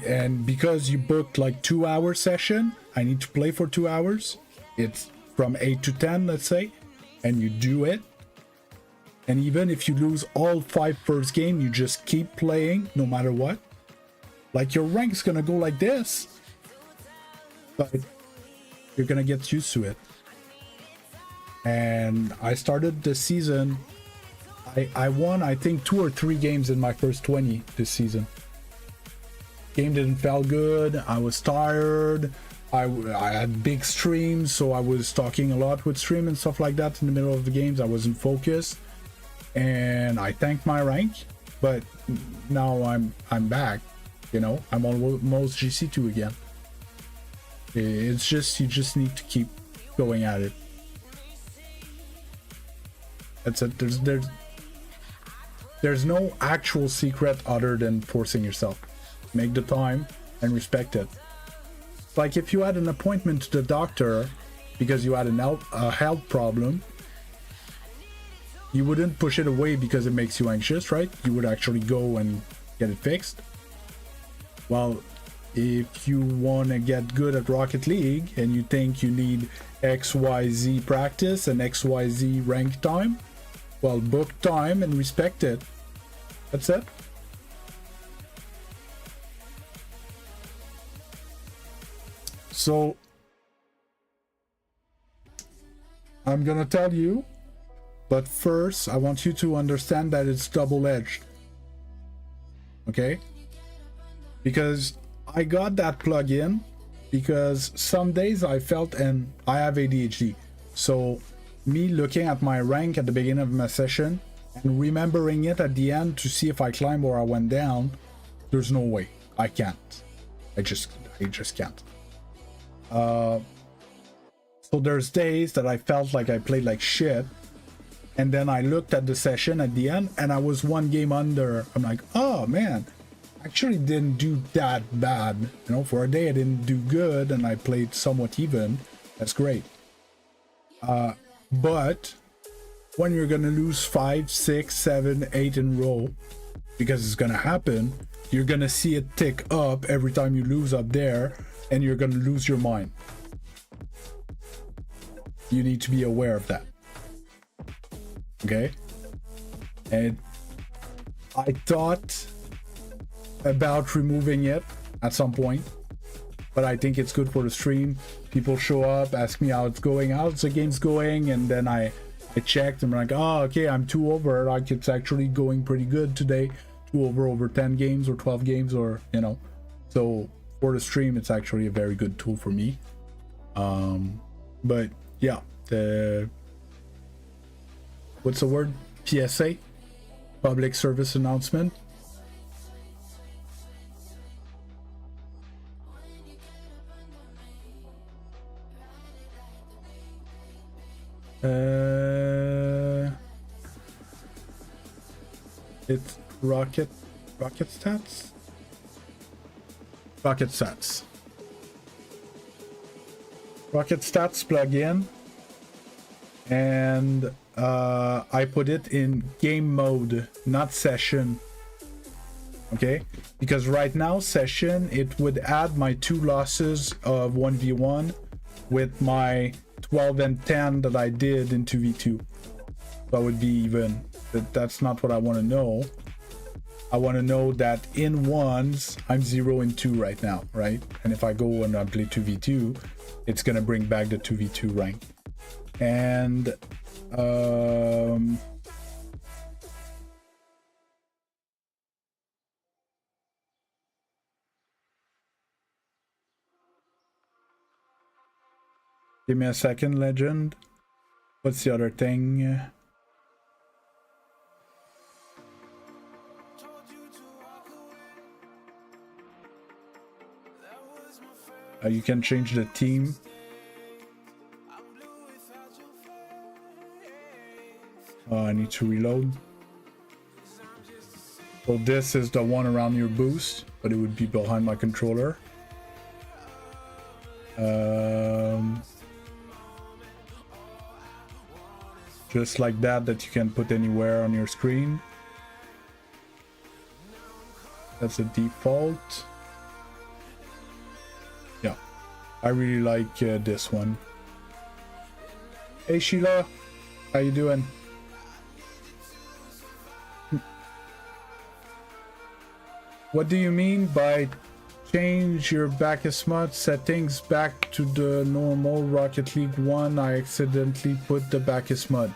And because you booked like 2-hour session, I need to play for 2 hours. It's from 8 to 10, let's say, and you do it. And even if you lose all 5 first game, you just keep playing no matter what. Like, your rank's gonna go like this. But you're gonna get used to it. And I started the season, I won I think 2 or 3 games in my first 20 this season. Game didn't feel good, I was tired, I had big streams, so I was talking a lot with stream and stuff like that in the middle of the games. I wasn't focused, and I tanked my rank, but now I'm back, you know, I'm almost Gc2 again. It's just, you just need to keep going at it. That's it. There's no actual secret other than forcing yourself. Make the time and respect it. Like if you had an appointment to the doctor because you had a health problem, you wouldn't push it away because it makes you anxious, right? You would actually go and get it fixed. Well, if you want to get good at Rocket League and you think you need XYZ practice and XYZ rank time, well, book time and respect it. That's it. So, I'm gonna tell you, but first I want you to understand that it's double-edged. Okay? Because I got that plugin because some days I felt, and I have ADHD, so me looking at my rank at the beginning of my session and remembering it at the end to see if I climbed or I went down, there's no way. I can't. I just can't. So there's days that I felt like I played like shit, And then I looked at the session at the end and I was one game under. I'm like, oh man, actually didn't do that bad. You know, for a day I didn't do good and I played somewhat even. That's great. But when you're gonna lose 5, 6, 7, 8 in a row, because it's gonna happen, you're gonna see it tick up every time you lose up there, and you're gonna lose your mind. You need to be aware of that. Okay? And I thought about removing it at some point, but I think it's good for the stream. People show up, ask me how it's going, how's the game's going, and then I checked and I'm like, oh, okay, I'm 2 over, like it's actually going pretty good today. 2 over 10 games or 12 games, or, you know. So for the stream, it's actually a very good tool for me. But yeah, what's the word? PSA? Public service announcement. It's rocket stats. Rocket stats plugin, and I put it in game mode, not session. Okay, because right now session, it would add my 2 losses of 1v1 with my 12 and 10 that I did in 2v2. That would be even. That's not what I want to know. I want to know that in ones, I'm 0 and 2 right now, right? And if I go and I play 2v2, it's gonna bring back the 2v2 rank. And give me a second, Legend. What's the other thing? You can change the team. I need to reload. So this is the one around your boost, but it would be behind my controller. Just like that you can put anywhere on your screen. That's the default. Yeah, I really like this one. Hey Sheila, how you doing? What do you mean by change your Backesmod settings back to the normal Rocket League 1? I accidentally put the Backesmod.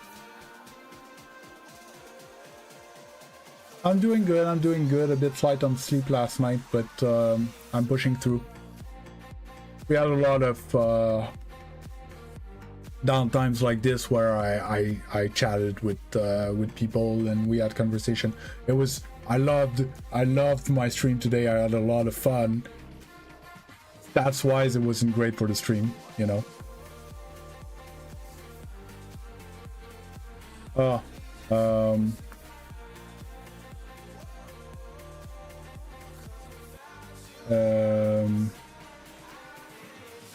I'm doing good. A bit light on sleep last night, but I'm pushing through. We had a lot of downtimes like this where I chatted with people and we had conversation. It was I loved my stream today. I had a lot of fun. Stats wise, it wasn't great for the stream, you know.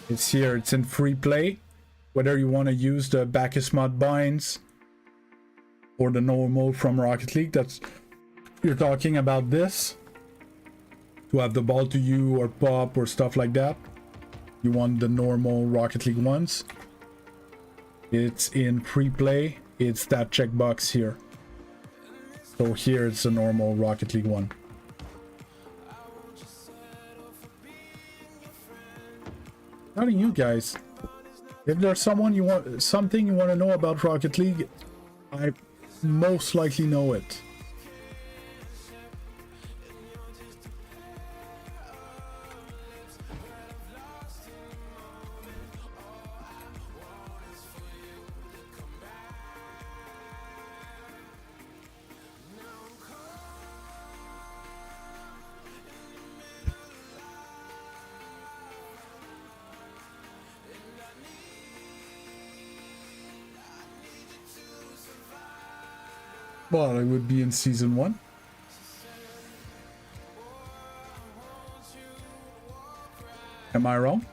It's here. It's in free play. Whether you want to use the Backesmod binds or the normal from Rocket League, that's you're talking about this to have the ball to you or pop or stuff like that. You want the normal Rocket League ones. It's in free play. It's that checkbox here. So here it's a normal Rocket League one. Telling you guys, if there's something you want to know about Rocket League, I most likely know it. Well, it would be in season 1. Am I wrong?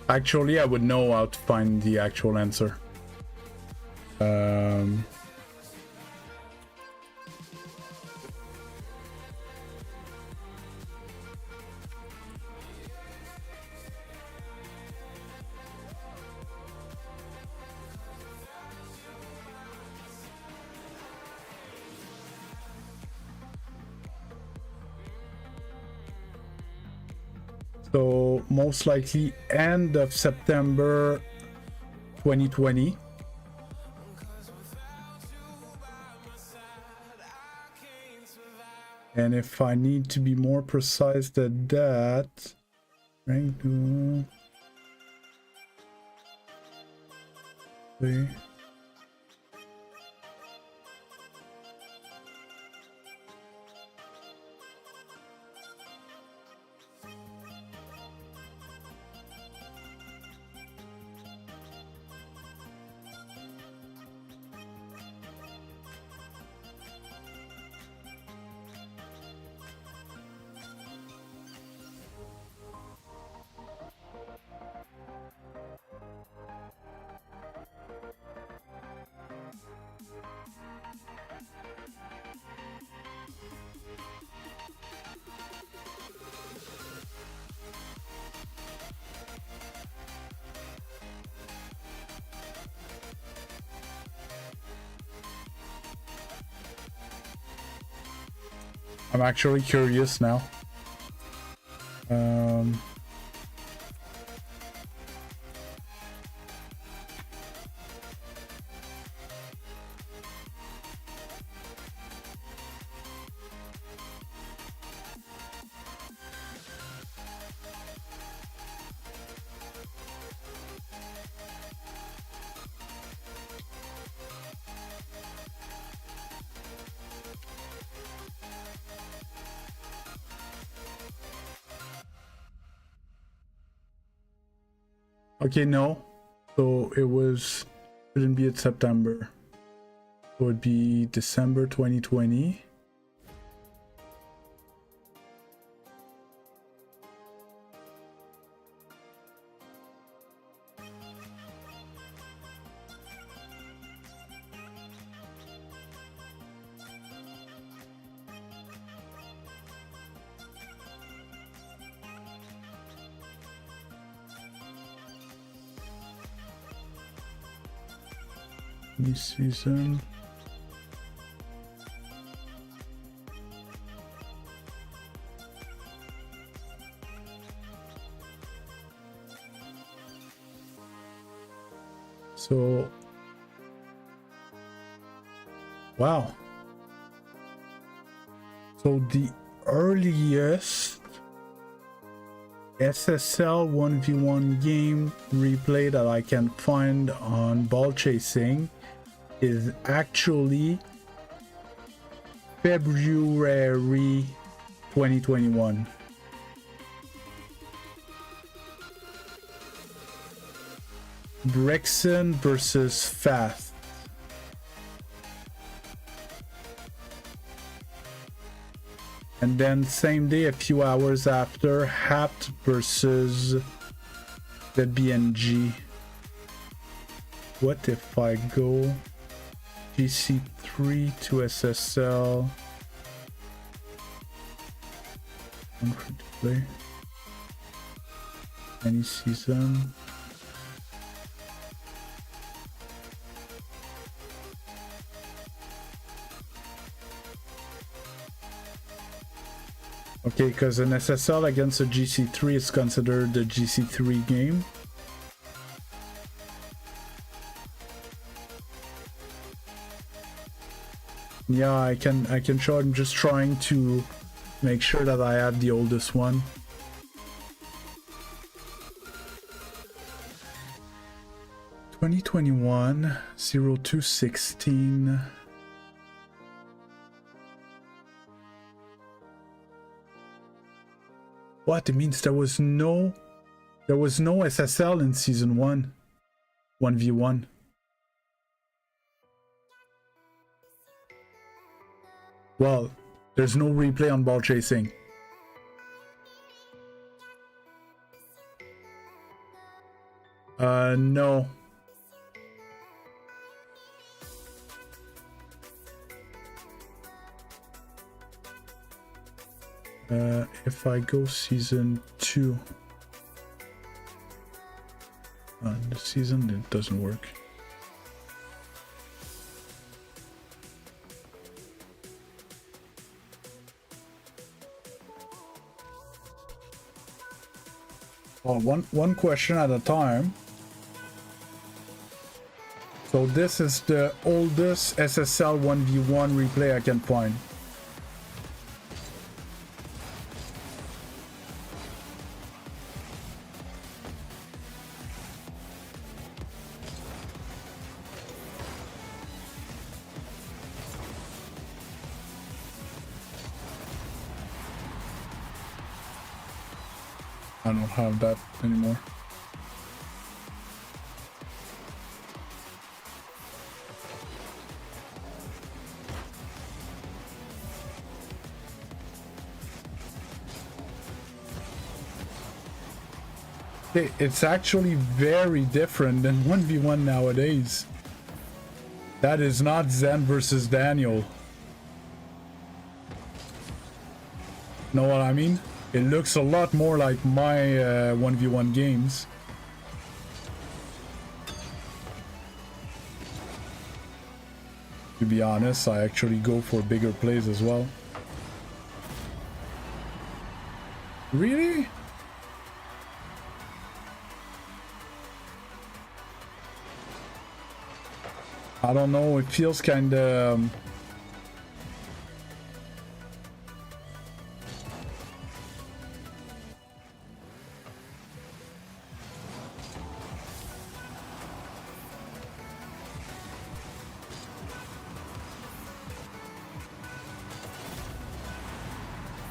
Actually, I would know how to find the actual answer. So most likely end of September 2020. And if I need to be more precise than that, trying to see. I'm actually curious now. Okay, no. So it shouldn't be at September. It would be December 2020. This season. So, wow. So the earliest SSL 1v1 game replay that I can find on ball chasing is actually February 2021. Brexon versus Fast. And then same day, a few hours after, Hapt versus the BNG. What if I go Gc2 to SSL? One free to play. Any season. Ok, Okay, because an SSL against a GC3 is considered a GC3 game. Yeah, I can show. I'm just trying to make sure that I have the oldest one. (2021) 0216. What? It means there was no SSL in season 1. 1v1. Well, there's no replay on ball chasing. No. If I go season 2 on the season, it doesn't work. Well, one question at a time. So this is the oldest SSL 1v1 replay I can find. I don't have that anymore. It's actually very different than 1v1 nowadays. That is not Zen versus Daniel. Know what I mean? It looks a lot more like my 1v1 games. To be honest, I actually go for bigger plays as well. Really? I don't know, it feels kind of...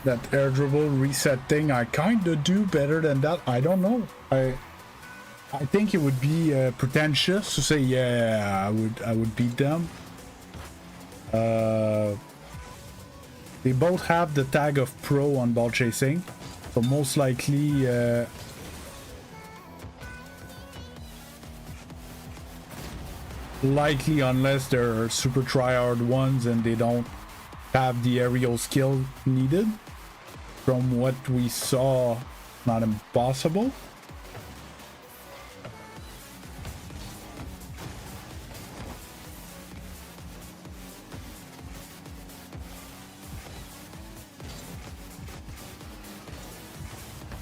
that air dribble reset thing, I kind of do better than that. I don't know. I think it would be pretentious to say, yeah, I would beat them. They both have the tag of pro on ball chasing, so most likely unless they're super tryhard ones and they don't have the aerial skill needed. From what we saw, not impossible.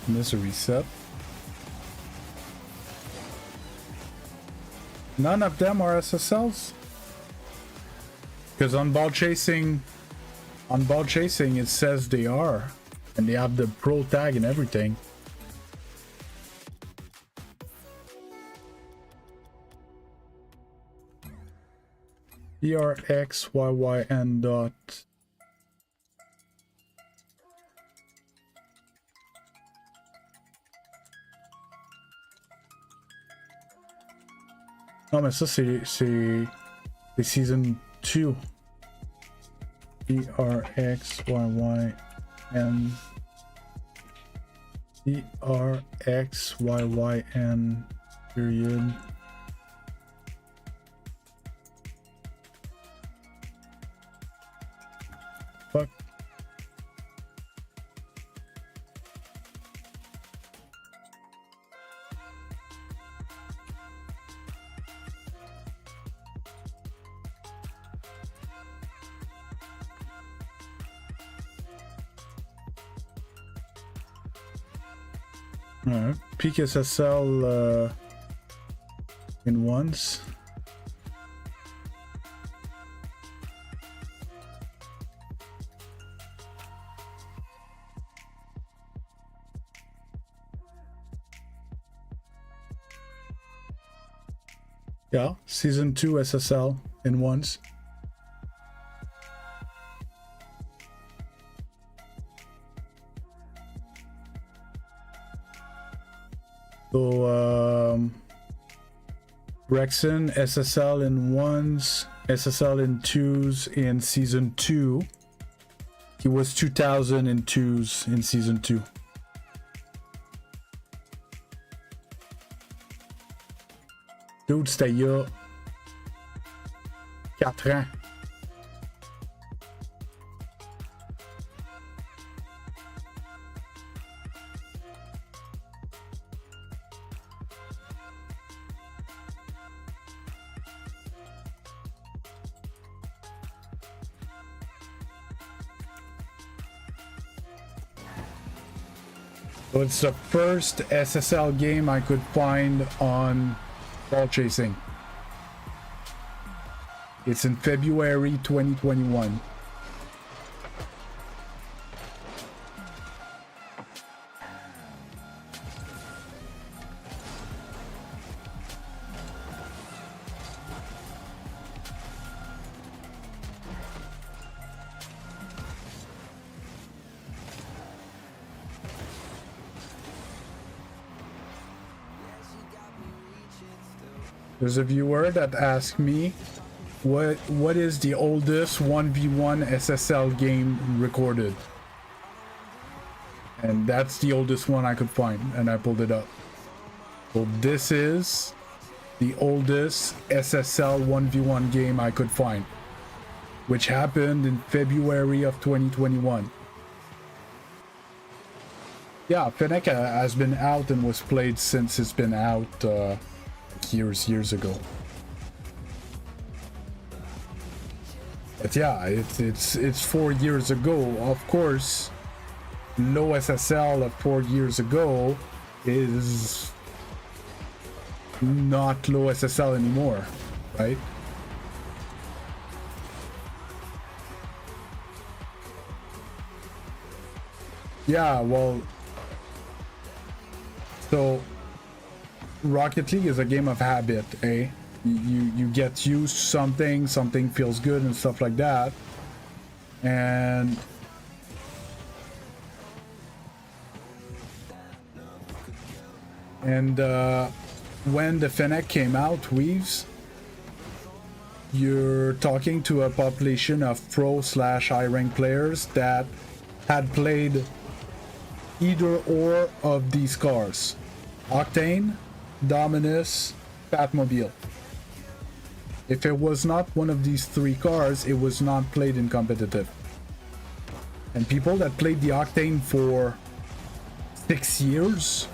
Miss a reset. None of them are SSLs. Because on ball chasing it says they are. And they have the pro tag and everything. ERXYYN dot. Non mais ça c'est season 2. ERXYYN ERXYYN period. Fuck. Peak SSL in ones. Yeah, season 2 SSL in ones. So Rexon SSL in ones, SSL in twos in season 2. He was 2000 in twos in season 2. Dude, c'était il y a 4 ans. So it's the first SSL game I could find on ball chasing. It's in February 2021. There's a viewer that asked me what is the oldest 1v1 SSL game recorded, and that's the oldest one I could find, and I pulled it up. So this is the oldest SSL 1v1 game I could find, which happened in February of 2021. Yeah, Fennec has been out and was played since it's been out years ago. But yeah, it's 4 years ago. Of course, low SSL of 4 years ago is not low SSL anymore, right? Yeah, well, so Rocket League is a game of habit, eh? You get used to something feels good and stuff like that, and when the Fennec came out, Weaves, you're talking to a population of pro/high rank players that had played either or of these cars: Octane, Dominus, Batmobile. If it was not one of these 3 cars, it was not played in competitive. And people that played the Octane for 6 years,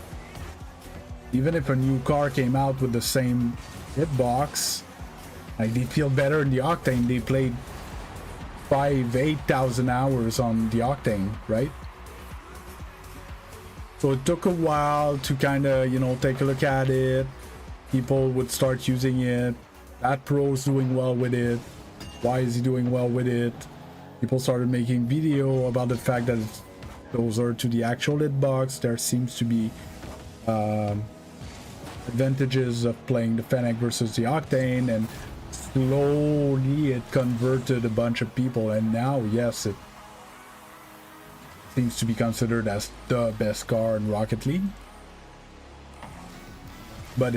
even if a new car came out with the same hitbox, like, they feel better in the Octane. They played 8,000 hours on the Octane, right? So it took a while to kind of, you know, take a look at it. People would start using it. That pro's doing well with it. Why is he doing well with it? People started making video about the fact that it's closer to the actual hitbox. There seems to be advantages of playing the Fennec versus the Octane, and slowly it converted a bunch of people, and now, yes, it seems to be considered as the best car in Rocket League. But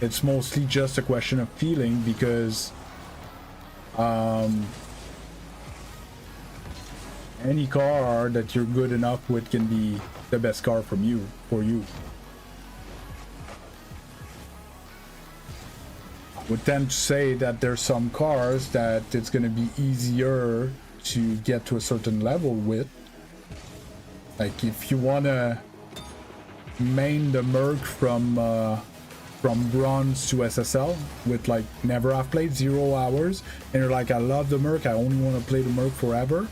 it's mostly just a question of feeling, because any car that you're good enough with can be the best car for you. I would tend to say that there's some cars that it's going to be easier to get to a certain level with. Like, if you want to main the Merc from bronze to SSL with, like, never have played 0 hours, and you're like, I love the Merc, I only want to play the Merc forever,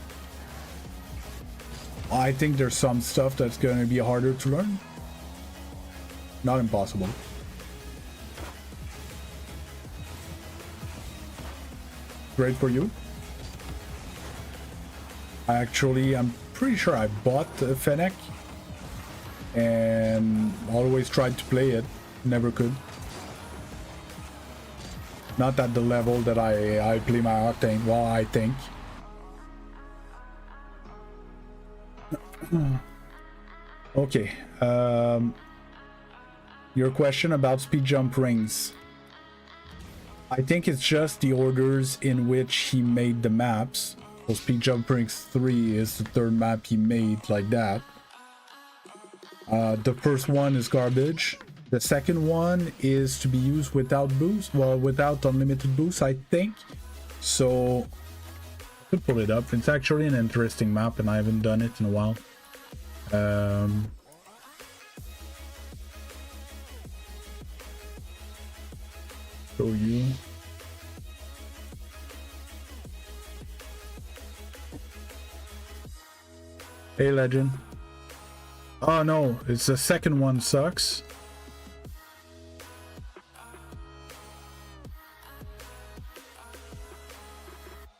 I think there's some stuff that's going to be harder to learn. Not impossible. Great for you. I'm pretty sure I bought Fennec and always tried to play it. Never could. Not at the level that I play my Octane. Well, I think. Okay. Your question about speed jump rings. I think it's just the orders in which he made the maps. So Speed Jump Rings 3 is the third map he made like that. The first one is garbage. The second one is to be used without boost. Well, without unlimited boost, I think. So, I could pull it up. It's actually an interesting map and I haven't done it in a while. Show you. Hey, Legend. Oh no, it's the second one sucks.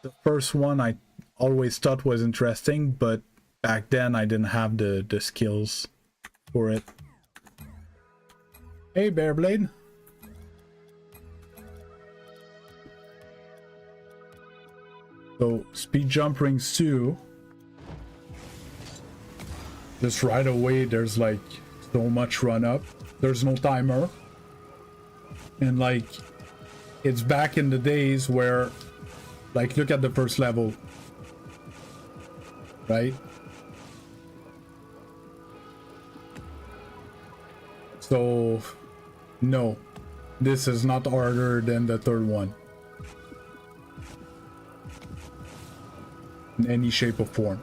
The first one I always thought was interesting, but back then I didn't have the skills for it. Hey, Bearblade. So, Speed Jump Rings 2. Just right away, there's like so much run up. There's no timer. And like, it's back in the days where, like, look at the first level. Right? So, no. This is not harder than the third one. In any shape or form.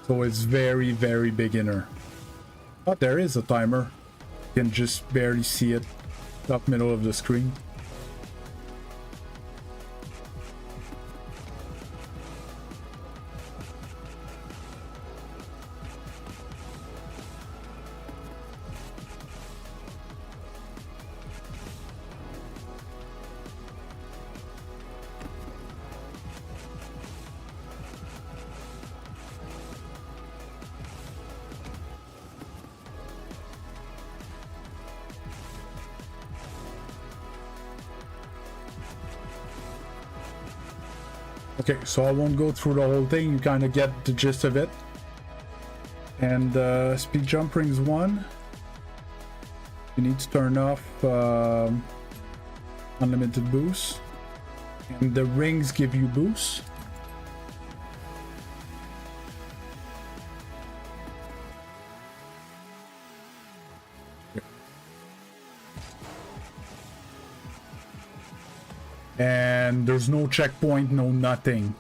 So it's very, very beginner. But there is a timer. You can just barely see it. Top middle of the screen. Okay, so I won't go through the whole thing, you kind of get the gist of it. And Speed Jump Rings 1, you need to turn off unlimited boost. And the rings give you boost. And there's no checkpoint, no nothing.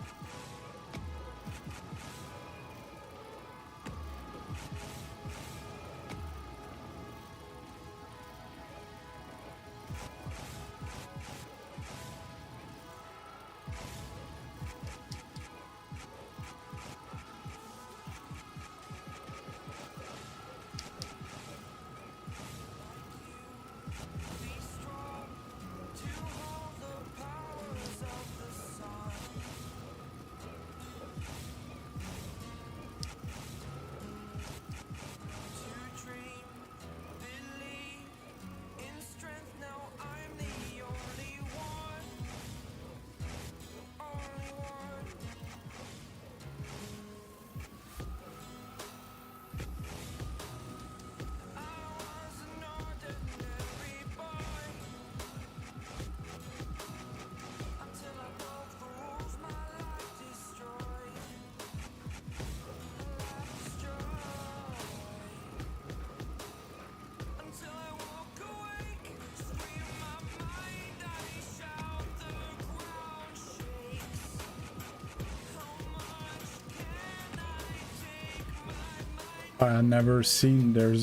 I never seen there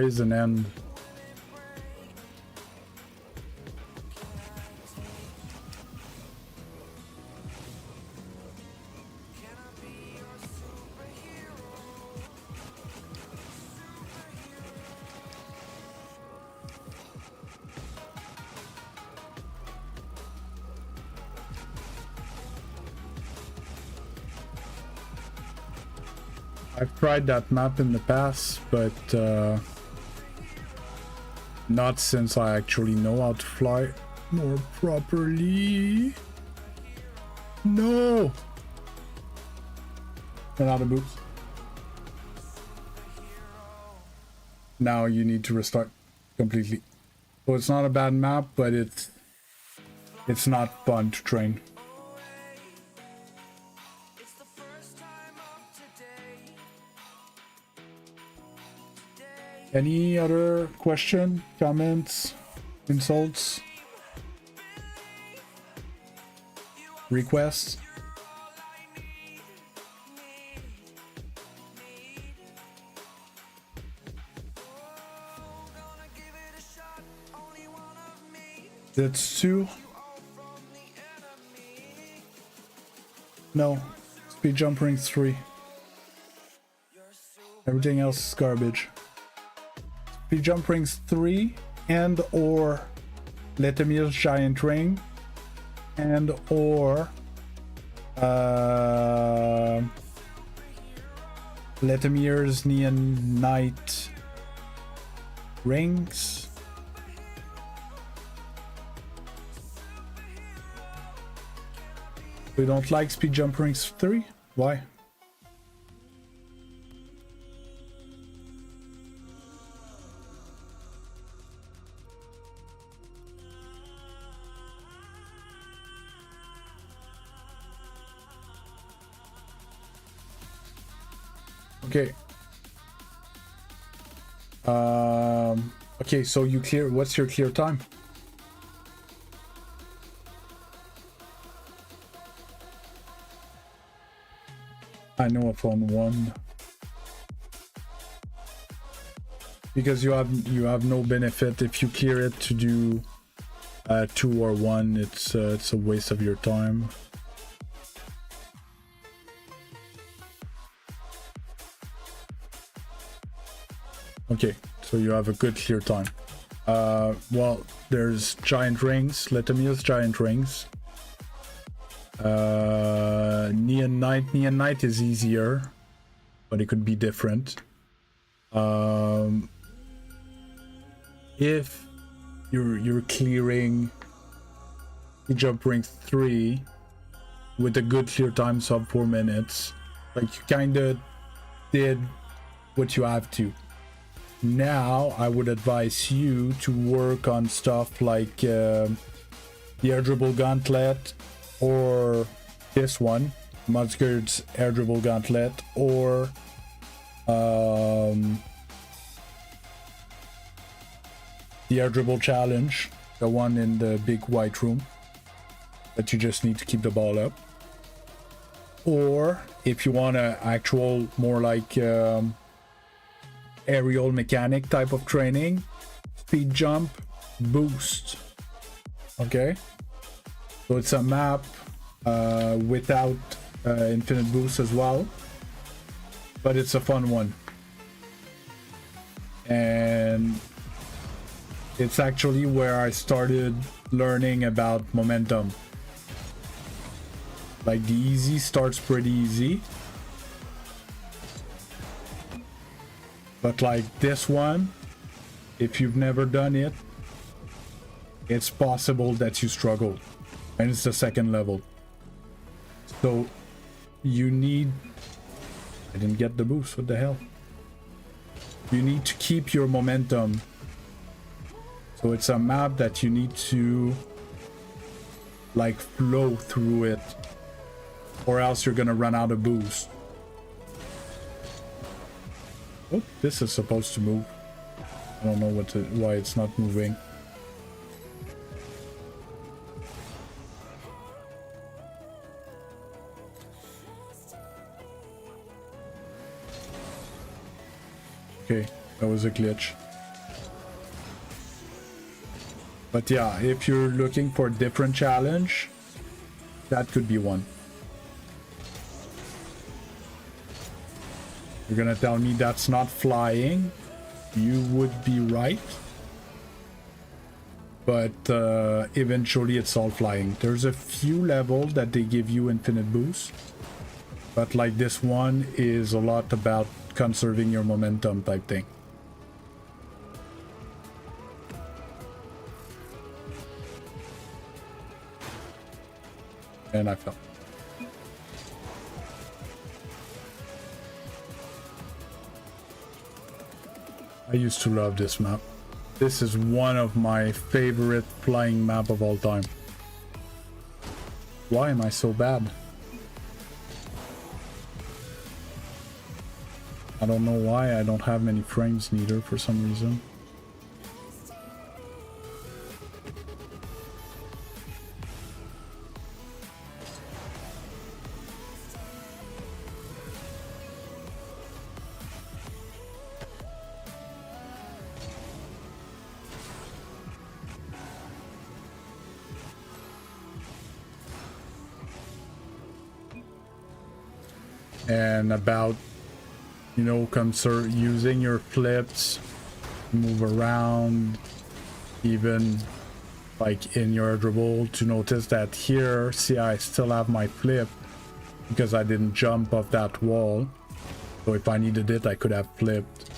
is an end. I've tried that map in the past, but not since I actually know how to fly more properly. No! Run out of boots. Now you need to restart completely. So it's not a bad map, but it's not fun to train. Any other question, comments, insults, requests? That's 2. No, speed jump ring 3. Everything else is garbage. Speed jump rings 3 and or Letamir's giant ring and or Letamir's neon night rings. We don't like speed jump rings 3? Why? Okay. Okay, so you clear, what's your clear time? I know of on 1. Because you have no benefit if you clear it to do 2 or 1, it's a waste of your time. Okay, so you have a good clear time. Well, there's giant rings, Letamir's giant rings. Neon Night is easier, but it could be different. If you're clearing jump ring 3 with a good clear time sub 4 minutes, like you kinda did what you have to. Now I would advise you to work on stuff like the air dribble gauntlet, or this one, Mudsgurd's air dribble gauntlet, or the air dribble challenge, the one in the big white room that you just need to keep the ball up. Or if you want a actual more like aerial mechanic type of training, speed jump boost. Okay, so it's a map without infinite boost as well, but it's a fun one, and it's actually where I started learning about momentum. Like the easy starts pretty easy, but like this one, if you've never done it, it's possible that you struggle, and it's the second level. So you need, I didn't get the boost, what the hell? You need to keep your momentum. So it's a map that you need to like flow through it, or else you're gonna run out of boost. Oh, this is supposed to move. I don't know why it's not moving. Okay, that was a glitch. But yeah, if you're looking for a different challenge, that could be one. You're gonna tell me that's not flying? You would be right. But eventually it's all flying. There's a few levels that they give you infinite boost. But like this one is a lot about conserving your momentum type thing. And I fell. I used to love this map. This is one of my favorite flying map of all time. Why am I so bad? I don't know why I don't have many frames neither for some reason. And about, you know, using your flips, move around, even like in your dribble, to notice that here, see, I still have my flip because I didn't jump off that wall. So if I needed it, I could have flipped.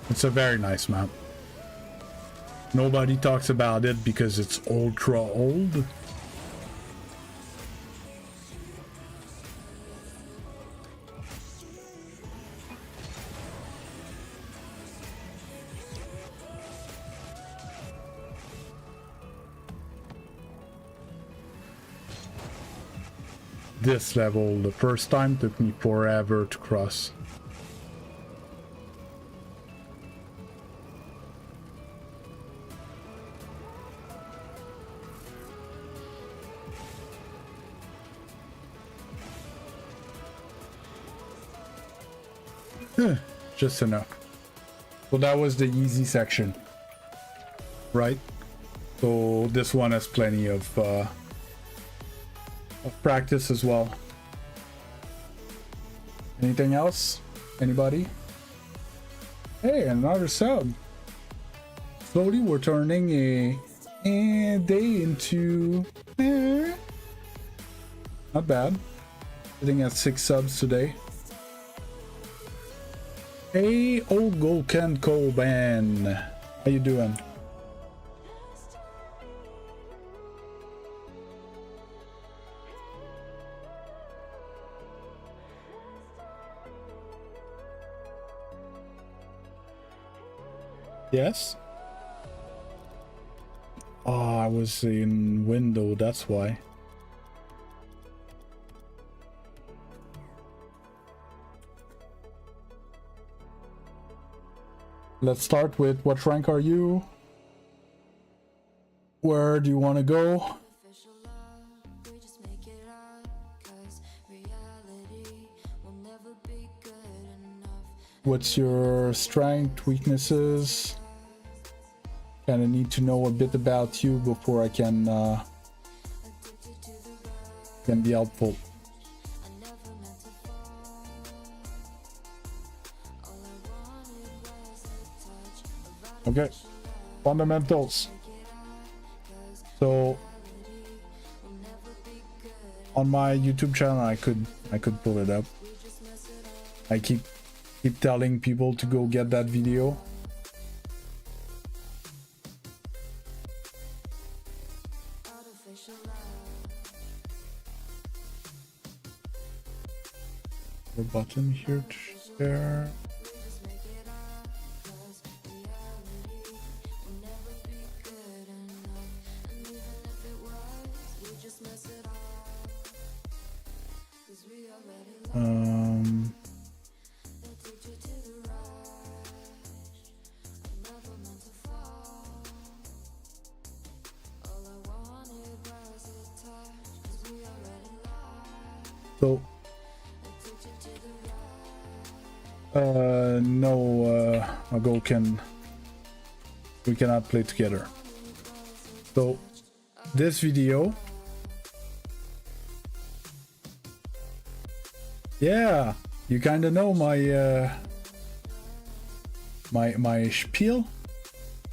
It's a very nice map. Nobody talks about it because it's ultra old. This level, the first time, took me forever to cross. Just enough. Well, that was the easy section, right? So this one has plenty of practice as well. Anything else? Anybody? Hey, another sub. Slowly we're turning a day into not bad. Sitting at 6 subs today. Hey, Ogolken Coban, how you doing? Yes? Oh, I was in window, that's why. Let's start with what rank are you? Where do you want to go? What's your strength, weaknesses? Kind of need to know a bit about you before I can be helpful. Okay, fundamentals. So on my YouTube channel, I could pull it up. I keep telling people to go get that video. The button here to share. So no, Mago we cannot play together. So this video, yeah, you kind of know my my spiel. Is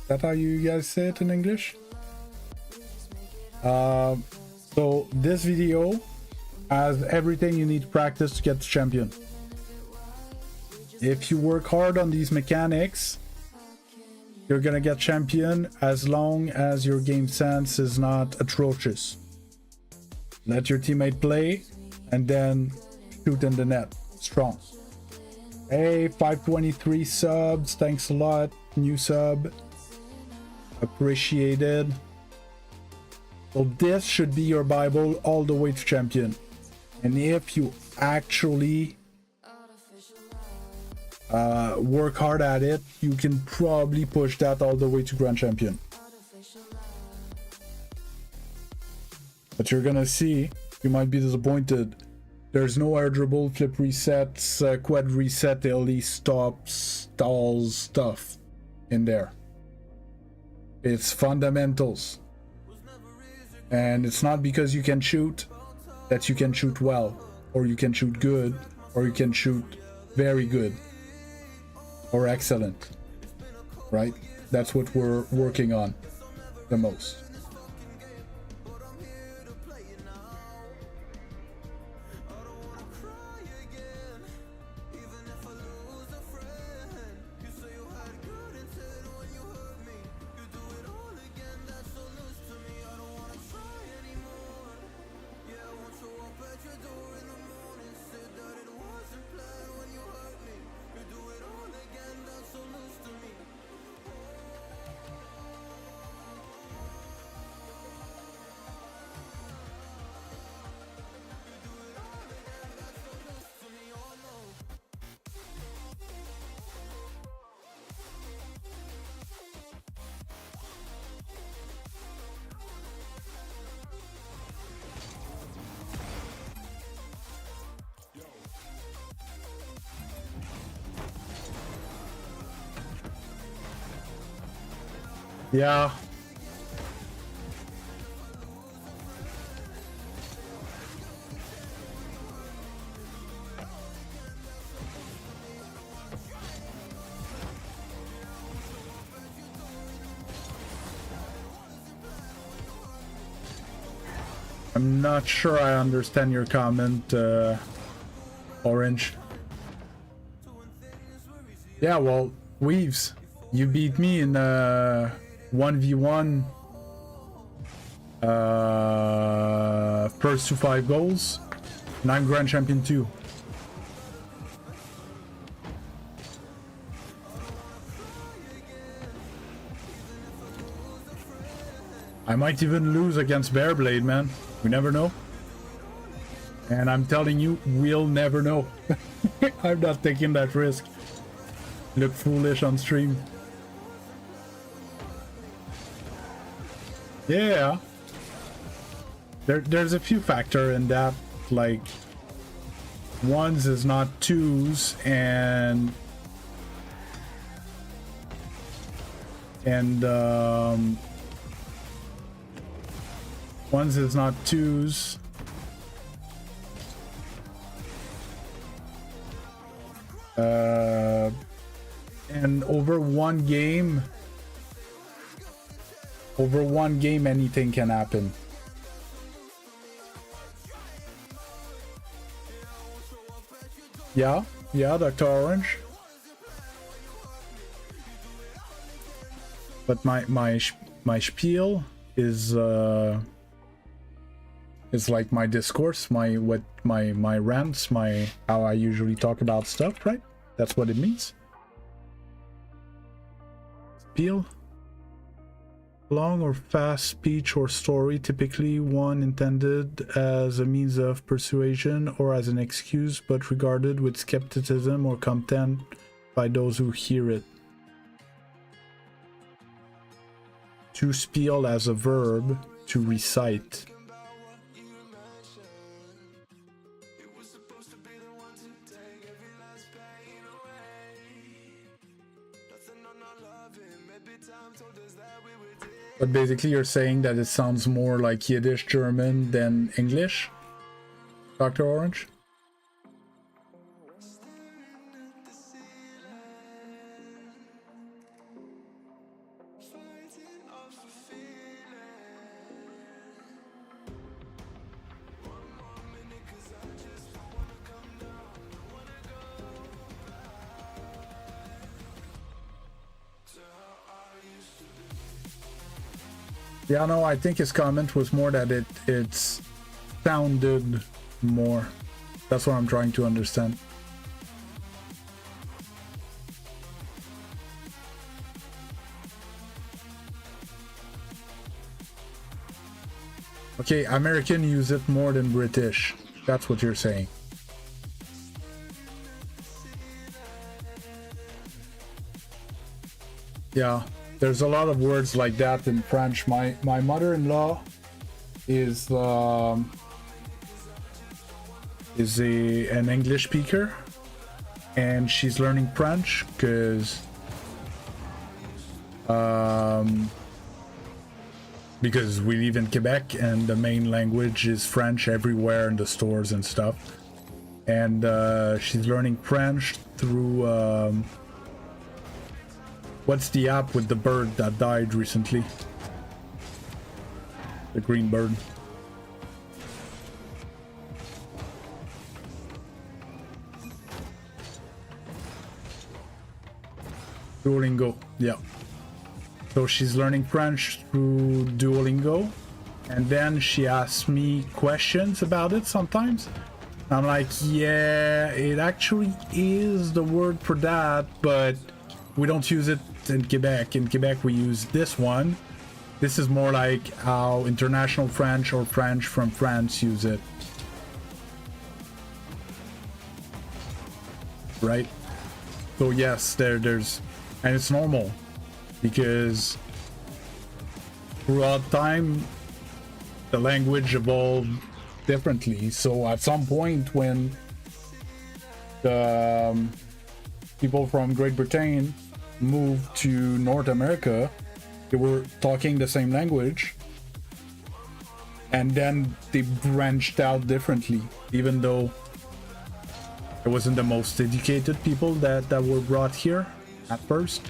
that how you guys say it in English? So this video has everything you need to practice to get to champion. If you work hard on these mechanics, you're gonna get champion as long as your game sense is not atrocious. Let your teammate play and then shoot in the net. Strong. Hey, 523 subs. Thanks a lot. New sub. Appreciated. So this should be your Bible all the way to champion. And if you actually work hard at it, you can probably push that all the way to grand champion. But you're gonna see, you might be disappointed. There's no air dribble, flip resets, quad reset, LE stops, stalls, stuff in there. It's fundamentals. And it's not because you can shoot that you can shoot well, or you can shoot good, or you can shoot very good, or excellent, right? That's what we're working on the most. Yeah. I'm not sure I understand your comment, Orange. Yeah, well, Weaves, you beat me in 1v1 first to 5 goals, and I'm Grand Champion 2. I might even lose against Bearblade, man. We never know. And I'm telling you, we'll never know. I'm not taking that risk. Look foolish on stream. Yeah. There's a few factors in that, like ones is not twos, and ones is not twos. And over one game, anything can happen. Yeah, Dr. Orange. But my spiel is like my discourse, my rants, how I usually talk about stuff, right? That's what it means. Spiel. Long or fast speech or story, typically one intended as a means of persuasion or as an excuse, but regarded with skepticism or contempt by those who hear it. To spiel as a verb, to recite. But basically you're saying that it sounds more like Yiddish German than English, Dr. Orange? Yeah, no, I think his comment was more that it sounded more. That's what I'm trying to understand. Okay, American use it more than British. That's what you're saying. Yeah, there's a lot of words like that in French. My mother-in-law is an English speaker, and she's learning French because we live in Quebec and the main language is French everywhere in the stores and stuff. And she's learning French through what's the app with the bird that died recently? The green bird. Duolingo, yeah. So she's learning French through Duolingo, and then she asks me questions about it sometimes. I'm like, yeah, it actually is the word for that, but we don't use it in Quebec. In Quebec, we use this one. This is more like how international French or French from France use it. Right? So yes, there's, and it's normal because throughout time, the language evolved differently. So at some point when the people from Great Britain moved to North America, they were talking the same language, and then they branched out differently, even though it wasn't the most educated people that were brought here at first.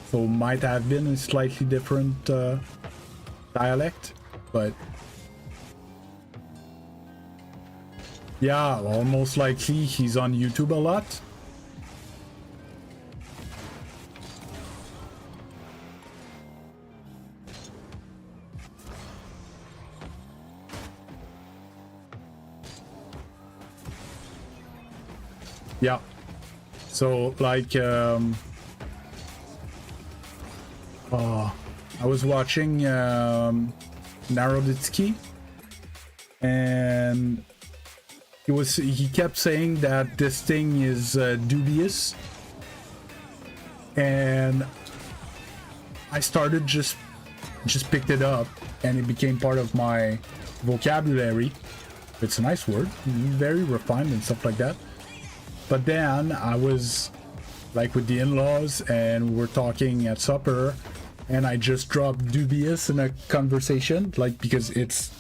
So might have been a slightly different dialect, but yeah, almost likely he's on YouTube a lot. Yeah, so like I was watching Naroditsky, and he kept saying that this thing is dubious, and I started just picked it up, and it became part of my vocabulary. It's a nice word, very refined and stuff like that. But then I was like with the in-laws and we're talking at supper, and I just dropped dubious in a conversation, like because it's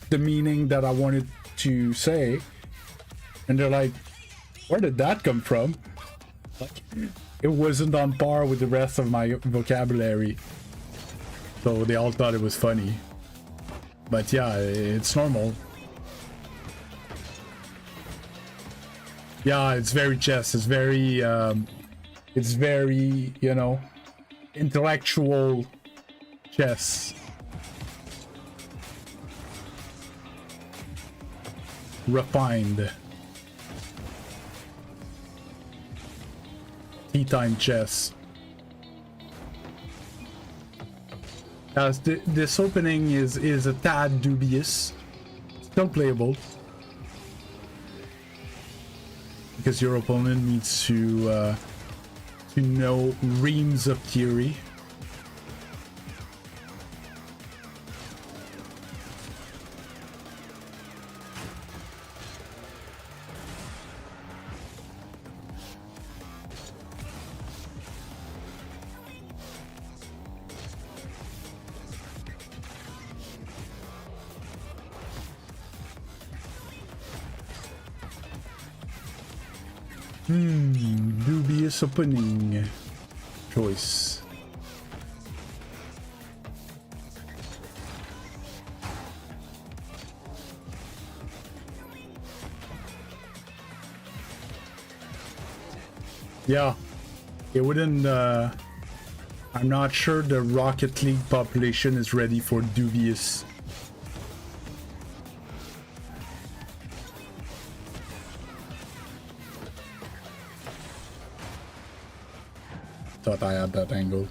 the meaning that I wanted to say, and they're like, where did that come from? Like, it wasn't on par with the rest of my vocabulary, so they all thought it was funny. But yeah, it's normal. Yeah, it's very chess. It's very, you know, intellectual chess. Refined. Tea time chess. This opening is a tad dubious. Still playable. Because your opponent needs to know reams of theory. Dubious opening choice. Yeah, it wouldn't, I'm not sure the Rocket League population is ready for dubious. Thought I had that angle.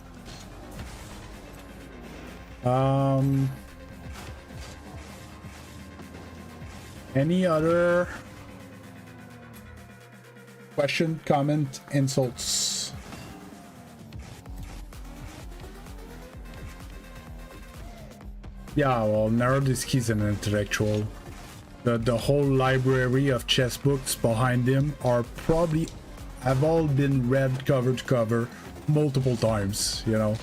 Any other question, comment, insults? Yeah, well, Naroditsky's an intellectual. The whole library of chess books behind him are probably have all been read cover to cover multiple times, you know.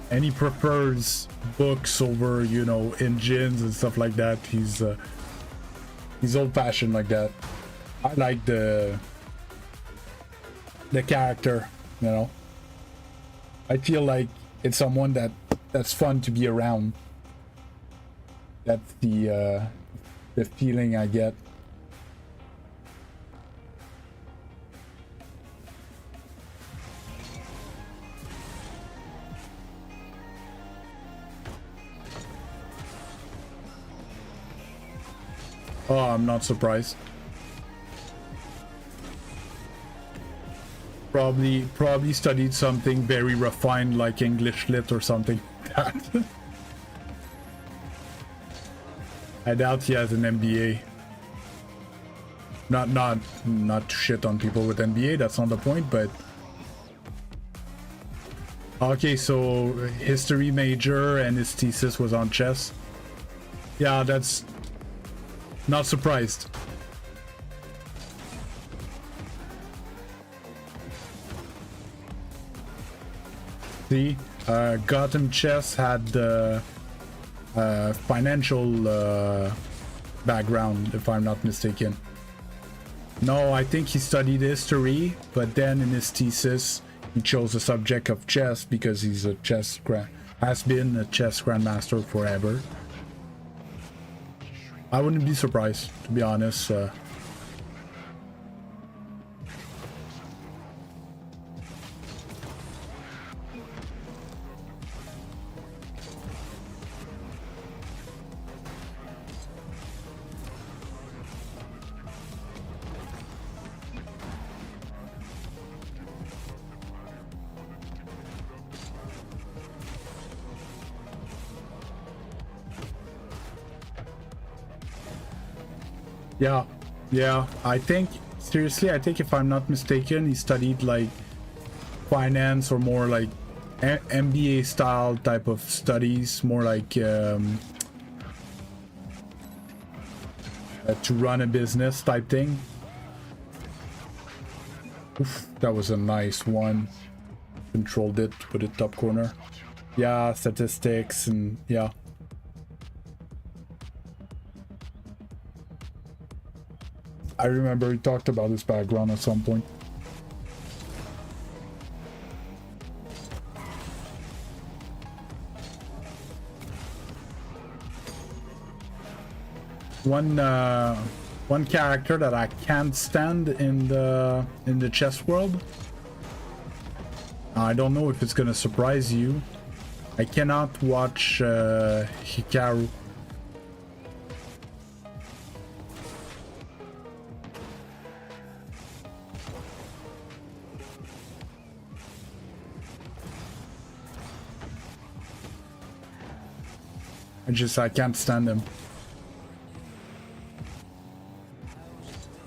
And he prefers books over, you know, engines and stuff like that. He's old-fashioned like that. I like the character, you know. I feel like it's someone that's fun to be around. That's the feeling I get. Oh, I'm not surprised. Probably studied something very refined like English lit or something like that. I doubt he has an MBA. Not to shit on people with MBA, that's not the point, but okay, so history major and his thesis was on chess. Yeah, that's not surprised. See, Gotham Chess had financial background, if I'm not mistaken. No, I think he studied history, but then in his thesis he chose the subject of chess because he's a has been a chess grandmaster forever. I wouldn't be surprised, to be honest. Yeah, I think, seriously, I think if I'm not mistaken, he studied like finance or more like MBA style type of studies, more like to run a business type thing. Oof, that was a nice one. Controlled it, put it top corner. Yeah, statistics and yeah. I remember he talked about his background at some point. One character that I can't stand in the chess world. I don't know if it's gonna surprise you. I cannot watch Hikaru. I can't stand him.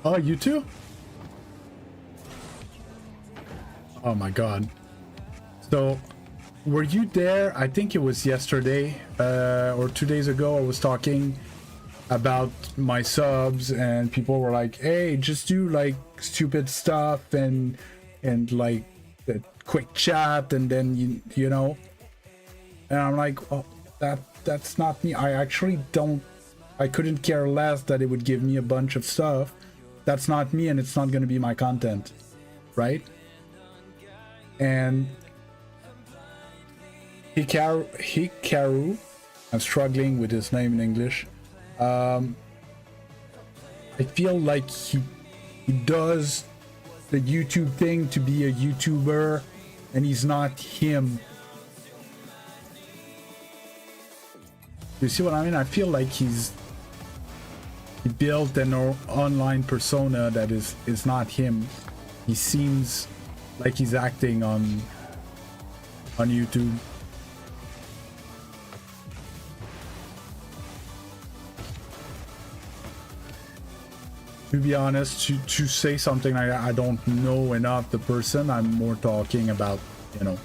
Oh, you too? Oh my god. So, were you there? I think it was yesterday or 2 days ago. I was talking about my subs and people were like, hey, just do like stupid stuff and like the quick chat and then you know. And I'm like, oh, that's not me. I actually don't, I couldn't care less that it would give me a bunch of stuff, that's not me, and it's not going to be my content, right? And Hikaru, I'm struggling with his name in English. I feel like he does the YouTube thing to be a YouTuber, and he's not him. You see what I mean? I feel like he built an online persona that is not him. He seems like he's acting on YouTube. To be honest, to say something like that, I don't know enough the person. I'm more talking about, you know,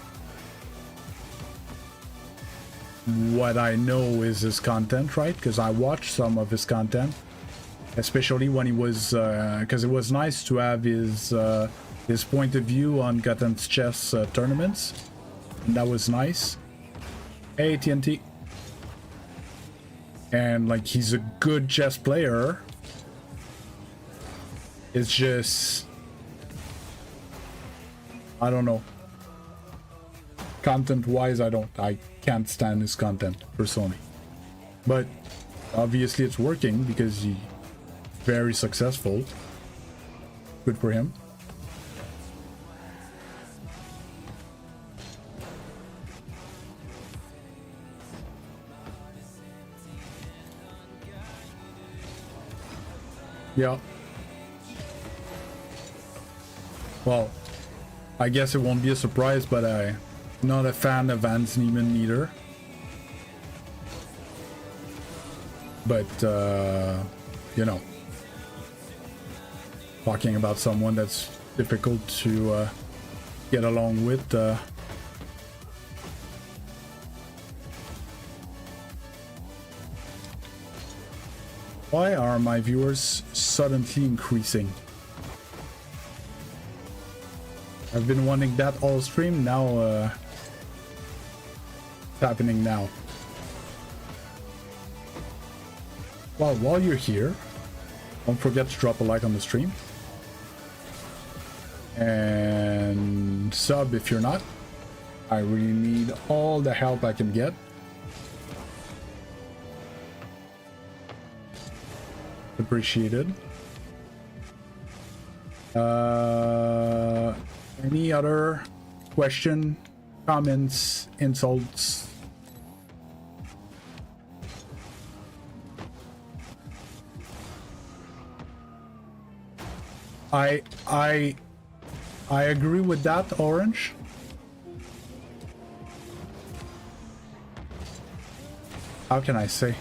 what I know is his content, right? Because I watched some of his content, especially when he was, because it was nice to have his point of view on Gotham's chess tournaments, and that was nice. Hey, TNT. And like, he's a good chess player. It's just, I don't know. Content-wise, I can't stand his content personally. But obviously, it's working because he's very successful. Good for him. Yeah. Well, I guess it won't be a surprise, but I'm not a fan of Hans Niemann either. But, you know, talking about someone that's difficult to get along with. Why are my viewers suddenly increasing? I've been wanting that all stream, now it's happening now. Well, while you're here, don't forget to drop a like on the stream. And sub if you're not. I really need all the help I can get. Appreciated. Any other question, comments, insults? I agree with that, Orange. How can I say?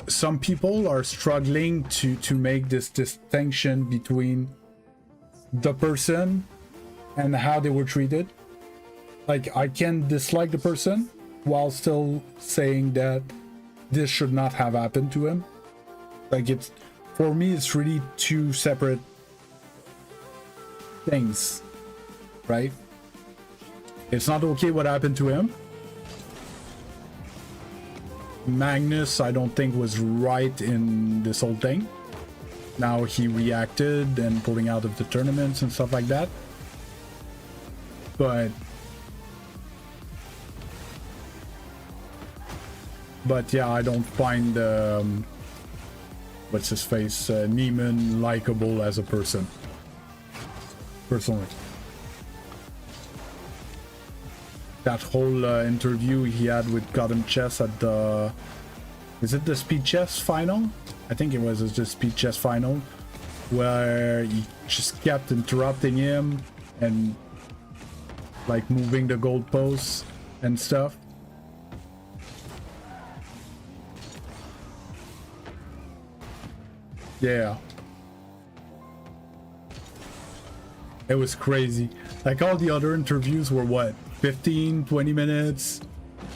Some people are struggling to make this distinction between the person and how they were treated. Like, I can dislike the person while still saying that this should not have happened to him. Like, it's, for me, it's really two separate things, right? It's not okay what happened to him. Magnus, I don't think, was right in this whole thing. Now he reacted and pulling out of the tournaments and stuff like that. But yeah, I don't find what's his face, Neiman, likable as a person, personally. That whole interview he had with Gotham Chess at the, is it the Speed Chess final? I think it was the Speed Chess final, where he just kept interrupting him and like moving the goalposts and stuff. Yeah. It was crazy. Like, all the other interviews were what, 15-20 minutes?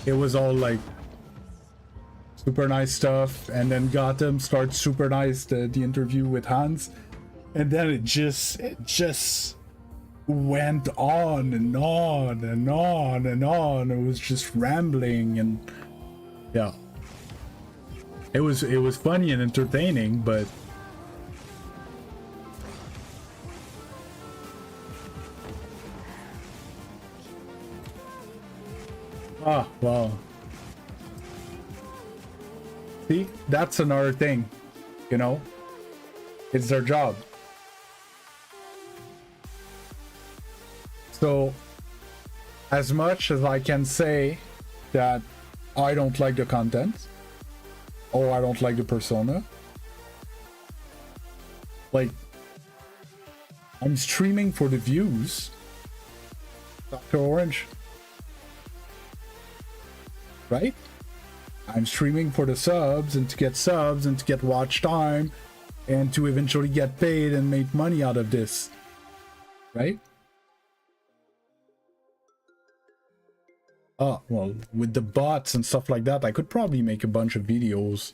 It was all like super nice stuff, and then Gotham starts super nice, the interview with Hans, and then it just went on and on and on and on. It was just rambling, and yeah, it was funny and entertaining, but Ah, well. See, that's another thing, you know? It's their job. So, as much as I can say that I don't like the content, or I don't like the persona, like, I'm streaming for the views. Dr. Orange. Right? I'm streaming for the subs and to get subs and to get watch time and to eventually get paid and make money out of this. Right? Oh, well, with the bots and stuff like that, I could probably make a bunch of videos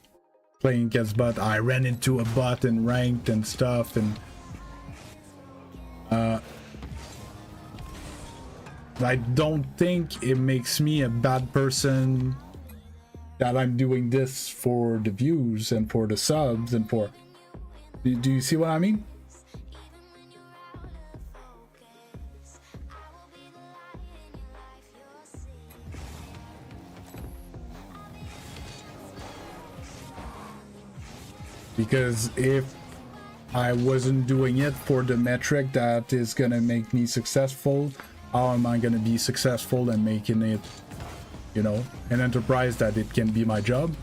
playing against bot. I ran into a bot in ranked and stuff, and I don't think it makes me a bad person that I'm doing this for the views and for the subs and for... Do you see what I mean? Because if I wasn't doing it for the metric that is gonna make me successful, how am I gonna be successful and making it, you know, an enterprise that it can be my job?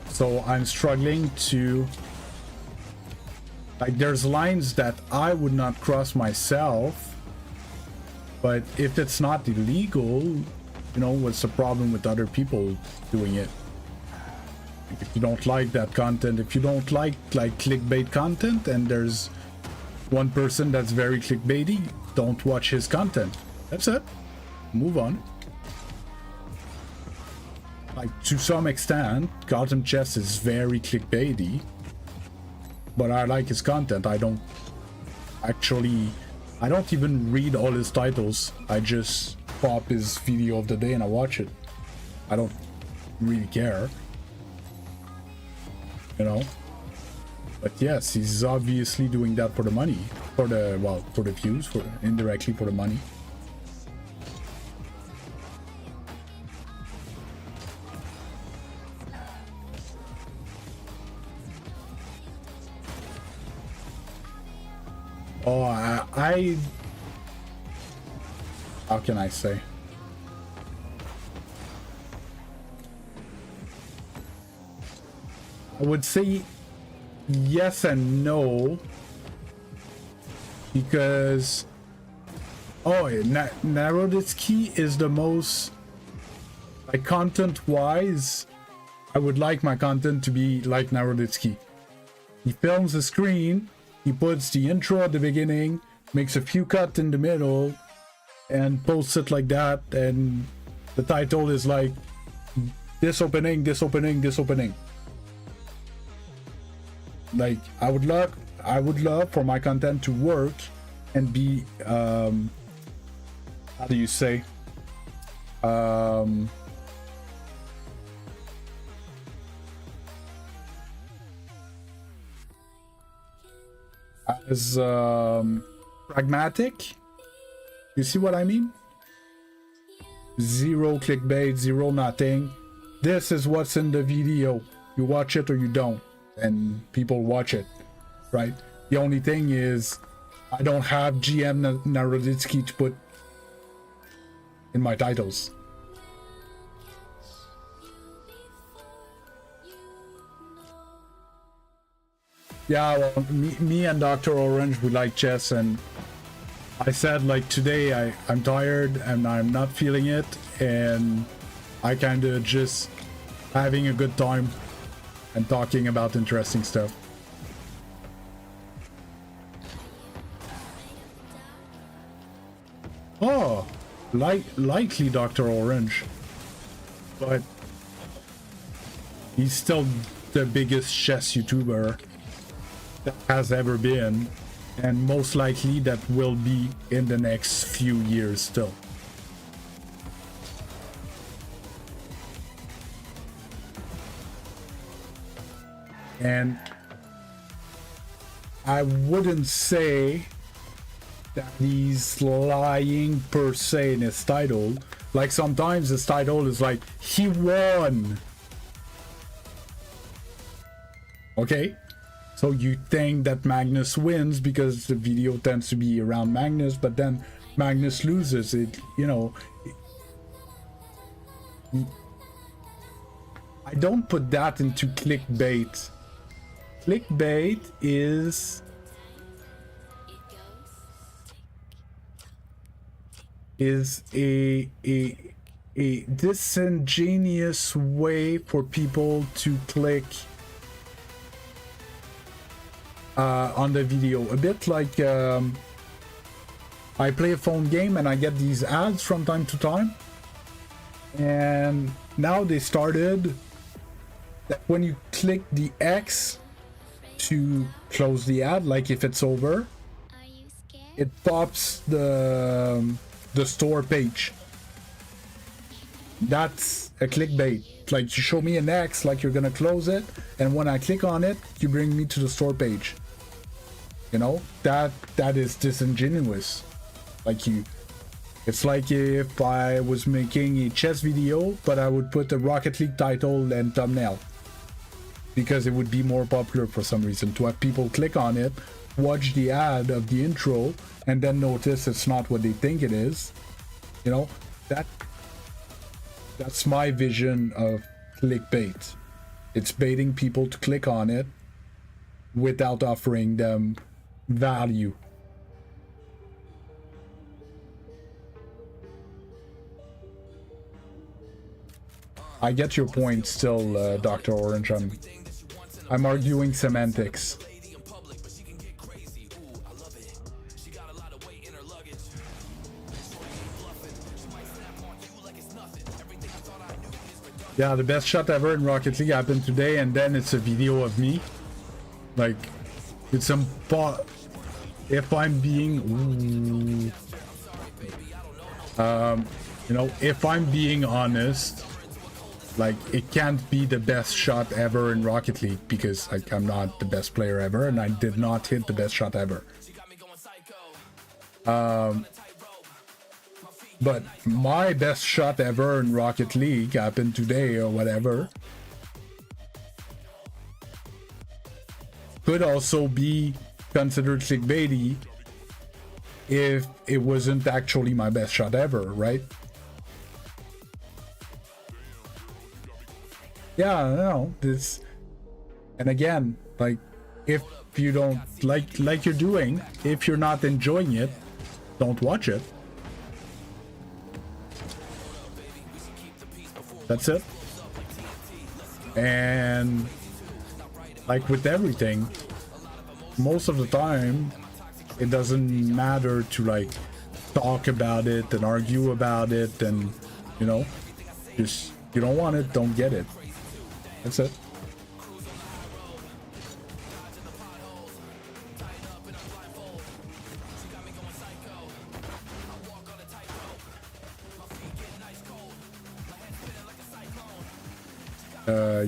So I'm struggling to, like, there's lines that I would not cross myself, but if it's not illegal, you know, what's the problem with other people doing it? If you don't like that content, if you don't like clickbait content, and there's one person that's very clickbaity, don't watch his content. That's it. Move on. Like, to some extent, Gotham Chess is very clickbaity, but I like his content. I don't even read all his titles. I just pop his video of the day and I watch it. I don't really care. You know? But yes, he's obviously doing that for the money. For the, well, for the views, for indirectly for the money. Oh, I how can I say? I would say yes and no, because Naroditsky is the most, like, content wise, I would like my content to be like Naroditsky. He films a screen, he puts the intro at the beginning, makes a few cuts in the middle, and posts it like that, and the title is like this opening, this opening, this opening. Like, I would love for my content to work and be how do you say, as pragmatic. You see what I mean? Zero clickbait, zero nothing. This is what's in the video. You watch it or you don't, and people watch it, right? The only thing is, I don't have GM Naroditsky to put in my titles. Yeah, well, me and Dr. Orange, we like chess, and I said, like, today I'm tired and I'm not feeling it, and I kind of just having a good time and talking about interesting stuff. Oh, likely Dr. Orange, but he's still the biggest chess YouTuber that has ever been, and most likely that will be in the next few years still. And I wouldn't say that he's lying per se in his title. Like sometimes his title is like, he won. Okay? So you think that Magnus wins because the video tends to be around Magnus, but then Magnus loses it, you know. I don't put that into clickbait. Clickbait is a disingenuous way for people to click on the video. A bit like I play a phone game and I get these ads from time to time, and now they started that when you click the X to close the ad, like if it's over, it pops the store page. That's a clickbait. Like, you show me an X like you're gonna close it, and when I click on it, you bring me to the store page. You know, that is disingenuous. Like, it's like if I was making a chess video, but I would put a Rocket League title and thumbnail, because it would be more popular for some reason, to have people click on it, watch the ad of the intro, and then notice it's not what they think it is. You know, that's my vision of clickbait. It's baiting people to click on it without offering them value. I get your point still, Dr. Orange. I'm arguing semantics. Yeah, the best shot ever in Rocket League happened today, and then it's a video of me. Like, it's some if I'm being, you know, if I'm being honest, like, it can't be the best shot ever in Rocket League, because like, I'm not the best player ever, and I did not hit the best shot ever. But my best shot ever in Rocket League happened today or whatever. Could also be considered clickbaity if it wasn't actually my best shot ever, right? Yeah, no, this, and again, like, if you don't like you're doing, if you're not enjoying it, don't watch it. That's it. And like with everything, most of the time, it doesn't matter to like talk about it and argue about it, and you know, just, you don't want it, don't get it. That's it.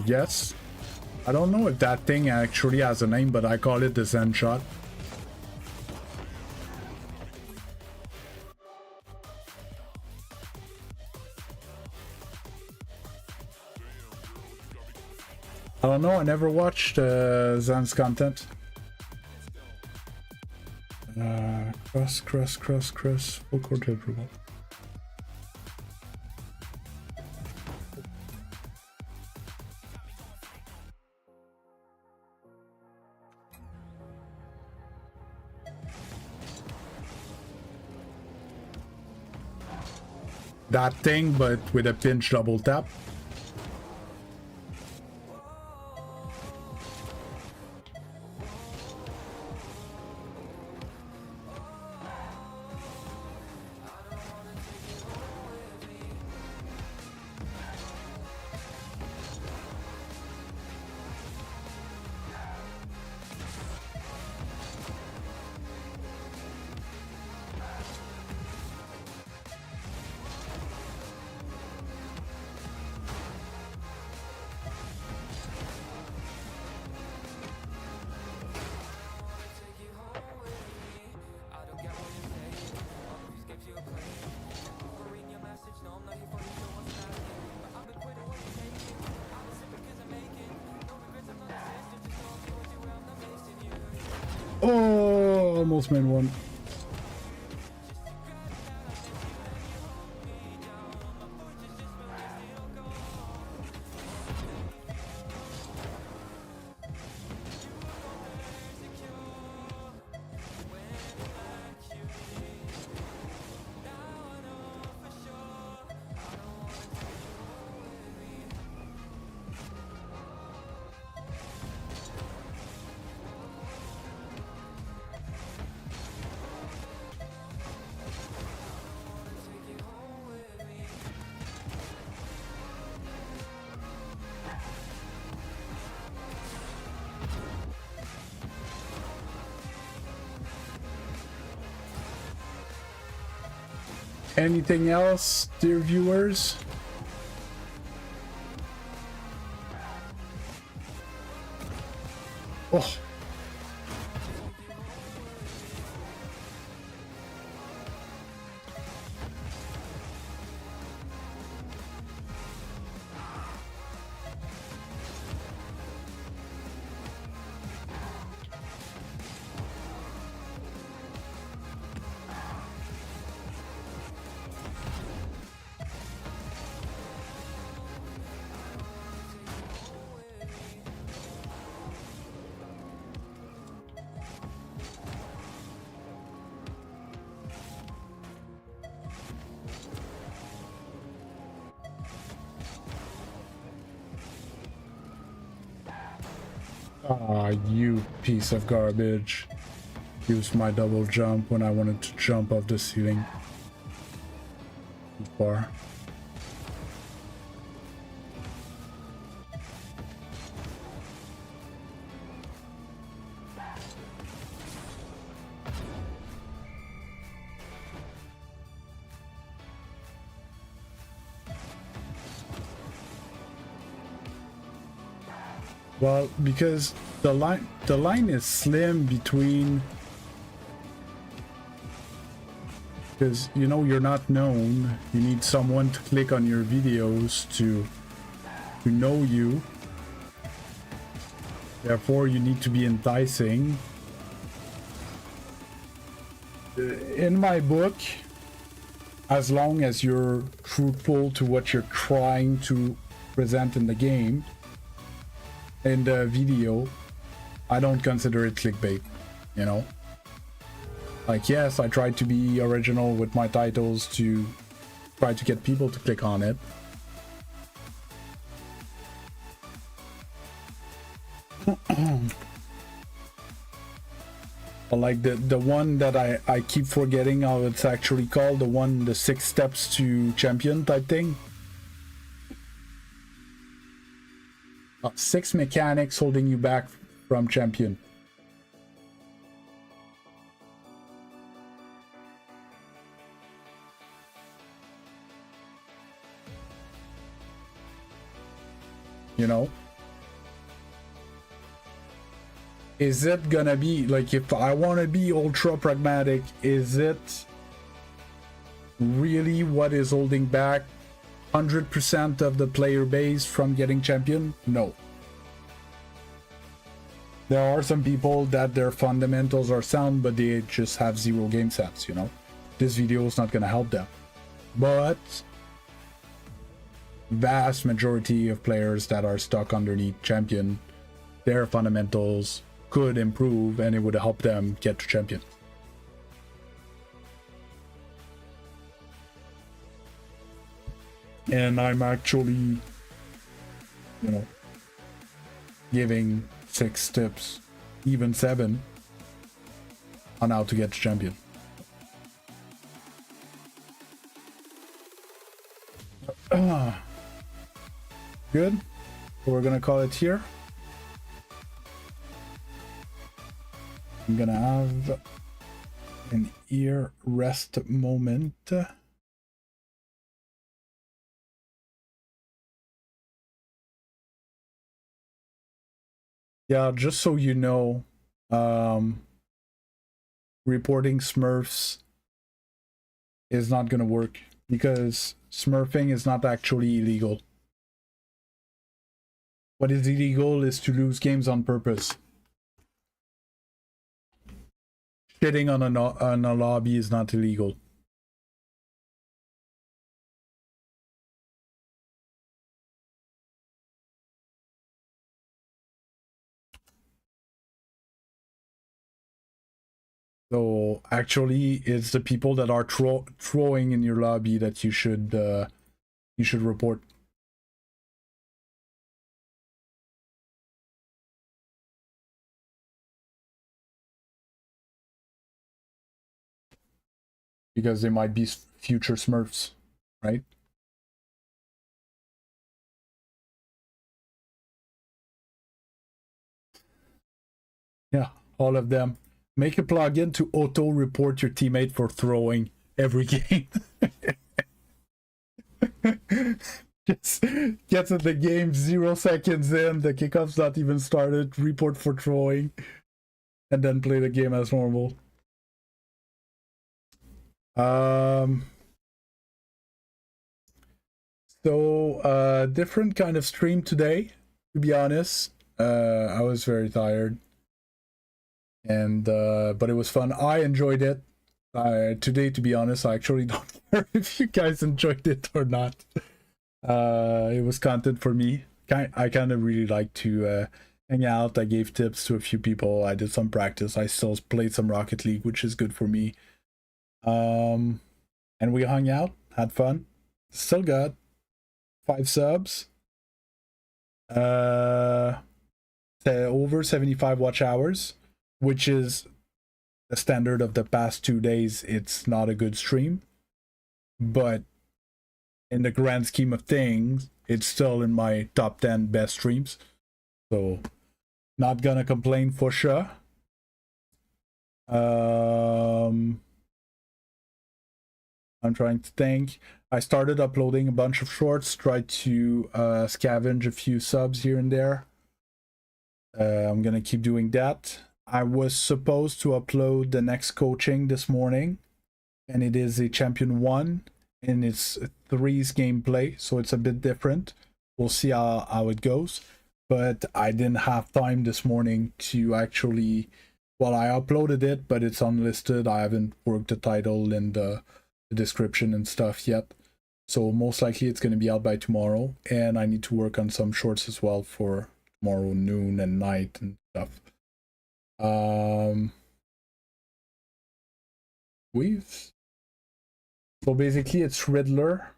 Yes. I don't know if that thing actually has a name, but I call it the Zen shot. I don't know, I never watched Zen's content. Cross, full court dribble. That thing, but with a pinch double tap. Oh, almost made one. Anything else, dear viewers? Oh. Ah, you piece of garbage. Used my double jump when I wanted to jump off the ceiling. Too far. Well, because the line is slim between, because you know you're not known. You need someone to click on your videos to know you. Therefore, you need to be enticing. In my book, as long as you're truthful to what you're trying to present in the game, in the video, I don't consider it clickbait, you know? Like, yes, I try to be original with my titles to try to get people to click on it. But like the one that I keep forgetting how it's actually called, the 6 steps to champion type thing. 6 mechanics holding you back from champion. You know? Is it gonna be, like, if I want to be ultra pragmatic, is it really what is holding back 100% of the player base from getting champion? No. There are some people that their fundamentals are sound, but they just have 0 game sense, you know? This video is not gonna help them. But vast majority of players that are stuck underneath champion, their fundamentals could improve and it would help them get to champion. And I'm actually, you know, giving 6 tips, even 7, on how to get to champion. Good. So we're gonna call it here. I'm gonna have an ear rest moment. Yeah, just so you know, reporting Smurfs is not gonna work because smurfing is not actually illegal. What is illegal is to lose games on purpose. shitting on a lobby is not illegal. So actually, it's the people that are throwing in your lobby that you should report. Because they might be future Smurfs, right? Yeah, all of them. Make a plugin to auto-report your teammate for throwing every game. Just gets in the game 0 seconds in, the kickoff's not even started, report for throwing, and then play the game as normal. So different kind of stream today, to be honest. I was very tired, and but it was fun. I enjoyed it. Today, to be honest, I actually don't care if you guys enjoyed it or not. It was content for me. I kind of really like to hang out. I gave tips to a few people. I did some practice. I still played some Rocket League, which is good for me. And we hung out, had fun. Still got 5 subs. Over 75 watch hours, which is the standard of the past 2 days. It's not a good stream, but in the grand scheme of things, it's still in my top 10 best streams. So not gonna complain for sure. I'm trying to think. I started uploading a bunch of shorts, tried to scavenge a few subs here and there. I'm gonna keep doing that. I was supposed to upload the next coaching this morning, and it is a Champion 1, and it's 3's gameplay, so it's a bit different. We'll see how it goes. But I didn't have time this morning to actually... Well, I uploaded it, but it's unlisted. I haven't worked the title and the description and stuff yet. So most likely it's going to be out by tomorrow. And I need to work on some shorts as well for tomorrow noon and night and stuff. So basically it's Riddler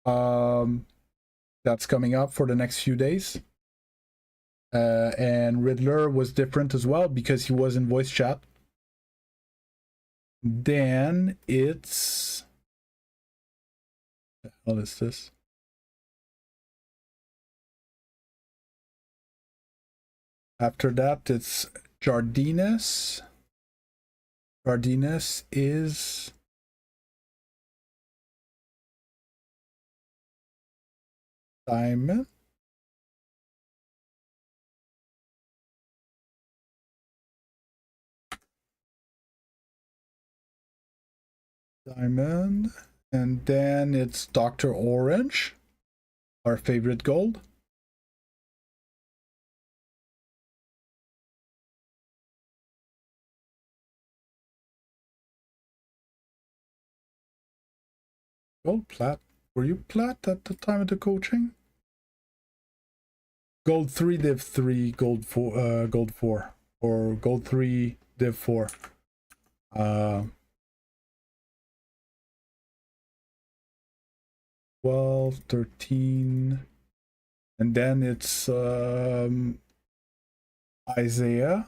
that's coming up for the next few days. And Riddler was different as well because he was in voice chat. Then it's... What the hell is this? After that, it's Jardinus. Jardinus is... Diamond. Diamond. And then it's Dr. Orange, our favorite gold. Gold plat. Were you plat at the time of the coaching? Gold 3, div 3, gold 4, gold 4, or gold 3, div 4. 12, 13, and then it's Isaiah,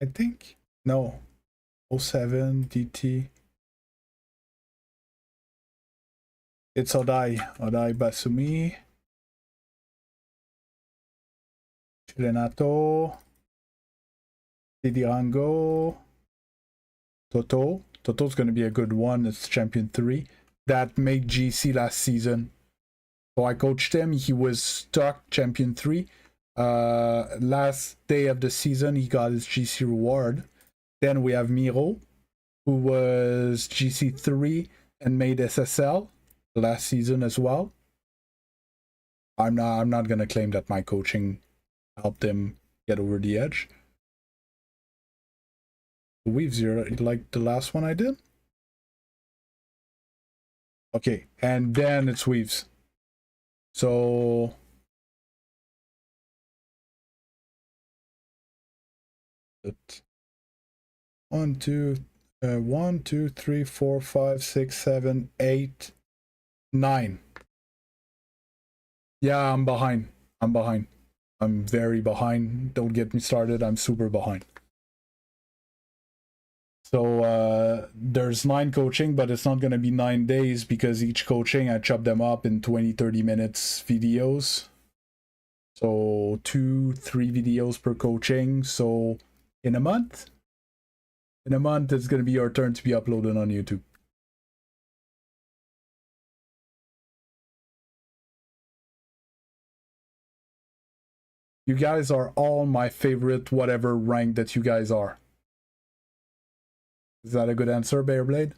I think. No, 07 DT. It's Odai Basumi, Renato, Didirango, Toto. Toto's going to be a good one. It's Champion 3. That made GC last season. So I coached him. He was stuck Champion 3. Last day of the season, he got his GC reward. Then we have Miro, who was GC3 and made SSL last season as well. I'm not gonna claim that my coaching helped him get over the edge. Weaves, you're like the last one I did? Okay, and then it's Weaves. So it 1, 2, 3, 4, 5, 6, 7, 8, 9. Yeah, I'm behind. I'm very behind. Don't get me started. I'm super behind. So there's 9 coaching, but it's not going to be 9 days because each coaching I chop them up in 20-30 minutes videos. So 2-3 videos per coaching. So in a month it's going to be your turn to be uploaded on YouTube. You guys are all my favorite, whatever rank that you guys are. Is that a good answer, Bearblade?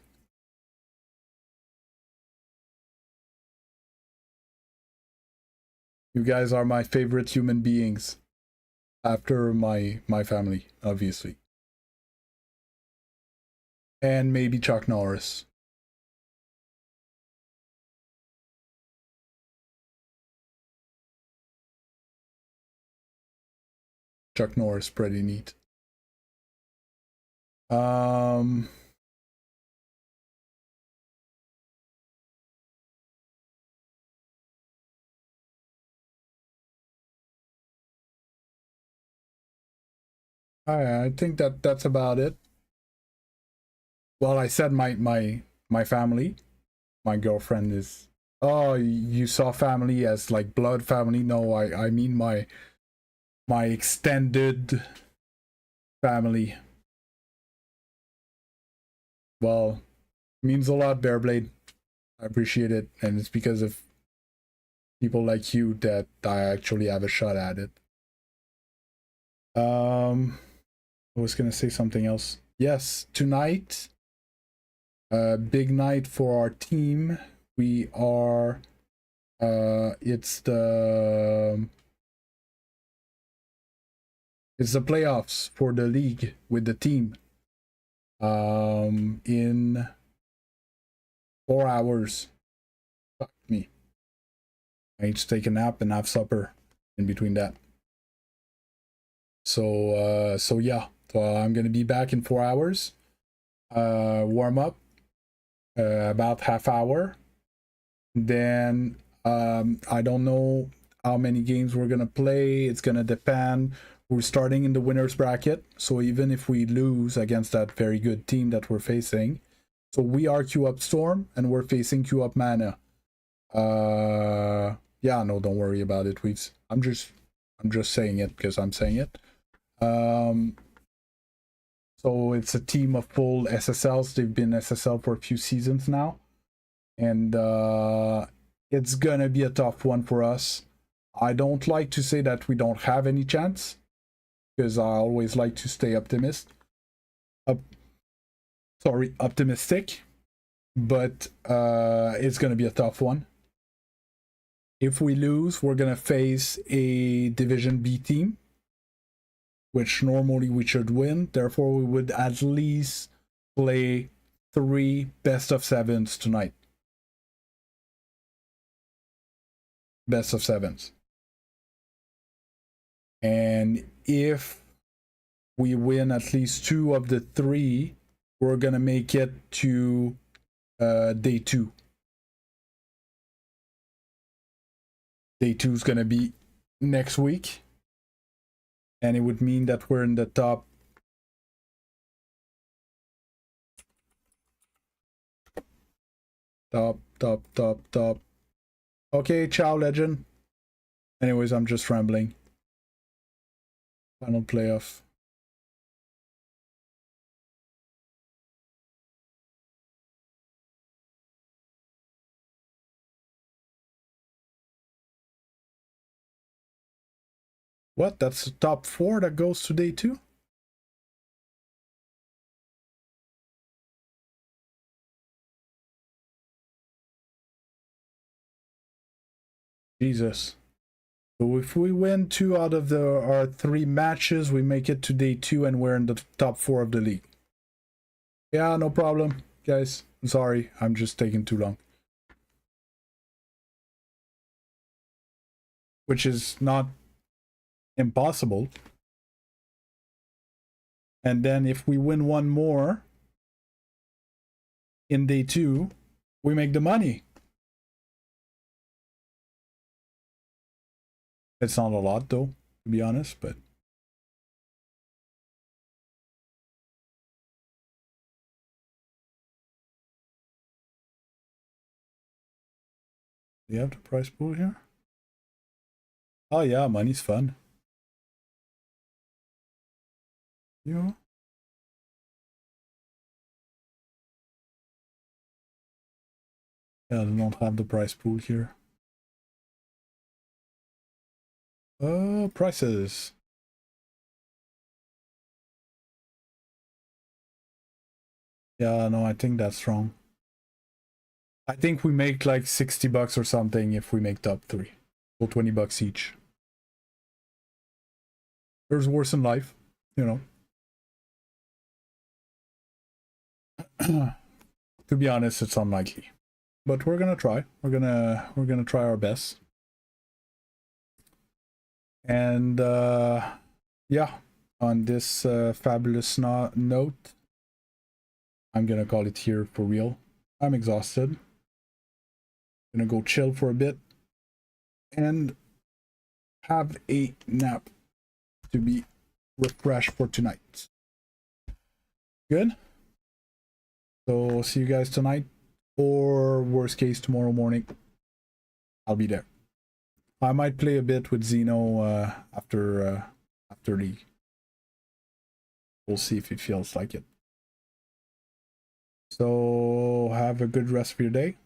You guys are my favorite human beings. After my family, obviously. And maybe Chuck Norris. Chuck Norris, pretty neat. I think that's about it. Well, I said my family. My girlfriend is. Oh, you saw family as like blood family? No, I mean my extended family. Well, means a lot, Bearblade. I appreciate it, and it's because of people like you that I actually have a shot at it. I was gonna say something else. Yes, tonight, big night for our team. We are, it's the playoffs for the league with the team. In 4 hours. Fuck me. I need to take a nap and have supper in between that. So yeah. So I'm gonna be back in 4 hours. Warm up. About half hour. Then I don't know how many games we're gonna play. It's gonna depend. We're starting in the winner's bracket, so even if we lose against that very good team that we're facing, so we are Q Up Storm and we're facing Q Up Mana. Yeah, no, don't worry about it, Weaves. I'm just saying it because I'm saying it. So it's a team of full SSLs. They've been SSL for a few seasons now, and it's gonna be a tough one for us. I don't like to say that we don't have any chance, because I always like to stay optimistic. But it's gonna be a tough one. If we lose, we're gonna face a Division B team, which normally we should win. Therefore, we would at least play 3 best of 7s tonight. Best of 7s. And if we win at least 2 of the 3, we're gonna make it to day 2. Day 2 is gonna be next week, and it would mean that we're in the top. Top. Okay, ciao, legend. Anyways, I'm just rambling. Final playoff. What? That's the top 4 that goes to day 2? Jesus. So if we win 2 out of our 3 matches, we make it to day 2 and we're in the top 4 of the league. Yeah, no problem, guys. I'm sorry, I'm just taking too long. Which is not impossible. And then if we win one more in day 2, we make the money. It's not a lot though, to be honest, but do you have the price pool here? Oh yeah, money's fun. You Yeah, they don't have the price pool here. Prices. Yeah, no, I think that's wrong. I think we make like 60 bucks or something if we make top 3. So 20 bucks each. There's worse in life, you know. To be honest, it's unlikely. But we're gonna try. We're gonna try our best. And yeah, on this fabulous note, I'm gonna call it here for real. I'm exhausted. Gonna go chill for a bit and have a nap to be refreshed for tonight. Good? So see you guys tonight, or worst case tomorrow morning. I'll be there. I might play a bit with Zeno after league. We'll see if it feels like it. So have a good rest of your day.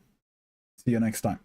See you next time.